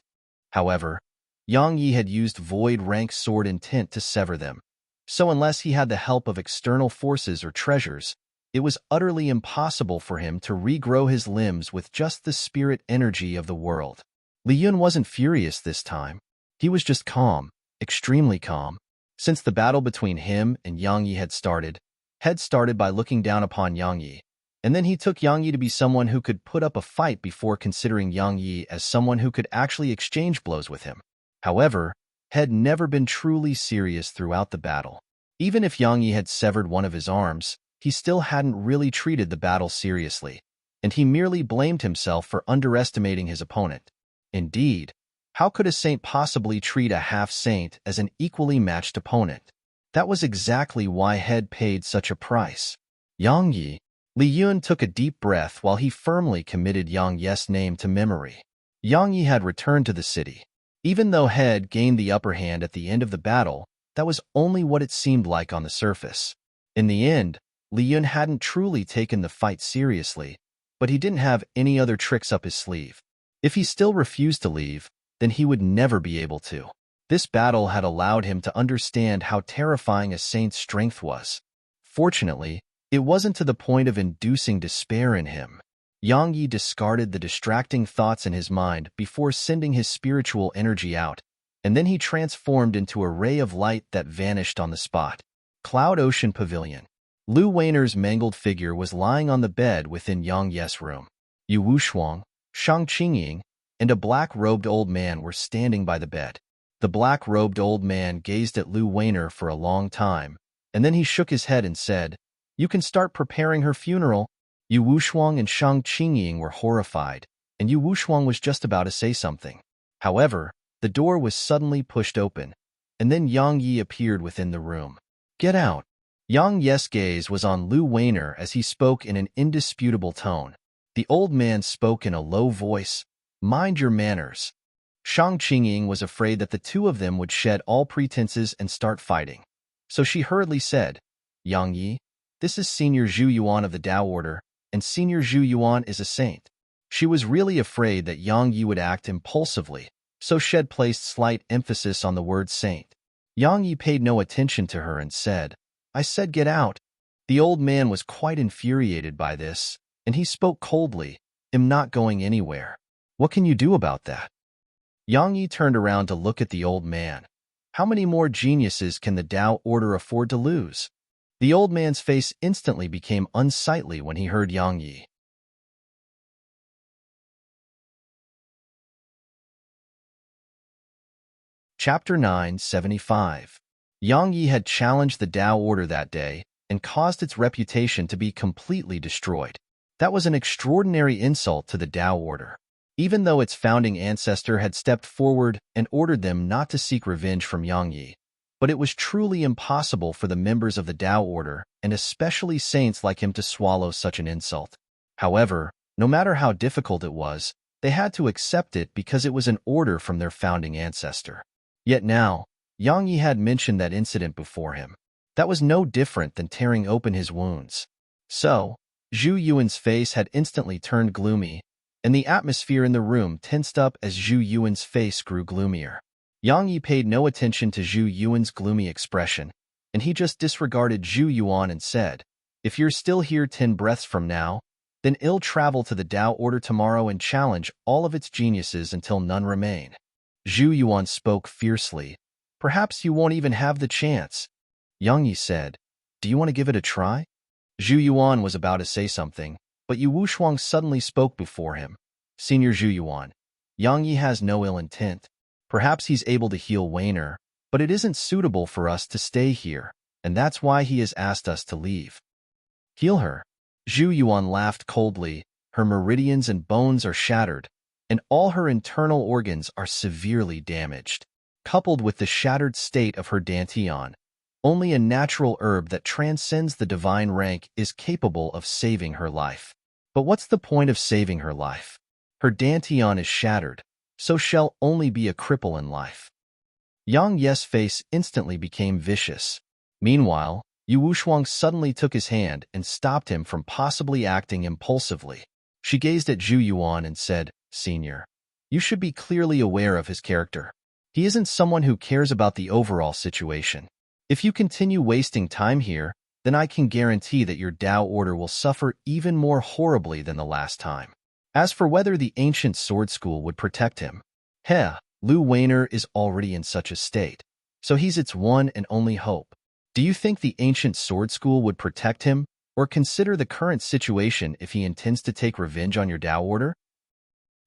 However, Yang Yi had used Void Rank Sword Intent to sever them, so unless he had the help of external forces or treasures, it was utterly impossible for him to regrow his limbs with just the spirit energy of the world. Li Yun wasn't furious this time. He was just calm, extremely calm. Since the battle between him and Yang Yi had started, Head started by looking down upon Yang Yi, and then he took Yang Yi to be someone who could put up a fight before considering Yang Yi as someone who could actually exchange blows with him. However, Head never been truly serious throughout the battle. Even if Yang Yi had severed one of his arms, he still hadn't really treated the battle seriously, and he merely blamed himself for underestimating his opponent. Indeed, how could a saint possibly treat a half-saint as an equally matched opponent? That was exactly why Head paid such a price. Yang Yi. Li Yun took a deep breath while he firmly committed Yang Yi's name to memory. Yang Yi had returned to the city. Even though Head gained the upper hand at the end of the battle, that was only what it seemed like on the surface. In the end, Li Yun hadn't truly taken the fight seriously, but he didn't have any other tricks up his sleeve. If he still refused to leave, then he would never be able to. This battle had allowed him to understand how terrifying a saint's strength was. Fortunately, it wasn't to the point of inducing despair in him. Yang Yi discarded the distracting thoughts in his mind before sending his spiritual energy out, and then he transformed into a ray of light that vanished on the spot. Cloud Ocean Pavilion. Lu Weiner's mangled figure was lying on the bed within Yang Yi's room. Yu Wushuang, Shang Qingying, and a black-robed old man were standing by the bed. The black-robed old man gazed at Lu Weiner for a long time, and then he shook his head and said, "You can start preparing her funeral." Yu Wushuang and Shang Qingying were horrified, and Yu Wushuang was just about to say something. However, the door was suddenly pushed open, and then Yang Yi appeared within the room. "Get out." Yang Yi's gaze was on Lu Weiner as he spoke in an indisputable tone. The old man spoke in a low voice, "Mind your manners." Shang Qingying was afraid that the two of them would shed all pretenses and start fighting. So she hurriedly said, "Yang Yi, this is Senior Zhu Yuan of the Tao Order, and Senior Zhu Yuan is a saint." She was really afraid that Yang Yi would act impulsively, so she placed slight emphasis on the word saint. Yang Yi paid no attention to her and said, "I said get out." The old man was quite infuriated by this, and he spoke coldly, "I'm not going anywhere." "What can you do about that?" Yang Yi turned around to look at the old man. How many more geniuses can the Tao Order afford to lose? The old man's face instantly became unsightly when he heard Yang Yi. Chapter 975. Yang Yi had challenged the Tao Order that day and caused its reputation to be completely destroyed. That was an extraordinary insult to the Tao Order. Even though its founding ancestor had stepped forward and ordered them not to seek revenge from Yang Yi, but it was truly impossible for the members of the Tao Order, and especially saints like him, to swallow such an insult. However, no matter how difficult it was, they had to accept it because it was an order from their founding ancestor. Yet now, Yang Yi had mentioned that incident before him. That was no different than tearing open his wounds. So, Zhu Yuan's face had instantly turned gloomy, and the atmosphere in the room tensed up as Zhu Yuan's face grew gloomier. Yang Yi paid no attention to Zhu Yuan's gloomy expression, and he just disregarded Zhu Yuan and said, "If you're still here 10 breaths from now, then I'll travel to the Tao Order tomorrow and challenge all of its geniuses until none remain." Zhu Yuan spoke fiercely. "Perhaps you won't even have the chance." Yang Yi said, "Do you want to give it a try?" Zhu Yuan was about to say something, but Yu Wushuang suddenly spoke before him. "Senior Zhu Yuan, Yang Yi has no ill intent. Perhaps he's able to heal Weiner, but it isn't suitable for us to stay here, and that's why he has asked us to leave." "Heal her?" Zhu Yuan laughed coldly, her meridians and bones are shattered, and all her internal organs are severely damaged. Coupled with the shattered state of her dantian, only a natural herb that transcends the divine rank is capable of saving her life. But what's the point of saving her life? Her dantian is shattered, so she'll only be a cripple in life. Yang Ye's face instantly became vicious. Meanwhile, Yu Wushuang suddenly took his hand and stopped him from possibly acting impulsively. She gazed at Zhu Yuan and said, "Senior, you should be clearly aware of his character. He isn't someone who cares about the overall situation. If you continue wasting time here, then I can guarantee that your Tao order will suffer even more horribly than the last time." As for whether the ancient sword school would protect him, Lu Weiner is already in such a state, so he's its one and only hope. Do you think the ancient sword school would protect him, or consider the current situation if he intends to take revenge on your Tao order?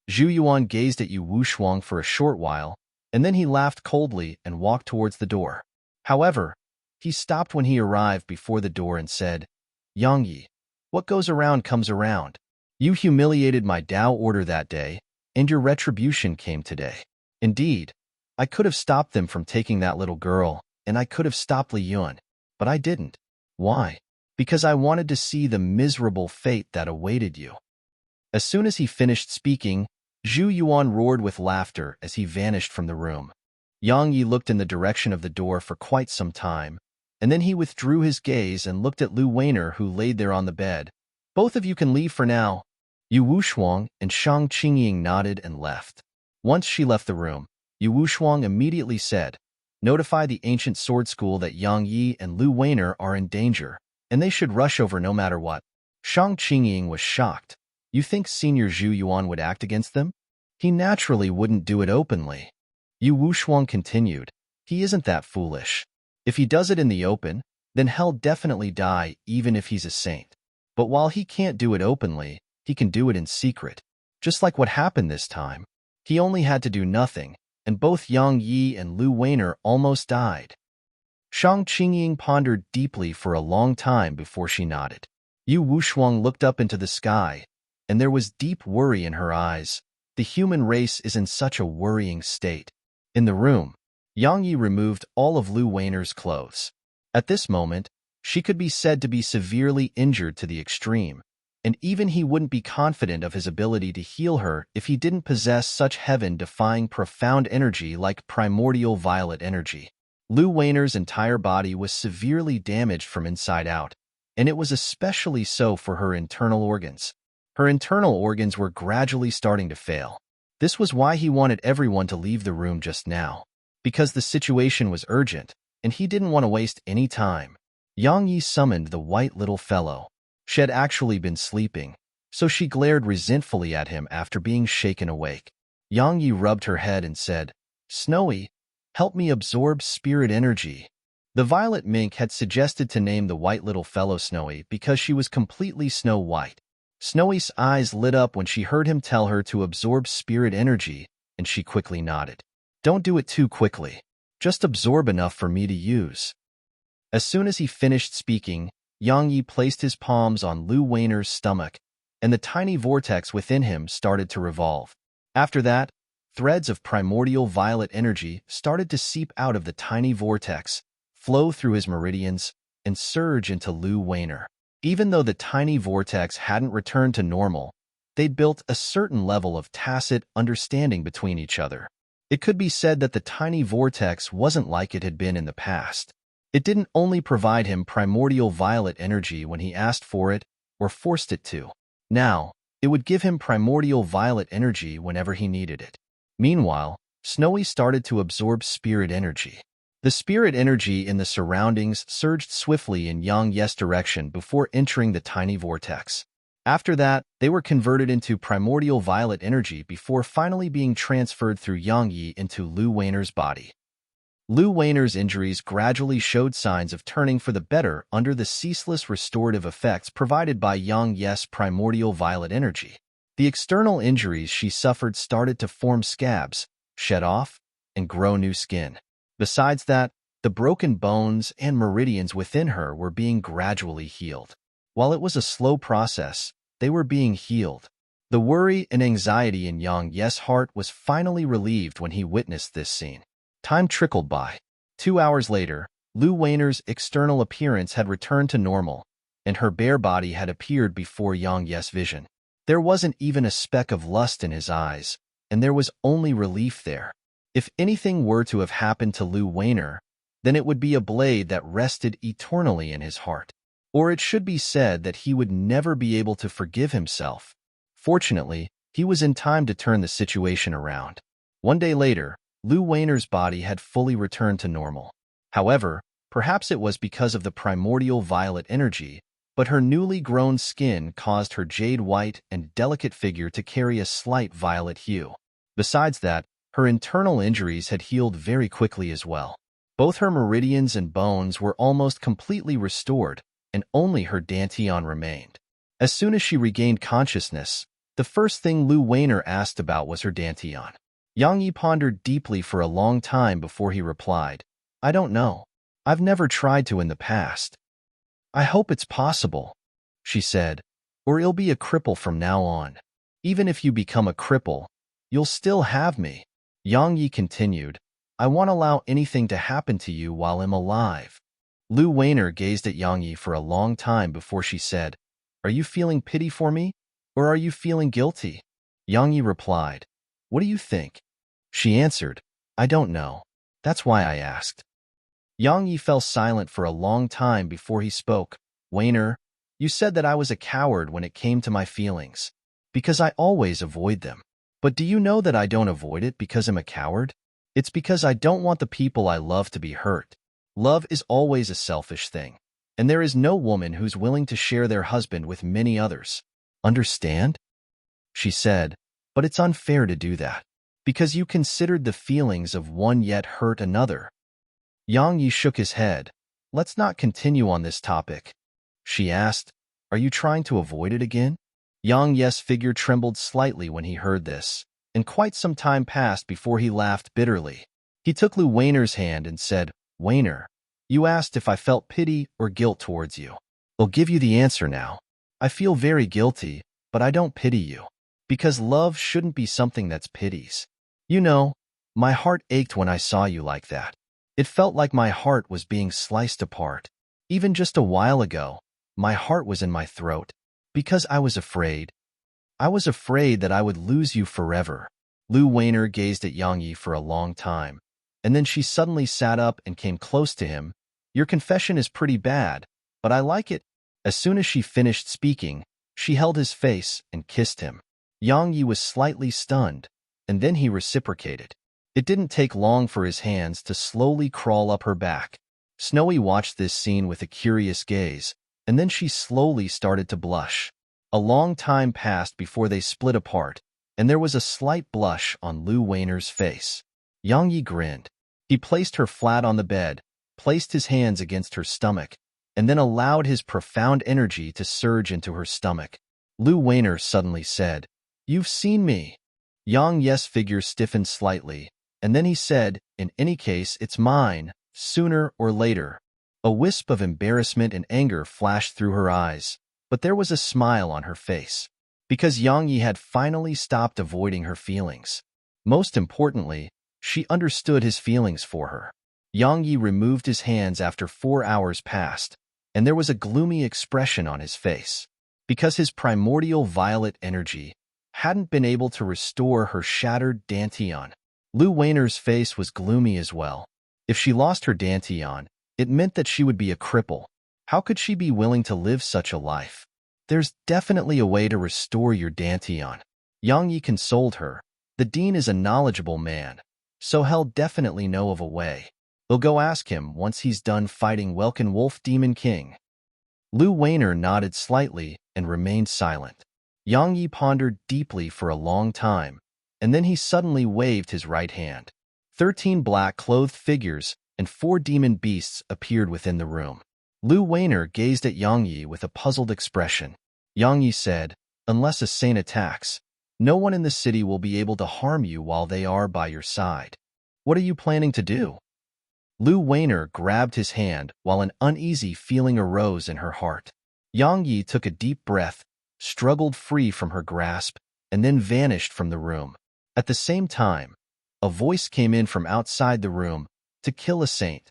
Zhu Yuan gazed at Yu Wushuang for a short while, and then he laughed coldly and walked towards the door. However, he stopped when he arrived before the door and said, "Yang Yi, what goes around comes around. You humiliated my Tao order that day, and your retribution came today. Indeed, I could have stopped them from taking that little girl, and I could have stopped Li Yun, but I didn't. Why? Because I wanted to see the miserable fate that awaited you." As soon as he finished speaking, Zhu Yuan roared with laughter as he vanished from the room. Yang Yi looked in the direction of the door for quite some time, and then he withdrew his gaze and looked at Lu Weiner, who laid there on the bed. "Both of you can leave for now." Yu Wushuang and Shang Qingying nodded and left. Once she left the room, Yu Wushuang immediately said, "Notify the ancient sword school that Yang Yi and Lu Weiner are in danger, and they should rush over no matter what." Shang Qingying was shocked. "You think Senior Zhu Yuan would act against them? He naturally wouldn't do it openly." Yu Wushuang continued, "He isn't that foolish. If he does it in the open, then he'll definitely die even if he's a saint. But while he can't do it openly, he can do it in secret. Just like what happened this time. He only had to do nothing, and both Yang Yi and Lu Weiner almost died." Shang Qingying pondered deeply for a long time before she nodded. Yu Wushuang looked up into the sky, and there was deep worry in her eyes. The human race is in such a worrying state. In the room, Yang Yi removed all of Lu Weiner's clothes. At this moment, she could be said to be severely injured to the extreme, and even he wouldn't be confident of his ability to heal her if he didn't possess such heaven-defying profound energy like primordial violet energy. Lu Weiner's entire body was severely damaged from inside out, and it was especially so for her internal organs. Her internal organs were gradually starting to fail. This was why he wanted everyone to leave the room just now, because the situation was urgent, and he didn't want to waste any time. Yang Yi summoned the white little fellow. She had actually been sleeping, so she glared resentfully at him after being shaken awake. Yang Yi rubbed her head and said, "Snowy, help me absorb spirit energy." The violet mink had suggested to name the white little fellow Snowy because she was completely snow white. Snowy's eyes lit up when she heard him tell her to absorb spirit energy, and she quickly nodded. "Don't do it too quickly. Just absorb enough for me to use." As soon as he finished speaking, Yang Yi placed his palms on Lu Weiner's stomach, and the tiny vortex within him started to revolve. After that, threads of primordial violet energy started to seep out of the tiny vortex, flow through his meridians, and surge into Lu Weiner. Even though the tiny vortex hadn't returned to normal, they'd built a certain level of tacit understanding between each other. It could be said that the tiny vortex wasn't like it had been in the past. It didn't only provide him primordial violet energy when he asked for it or forced it to. Now, it would give him primordial violet energy whenever he needed it. Meanwhile, Snowy started to absorb spirit energy. The spirit energy in the surroundings surged swiftly in Yang Ye's direction before entering the tiny vortex. After that, they were converted into primordial violet energy before finally being transferred through Yang Yi into Lu Weiner's body. Lu Weiner's injuries gradually showed signs of turning for the better under the ceaseless restorative effects provided by Yang Ye's primordial violet energy. The external injuries she suffered started to form scabs, shed off, and grow new skin. Besides that, the broken bones and meridians within her were being gradually healed. While it was a slow process, they were being healed. The worry and anxiety in Yang Ye's heart was finally relieved when he witnessed this scene. Time trickled by. 2 hours later, Lu Weiner's external appearance had returned to normal, and her bare body had appeared before Yang Ye's vision. There wasn't even a speck of lust in his eyes, and there was only relief there. If anything were to have happened to Lu Weiner, then it would be a blade that rested eternally in his heart. Or it should be said that he would never be able to forgive himself. Fortunately, he was in time to turn the situation around. 1 day later, Lu Weiner's body had fully returned to normal. However, perhaps it was because of the primordial violet energy, but her newly grown skin caused her jade-white and delicate figure to carry a slight violet hue. Besides that, her internal injuries had healed very quickly as well. Both her meridians and bones were almost completely restored, and only her dantian remained. As soon as she regained consciousness, the first thing Lu Weiner asked about was her dantian. Yang Yi pondered deeply for a long time before he replied, "I don't know. I've never tried to in the past." "I hope it's possible," she said, "or you'll be a cripple from now on. Even if you become a cripple, you'll still have me." Yang Yi continued, "I won't allow anything to happen to you while I'm alive." Lu Weiner gazed at Yang Yi for a long time before she said, "Are you feeling pity for me, or are you feeling guilty?" Yang Yi replied, "What do you think?" She answered, "I don't know. That's why I asked." Yang Yi fell silent for a long time before he spoke. "Weiner, you said that I was a coward when it came to my feelings, because I always avoid them. But do you know that I don't avoid it because I'm a coward? It's because I don't want the people I love to be hurt. Love is always a selfish thing, and there is no woman who's willing to share their husband with many others. Understand?" She said, "But it's unfair to do that, because you considered the feelings of one yet hurt another." Yang Yi shook his head. "Let's not continue on this topic." She asked, "Are you trying to avoid it again?" Yang Ye's figure trembled slightly when he heard this, and quite some time passed before he laughed bitterly. He took Lu Weiner's hand and said, "Weiner, you asked if I felt pity or guilt towards you. I'll give you the answer now. I feel very guilty, but I don't pity you, because love shouldn't be something that's pities. You know, my heart ached when I saw you like that. It felt like my heart was being sliced apart. Even just a while ago, my heart was in my throat, because I was afraid. I was afraid that I would lose you forever." Lu Weiner gazed at Yang Yi for a long time, and then she suddenly sat up and came close to him. "Your confession is pretty bad, but I like it." As soon as she finished speaking, she held his face and kissed him. Yang Yi was slightly stunned, and then he reciprocated. It didn't take long for his hands to slowly crawl up her back. Snowy watched this scene with a curious gaze, and then she slowly started to blush. A long time passed before they split apart, and there was a slight blush on Lu Weiner's face. Yang Yi grinned. He placed her flat on the bed, placed his hands against her stomach, and then allowed his profound energy to surge into her stomach. Lu Weiner suddenly said, "You've seen me." Yang Ye's figure stiffened slightly, and then he said, "In any case, it's mine, sooner or later." A wisp of embarrassment and anger flashed through her eyes, but there was a smile on her face, because Yang Yi had finally stopped avoiding her feelings. Most importantly, she understood his feelings for her. Yang Yi removed his hands after 4 hours passed, and there was a gloomy expression on his face, because his primordial violet energy hadn't been able to restore her shattered dantian. Lu Weiner's face was gloomy as well. If she lost her dantian, it meant that she would be a cripple. How could she be willing to live such a life? "There's definitely a way to restore your dantian." Yang Yi consoled her. "The dean is a knowledgeable man, so he'll definitely know of a way. We'll go ask him once he's done fighting Welkin Wolf Demon King." Lu Weiner nodded slightly and remained silent. Yang Yi pondered deeply for a long time, and then he suddenly waved his right hand. 13 black-clothed figures and 4 demon beasts appeared within the room. Lu Weiner gazed at Yang Yi with a puzzled expression. Yang Yi said, "Unless a saint attacks, no one in the city will be able to harm you while they are by your side. What are you planning to do?" Lu Weiner grabbed his hand while an uneasy feeling arose in her heart. Yang Yi took a deep breath, struggled free from her grasp, and then vanished from the room. At the same time, a voice came in from outside the room, to kill a saint.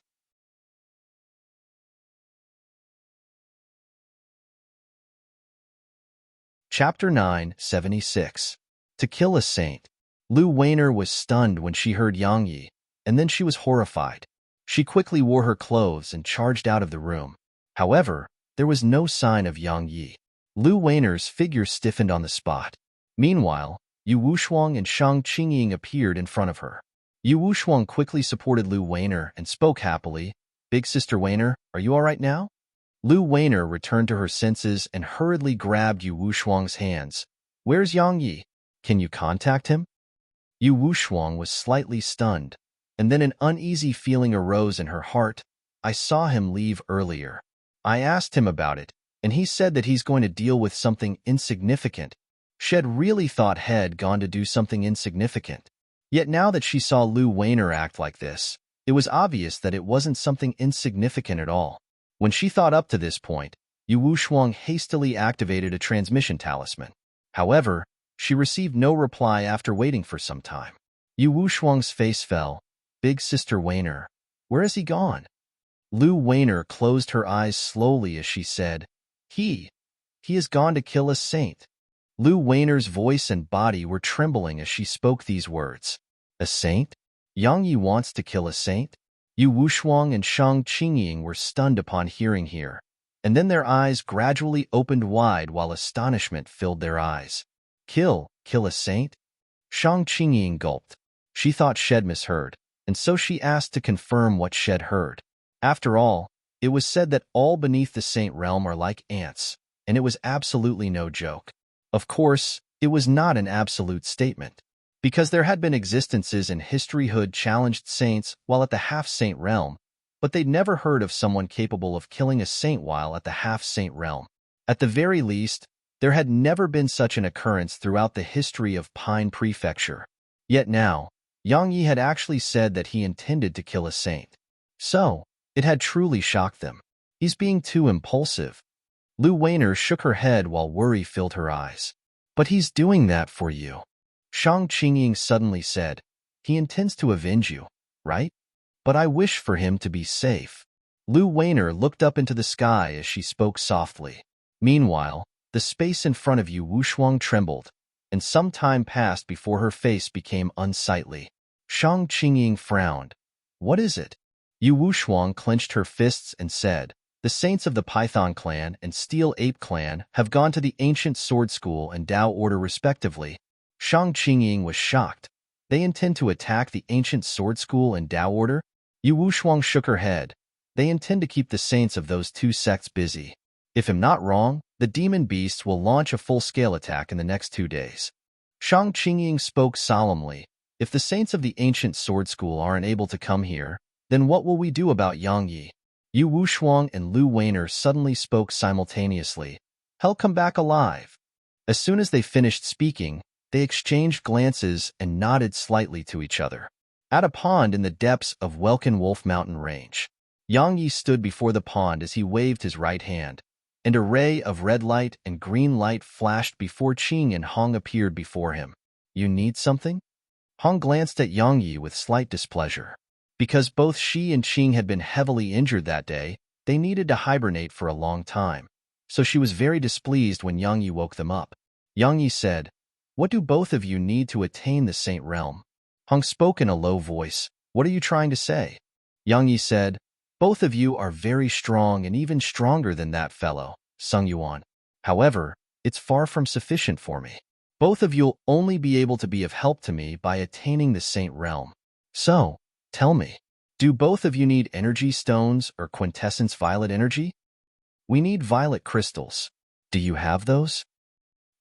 Chapter 976. To kill a saint. Lu Weiner was stunned when she heard Yang Yi, and then she was horrified. She quickly wore her clothes and charged out of the room. However, there was no sign of Yang Yi. Lu Weiner's figure stiffened on the spot. Meanwhile, Yu Wushuang and Shang Qingying appeared in front of her. Yu Wushuang quickly supported Lu Weiner and spoke happily, "Big Sister Weiner, are you all right now?" Lu Weiner returned to her senses and hurriedly grabbed Yu Wushuang's hands. "Where's Yang Yi? Can you contact him?" Yu Wushuang was slightly stunned, and then an uneasy feeling arose in her heart. "I saw him leave earlier. I asked him about it, and he said that he's going to deal with something insignificant." Shed really thought he had gone to do something insignificant. Yet now that she saw Lu Weiner act like this, it was obvious that it wasn't something insignificant at all. When she thought up to this point, Yu Wushuang hastily activated a transmission talisman. However, she received no reply after waiting for some time. Yu Wushuang's face fell. "Big Sister Weiner, where has he gone?" Lu Weiner closed her eyes slowly as she said, He has gone to kill a saint." Lu Weiner's voice and body were trembling as she spoke these words. "A saint? Yang Yi wants to kill a saint?" Yu Wushuang and Shang Qingying were stunned upon hearing here, and then their eyes gradually opened wide while astonishment filled their eyes. Kill a saint?" Shang Qingying gulped. She thought Shed misheard, and so she asked to confirm what Shed heard. After all, it was said that all beneath the saint realm are like ants, and it was absolutely no joke. Of course, it was not an absolute statement, because there had been existences in history who had challenged saints while at the half-saint realm, but they'd never heard of someone capable of killing a saint while at the half-saint realm. At the very least, there had never been such an occurrence throughout the history of Pine Prefecture. Yet now, Yang Yi had actually said that he intended to kill a saint. So, it had truly shocked them. He's being too impulsive. Lu Weiner shook her head while worry filled her eyes. "But he's doing that for you," Shang Qingying suddenly said. "He intends to avenge you, right? But I wish for him to be safe." Lu Weiner looked up into the sky as she spoke softly. Meanwhile, the space in front of Yu Wushuang trembled, and some time passed before her face became unsightly. Shang Qingying frowned. "What is it?" Yu Wushuang clenched her fists and said, "The saints of the Python clan and Steel Ape clan have gone to the Ancient Sword School and Tao Order respectively." Shang Qingying was shocked. "They intend to attack the Ancient Sword School and Tao Order?" Yu Wushuang shook her head. "They intend to keep the saints of those two sects busy. If I'm not wrong, the demon beasts will launch a full-scale attack in the next 2 days." Shang Qingying spoke solemnly. "If the saints of the Ancient Sword School aren't able to come here, then what will we do about Yang Yi?" Yu Wushuang and Lu Weiner suddenly spoke simultaneously. "He'll come back alive." As soon as they finished speaking, they exchanged glances and nodded slightly to each other. At a pond in the depths of Welkin Wolf Mountain Range, Yang Yi stood before the pond as he waved his right hand, and a ray of red light and green light flashed before Qing and Hong appeared before him. "You need something?" Hong glanced at Yang Yi with slight displeasure. Because both she and Qing had been heavily injured that day, they needed to hibernate for a long time, so she was very displeased when Yang Yi woke them up. Yang Yi said, "What do both of you need to attain the Saint Realm?" Hong spoke in a low voice. "What are you trying to say?" Yang Yi said, "Both of you are very strong and even stronger than that fellow, Sung Yuan. However, it's far from sufficient for me. Both of you'll only be able to be of help to me by attaining the Saint Realm. So, tell me, do both of you need energy stones or quintessence violet energy?" "We need violet crystals. Do you have those?"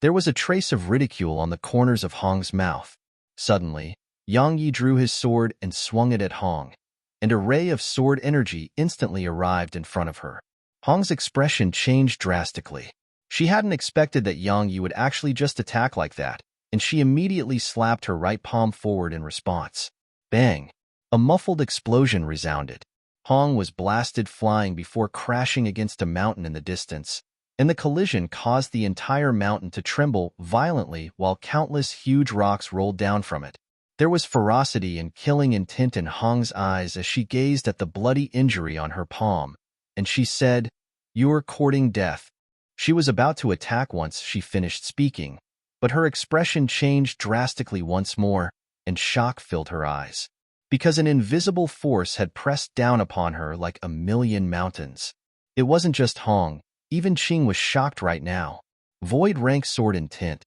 There was a trace of ridicule on the corners of Hong's mouth. Suddenly, Yang Yi drew his sword and swung it at Hong, and a ray of sword energy instantly arrived in front of her. Hong's expression changed drastically. She hadn't expected that Yang Yi would actually just attack like that, and she immediately slapped her right palm forward in response. Bang! A muffled explosion resounded. Hong was blasted flying before crashing against a mountain in the distance, and the collision caused the entire mountain to tremble violently while countless huge rocks rolled down from it. There was ferocity and killing intent in Hong's eyes as she gazed at the bloody injury on her palm, and she said, "You're courting death." She was about to attack once she finished speaking, but her expression changed drastically once more, and shock filled her eyes. Because an invisible force had pressed down upon her like a million mountains. It wasn't just Hong, even Qing was shocked right now. Void rank sword intent.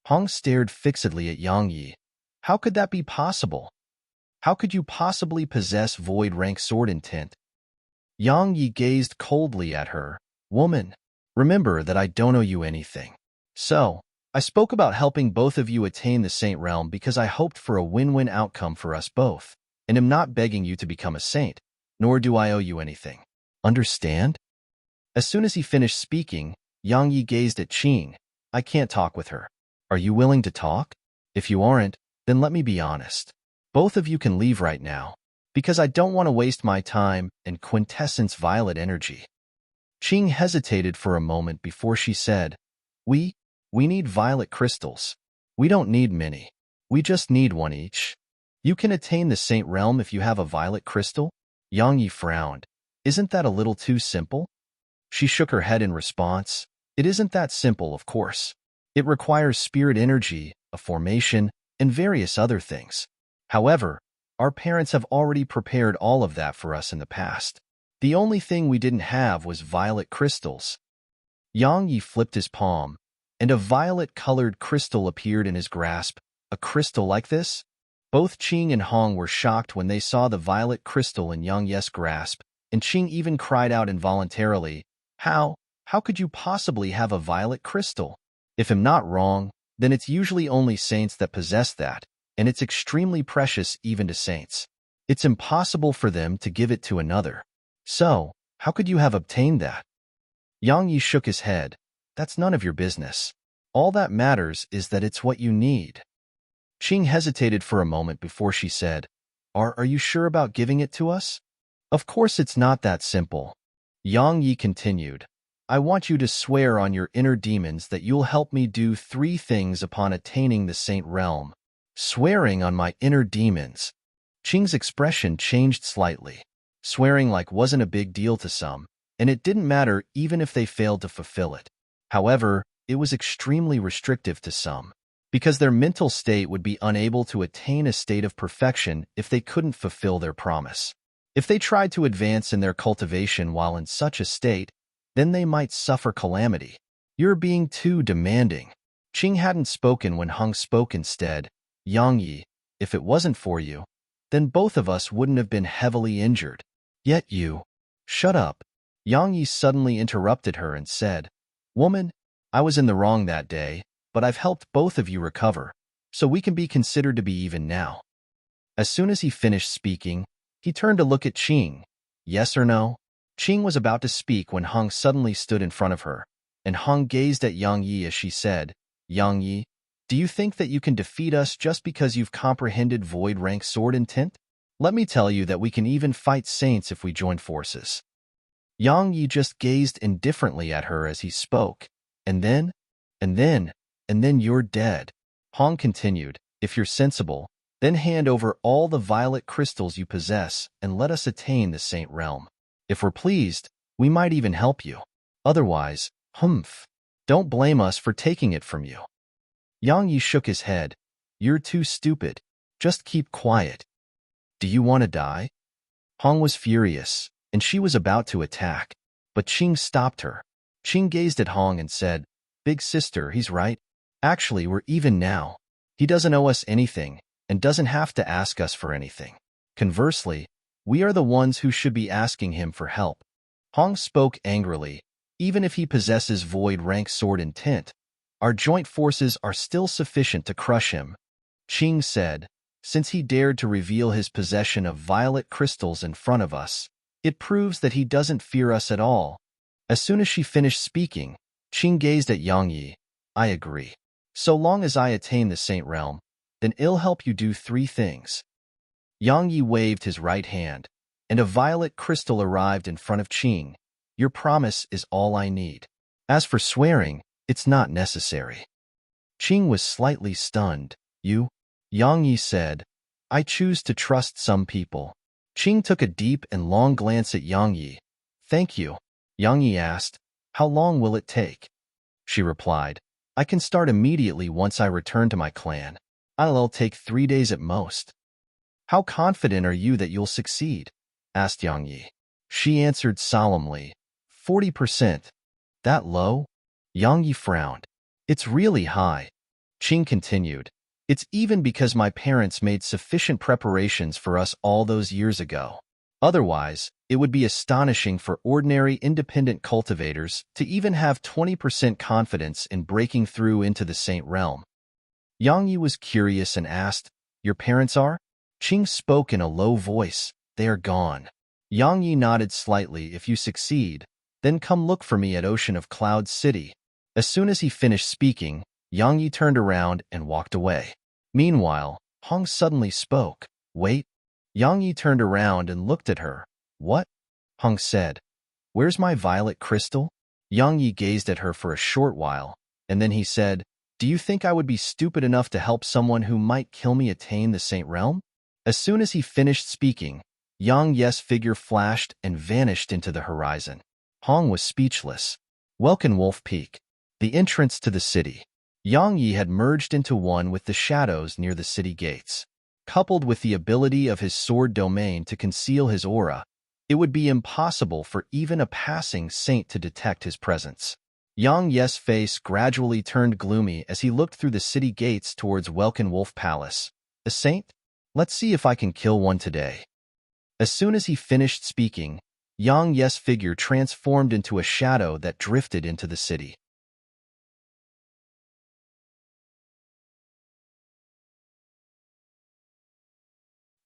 Hong stared fixedly at Yang Yi. How could that be possible? How could you possibly possess void rank sword intent? Yang Yi gazed coldly at her. Woman, remember that I don't owe you anything. So, I spoke about helping both of you attain the saint realm because I hoped for a win-win outcome for us both, and am not begging you to become a saint, nor do I owe you anything. Understand? As soon as he finished speaking, Yang Yi gazed at Qing. I can't talk with her. Are you willing to talk? If you aren't, then let me be honest. Both of you can leave right now, because I don't want to waste my time and quintessence violet energy. Qing hesitated for a moment before she said, We need violet crystals. We don't need many. We just need one each. You can attain the saint realm if you have a violet crystal? Yang Yi frowned. Isn't that a little too simple? She shook her head in response. It isn't that simple, of course. It requires spirit energy, a formation, and various other things. However, our parents have already prepared all of that for us in the past. The only thing we didn't have was violet crystals. Yang Yi flipped his palm, and a violet-colored crystal appeared in his grasp. A crystal like this? Both Qing and Hong were shocked when they saw the violet crystal in Yang Yi's grasp, and Qing even cried out involuntarily, How could you possibly have a violet crystal? If I'm not wrong, then it's usually only saints that possess that, and it's extremely precious even to saints. It's impossible for them to give it to another. So, how could you have obtained that? Yang Yi shook his head. That's none of your business. All that matters is that it's what you need. Qing hesitated for a moment before she said, Are you sure about giving it to us? Of course it's not that simple. Yang Yi continued, I want you to swear on your inner demons that you'll help me do 3 things upon attaining the saint realm. Swearing on my inner demons. Qing's expression changed slightly. Swearing like wasn't a big deal to some, and it didn't matter even if they failed to fulfill it. However, it was extremely restrictive to some, because their mental state would be unable to attain a state of perfection if they couldn't fulfill their promise. If they tried to advance in their cultivation while in such a state, then they might suffer calamity. You're being too demanding. Qing hadn't spoken when Hong spoke instead. Yang Yi, if it wasn't for you, then both of us wouldn't have been heavily injured. Yet you. Shut up. Yang Yi suddenly interrupted her and said, Woman, I was in the wrong that day, but I've helped both of you recover, so we can be considered to be even now. As soon as he finished speaking, he turned to look at Qing. Yes or no? Qing was about to speak when Hong suddenly stood in front of her, and Hong gazed at Yang Yi as she said, Yang Yi, do you think that you can defeat us just because you've comprehended void rank sword intent? Let me tell you that we can even fight saints if we join forces. Yang Yi just gazed indifferently at her as he spoke, and then you're dead. Hong continued, if you're sensible, then hand over all the violet crystals you possess and let us attain the saint realm. If we're pleased, we might even help you. Otherwise, don't blame us for taking it from you. Yang Yi shook his head. You're too stupid. Just keep quiet. Do you want to die? Hong was furious, and she was about to attack, but Qing stopped her. Qing gazed at Hong and said, Big sister, he's right. Actually, we're even now. He doesn't owe us anything, and doesn't have to ask us for anything. Conversely, we are the ones who should be asking him for help. Hong spoke angrily. Even if he possesses void rank sword intent, our joint forces are still sufficient to crush him. Qing said, since he dared to reveal his possession of violet crystals in front of us, it proves that he doesn't fear us at all. As soon as she finished speaking, Qing gazed at Yang Yi. I agree. So long as I attain the saint realm, then I'll help you do 3 things. Yang Yi waved his right hand, and a violet crystal arrived in front of Qing. Your promise is all I need. As for swearing, it's not necessary. Qing was slightly stunned. You? Yang Yi said, I choose to trust some people. Qing took a deep and long glance at Yang Yi. Thank you. Yang Yi asked, how long will it take? She replied, I can start immediately once I return to my clan. I'll take 3 days at most. How confident are you that you'll succeed? Asked Yang Yi. She answered solemnly, 40%. That low? Yang Yi frowned. It's really high. Qing continued, it's even because my parents made sufficient preparations for us all those years ago. Otherwise, it would be astonishing for ordinary independent cultivators to even have 20% confidence in breaking through into the Saint Realm. Yang Yi was curious and asked, your parents are? Qing spoke in a low voice, they are gone. Yang Yi nodded slightly. If you succeed, then come look for me at Ocean of Clouds City. As soon as he finished speaking, Yang Yi turned around and walked away. Meanwhile, Hong suddenly spoke. Wait. Yang Yi turned around and looked at her. What? Hong said. Where's my violet crystal? Yang Yi gazed at her for a short while, and then he said, do you think I would be stupid enough to help someone who might kill me attain the Saint Realm? As soon as he finished speaking, Yang Yi's figure flashed and vanished into the horizon. Hong was speechless. Welcome Wolf Peak. The entrance to the city. Yang Yi had merged into one with the shadows near the city gates. Coupled with the ability of his sword domain to conceal his aura, it would be impossible for even a passing saint to detect his presence. Yang Yi's face gradually turned gloomy as he looked through the city gates towards Welkin Wolf Palace. A saint? Let's see if I can kill one today. As soon as he finished speaking, Yang Yi's figure transformed into a shadow that drifted into the city.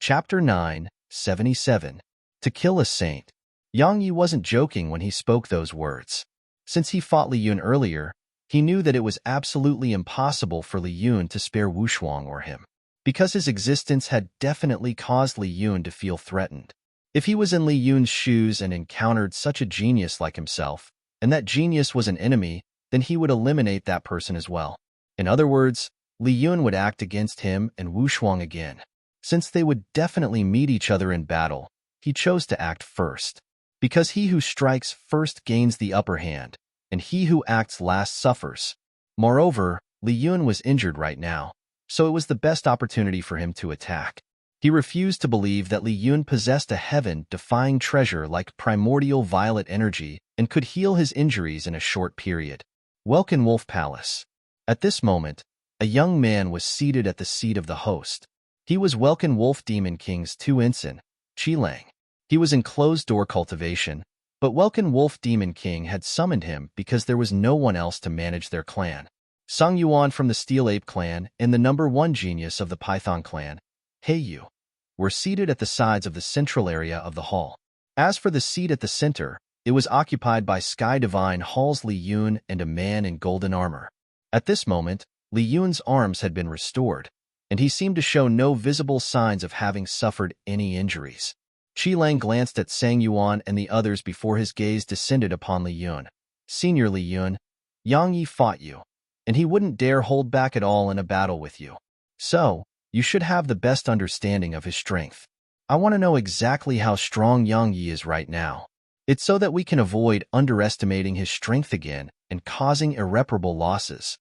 Chapter 9, 77. To kill a saint. Yang Yi wasn't joking when he spoke those words. Since he fought Li Yun earlier, he knew that it was absolutely impossible for Li Yun to spare Wushuang or him, because his existence had definitely caused Li Yun to feel threatened. If he was in Li Yun's shoes and encountered such a genius like himself, and that genius was an enemy, then he would eliminate that person as well. In other words, Li Yun would act against him and Wushuang again. Since they would definitely meet each other in battle, he chose to act first. Because he who strikes first gains the upper hand, and he who acts last suffers. Moreover, Li Yun was injured right now, so it was the best opportunity for him to attack. He refused to believe that Li Yun possessed a heaven-defying treasure like primordial violet energy and could heal his injuries in a short period. Welkin Wolf Palace. At this moment, a young man was seated at the seat of the host. He was Welkin Wolf Demon King's 2 ensign, Qilang. He was in closed-door cultivation, but Welkin Wolf Demon King had summoned him because there was no one else to manage their clan. Sung Yuan from the Steel Ape clan and the #1 genius of the Python clan, He Yu, were seated at the sides of the central area of the hall. As for the seat at the center, it was occupied by Sky Divine Hall's Li Yun and a man in golden armor. At this moment, Li Yun's arms had been restored, and he seemed to show no visible signs of having suffered any injuries. Qilang glanced at Sang Yuan and the others before his gaze descended upon Li Yun. Senior Li Yun, Yang Yi fought you, and he wouldn't dare hold back at all in a battle with you. So, you should have the best understanding of his strength. I want to know exactly how strong Yang Yi is right now. It's so that we can avoid underestimating his strength again and causing irreparable losses.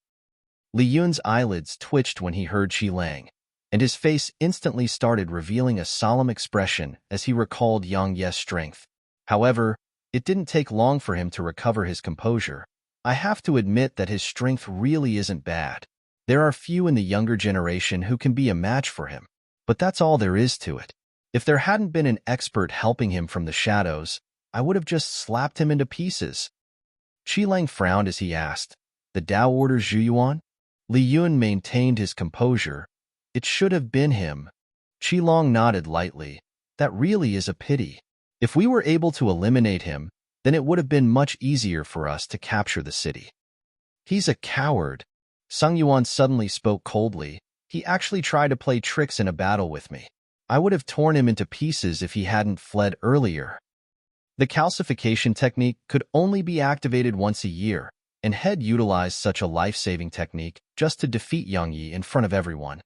Li Yun's eyelids twitched when he heard Qilang, and his face instantly started revealing a solemn expression as he recalled Yang Yi's strength. However, it didn't take long for him to recover his composure. I have to admit that his strength really isn't bad. There are few in the younger generation who can be a match for him, but that's all there is to it. If there hadn't been an expert helping him from the shadows, I would have just slapped him into pieces. Qilang frowned as he asked, the Tao orders Zhu Yuan? Li Yun maintained his composure. It should have been him. Qilong nodded lightly. That really is a pity. If we were able to eliminate him, then it would have been much easier for us to capture the city. He's a coward. Sung Yuan suddenly spoke coldly. He actually tried to play tricks in a battle with me. I would have torn him into pieces if he hadn't fled earlier. The calcification technique could only be activated once a year, and Head utilized such a life-saving technique just to defeat Yang Yi in front of everyone.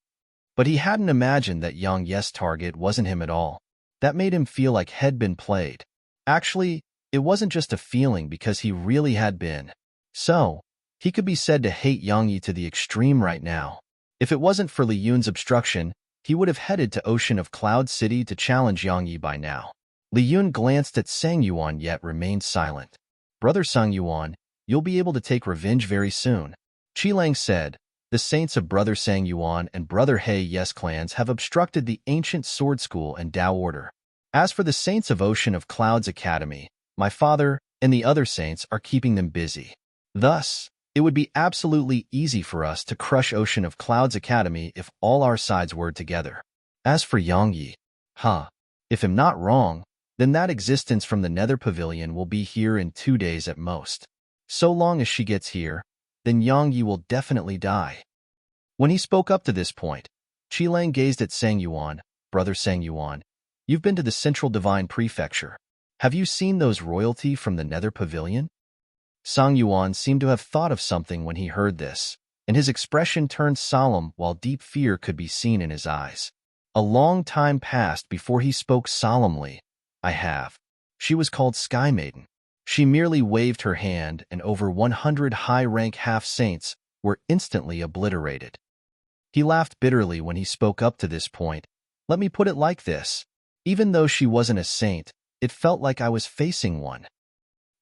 But he hadn't imagined that Yang Yi's target wasn't him at all. That made him feel like He'd been played. Actually, it wasn't just a feeling because he really had been. So, he could be said to hate Yang Yi to the extreme right now. If it wasn't for Li Yun's obstruction, he would have headed to Ocean of Cloud City to challenge Yang Yi by now. Li Yun glanced at Sang Yuan yet remained silent. Brother Sang Yuan, you'll be able to take revenge very soon. Qi Lang said, the saints of Brother Sang Yuan and Brother He Yes clans have obstructed the ancient sword school and Tao order. As for the saints of Ocean of Clouds Academy, my father and the other saints are keeping them busy. Thus, it would be absolutely easy for us to crush Ocean of Clouds Academy if all our sides were together. As for Yang Yi, if I'm not wrong, then that existence from the Nether Pavilion will be here in 2 days at most. So long as she gets here, then Yang Yi will definitely die. When he spoke up to this point, Qi Lang gazed at Sang Yuan. Brother Sang Yuan, you've been to the Central Divine Prefecture. Have you seen those royalty from the Nether Pavilion? Sang Yuan seemed to have thought of something when he heard this, and his expression turned solemn while deep fear could be seen in his eyes. A long time passed before he spoke solemnly. I have. She was called Sky Maiden. She merely waved her hand, and over 100 high-rank half-saints were instantly obliterated. He laughed bitterly when he spoke up to this point. Let me put it like this. Even though she wasn't a saint, it felt like I was facing one.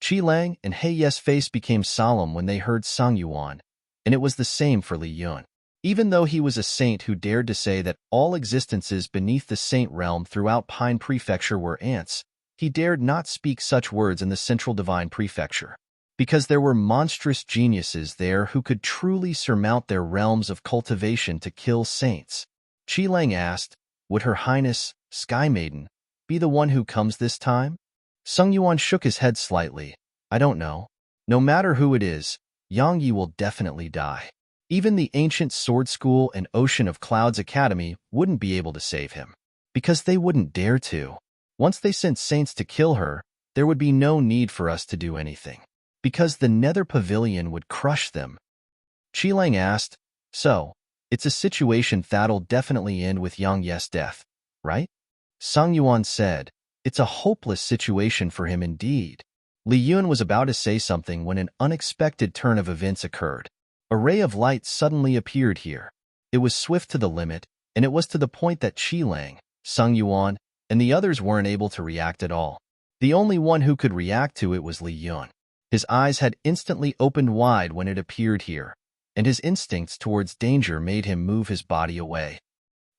Qi Lang and He Yes' face became solemn when they heard Sang Yuan, and it was the same for Li Yun. Even though he was a saint who dared to say that all existences beneath the saint realm throughout Pine Prefecture were ants, he dared not speak such words in the Central Divine Prefecture, because there were monstrous geniuses there who could truly surmount their realms of cultivation to kill saints. Qi Lang asked, would Her Highness, Sky Maiden, be the one who comes this time? Sang Yuan shook his head slightly. I don't know. No matter who it is, Yang Yi will definitely die. Even the ancient sword school and Ocean of Clouds Academy wouldn't be able to save him, because they wouldn't dare to. Once they sent saints to kill her, there would be no need for us to do anything, because the Nether Pavilion would crush them. Qi Lang asked, so, it's a situation that'll definitely end with Yang Yi's death, right? Sang Yuan said, it's a hopeless situation for him indeed. Li Yun was about to say something when an unexpected turn of events occurred. A ray of light suddenly appeared here. It was swift to the limit, and it was to the point that Qi Lang, Sang Yuan, and the others weren't able to react at all. The only one who could react to it was Li Yun. His eyes had instantly opened wide when it appeared here, and his instincts towards danger made him move his body away.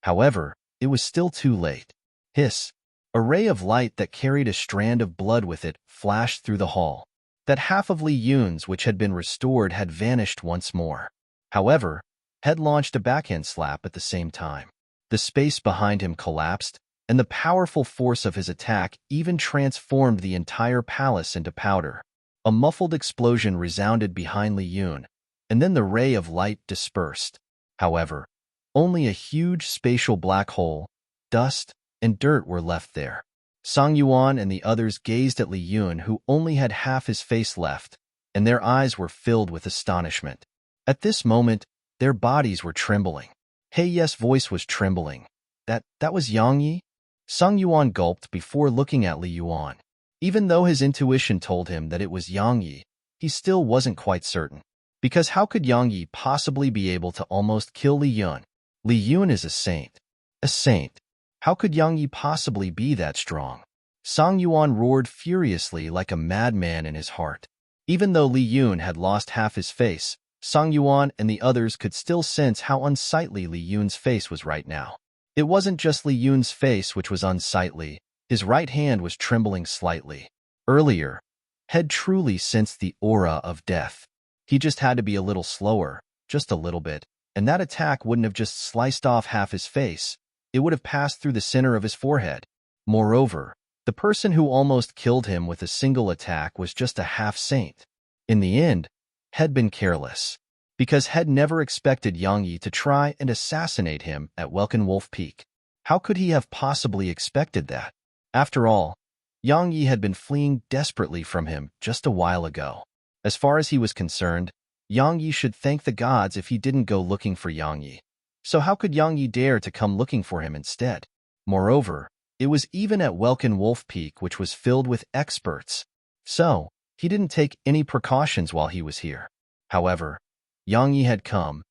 However, it was still too late. Hiss! A ray of light that carried a strand of blood with it flashed through the hall. That half of Li Yun's which had been restored had vanished once more. However, Head launched a backhand slap at the same time. The space behind him collapsed, and the powerful force of his attack even transformed the entire palace into powder. A muffled explosion resounded behind Li Yun, and then the ray of light dispersed. However, only a huge spatial black hole, dust, and dirt were left there. Sang Yuan and the others gazed at Li Yun, who only had half his face left, and their eyes were filled with astonishment. At this moment, their bodies were trembling. He Yes' voice was trembling. That was Yang Yi? Sang Yuan gulped before looking at Li Yuan. Even though his intuition told him that it was Yang Yi, he still wasn't quite certain. Because how could Yang Yi possibly be able to almost kill Li Yun? Li Yun is a saint. A saint. How could Yang Yi possibly be that strong? Sang Yuan roared furiously like a madman in his heart. Even though Li Yun had lost half his face, Sang Yuan and the others could still sense how unsightly Li Yun's face was right now. It wasn't just Li Yun's face which was unsightly. His right hand was trembling slightly. Earlier, Head truly sensed the aura of death. He just had to be a little slower, just a little bit, and that attack wouldn't have just sliced off half his face. It would have passed through the center of his forehead. Moreover, the person who almost killed him with a single attack was just a half-saint. In the end, Head been careless, because Head never expected Yang Yi to try and assassinate him at Welkin Wolf Peak. How could he have possibly expected that? After all, Yang Yi had been fleeing desperately from him just a while ago. As far as he was concerned, Yang Yi should thank the gods if he didn't go looking for Yang Yi. So how could Yang Yi dare to come looking for him instead? Moreover, it was even at Welkin Wolf Peak, which was filled with experts. So, he didn't take any precautions while he was here. However, Yang Yi had come,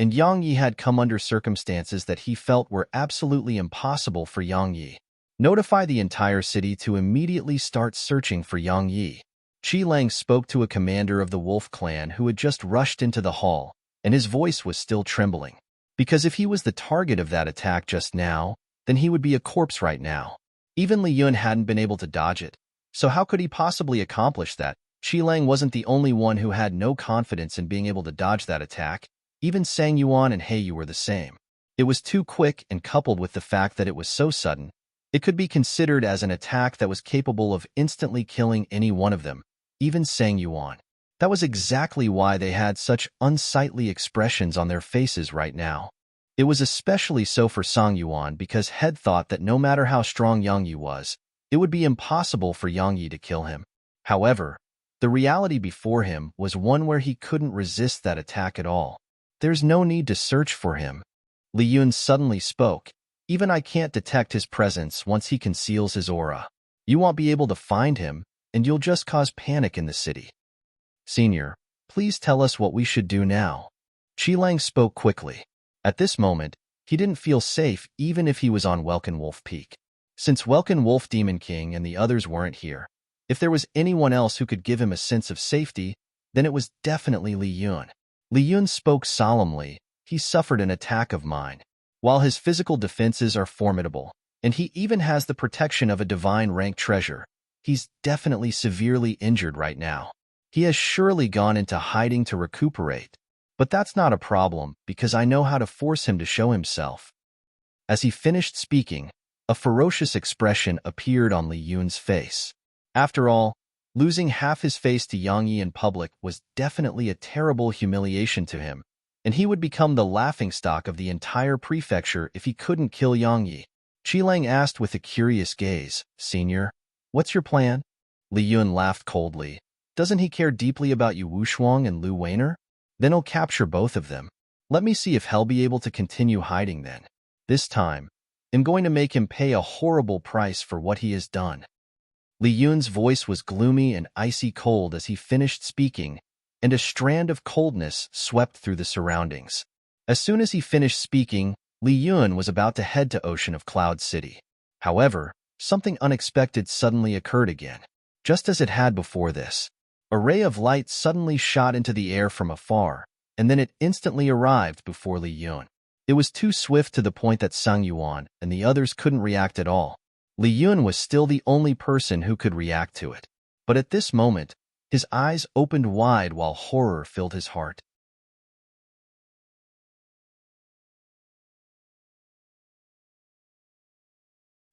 and Yang Yi had come under circumstances that he felt were absolutely impossible for Yang Yi. Notify the entire city to immediately start searching for Yang Yi. Qi Lang spoke to a commander of the Wolf clan who had just rushed into the hall, and his voice was still trembling. Because if he was the target of that attack just now, then he would be a corpse right now. Even Li Yun hadn't been able to dodge it, so how could he possibly accomplish that? Qi Lang wasn't the only one who had no confidence in being able to dodge that attack. Even Sang Yuan and He Yu were the same. It was too quick, and coupled with the fact that it was so sudden, it could be considered as an attack that was capable of instantly killing any one of them, even Sang Yuan. That was exactly why they had such unsightly expressions on their faces right now. It was especially so for Sang Yuan because Head thought that no matter how strong Yang Yi was, it would be impossible for Yang Yi to kill him. However, the reality before him was one where he couldn't resist that attack at all. There's no need to search for him. Li Yun suddenly spoke. Even I can't detect his presence once he conceals his aura. You won't be able to find him, and you'll just cause panic in the city. Senior, please tell us what we should do now. Qi Lang spoke quickly. At this moment, he didn't feel safe even if he was on Welkin Wolf Peak. Since Welkin Wolf Demon King and the others weren't here, if there was anyone else who could give him a sense of safety, then it was definitely Li Yun. Li Yun spoke solemnly. He suffered an attack of mine. While his physical defenses are formidable, and he even has the protection of a divine rank treasure, he's definitely severely injured right now. He has surely gone into hiding to recuperate. But that's not a problem, because I know how to force him to show himself. As he finished speaking, a ferocious expression appeared on Li Yun's face. After all, losing half his face to Yang Yi in public was definitely a terrible humiliation to him, and he would become the laughingstock of the entire prefecture if he couldn't kill Yang Yi. Qi Lang asked with a curious gaze, Senior, what's your plan? Li Yun laughed coldly. Doesn't he care deeply about you Wu Shuang and Lu Weiner? Then he'll capture both of them. Let me see if he'll be able to continue hiding then. This time, I'm going to make him pay a horrible price for what he has done. Li Yun's voice was gloomy and icy cold as he finished speaking, and a strand of coldness swept through the surroundings. As soon as he finished speaking, Li Yun was about to head to Ocean of Cloud City. However, something unexpected suddenly occurred again. Just as it had before this, a ray of light suddenly shot into the air from afar, and then it instantly arrived before Li Yun. It was too swift to the point that Sang Yuan and the others couldn't react at all. Li Yun was still the only person who could react to it. But at this moment, his eyes opened wide while horror filled his heart.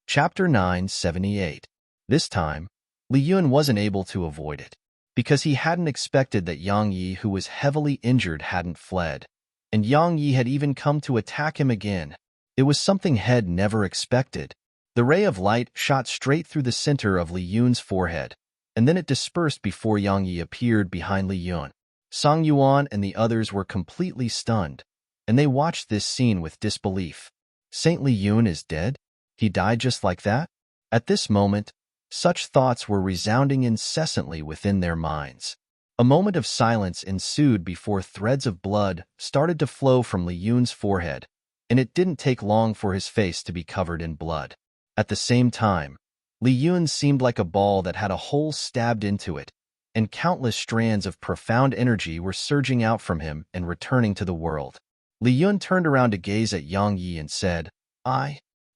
Chapter 978. This time, Li Yun wasn't able to avoid it, because he hadn't expected that Yang Yi, who was heavily injured, hadn't fled, and Yang Yi had even come to attack him again. It was something Head never expected. The ray of light shot straight through the center of Li Yun's forehead, and then it dispersed before Yang Yi appeared behind Li Yun. Sang Yuan and the others were completely stunned, and they watched this scene with disbelief. Saint Li Yun is dead? He died just like that? At this moment, such thoughts were resounding incessantly within their minds. A moment of silence ensued before threads of blood started to flow from Li Yun's forehead, and it didn't take long for his face to be covered in blood. At the same time, Li Yun seemed like a ball that had a hole stabbed into it, and countless strands of profound energy were surging out from him and returning to the world. Li Yun turned around to gaze at Yang Yi and said,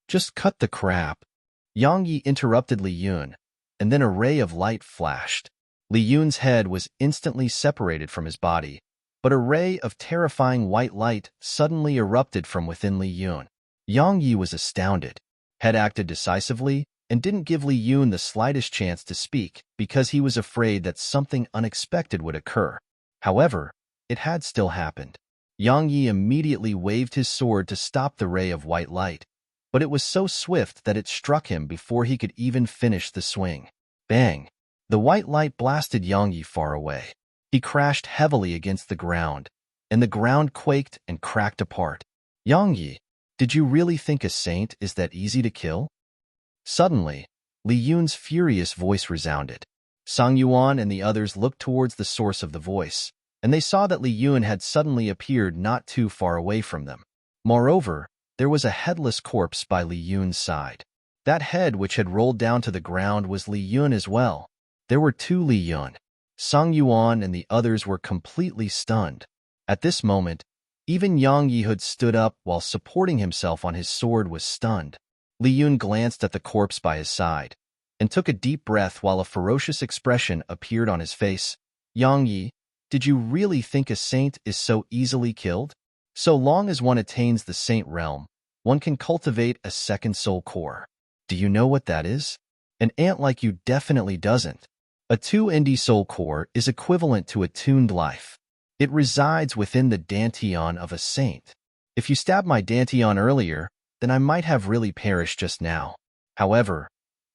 Just cut the crap. Yang Yi interrupted Li Yun, and then a ray of light flashed. Li Yun's head was instantly separated from his body, but a ray of terrifying white light suddenly erupted from within Li Yun. Yang Yi was astounded. Had acted decisively and didn't give Li Yun the slightest chance to speak because he was afraid that something unexpected would occur. However, it had still happened. Yang Yi immediately waved his sword to stop the ray of white light, but it was so swift that it struck him before he could even finish the swing. Bang! The white light blasted Yang Yi far away. He crashed heavily against the ground, and the ground quaked and cracked apart. Yang Yi, did you really think a saint is that easy to kill? Suddenly, Li Yun's furious voice resounded. Sang Yuan and the others looked towards the source of the voice, and they saw that Li Yun had suddenly appeared not too far away from them. Moreover, there was a headless corpse by Li Yun's side. That head which had rolled down to the ground was Li Yun as well. There were two Li Yun. Sang Yuan and the others were completely stunned. At this moment, even Yang Yi, who had stood up while supporting himself on his sword, was stunned. Li Yun glanced at the corpse by his side and took a deep breath while a ferocious expression appeared on his face. Yang Yi, did you really think a saint is so easily killed? So long as one attains the saint realm, one can cultivate a second soul core. Do you know what that is? An ant like you definitely doesn't. A 2ND soul core is equivalent to a tuned life. It resides within the dantian of a saint. If you stabbed my dantian earlier, then I might have really perished just now. However,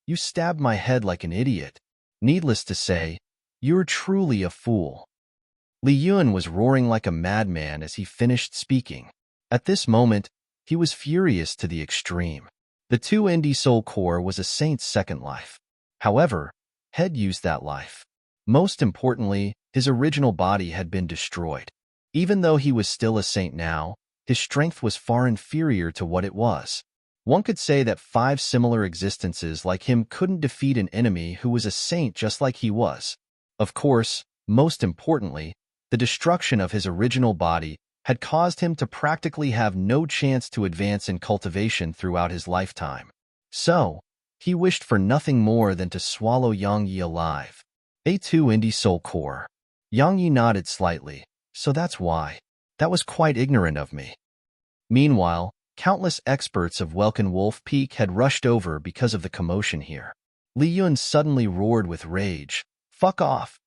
you stabbed my head like an idiot. Needless to say, you're truly a fool. Li Yun was roaring like a madman as he finished speaking. At this moment, he was furious to the extreme. The 2ND soul core was a saint's second life. However, Head used that life. Most importantly, his original body had been destroyed. Even though he was still a saint now, his strength was far inferior to what it was. One could say that 5 similar existences like him couldn't defeat an enemy who was a saint just like he was. Of course, most importantly, the destruction of his original body had caused him to practically have no chance to advance in cultivation throughout his lifetime. So, he wished for nothing more than to swallow Yang Yi alive. A2ND soul core. Yang Yi nodded slightly. So that's why. That was quite ignorant of me. Meanwhile, countless experts of Welkin Wolf Peak had rushed over because of the commotion here. Li Yun suddenly roared with rage. Fuck off!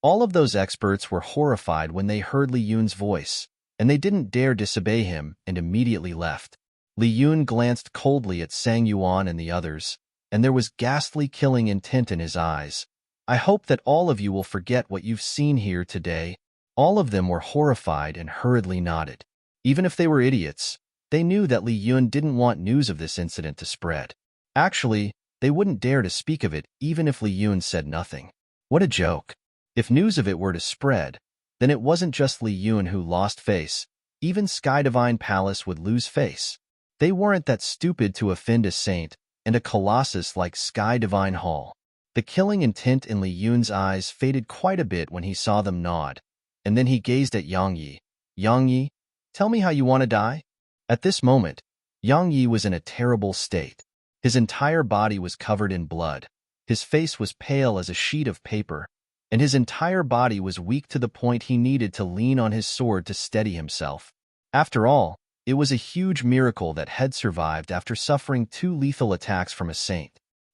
All of those experts were horrified when they heard Li Yun's voice, and they didn't dare disobey him and immediately left. Li Yun glanced coldly at Sang Yuan and the others, and there was ghastly killing intent in his eyes. I hope that all of you will forget what you've seen here today. All of them were horrified and hurriedly nodded. Even if they were idiots, they knew that Li Yun didn't want news of this incident to spread. Actually, they wouldn't dare to speak of it even if Li Yun said nothing. What a joke. If news of it were to spread, then it wasn't just Li Yun who lost face. Even Sky Divine Palace would lose face. They weren't that stupid to offend a saint and a colossus like Sky Divine Hall. The killing intent in Li Yun's eyes faded quite a bit when he saw them nod, and then he gazed at Yang Yi. Yang Yi, tell me how you want to die? At this moment, Yang Yi was in a terrible state. His entire body was covered in blood. His face was pale as a sheet of paper, and his entire body was weak to the point he needed to lean on his sword to steady himself. After all, it was a huge miracle that Head survived after suffering 2 lethal attacks from a saint.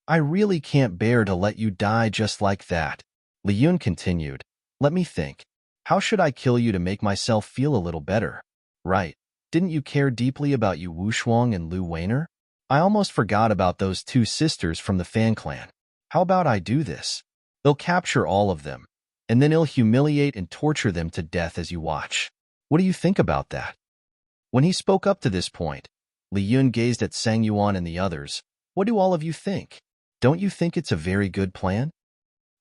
I really can't bear to let you die just like that. Li Yun continued. Let me think. How should I kill you to make myself feel a little better? Right. Didn't you care deeply about you Wu Shuang and Lu Weiner? I almost forgot about those 2 sisters from the Fan Clan. How about I do this? They'll capture all of them, and then I'll humiliate and torture them to death as you watch. What do you think about that? When he spoke up to this point, Li Yun gazed at Sang Yuan and the others. What do all of you think? Don't you think it's a very good plan?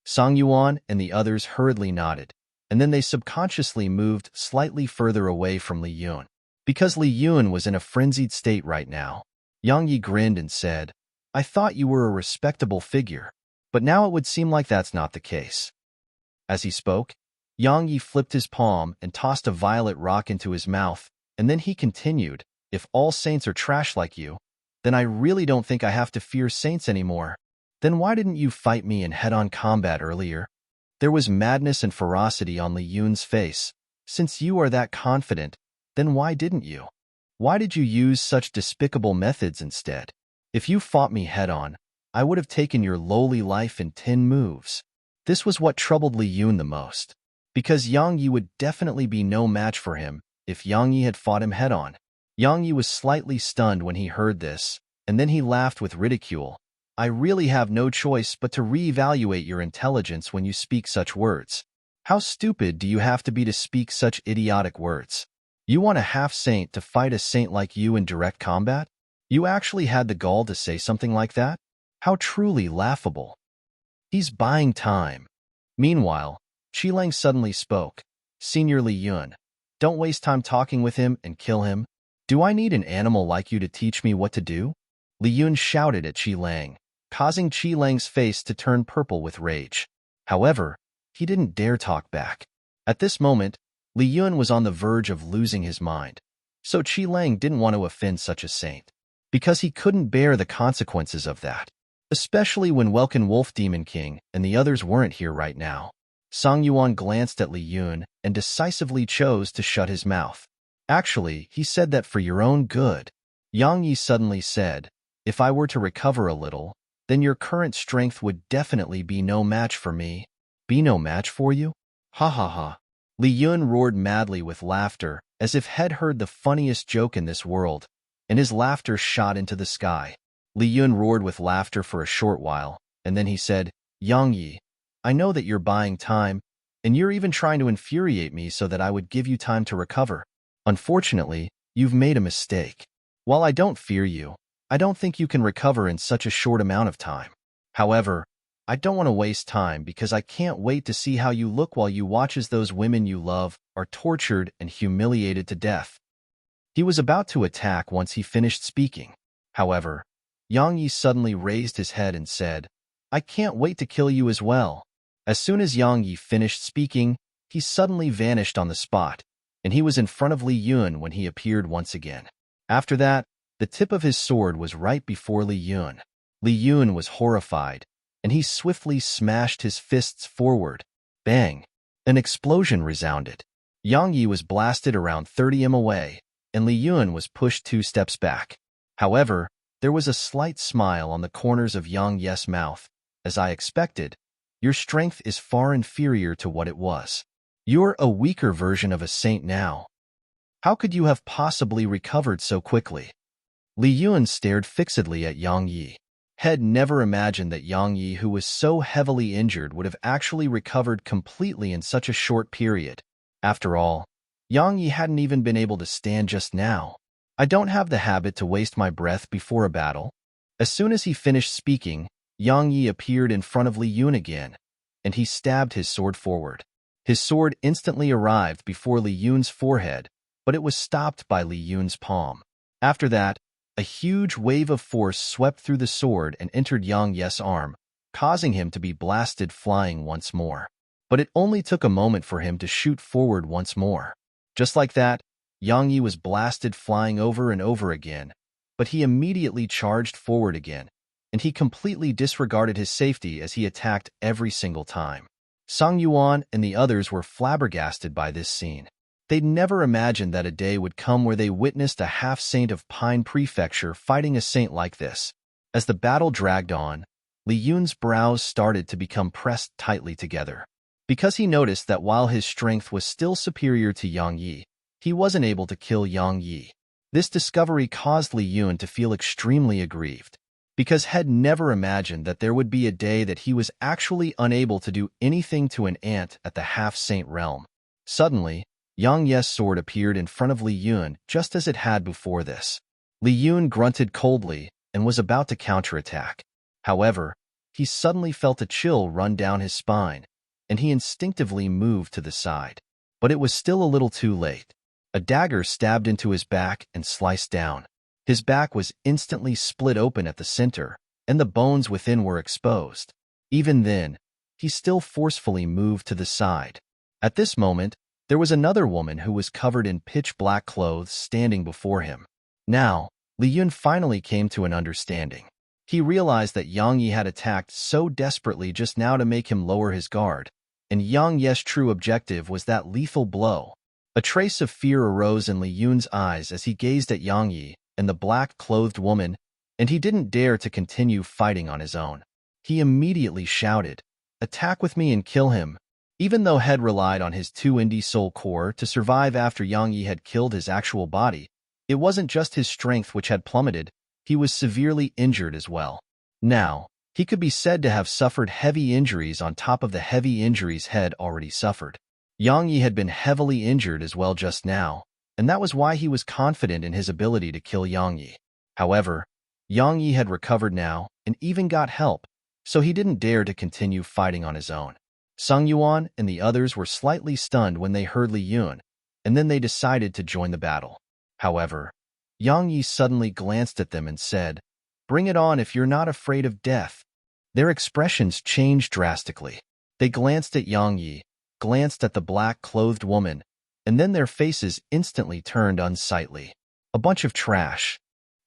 Sang Yuan and the others hurriedly nodded, and then they subconsciously moved slightly further away from Li Yun. Because Li Yun was in a frenzied state right now, Yang Yi grinned and said, I thought you were a respectable figure, but now it would seem like that's not the case. As he spoke, Yang Yi flipped his palm and tossed a violet rock into his mouth, and then he continued, if all saints are trash like you, then I really don't think I have to fear saints anymore. Then why didn't you fight me in head-on combat earlier? There was madness and ferocity on Li Yun's face. Since you are that confident, then why didn't you? Why did you use such despicable methods instead? If you fought me head-on, I would have taken your lowly life in 10 moves. This was what troubled Li Yun the most, because Yang Yi would definitely be no match for him if Yang Yi had fought him head-on. Yang Yi was slightly stunned when he heard this, and then he laughed with ridicule. I really have no choice but to reevaluate your intelligence when you speak such words. How stupid do you have to be to speak such idiotic words? You want a half-saint to fight a saint like you in direct combat? You actually had the gall to say something like that? How truly laughable. He's buying time. Meanwhile, Qilang suddenly spoke. Senior Li Yun, don't waste time talking with him and kill him. Do I need an animal like you to teach me what to do? Li Yun shouted at Qilang, causing Qilang's face to turn purple with rage. However, he didn't dare talk back. At this moment, Li Yun was on the verge of losing his mind, so Qilang didn't want to offend such a saint, because he couldn't bear the consequences of that, especially when Welkin Wolf Demon King and the others weren't here right now. Song Yuan glanced at Li Yun and decisively chose to shut his mouth. Actually, he said that for your own good. Yang Yi suddenly said, if I were to recover a little, then your current strength would definitely be no match for me. Be no match for you? Ha ha ha. Li Yun roared madly with laughter, as if Head heard the funniest joke in this world, and his laughter shot into the sky. Li Yun roared with laughter for a short while, and then he said, Yang Yi, I know that you're buying time, and you're even trying to infuriate me so that I would give you time to recover. Unfortunately, you've made a mistake. While I don't fear you, I don't think you can recover in such a short amount of time. However, I don't want to waste time because I can't wait to see how you look while you watch as those women you love are tortured and humiliated to death. He was about to attack once he finished speaking. However, Yang Yi suddenly raised his head and said, I can't wait to kill you as well. As soon as Yang Yi finished speaking, he suddenly vanished on the spot, and he was in front of Li Yun when he appeared once again. After that, the tip of his sword was right before Li Yun. Li Yun was horrified, and he swiftly smashed his fists forward. Bang! An explosion resounded. Yang Yi was blasted around 30 m away, and Li Yun was pushed 2 steps back. However, there was a slight smile on the corners of Yang Yi's mouth. As I expected, your strength is far inferior to what it was. You're a weaker version of a saint now. How could you have possibly recovered so quickly? Li Yun stared fixedly at Yang Yi. Head never imagined that Yang Yi, who was so heavily injured, would have actually recovered completely in such a short period. After all, Yang Yi hadn't even been able to stand just now. I don't have the habit to waste my breath before a battle. As soon as he finished speaking, Yang Yi appeared in front of Li Yun again, and he stabbed his sword forward. His sword instantly arrived before Li Yun's forehead, but it was stopped by Li Yun's palm. After that, a huge wave of force swept through the sword and entered Yang Yi's arm, causing him to be blasted flying once more. But it only took a moment for him to shoot forward once more. Just like that, Yang Yi was blasted flying over and over again, but he immediately charged forward again, and he completely disregarded his safety as he attacked every single time. Song Yuan and the others were flabbergasted by this scene. They'd never imagined that a day would come where they witnessed a half-saint of Pine Prefecture fighting a saint like this. As the battle dragged on, Li Yun's brows started to become pressed tightly together. Because he noticed that while his strength was still superior to Yang Yi, he wasn't able to kill Yang Yi. This discovery caused Li Yun to feel extremely aggrieved, because Head never imagined that there would be a day that he was actually unable to do anything to an ant at the half-saint realm. Suddenly, Yang Yi's sword appeared in front of Li Yun just as it had before this. Li Yun grunted coldly and was about to counterattack. However, he suddenly felt a chill run down his spine, and he instinctively moved to the side. But it was still a little too late. A dagger stabbed into his back and sliced down. His back was instantly split open at the center, and the bones within were exposed. Even then, he still forcefully moved to the side. At this moment, there was another woman who was covered in pitch-black clothes standing before him. Now, Li Yun finally came to an understanding. He realized that Yang Yi had attacked so desperately just now to make him lower his guard, and Yang Yi's true objective was that lethal blow. A trace of fear arose in Li Yun's eyes as he gazed at Yang Yi and the black-clothed woman, and he didn't dare to continue fighting on his own. He immediately shouted, "Attack with me and kill him." Even though Head relied on his 2 indie soul core to survive after Yang Yi had killed his actual body, it wasn't just his strength which had plummeted, he was severely injured as well. Now, He could be said to have suffered heavy injuries on top of the heavy injuries Head already suffered. Yang Yi had been heavily injured as well just now, and that was why he was confident in his ability to kill Yang Yi. However, Yang Yi had recovered now and even got help, so he didn't dare to continue fighting on his own. Sung Yuan and the others were slightly stunned when they heard Li Yun, and then they decided to join the battle. However, Yang Yi suddenly glanced at them and said, "Bring it on if you're not afraid of death." Their expressions changed drastically. They glanced at Yang Yi, glanced at the black-clothed woman, and then their faces instantly turned unsightly. A bunch of trash.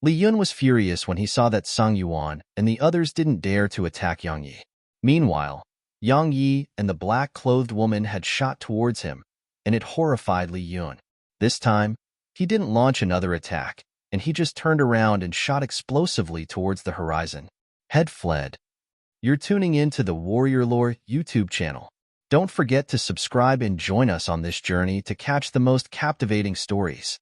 Li Yun was furious when he saw that Sung Yuan and the others didn't dare to attack Yang Yi. Meanwhile, Yang Yi and the black-clothed woman had shot towards him, and it horrified Li Yun. This time, he didn't launch another attack, and he just turned around and shot explosively towards the horizon. Head fled. You're tuning in to the Warrior Lore YouTube channel. Don't forget to subscribe and join us on this journey to catch the most captivating stories.